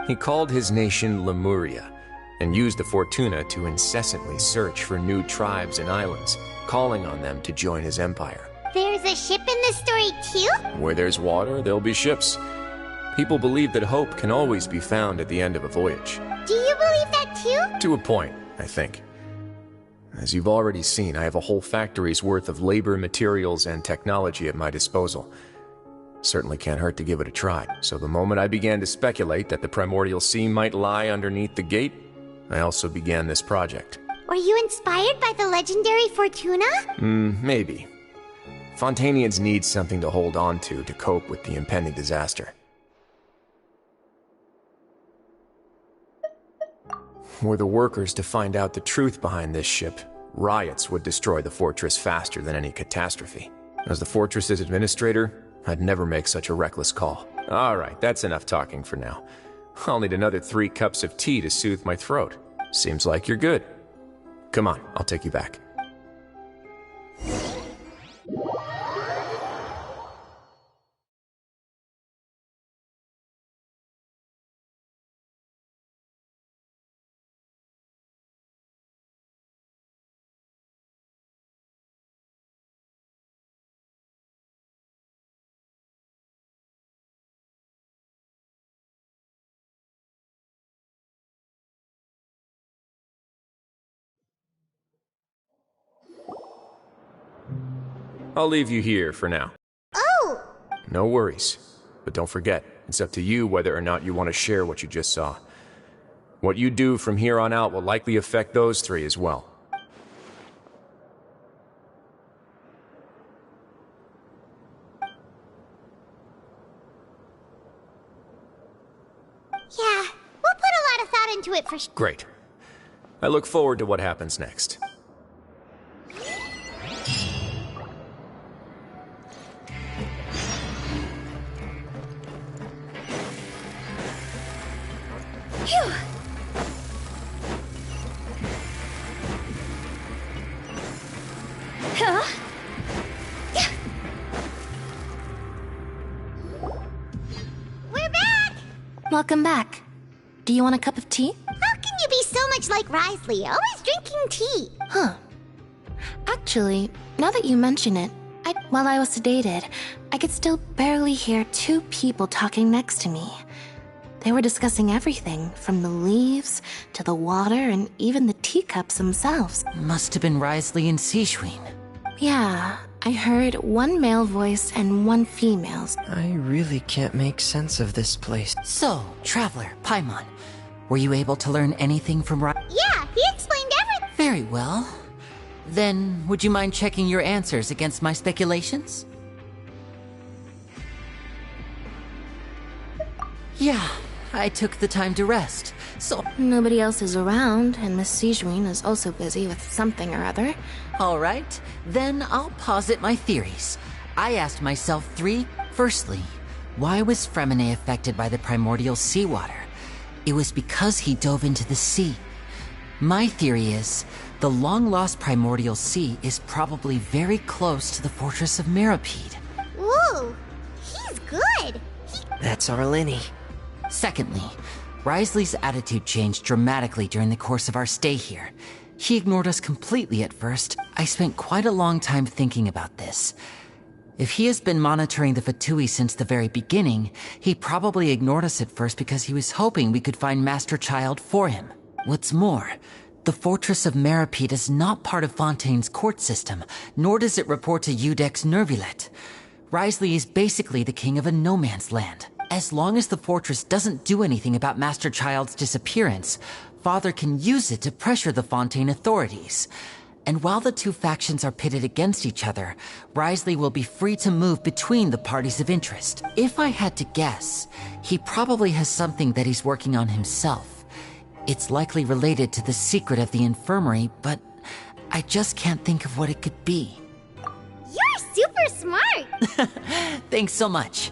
He called his nation Lemuria, and used the Fortuna to incessantly search for new tribes and islands, calling on them to join his empire. There's a ship in this story too? Where there's water, there'll be ships. People believe that hope can always be found at the end of a voyage. Do you believe that too? To a point, I think. As you've already seen, I have a whole factory's worth of labor, materials, and technology at my disposal. Certainly can't hurt to give it a try. So the moment I began to speculate that the primordial sea might lie underneath the gate, I also began this project. Were you inspired by the legendary Fortuna? Maybe. Fontanians need something to hold on to cope with the impending disaster. Were the workers to find out the truth behind this ship, riots would destroy the fortress faster than any catastrophe. As the fortress's administrator, I'd never make such a reckless call. Alright, that's enough talking for now. I'll need another 3 cups of tea to soothe my throat. Seems like you're good. Come on, I'll take you back. I'll leave you here for now. Oh! No worries. But don't forget, it's up to you whether or not you want to share what you just saw. What you do from here on out will likely affect those 3 as well. Yeah, we'll put a lot of thought into it for Great. I look forward to what happens next. Phew! Huh? Yeah. We're back! Welcome back. Do you want a cup of tea? How can you be so much like Risley, always drinking tea? Huh. Actually, now that you mention it, while I was sedated, I could still barely hear 2 people talking next to me. They were discussing everything, from the leaves, to the water, and even the teacups themselves. Must have been Risley and Sijween. Yeah, I heard 1 male voice and 1 female's. I really can't make sense of this place. So, Traveler, Paimon, were you able to learn anything from Yeah, he explained everything. Very well. Then, would you mind checking your answers against my speculations? Yeah, I took the time to rest, so... Nobody else is around, and Miss Sijween is also busy with something or other. Alright, then I'll posit my theories. I asked myself 3. Firstly, why was Fremine affected by the primordial seawater? It was because he dove into the sea. My theory is, the long-lost primordial sea is probably very close to the fortress of Milady. Ooh, he's good. That's our Lenny. Secondly, Risley's attitude changed dramatically during the course of our stay here. He ignored us completely at first. I spent quite a long time thinking about this. If he has been monitoring the Fatui since the very beginning, he probably ignored us at first because he was hoping we could find Master Childe for him. What's more, the Fortress of Milady is not part of Fontaine's court system, nor does it report to Iudex Nervulet. Risley is basically the king of a no-man's land. As long as the fortress doesn't do anything about Master Childe's disappearance, Father can use it to pressure the Fontaine authorities. And while the 2 factions are pitted against each other, Risley will be free to move between the parties of interest. If I had to guess, he probably has something that he's working on himself. It's likely related to the secret of the infirmary, but I just can't think of what it could be. You're super smart! Thanks so much.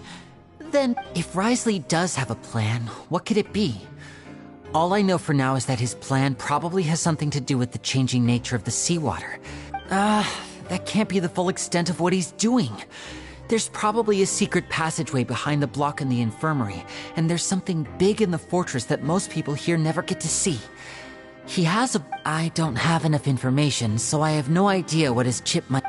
Then, if Risley does have a plan, what could it be? All I know for now is that his plan probably has something to do with the changing nature of the seawater. That can't be the full extent of what he's doing. There's probably a secret passageway behind the block in the infirmary, and there's something big in the fortress that most people here never get to see. He has I don't have enough information, so I have no idea what his chip might...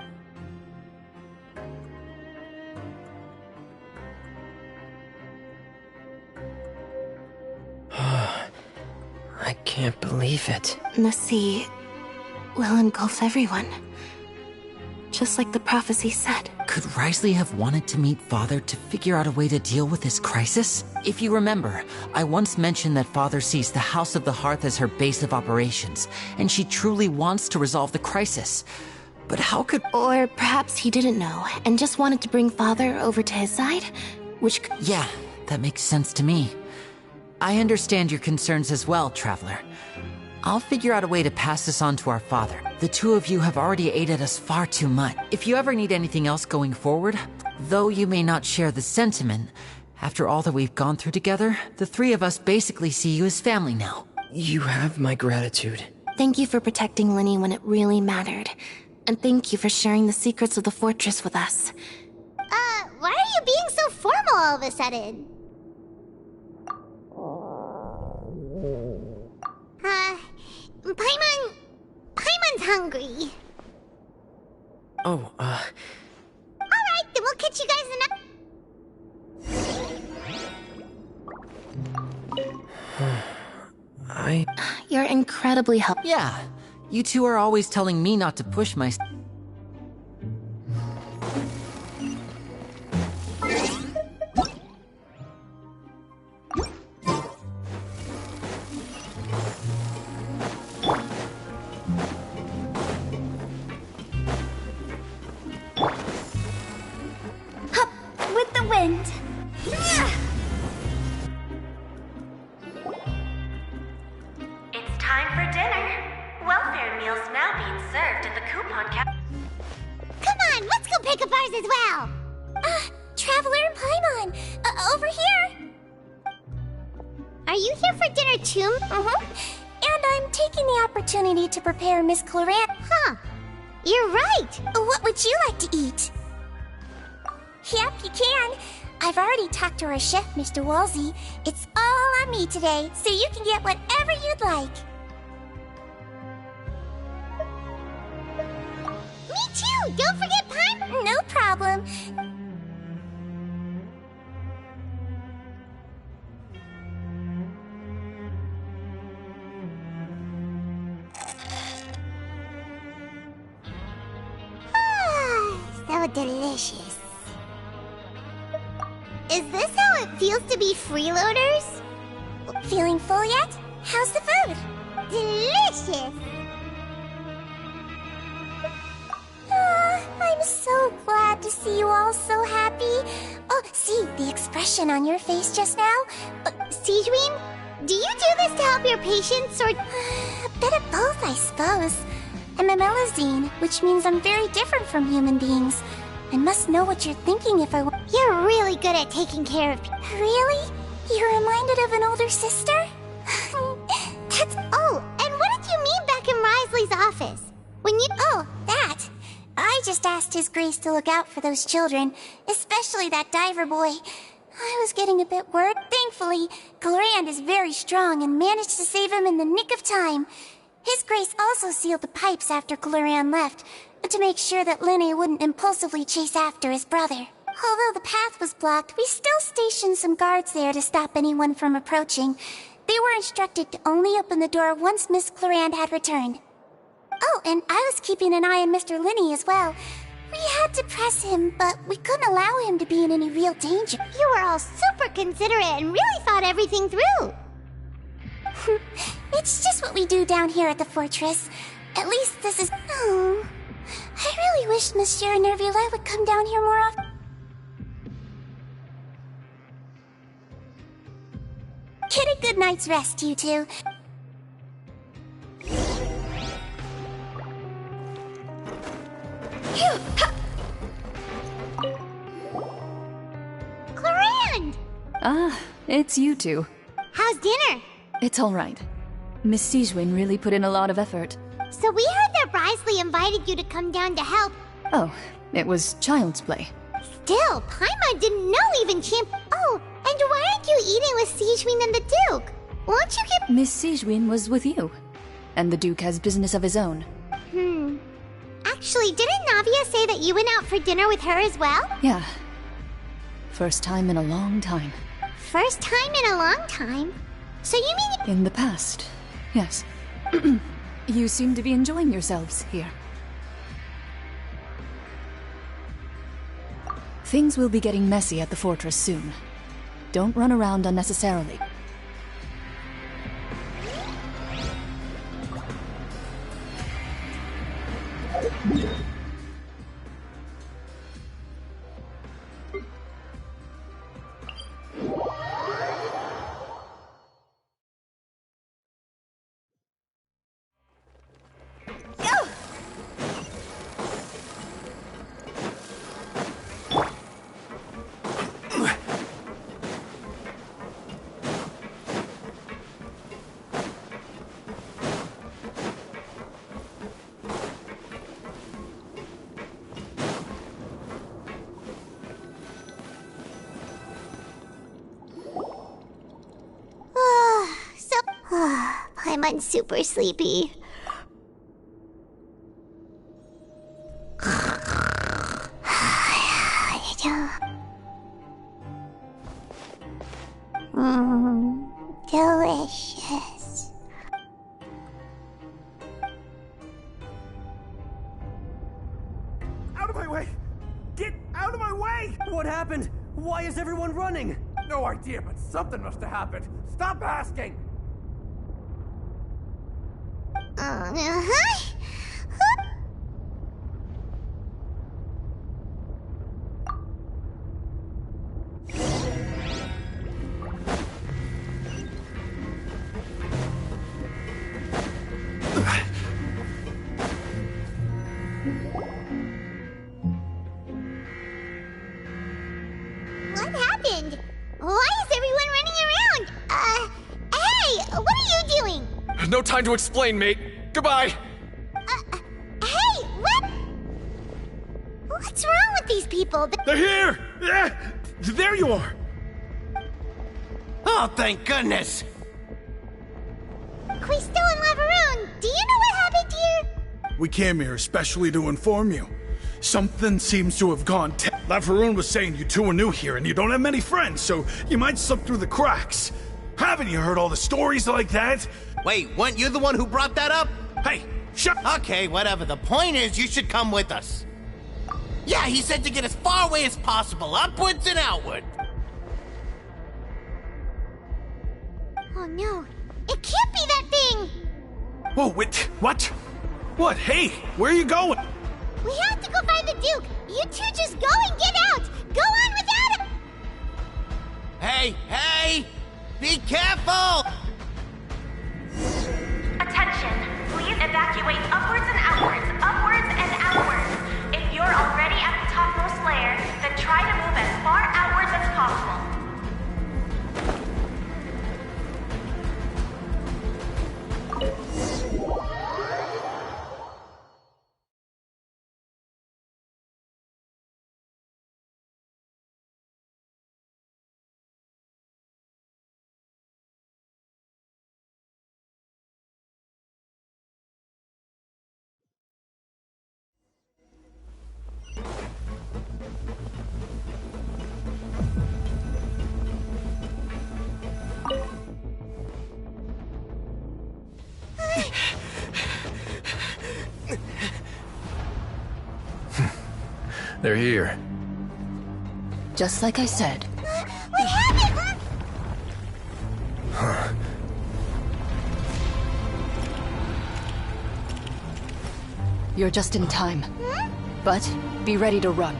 I can't believe it. The sea. will engulf everyone. Just like the prophecy said. Could Risley have wanted to meet Father to figure out a way to deal with this crisis? If you remember, I once mentioned that Father sees the House of the Hearth as her base of operations, and she truly wants to resolve the crisis. But how could... Or perhaps he didn't know, and just wanted to bring Father over to his side? Which... Yeah, that makes sense to me. I understand your concerns as well, Traveler. I'll figure out a way to pass this on to our father. The two of you have already aided us far too much. If you ever need anything else going forward, though you may not share the sentiment, after all that we've gone through together, the three of us basically see you as family now. You have my gratitude. Thank you for protecting Linny when it really mattered. And thank you for sharing the secrets of the fortress with us. Why are you being so formal all of a sudden? Paimon's hungry. Oh, Alright, then we'll catch you guys You're incredibly helpful. Yeah, you two are always telling me not to push my... With the wind. It's time for dinner. Welfare meals now being served at the coupon cap. Come on, let's go pick up ours as well. Traveler and Paimon, over here. Are you here for dinner too? And I'm taking the opportunity to prepare Miss Clorant. Huh. You're right. What would you like to eat? Yep, you can. I've already talked to our chef, Mr. Wolsey. It's all on me today, so you can get whatever you'd like. Me too! Don't forget Paimon! No problem. So delicious. Is this how it feels to be freeloaders? Feeling full yet? How's the food? Delicious! I'm so glad to see you all so happy. Oh, see the expression on your face just now? Sigewinne, do you do this to help your patients, or... A bit of both, I suppose. I'm a Melusine, which means I'm very different from human beings. I must know what you're thinking if I want. You're really good at taking care of people. Really? You're reminded of an older sister? That's... Oh, and what did you mean back in Risley's office? When you... Oh, that. I just asked His Grace to look out for those children, especially that diver boy. I was getting a bit worried. Thankfully, Clorant is very strong and managed to save him in the nick of time. His Grace also sealed the pipes after Clorant left, to make sure that Linny wouldn't impulsively chase after his brother. Although the path was blocked, we still stationed some guards there to stop anyone from approaching. They were instructed to only open the door once Miss Clorant had returned. Oh, and I was keeping an eye on Mr. Linny as well. We had to press him, but we couldn't allow him to be in any real danger. You were all super considerate and really thought everything through. It's just what we do down here at the fortress. At least this is... Oh, I really wish Monsieur Nervula would come down here more often. Get a good night's rest, you two. Clorant! Ah, it's you two. How's dinner? It's all right. Miss Sigewinne really put in a lot of effort. So we heard that Risley invited you to come down to help. Oh, it was child's play. Still, Paimon didn't know even Champ... Oh, and why aren't you eating with Sigewinne and the Duke? Won't you get... Miss Sigewinne was with you. And the Duke has business of his own. Actually, didn't Navia say that you went out for dinner with her as well? Yeah. First time in a long time. First time in a long time? So you mean... In the past, yes. You seem to be enjoying yourselves here. Things will be getting messy at the fortress soon. Don't run around unnecessarily. I'm super sleepy. Delicious. Out of my way! Get out of my way! What happened? Why is everyone running? No idea, but something must have happened. Stop asking! What happened? Why is everyone running around? Hey! What are you doing? No time to explain, mate. Goodbye! Hey! What? What's wrong with these people? They're here! Yeah! There you are! Oh, thank goodness! We still in Lavaroon. Do you know what happened here? We came here especially to inform you. Something seems to have gone Lavaroon was saying you two are new here and you don't have many friends, so you might slip through the cracks. Haven't you heard all the stories like that? Wait, weren't you the one who brought that up? Hey, shut— Okay, whatever. The point is, you should come with us. Yeah, he said to get as far away as possible, upwards and outward. Oh no, it can't be that thing! Whoa, wait, what? What? Hey, where are you going? We have to go find the Duke! You two just go and get out! Go on without him! Hey! Be careful! Attention, please evacuate upwards and outwards, upwards and outwards. If you're already at the topmost layer, then try to move as far outwards as possible. They're here. Just like I said. What happened? Huh. You're just in time. But be ready to run.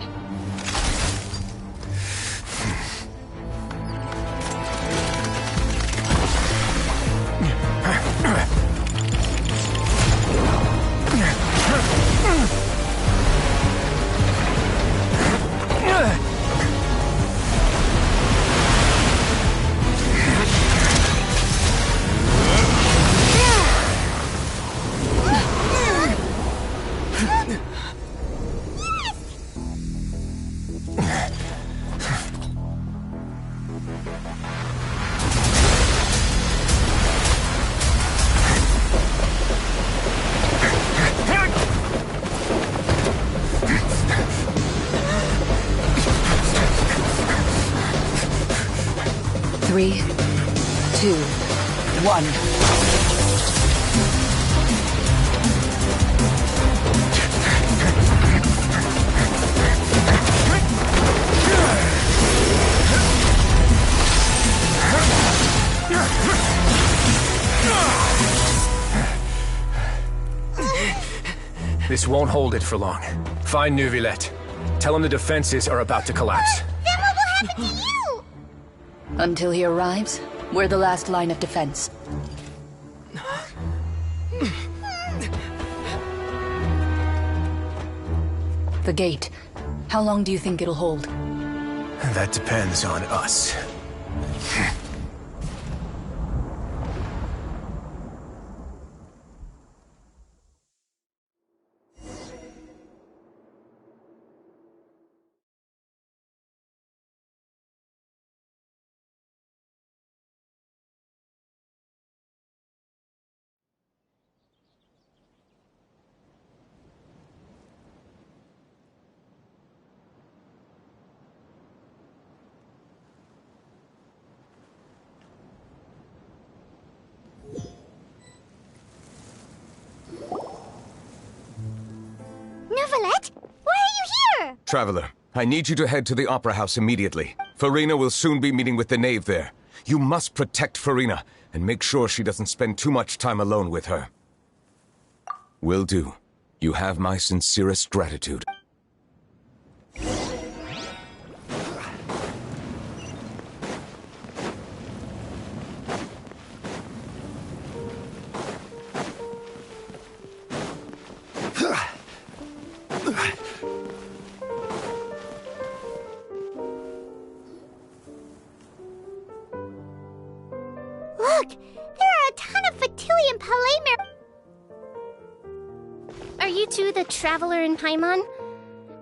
Three, 2, 1. This won't hold it for long. Find Neuvillette. Tell him the defenses are about to collapse. Then what will happen to you? Until he arrives, we're the last line of defense. The gate. How long do you think it'll hold? That depends on us. Neuvillette? Why are you here? Traveler, I need you to head to the Opera House immediately. Farina will soon be meeting with the knave there. You must protect Farina, and make sure she doesn't spend too much time alone with her. Will do. You have my sincerest gratitude. Look, there are a ton of Fatilian Palamer. Are you two the traveler in Paimon?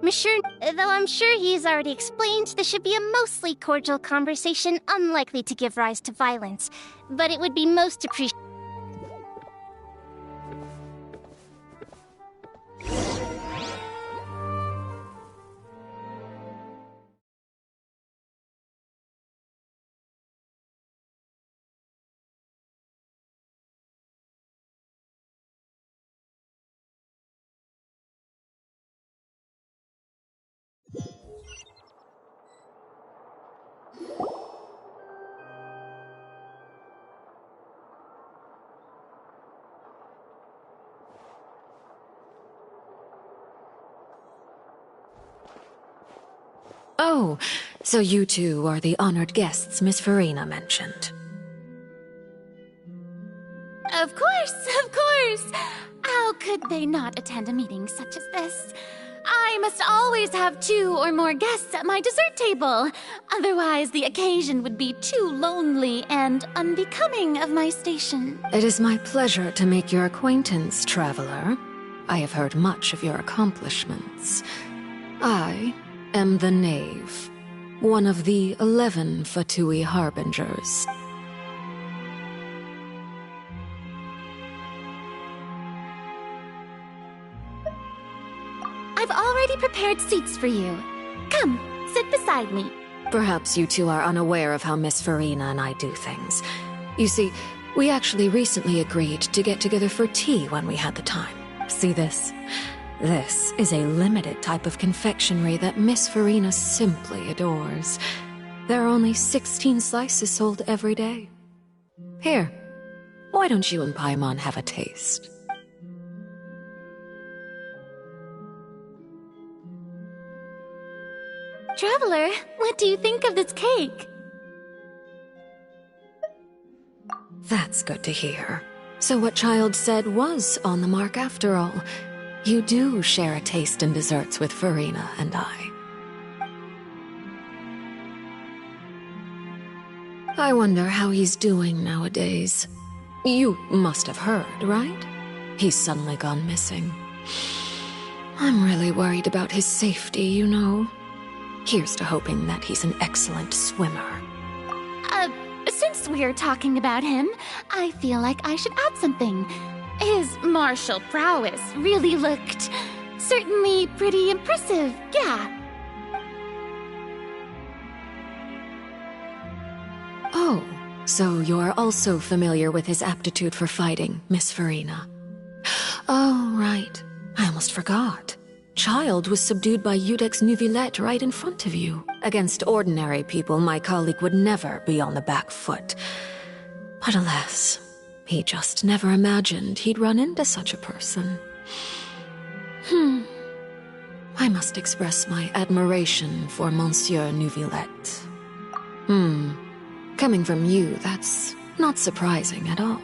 Monsieur, though I'm sure he's already explained, this should be a mostly cordial conversation, unlikely to give rise to violence. But it would be most appreciated. Oh, so you two are the honored guests Miss Farina mentioned. Of course, of course! How could they not attend a meeting such as this? I must always have 2 or more guests at my dessert table. Otherwise, the occasion would be too lonely and unbecoming of my station. It is my pleasure to make your acquaintance, traveler. I have heard much of your accomplishments. I am the Knave, one of the 11 Fatui Harbingers. I've already prepared seats for you. Come, sit beside me. Perhaps you two are unaware of how Miss Farina and I do things. You see, we actually recently agreed to get together for tea when we had the time. See this? This is a limited type of confectionery that Miss Farina simply adores. There are only 16 slices sold every day. Here, why don't you and Paimon have a taste? Traveler, what do you think of this cake? That's good to hear. So what Childe said was on the mark after all. You do share a taste in desserts with Farina and I. I wonder how he's doing nowadays. You must have heard, right? He's suddenly gone missing. I'm really worried about his safety, you know. Here's to hoping that he's an excellent swimmer. Since we're talking about him, I feel like I should add something. His martial prowess really looked certainly pretty impressive, yeah. Oh, so you're also familiar with his aptitude for fighting, Miss Farina. Oh, right. I almost forgot. Childe was subdued by Iudex Neuvillette right in front of you. Against ordinary people, my colleague would never be on the back foot. But alas, he just never imagined he'd run into such a person. I must express my admiration for Monsieur Neuvillette. Coming from you, that's not surprising at all.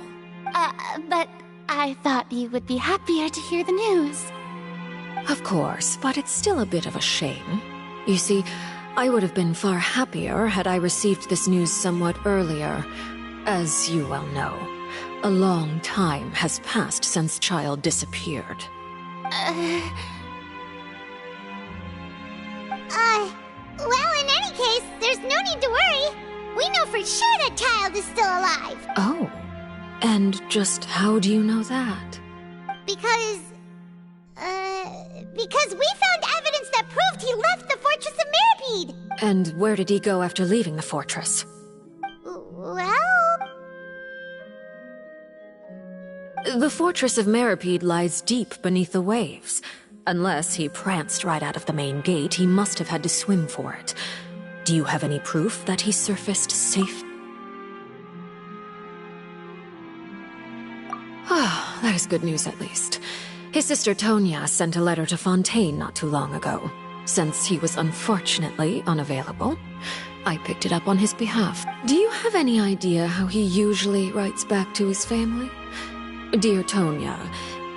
But I thought you would be happier to hear the news. Of course, but it's still a bit of a shame. You see, I would have been far happier had I received this news somewhat earlier. As you well know, a long time has passed since Childe disappeared. Well, in any case, there's no need to worry. We know for sure that Childe is still alive. Oh, and just how do you know that? Because we found evidence that proved he left the Fortress of Mirapede. And where did he go after leaving the fortress? Well... The Fortress of Mirapede lies deep beneath the waves. Unless he pranced right out of the main gate, he must have had to swim for it. Do you have any proof that he surfaced safe? Ah, that is good news at least. His sister Tonya sent a letter to Fontaine not too long ago. Since he was unfortunately unavailable, I picked it up on his behalf. Do you have any idea how he usually writes back to his family? Dear Tonya,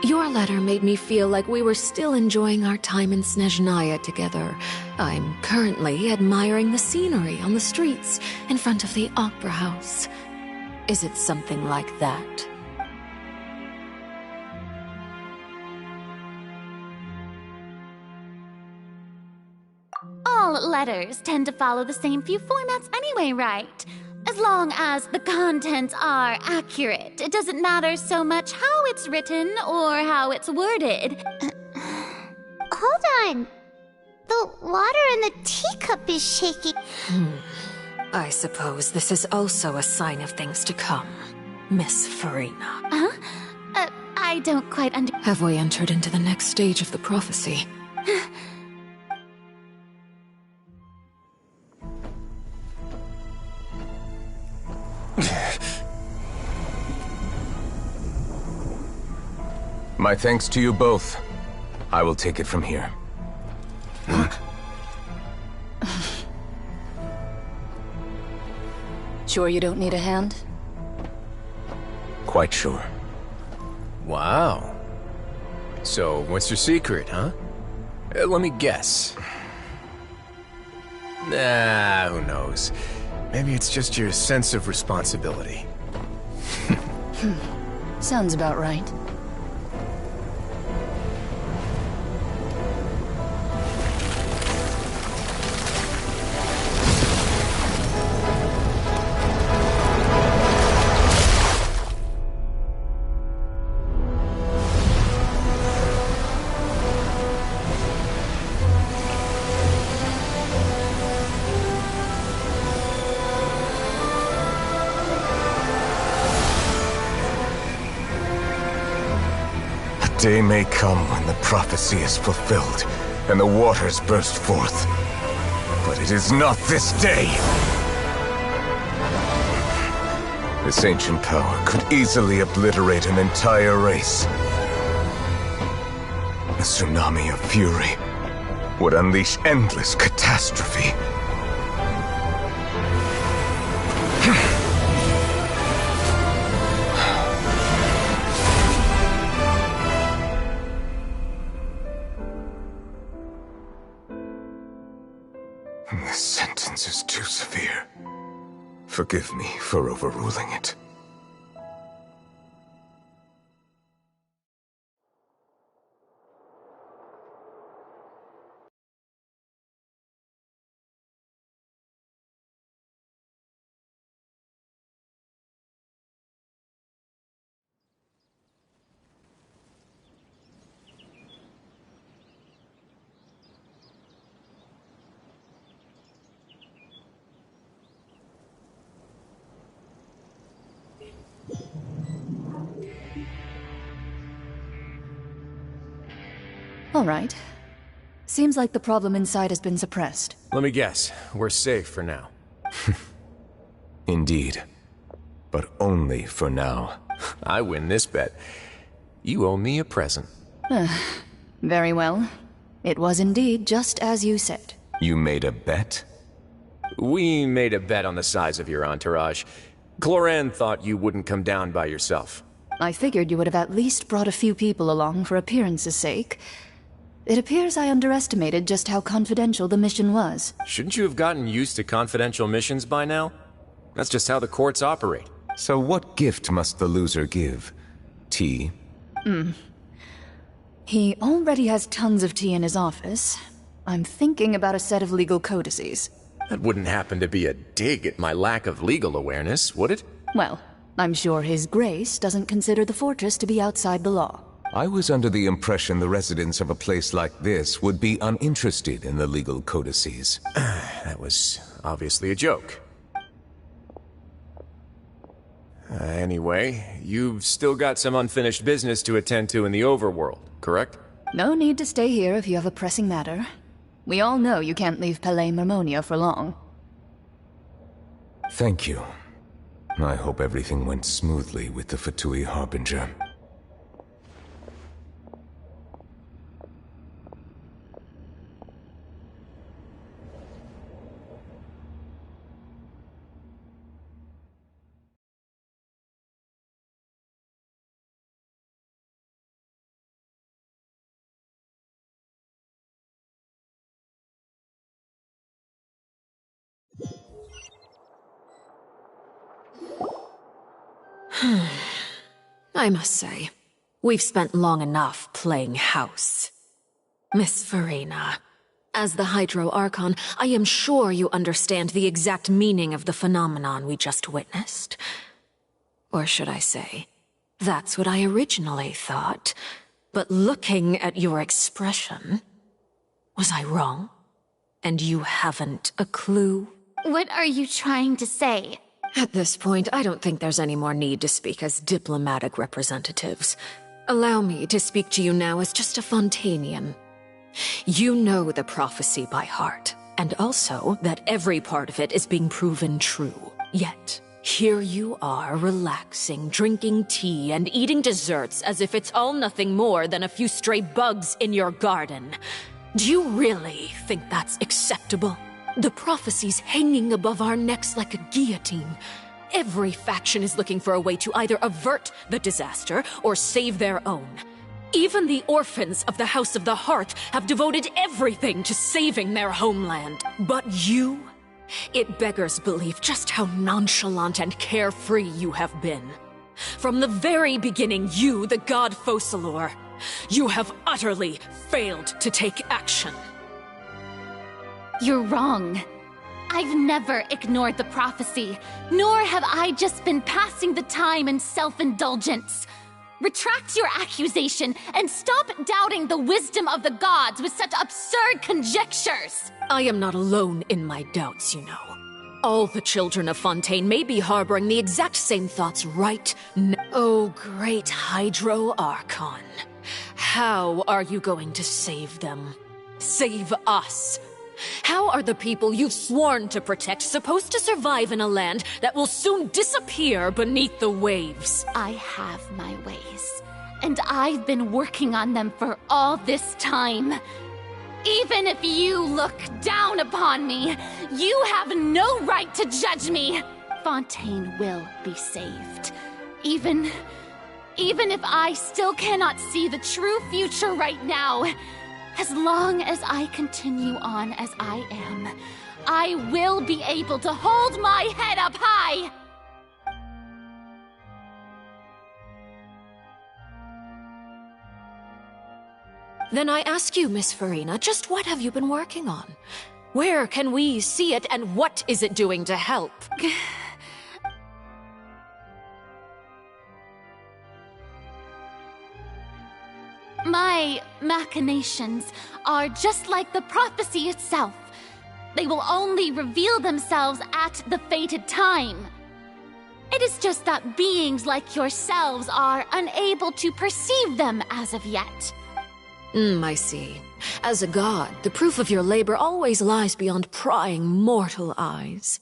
your letter made me feel like we were still enjoying our time in Snezhnaya together. I'm currently admiring the scenery on the streets in front of the Opera House. Is it something like that? All letters tend to follow the same few formats anyway, right? As long as the contents are accurate, it doesn't matter so much how it's written or how it's worded. Hold on. The water in the teacup is shaking. I suppose this is also a sign of things to come, Miss Farina. Huh? I don't quite Have we entered into the next stage of the prophecy? My thanks to you both. I will take it from here. Sure you don't need a hand? Quite sure. Wow. So, what's your secret, huh? Let me guess. Nah, who knows? Maybe it's just your sense of responsibility. Sounds about right. Day may come when the prophecy is fulfilled, and the waters burst forth. But it is not this day! This ancient power could easily obliterate an entire race. A tsunami of fury would unleash endless catastrophe. This sentence is too severe. Forgive me for overruling it. All right. Seems like the problem inside has been suppressed. Let me guess. We're safe for now. Indeed. But only for now. I win this bet. You owe me a present. Very well. It was indeed just as you said. You made a bet? We made a bet on the size of your entourage. Cloran thought you wouldn't come down by yourself. I figured you would have at least brought a few people along for appearance's sake. It appears I underestimated just how confidential the mission was. Shouldn't you have gotten used to confidential missions by now? That's just how the courts operate. So what gift must the loser give? Tea? He already has tons of tea in his office. I'm thinking about a set of legal codices. That wouldn't happen to be a dig at my lack of legal awareness, would it? Well, I'm sure His Grace doesn't consider the fortress to be outside the law. I was under the impression the residents of a place like this would be uninterested in the legal codices. That was obviously a joke. Anyway, you've still got some unfinished business to attend to in the overworld, correct? No need to stay here if you have a pressing matter. We all know you can't leave Palais Marmonia for long. Thank you. I hope everything went smoothly with the Fatui Harbinger. I must say, we've spent long enough playing house. Miss Farina, as the Hydro Archon, I am sure you understand the exact meaning of the phenomenon we just witnessed. Or should I say, that's what I originally thought. But looking at your expression, was I wrong? And you haven't a clue? What are you trying to say? At this point, I don't think there's any more need to speak as diplomatic representatives. Allow me to speak to you now as just a Fontanian. You know the prophecy by heart, and also that every part of it is being proven true. Yet, here you are relaxing, drinking tea, and eating desserts as if it's all nothing more than a few stray bugs in your garden. Do you really think that's acceptable? The prophecy's hanging above our necks like a guillotine. Every faction is looking for a way to either avert the disaster or save their own. Even the orphans of the House of the Hearth have devoted everything to saving their homeland. But you? It beggars belief just how nonchalant and carefree you have been. From the very beginning, you, the god Focalor, you have utterly failed to take action. You're wrong. I've never ignored the prophecy, nor have I just been passing the time in self-indulgence. Retract your accusation and stop doubting the wisdom of the gods with such absurd conjectures. I am not alone in my doubts, you know. All the children of Fontaine may be harboring the exact same thoughts right now. Oh, great Hydro Archon. How are you going to save them? Save us? How are the people you've sworn to protect supposed to survive in a land that will soon disappear beneath the waves? I have my ways, and I've been working on them for all this time. Even if you look down upon me, you have no right to judge me. Fontaine will be saved. Even if I still cannot see the true future right now. As long as I continue on as I am, I will be able to hold my head up high! Then I ask you, Miss Farina, just what have you been working on? Where can we see it, and what is it doing to help? My machinations are just like the prophecy itself. They will only reveal themselves at the fated time. It is just that beings like yourselves are unable to perceive them as of yet. I see. As a god, the proof of your labor always lies beyond prying mortal eyes.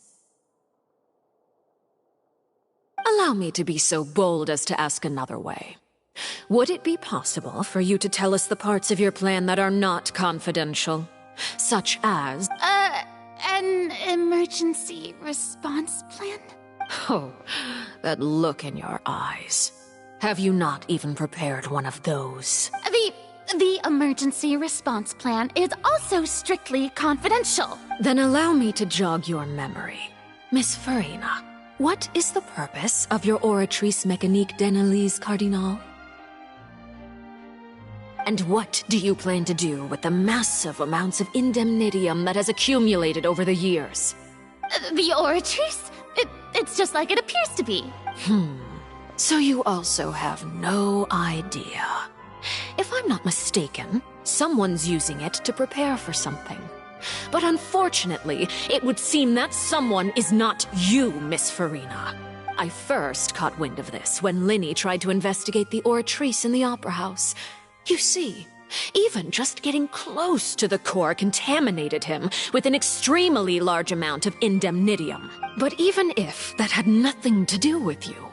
Allow me to be so bold as to ask another way. Would it be possible for you to tell us the parts of your plan that are not confidential? Such as... An emergency response plan? Oh, that look in your eyes. Have you not even prepared one of those? The emergency response plan is also strictly confidential. Then allow me to jog your memory. Miss Farina, what is the purpose of your Oratrice Mécanique d'Analyse Cardinal? And what do you plan to do with the massive amounts of indemnitium that has accumulated over the years? The Oratrice? It's just like it appears to be. So you also have no idea. If I'm not mistaken, someone's using it to prepare for something. But unfortunately, it would seem that someone is not you, Miss Farina. I first caught wind of this when Linny tried to investigate the Oratrice in the Opera House. You see, even just getting close to the core contaminated him with an extremely large amount of indemnitium. But even if that had nothing to do with you,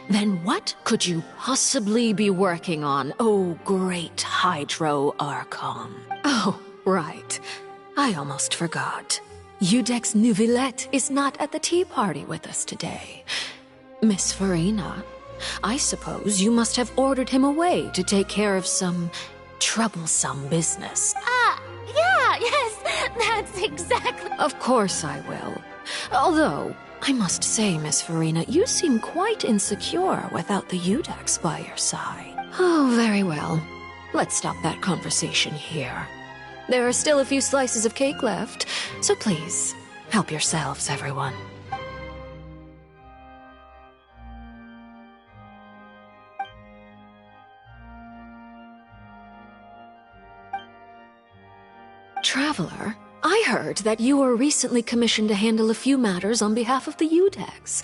then what could you possibly be working on, oh great Hydro Archon? Oh, right. I almost forgot. Udex Neuvillette is not at the tea party with us today. Miss Farina, I suppose you must have ordered him away to take care of some troublesome business. Yes, that's exactly... Of course I will. Although, I must say, Miss Farina, you seem quite insecure without the Udex by your side. Oh, very well. Let's stop that conversation here. There are still a few slices of cake left, so please, help yourselves, everyone. Traveler, I heard that you were recently commissioned to handle a few matters on behalf of the Udex.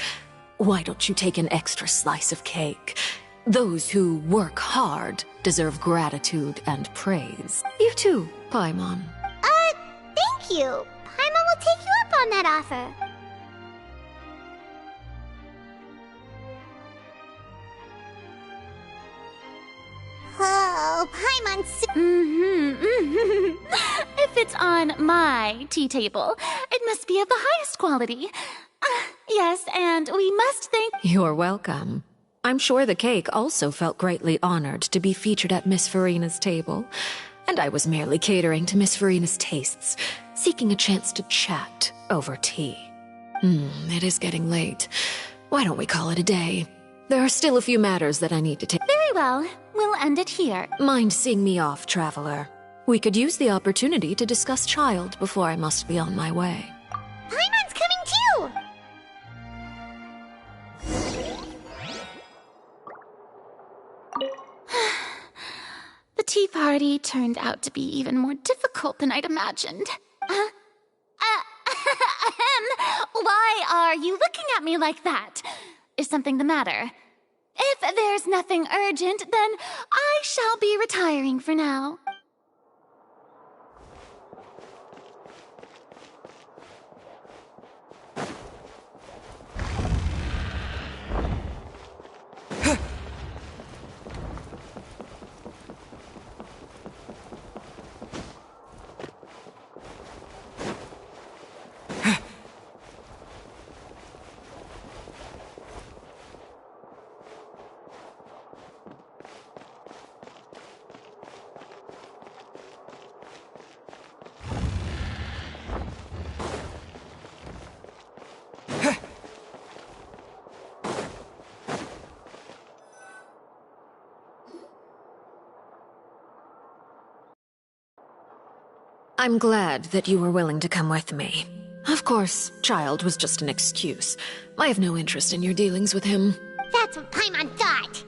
Why don't you take an extra slice of cake? Those who work hard deserve gratitude and praise. You too, Paimon. Thank you. Paimon will take you up on that offer. Oh, Paimon's... If it's on my tea table, it must be of the highest quality. Yes, and we must thank... You're welcome. I'm sure the cake also felt greatly honored to be featured at Miss Farina's table, and I was merely catering to Miss Farina's tastes, seeking a chance to chat over tea. It is getting late. Why don't we call it a day? There are still a few matters that I need to take. Very well. We'll end it here. Mind seeing me off, Traveler? We could use the opportunity to discuss Childe before I must be on my way. Paimon's coming too! The tea party turned out to be even more difficult than I'd imagined. Why are you looking at me like that? Is something the matter? If there's nothing urgent, then I shall be retiring for now. I'm glad that you were willing to come with me. Of course, Childe was just an excuse. I have no interest in your dealings with him. That's what Paimon thought.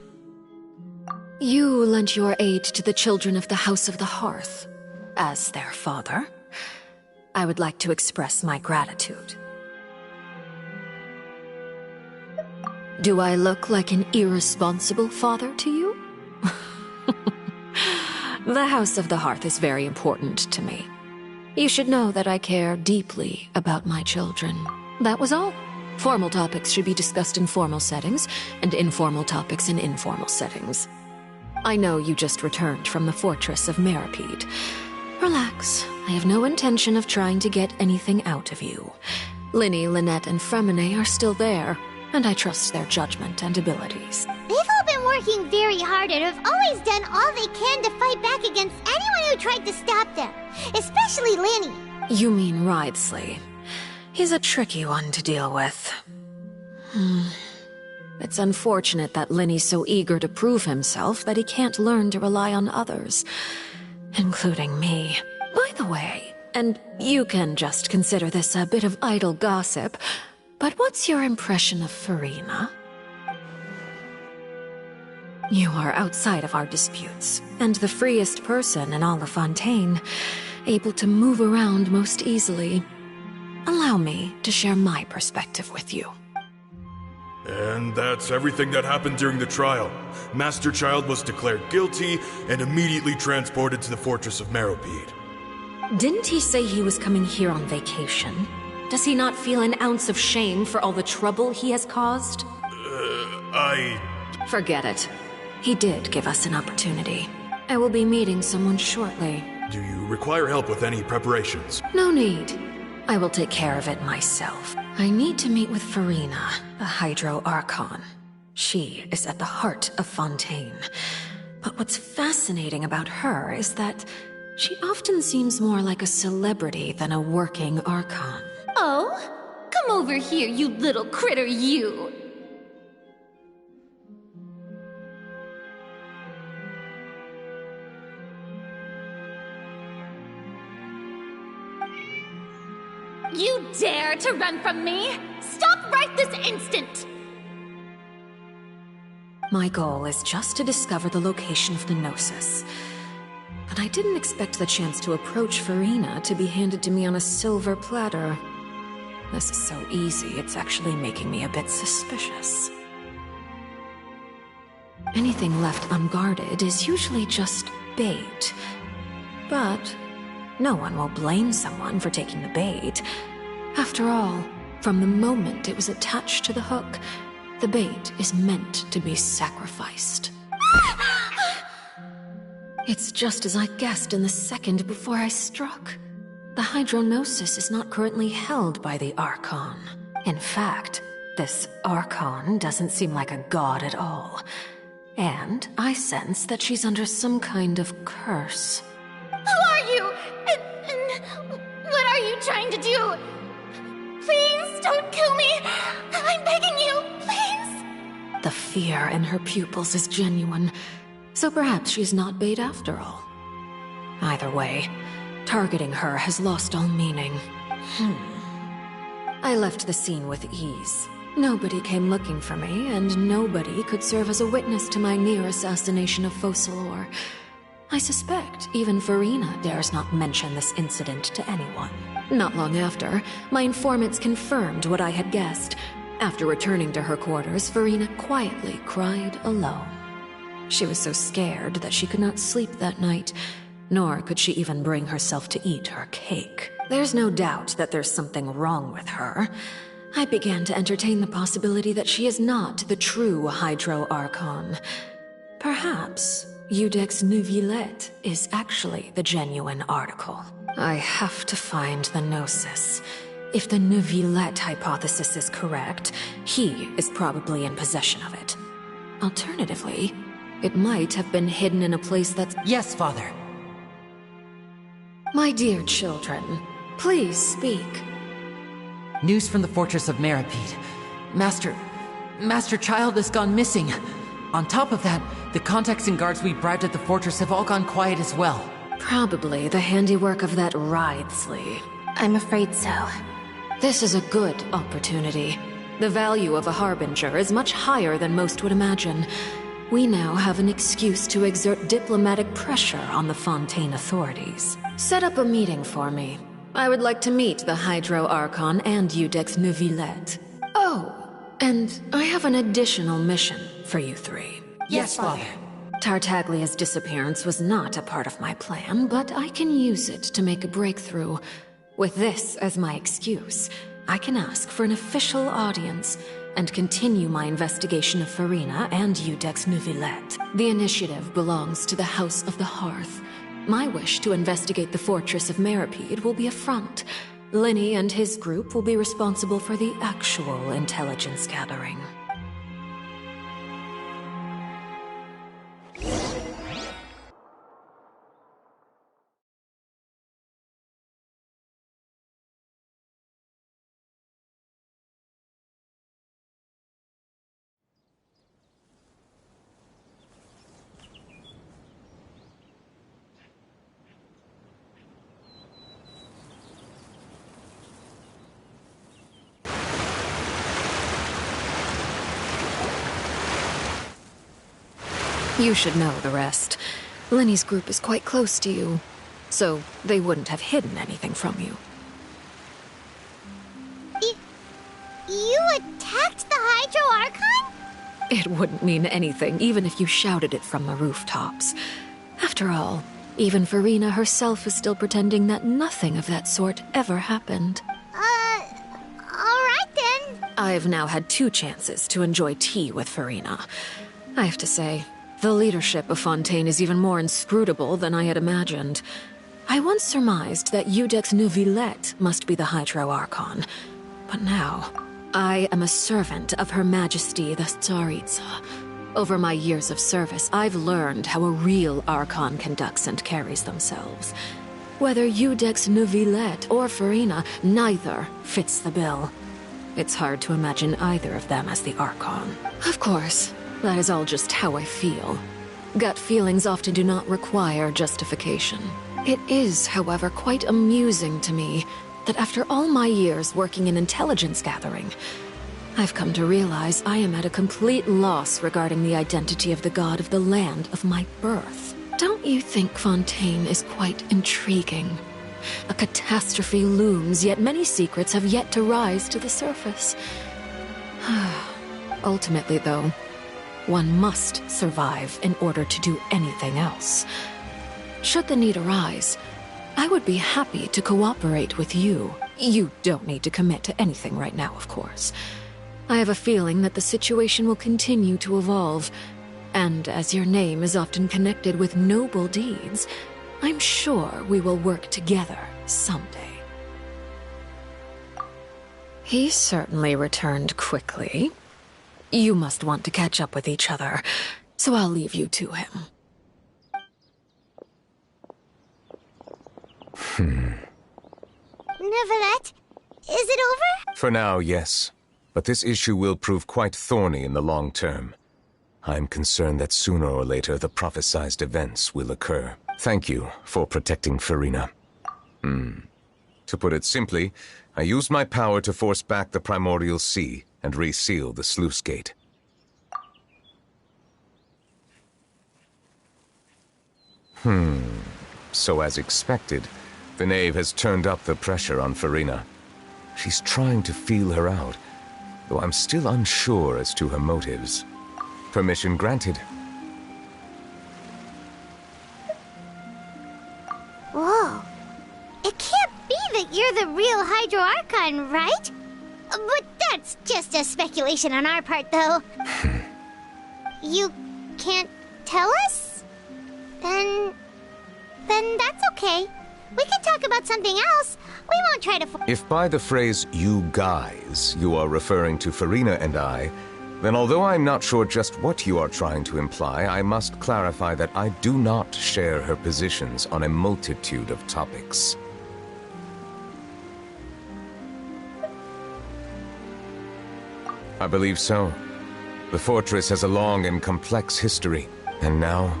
You lent your aid to the children of the House of the Hearth. As their father, I would like to express my gratitude. Do I look like an irresponsible father to you? The House of the Hearth is very important to me. You should know that I care deeply about my children. That was all. Formal topics should be discussed in formal settings, and informal topics in informal settings. I know you just returned from the fortress of Milady. Relax. I have no intention of trying to get anything out of you. Linny, Lynette, and Fremine are still there, and I trust their judgment and abilities. They've all been working very hard and have always done all they can to fight back against anyone who tried to stop them, especially Linny. You mean Wriothesley. He's a tricky one to deal with. It's unfortunate that Linny's so eager to prove himself that he can't learn to rely on others, including me. By the way, and you can just consider this a bit of idle gossip, but what's your impression of Furina? You are outside of our disputes, and the freest person in all of Fontaine, able to move around most easily. Allow me to share my perspective with you. And that's everything that happened during the trial. Master Childe was declared guilty and immediately transported to the fortress of Milady. Didn't he say he was coming here on vacation? Does he not feel an ounce of shame for all the trouble he has caused? Forget it. He did give us an opportunity. I will be meeting someone shortly. Do you require help with any preparations? No need. I will take care of it myself. I need to meet with Furina, the Hydro Archon. She is at the heart of Fontaine. But what's fascinating about her is that she often seems more like a celebrity than a working Archon. Oh? Come over here, you little critter, you! You dare to run from me? Stop right this instant! My goal is just to discover the location of the Gnosis. But I didn't expect the chance to approach Furina to be handed to me on a silver platter. This is so easy, it's actually making me a bit suspicious. Anything left unguarded is usually just bait. But no one will blame someone for taking the bait. After all, from the moment it was attached to the hook, the bait is meant to be sacrificed. It's just as I guessed in the second before I struck. The Hydronosis is not currently held by the Archon. In fact, this Archon doesn't seem like a god at all. And I sense that she's under some kind of curse. Who are you? And what are you trying to do? Please don't kill me! I'm begging you, please! The fear in her pupils is genuine, so perhaps she's not bait after all. Either way, targeting her has lost all meaning. I left the scene with ease. Nobody came looking for me, and nobody could serve as a witness to my near assassination of Focalor. I suspect even Furina dares not mention this incident to anyone. Not long after, my informants confirmed what I had guessed. After returning to her quarters, Furina quietly cried alone. She was so scared that she could not sleep that night, nor could she even bring herself to eat her cake. There's no doubt that there's something wrong with her. I began to entertain the possibility that she is not the true Hydro Archon. Perhaps Iudex Neuvillette is actually the genuine article. I have to find the Gnosis. If the Neuvillette hypothesis is correct, he is probably in possession of it. Alternatively, it might have been hidden in a place that's— Yes, Father. My dear children, please speak. News from the fortress of Milady. Master Childe has gone missing. On top of that, the contacts and guards we bribed at the fortress have all gone quiet as well. Probably the handiwork of that Wriothesley. I'm afraid so. This is a good opportunity. The value of a harbinger is much higher than most would imagine. We now have an excuse to exert diplomatic pressure on the Fontaine authorities. Set up a meeting for me. I would like to meet the Hydro Archon and Iudex Neuvillette. Oh, and I have an additional mission for you three. Yes, Father. Tartaglia's disappearance was not a part of my plan, but I can use it to make a breakthrough. With this as my excuse, I can ask for an official audience, and continue my investigation of Farina and Iudex Neuvillette. The initiative belongs to the House of the Hearth. My wish to investigate the fortress of Meripede will be a front. Linny and his group will be responsible for the actual intelligence gathering. You should know the rest. Linny's group is quite close to you, so they wouldn't have hidden anything from you. You attacked the Hydro Archon? It wouldn't mean anything, even if you shouted it from the rooftops. After all, even Farina herself is still pretending that nothing of that sort ever happened. Alright then. I've now had 2 chances to enjoy tea with Farina. I have to say, the leadership of Fontaine is even more inscrutable than I had imagined. I once surmised that Iudex Neuvillette must be the Hydro Archon, but now I am a servant of Her Majesty the Tsaritsa. Over my years of service, I've learned how a real Archon conducts and carries themselves. Whether Iudex Neuvillette or Farina, neither fits the bill. It's hard to imagine either of them as the Archon. Of course, that is all just how I feel. Gut feelings often do not require justification. It is, however, quite amusing to me that after all my years working in intelligence gathering, I've come to realize I am at a complete loss regarding the identity of the god of the land of my birth. Don't you think Fontaine is quite intriguing? A catastrophe looms, yet many secrets have yet to rise to the surface. Ultimately, though, one must survive in order to do anything else. Should the need arise, I would be happy to cooperate with you. You don't need to commit to anything right now, of course. I have a feeling that the situation will continue to evolve, and as your name is often connected with noble deeds, I'm sure we will work together someday. He certainly returned quickly. You must want to catch up with each other, so I'll leave you to him. Neuvillette, is it over? For now, yes. But this issue will prove quite thorny in the long term. I'm concerned that sooner or later the prophesized events will occur. Thank you for protecting Farina. To put it simply, I used my power to force back the primordial sea and reseal the sluice gate. So as expected, the knave has turned up the pressure on Farina. She's trying to feel her out, though I'm still unsure as to her motives. Permission granted. Whoa. It can't be that you're the real Hydro Archon, right? But that's just a speculation on our part, though. You can't tell us? Then that's okay. We can talk about something else. We won't try to... If by the phrase, you guys, you are referring to Farina and I, then although I'm not sure just what you are trying to imply, I must clarify that I do not share her positions on a multitude of topics. I believe so. The fortress has a long and complex history, and now,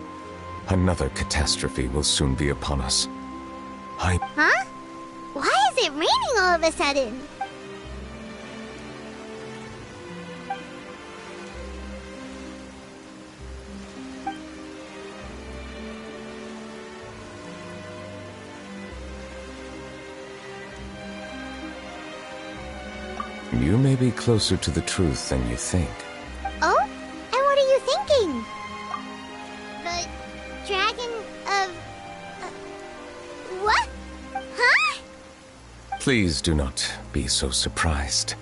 another catastrophe will soon be upon us. Huh? Why is it raining all of a sudden? You may be closer to the truth than you think. Oh? And what are you thinking? The dragon of... what? Huh? Please do not be so surprised.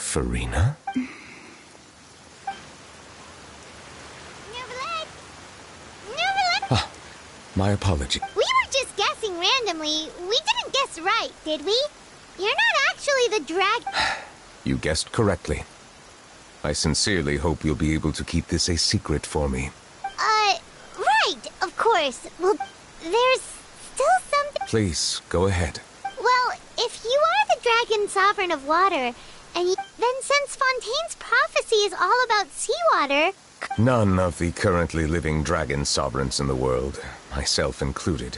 Farina? Ah, my apology. We were just guessing randomly. We didn't guess right, did we? You're not actually the dragon. You guessed correctly. I sincerely hope you'll be able to keep this a secret for me. Right, of course. Well, there's still something. Please, go ahead. Well, if you are the dragon sovereign of water, then since Fontaine's prophecy is all about seawater... None of the currently living dragon sovereigns in the world, myself included,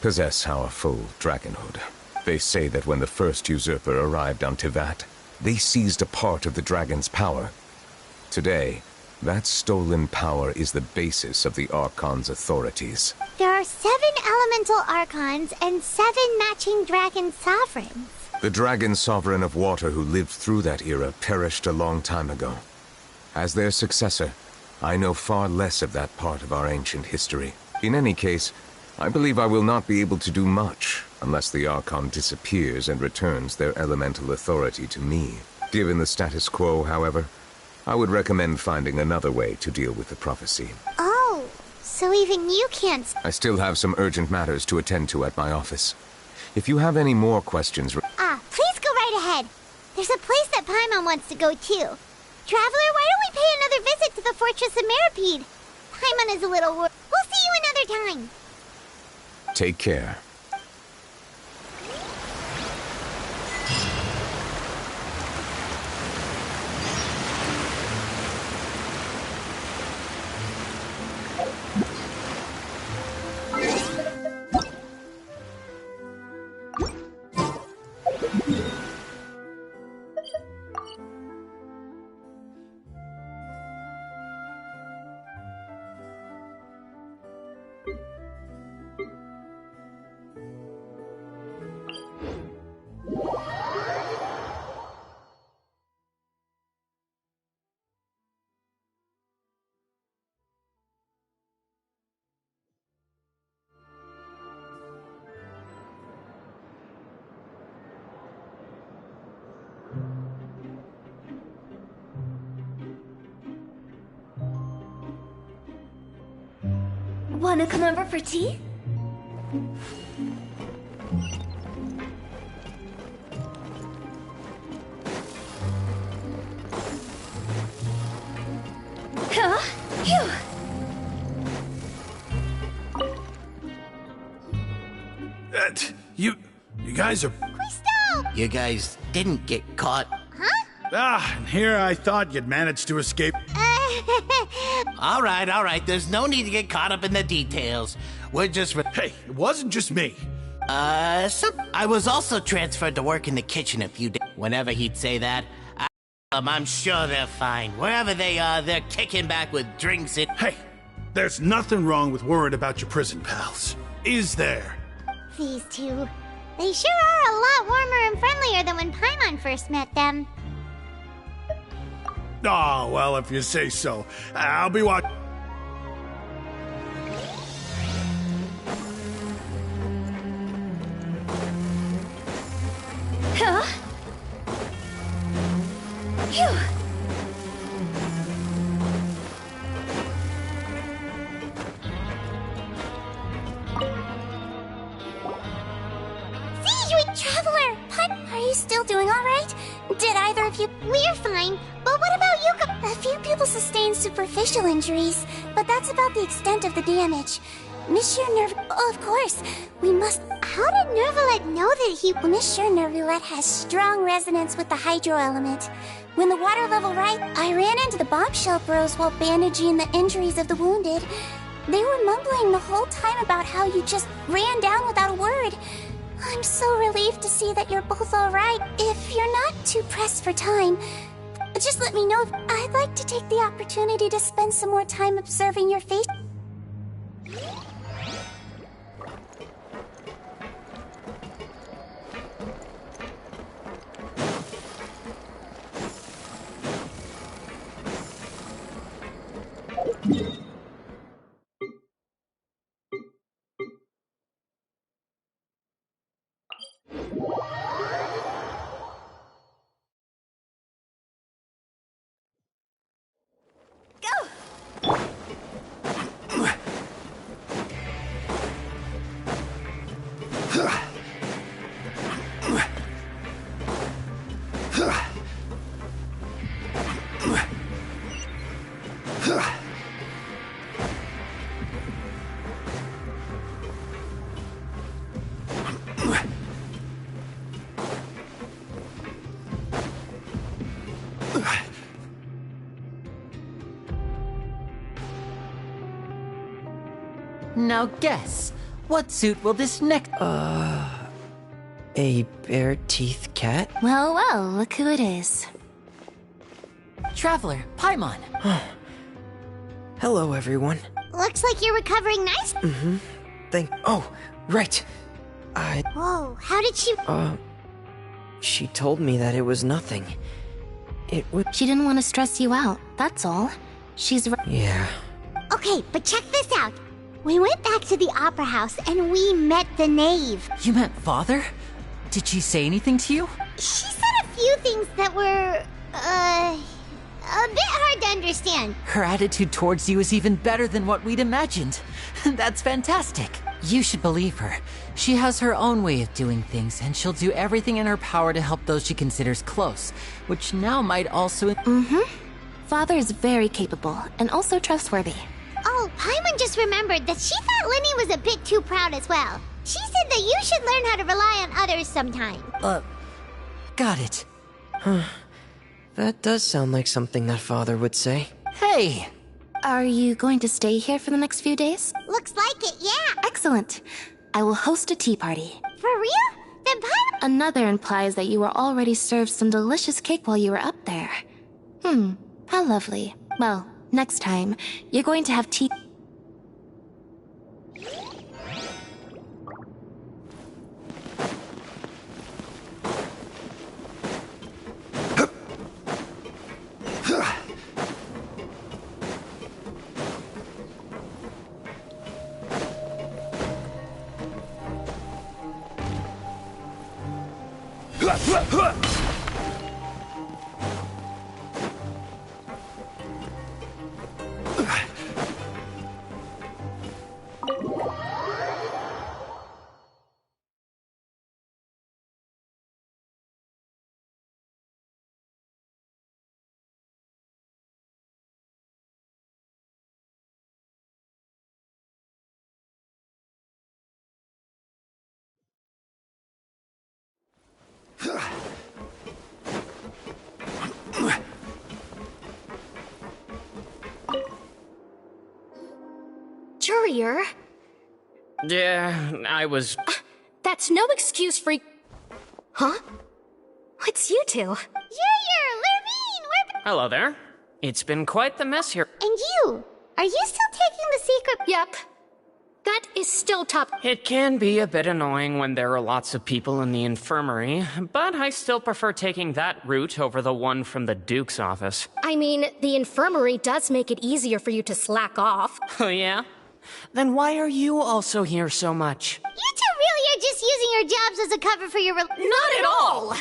possess our full dragonhood. They say that when the first usurper arrived on Tivat, they seized a part of the dragon's power. Today, that stolen power is the basis of the Archon's authorities. There are 7 elemental Archons and 7 matching dragon sovereigns. The dragon sovereign of water who lived through that era perished a long time ago. As their successor, I know far less of that part of our ancient history. In any case, I believe I will not be able to do much unless the Archon disappears and returns their elemental authority to me. Given the status quo, however, I would recommend finding another way to deal with the prophecy. Oh, so even you can't... I still have some urgent matters to attend to at my office. If you have any more questions... Please go right ahead. There's a place that Paimon wants to go too. Traveler, why don't we pay another visit to the Fortress of Meripede? Paimon is a little worried. We'll see you another time. Take care. Wanna come over for tea? Huh? Phew. You guys are... You guys didn't get caught. and here I thought you'd managed to escape. All right. There's no need to get caught up in the details. We're just... Hey, it wasn't just me. I was also transferred to work in the kitchen a few days. Whenever he'd say that, I'm sure they're fine. Wherever they are, they're kicking back with drinks and... Hey, there's nothing wrong with worrying about your prison pals. Is there? These two. They sure are a lot warmer and friendlier than when Paimon first met them. Oh, well, if you say so. I'll be watching. Huh? Phew. Traveler! Are you still doing alright? Did either of you... We're fine, but what about you? A few people sustained superficial injuries, but that's about the extent of the damage. Monsieur of course, we must... How did Nervalet know that he... Monsieur Nervalet has strong resonance with the hydro element. When the water level right, I ran into the bombshell bros while bandaging the injuries of the wounded. They were mumbling the whole time about how you just ran down without a word. I'm so relieved to see that you're both alright. If you're not too pressed for time, just let me know. I'd like to take the opportunity to spend some more time observing your face. Now guess, what suit will this next... A bare-teeth cat? Well, well, look who it is. Traveler, Paimon. Hello, everyone. Looks like you're recovering nice. Oh, right. Whoa, how did she... She told me that it was nothing. She didn't want to stress you out, that's all. She's... Yeah. Okay, but check this out. We went back to the opera house and we met the knave. You met Father? Did she say anything to you? She said a few things that were, a bit hard to understand. Her attitude towards you is even better than what we'd imagined. That's fantastic. You should believe her. She has her own way of doing things, and she'll do everything in her power to help those she considers close, which now might also... Father is very capable, and also trustworthy. Oh, Paimon just remembered that she thought Lenny was a bit too proud as well. She said that you should learn how to rely on others sometime. Got it. That does sound like something that Father would say. Hey! Are you going to stay here for the next few days? Looks like it, yeah. Excellent. I will host a tea party. For real? Then Paimon... Another implies that you were already served some delicious cake while you were up there. How lovely. Well, next time, you're going to have tea... Courier? Yeah, I was... That's no excuse for... Huh? What's you two? Courier, Lurvine, we're... Hello there. It's been quite the mess here. And you? Are you still taking the secret... Yep. That is still top... It can be a bit annoying when there are lots of people in the infirmary, but I still prefer taking that route over the one from the Duke's office. I mean, the infirmary does make it easier for you to slack off. Oh, yeah? Then why are you also here so much? You two really are just using your jobs as a cover for your... Not at all!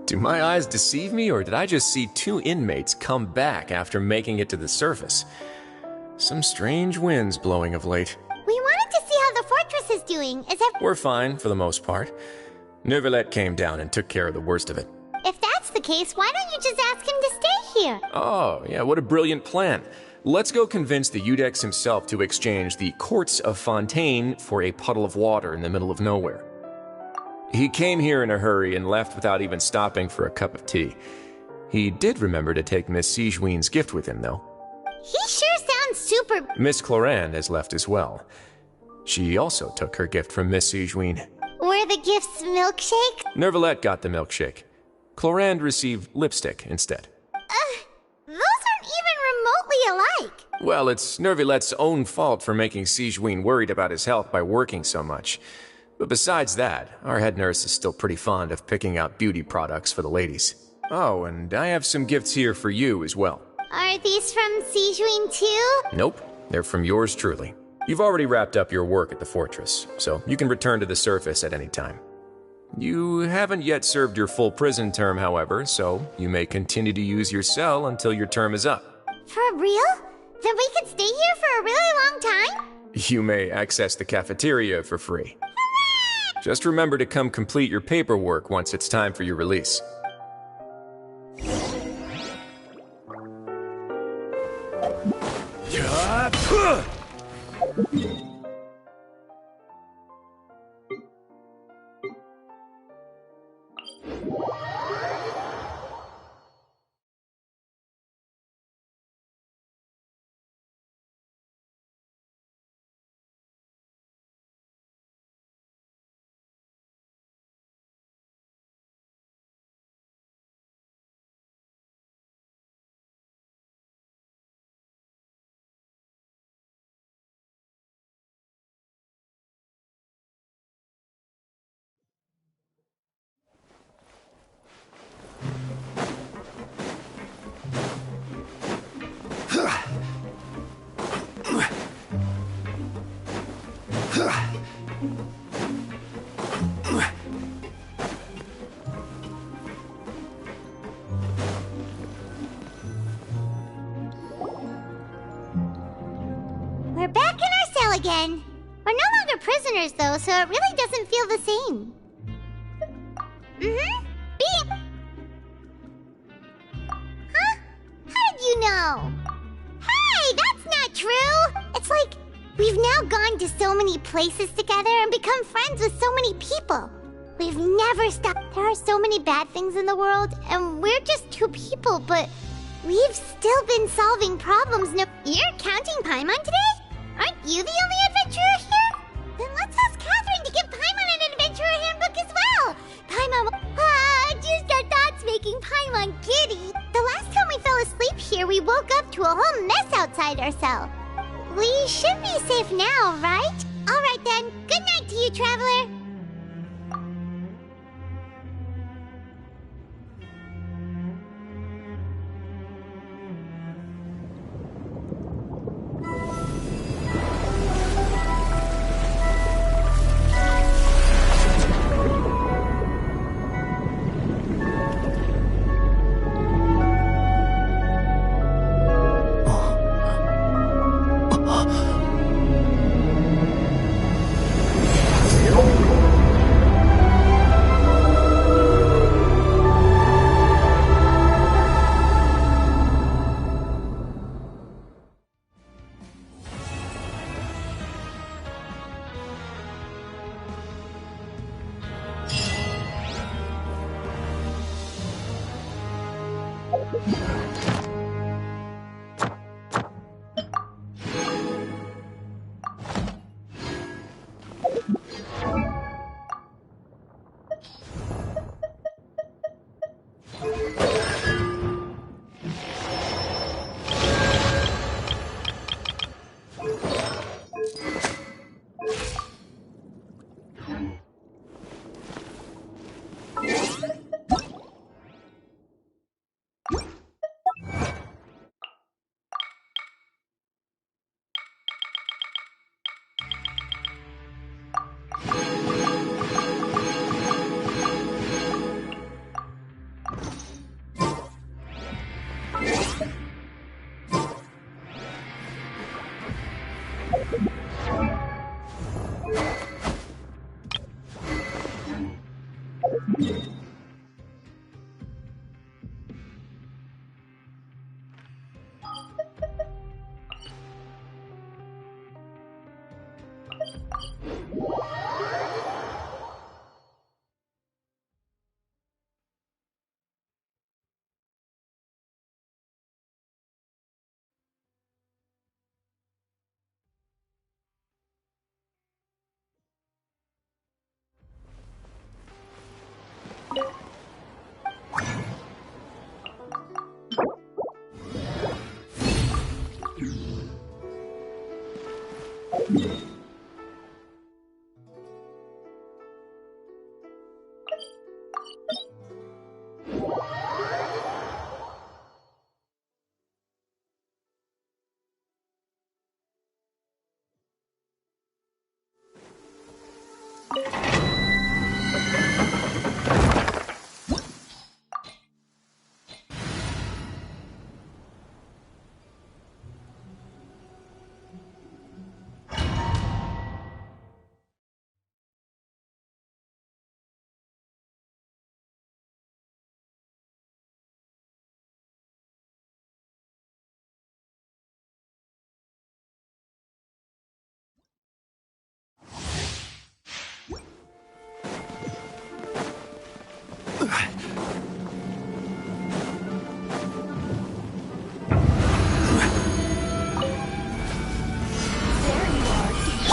Do my eyes deceive me, or did I just see two inmates come back after making it to the surface? Some strange winds blowing of late. We wanted to see how the fortress is doing. We're fine, for the most part. Neuvillette came down and took care of the worst of it. If that's the case, why don't you just ask him to stay here? Oh, yeah, what a brilliant plan. Let's go convince the Udex himself to exchange the Courts of Fontaine for a puddle of water in the middle of nowhere. He came here in a hurry and left without even stopping for a cup of tea. He did remember to take Miss Sigewinne's gift with him, though. He sure sounds super... Miss Clorand has left as well. She also took her gift from Miss Sigewinne. Were the gifts milkshake? Neuvillette got the milkshake. Clorand received lipstick instead. Those aren't even remotely alike. Well, it's Neuvillette's own fault for making Sigewinne worried about his health by working so much. But besides that, our head nurse is still pretty fond of picking out beauty products for the ladies. Oh, and I have some gifts here for you as well. Are these from Sigewinne too? Nope, they're from yours truly. You've already wrapped up your work at the fortress, so you can return to the surface at any time. You haven't yet served your full prison term, however, so you may continue to use your cell until your term is up. For real? Then we could stay here for a really long time? You may access the cafeteria for free. Just remember to come complete your paperwork once it's time for your release. We're back in our cell again. We're no longer prisoners, though, so it really doesn't feel the same. Mm-hmm. Beep! Huh? How did you know? Hey, that's not true! It's like we've now gone to so many places together and become friends with so many people. We've never stopped. There are so many bad things in the world, and we're just two people, but we've still been solving problems. No, you're counting Paimon today? Aren't you the only adventurer here? Then let's ask Catherine to give Paimon an adventurer handbook as well. Paimon, just our thoughts making Paimon giddy. The last time we fell asleep here, we woke up to a whole mess outside our cell. We should be safe now, right? All right then. Good night to you, traveler.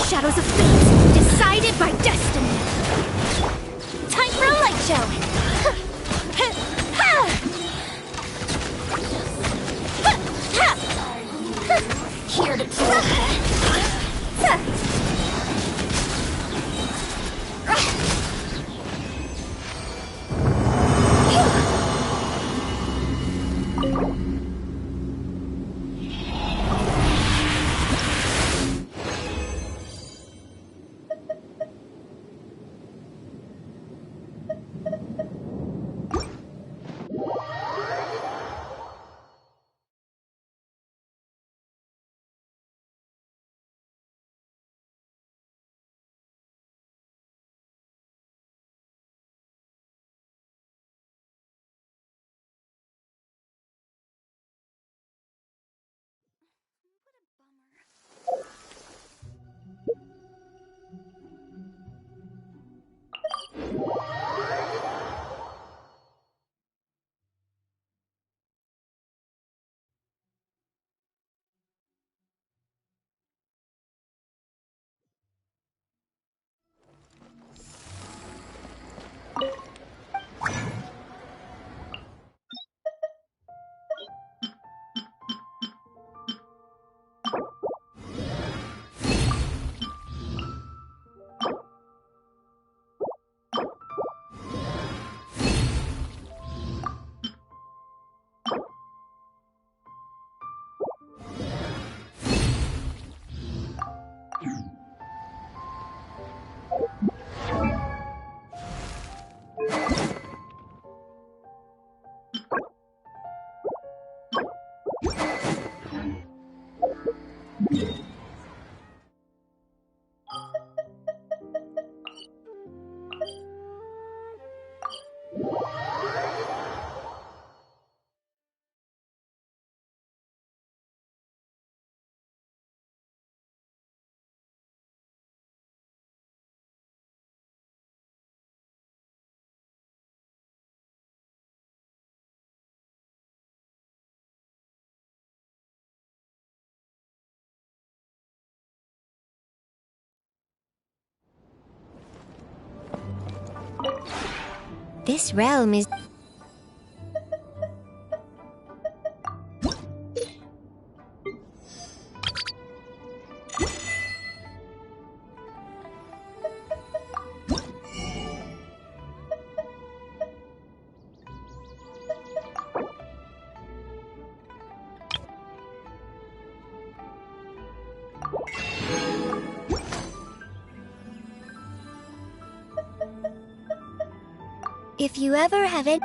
Shadows of fate, decided by destiny. Time for a light show. Here to kill. This realm is... If you ever have any...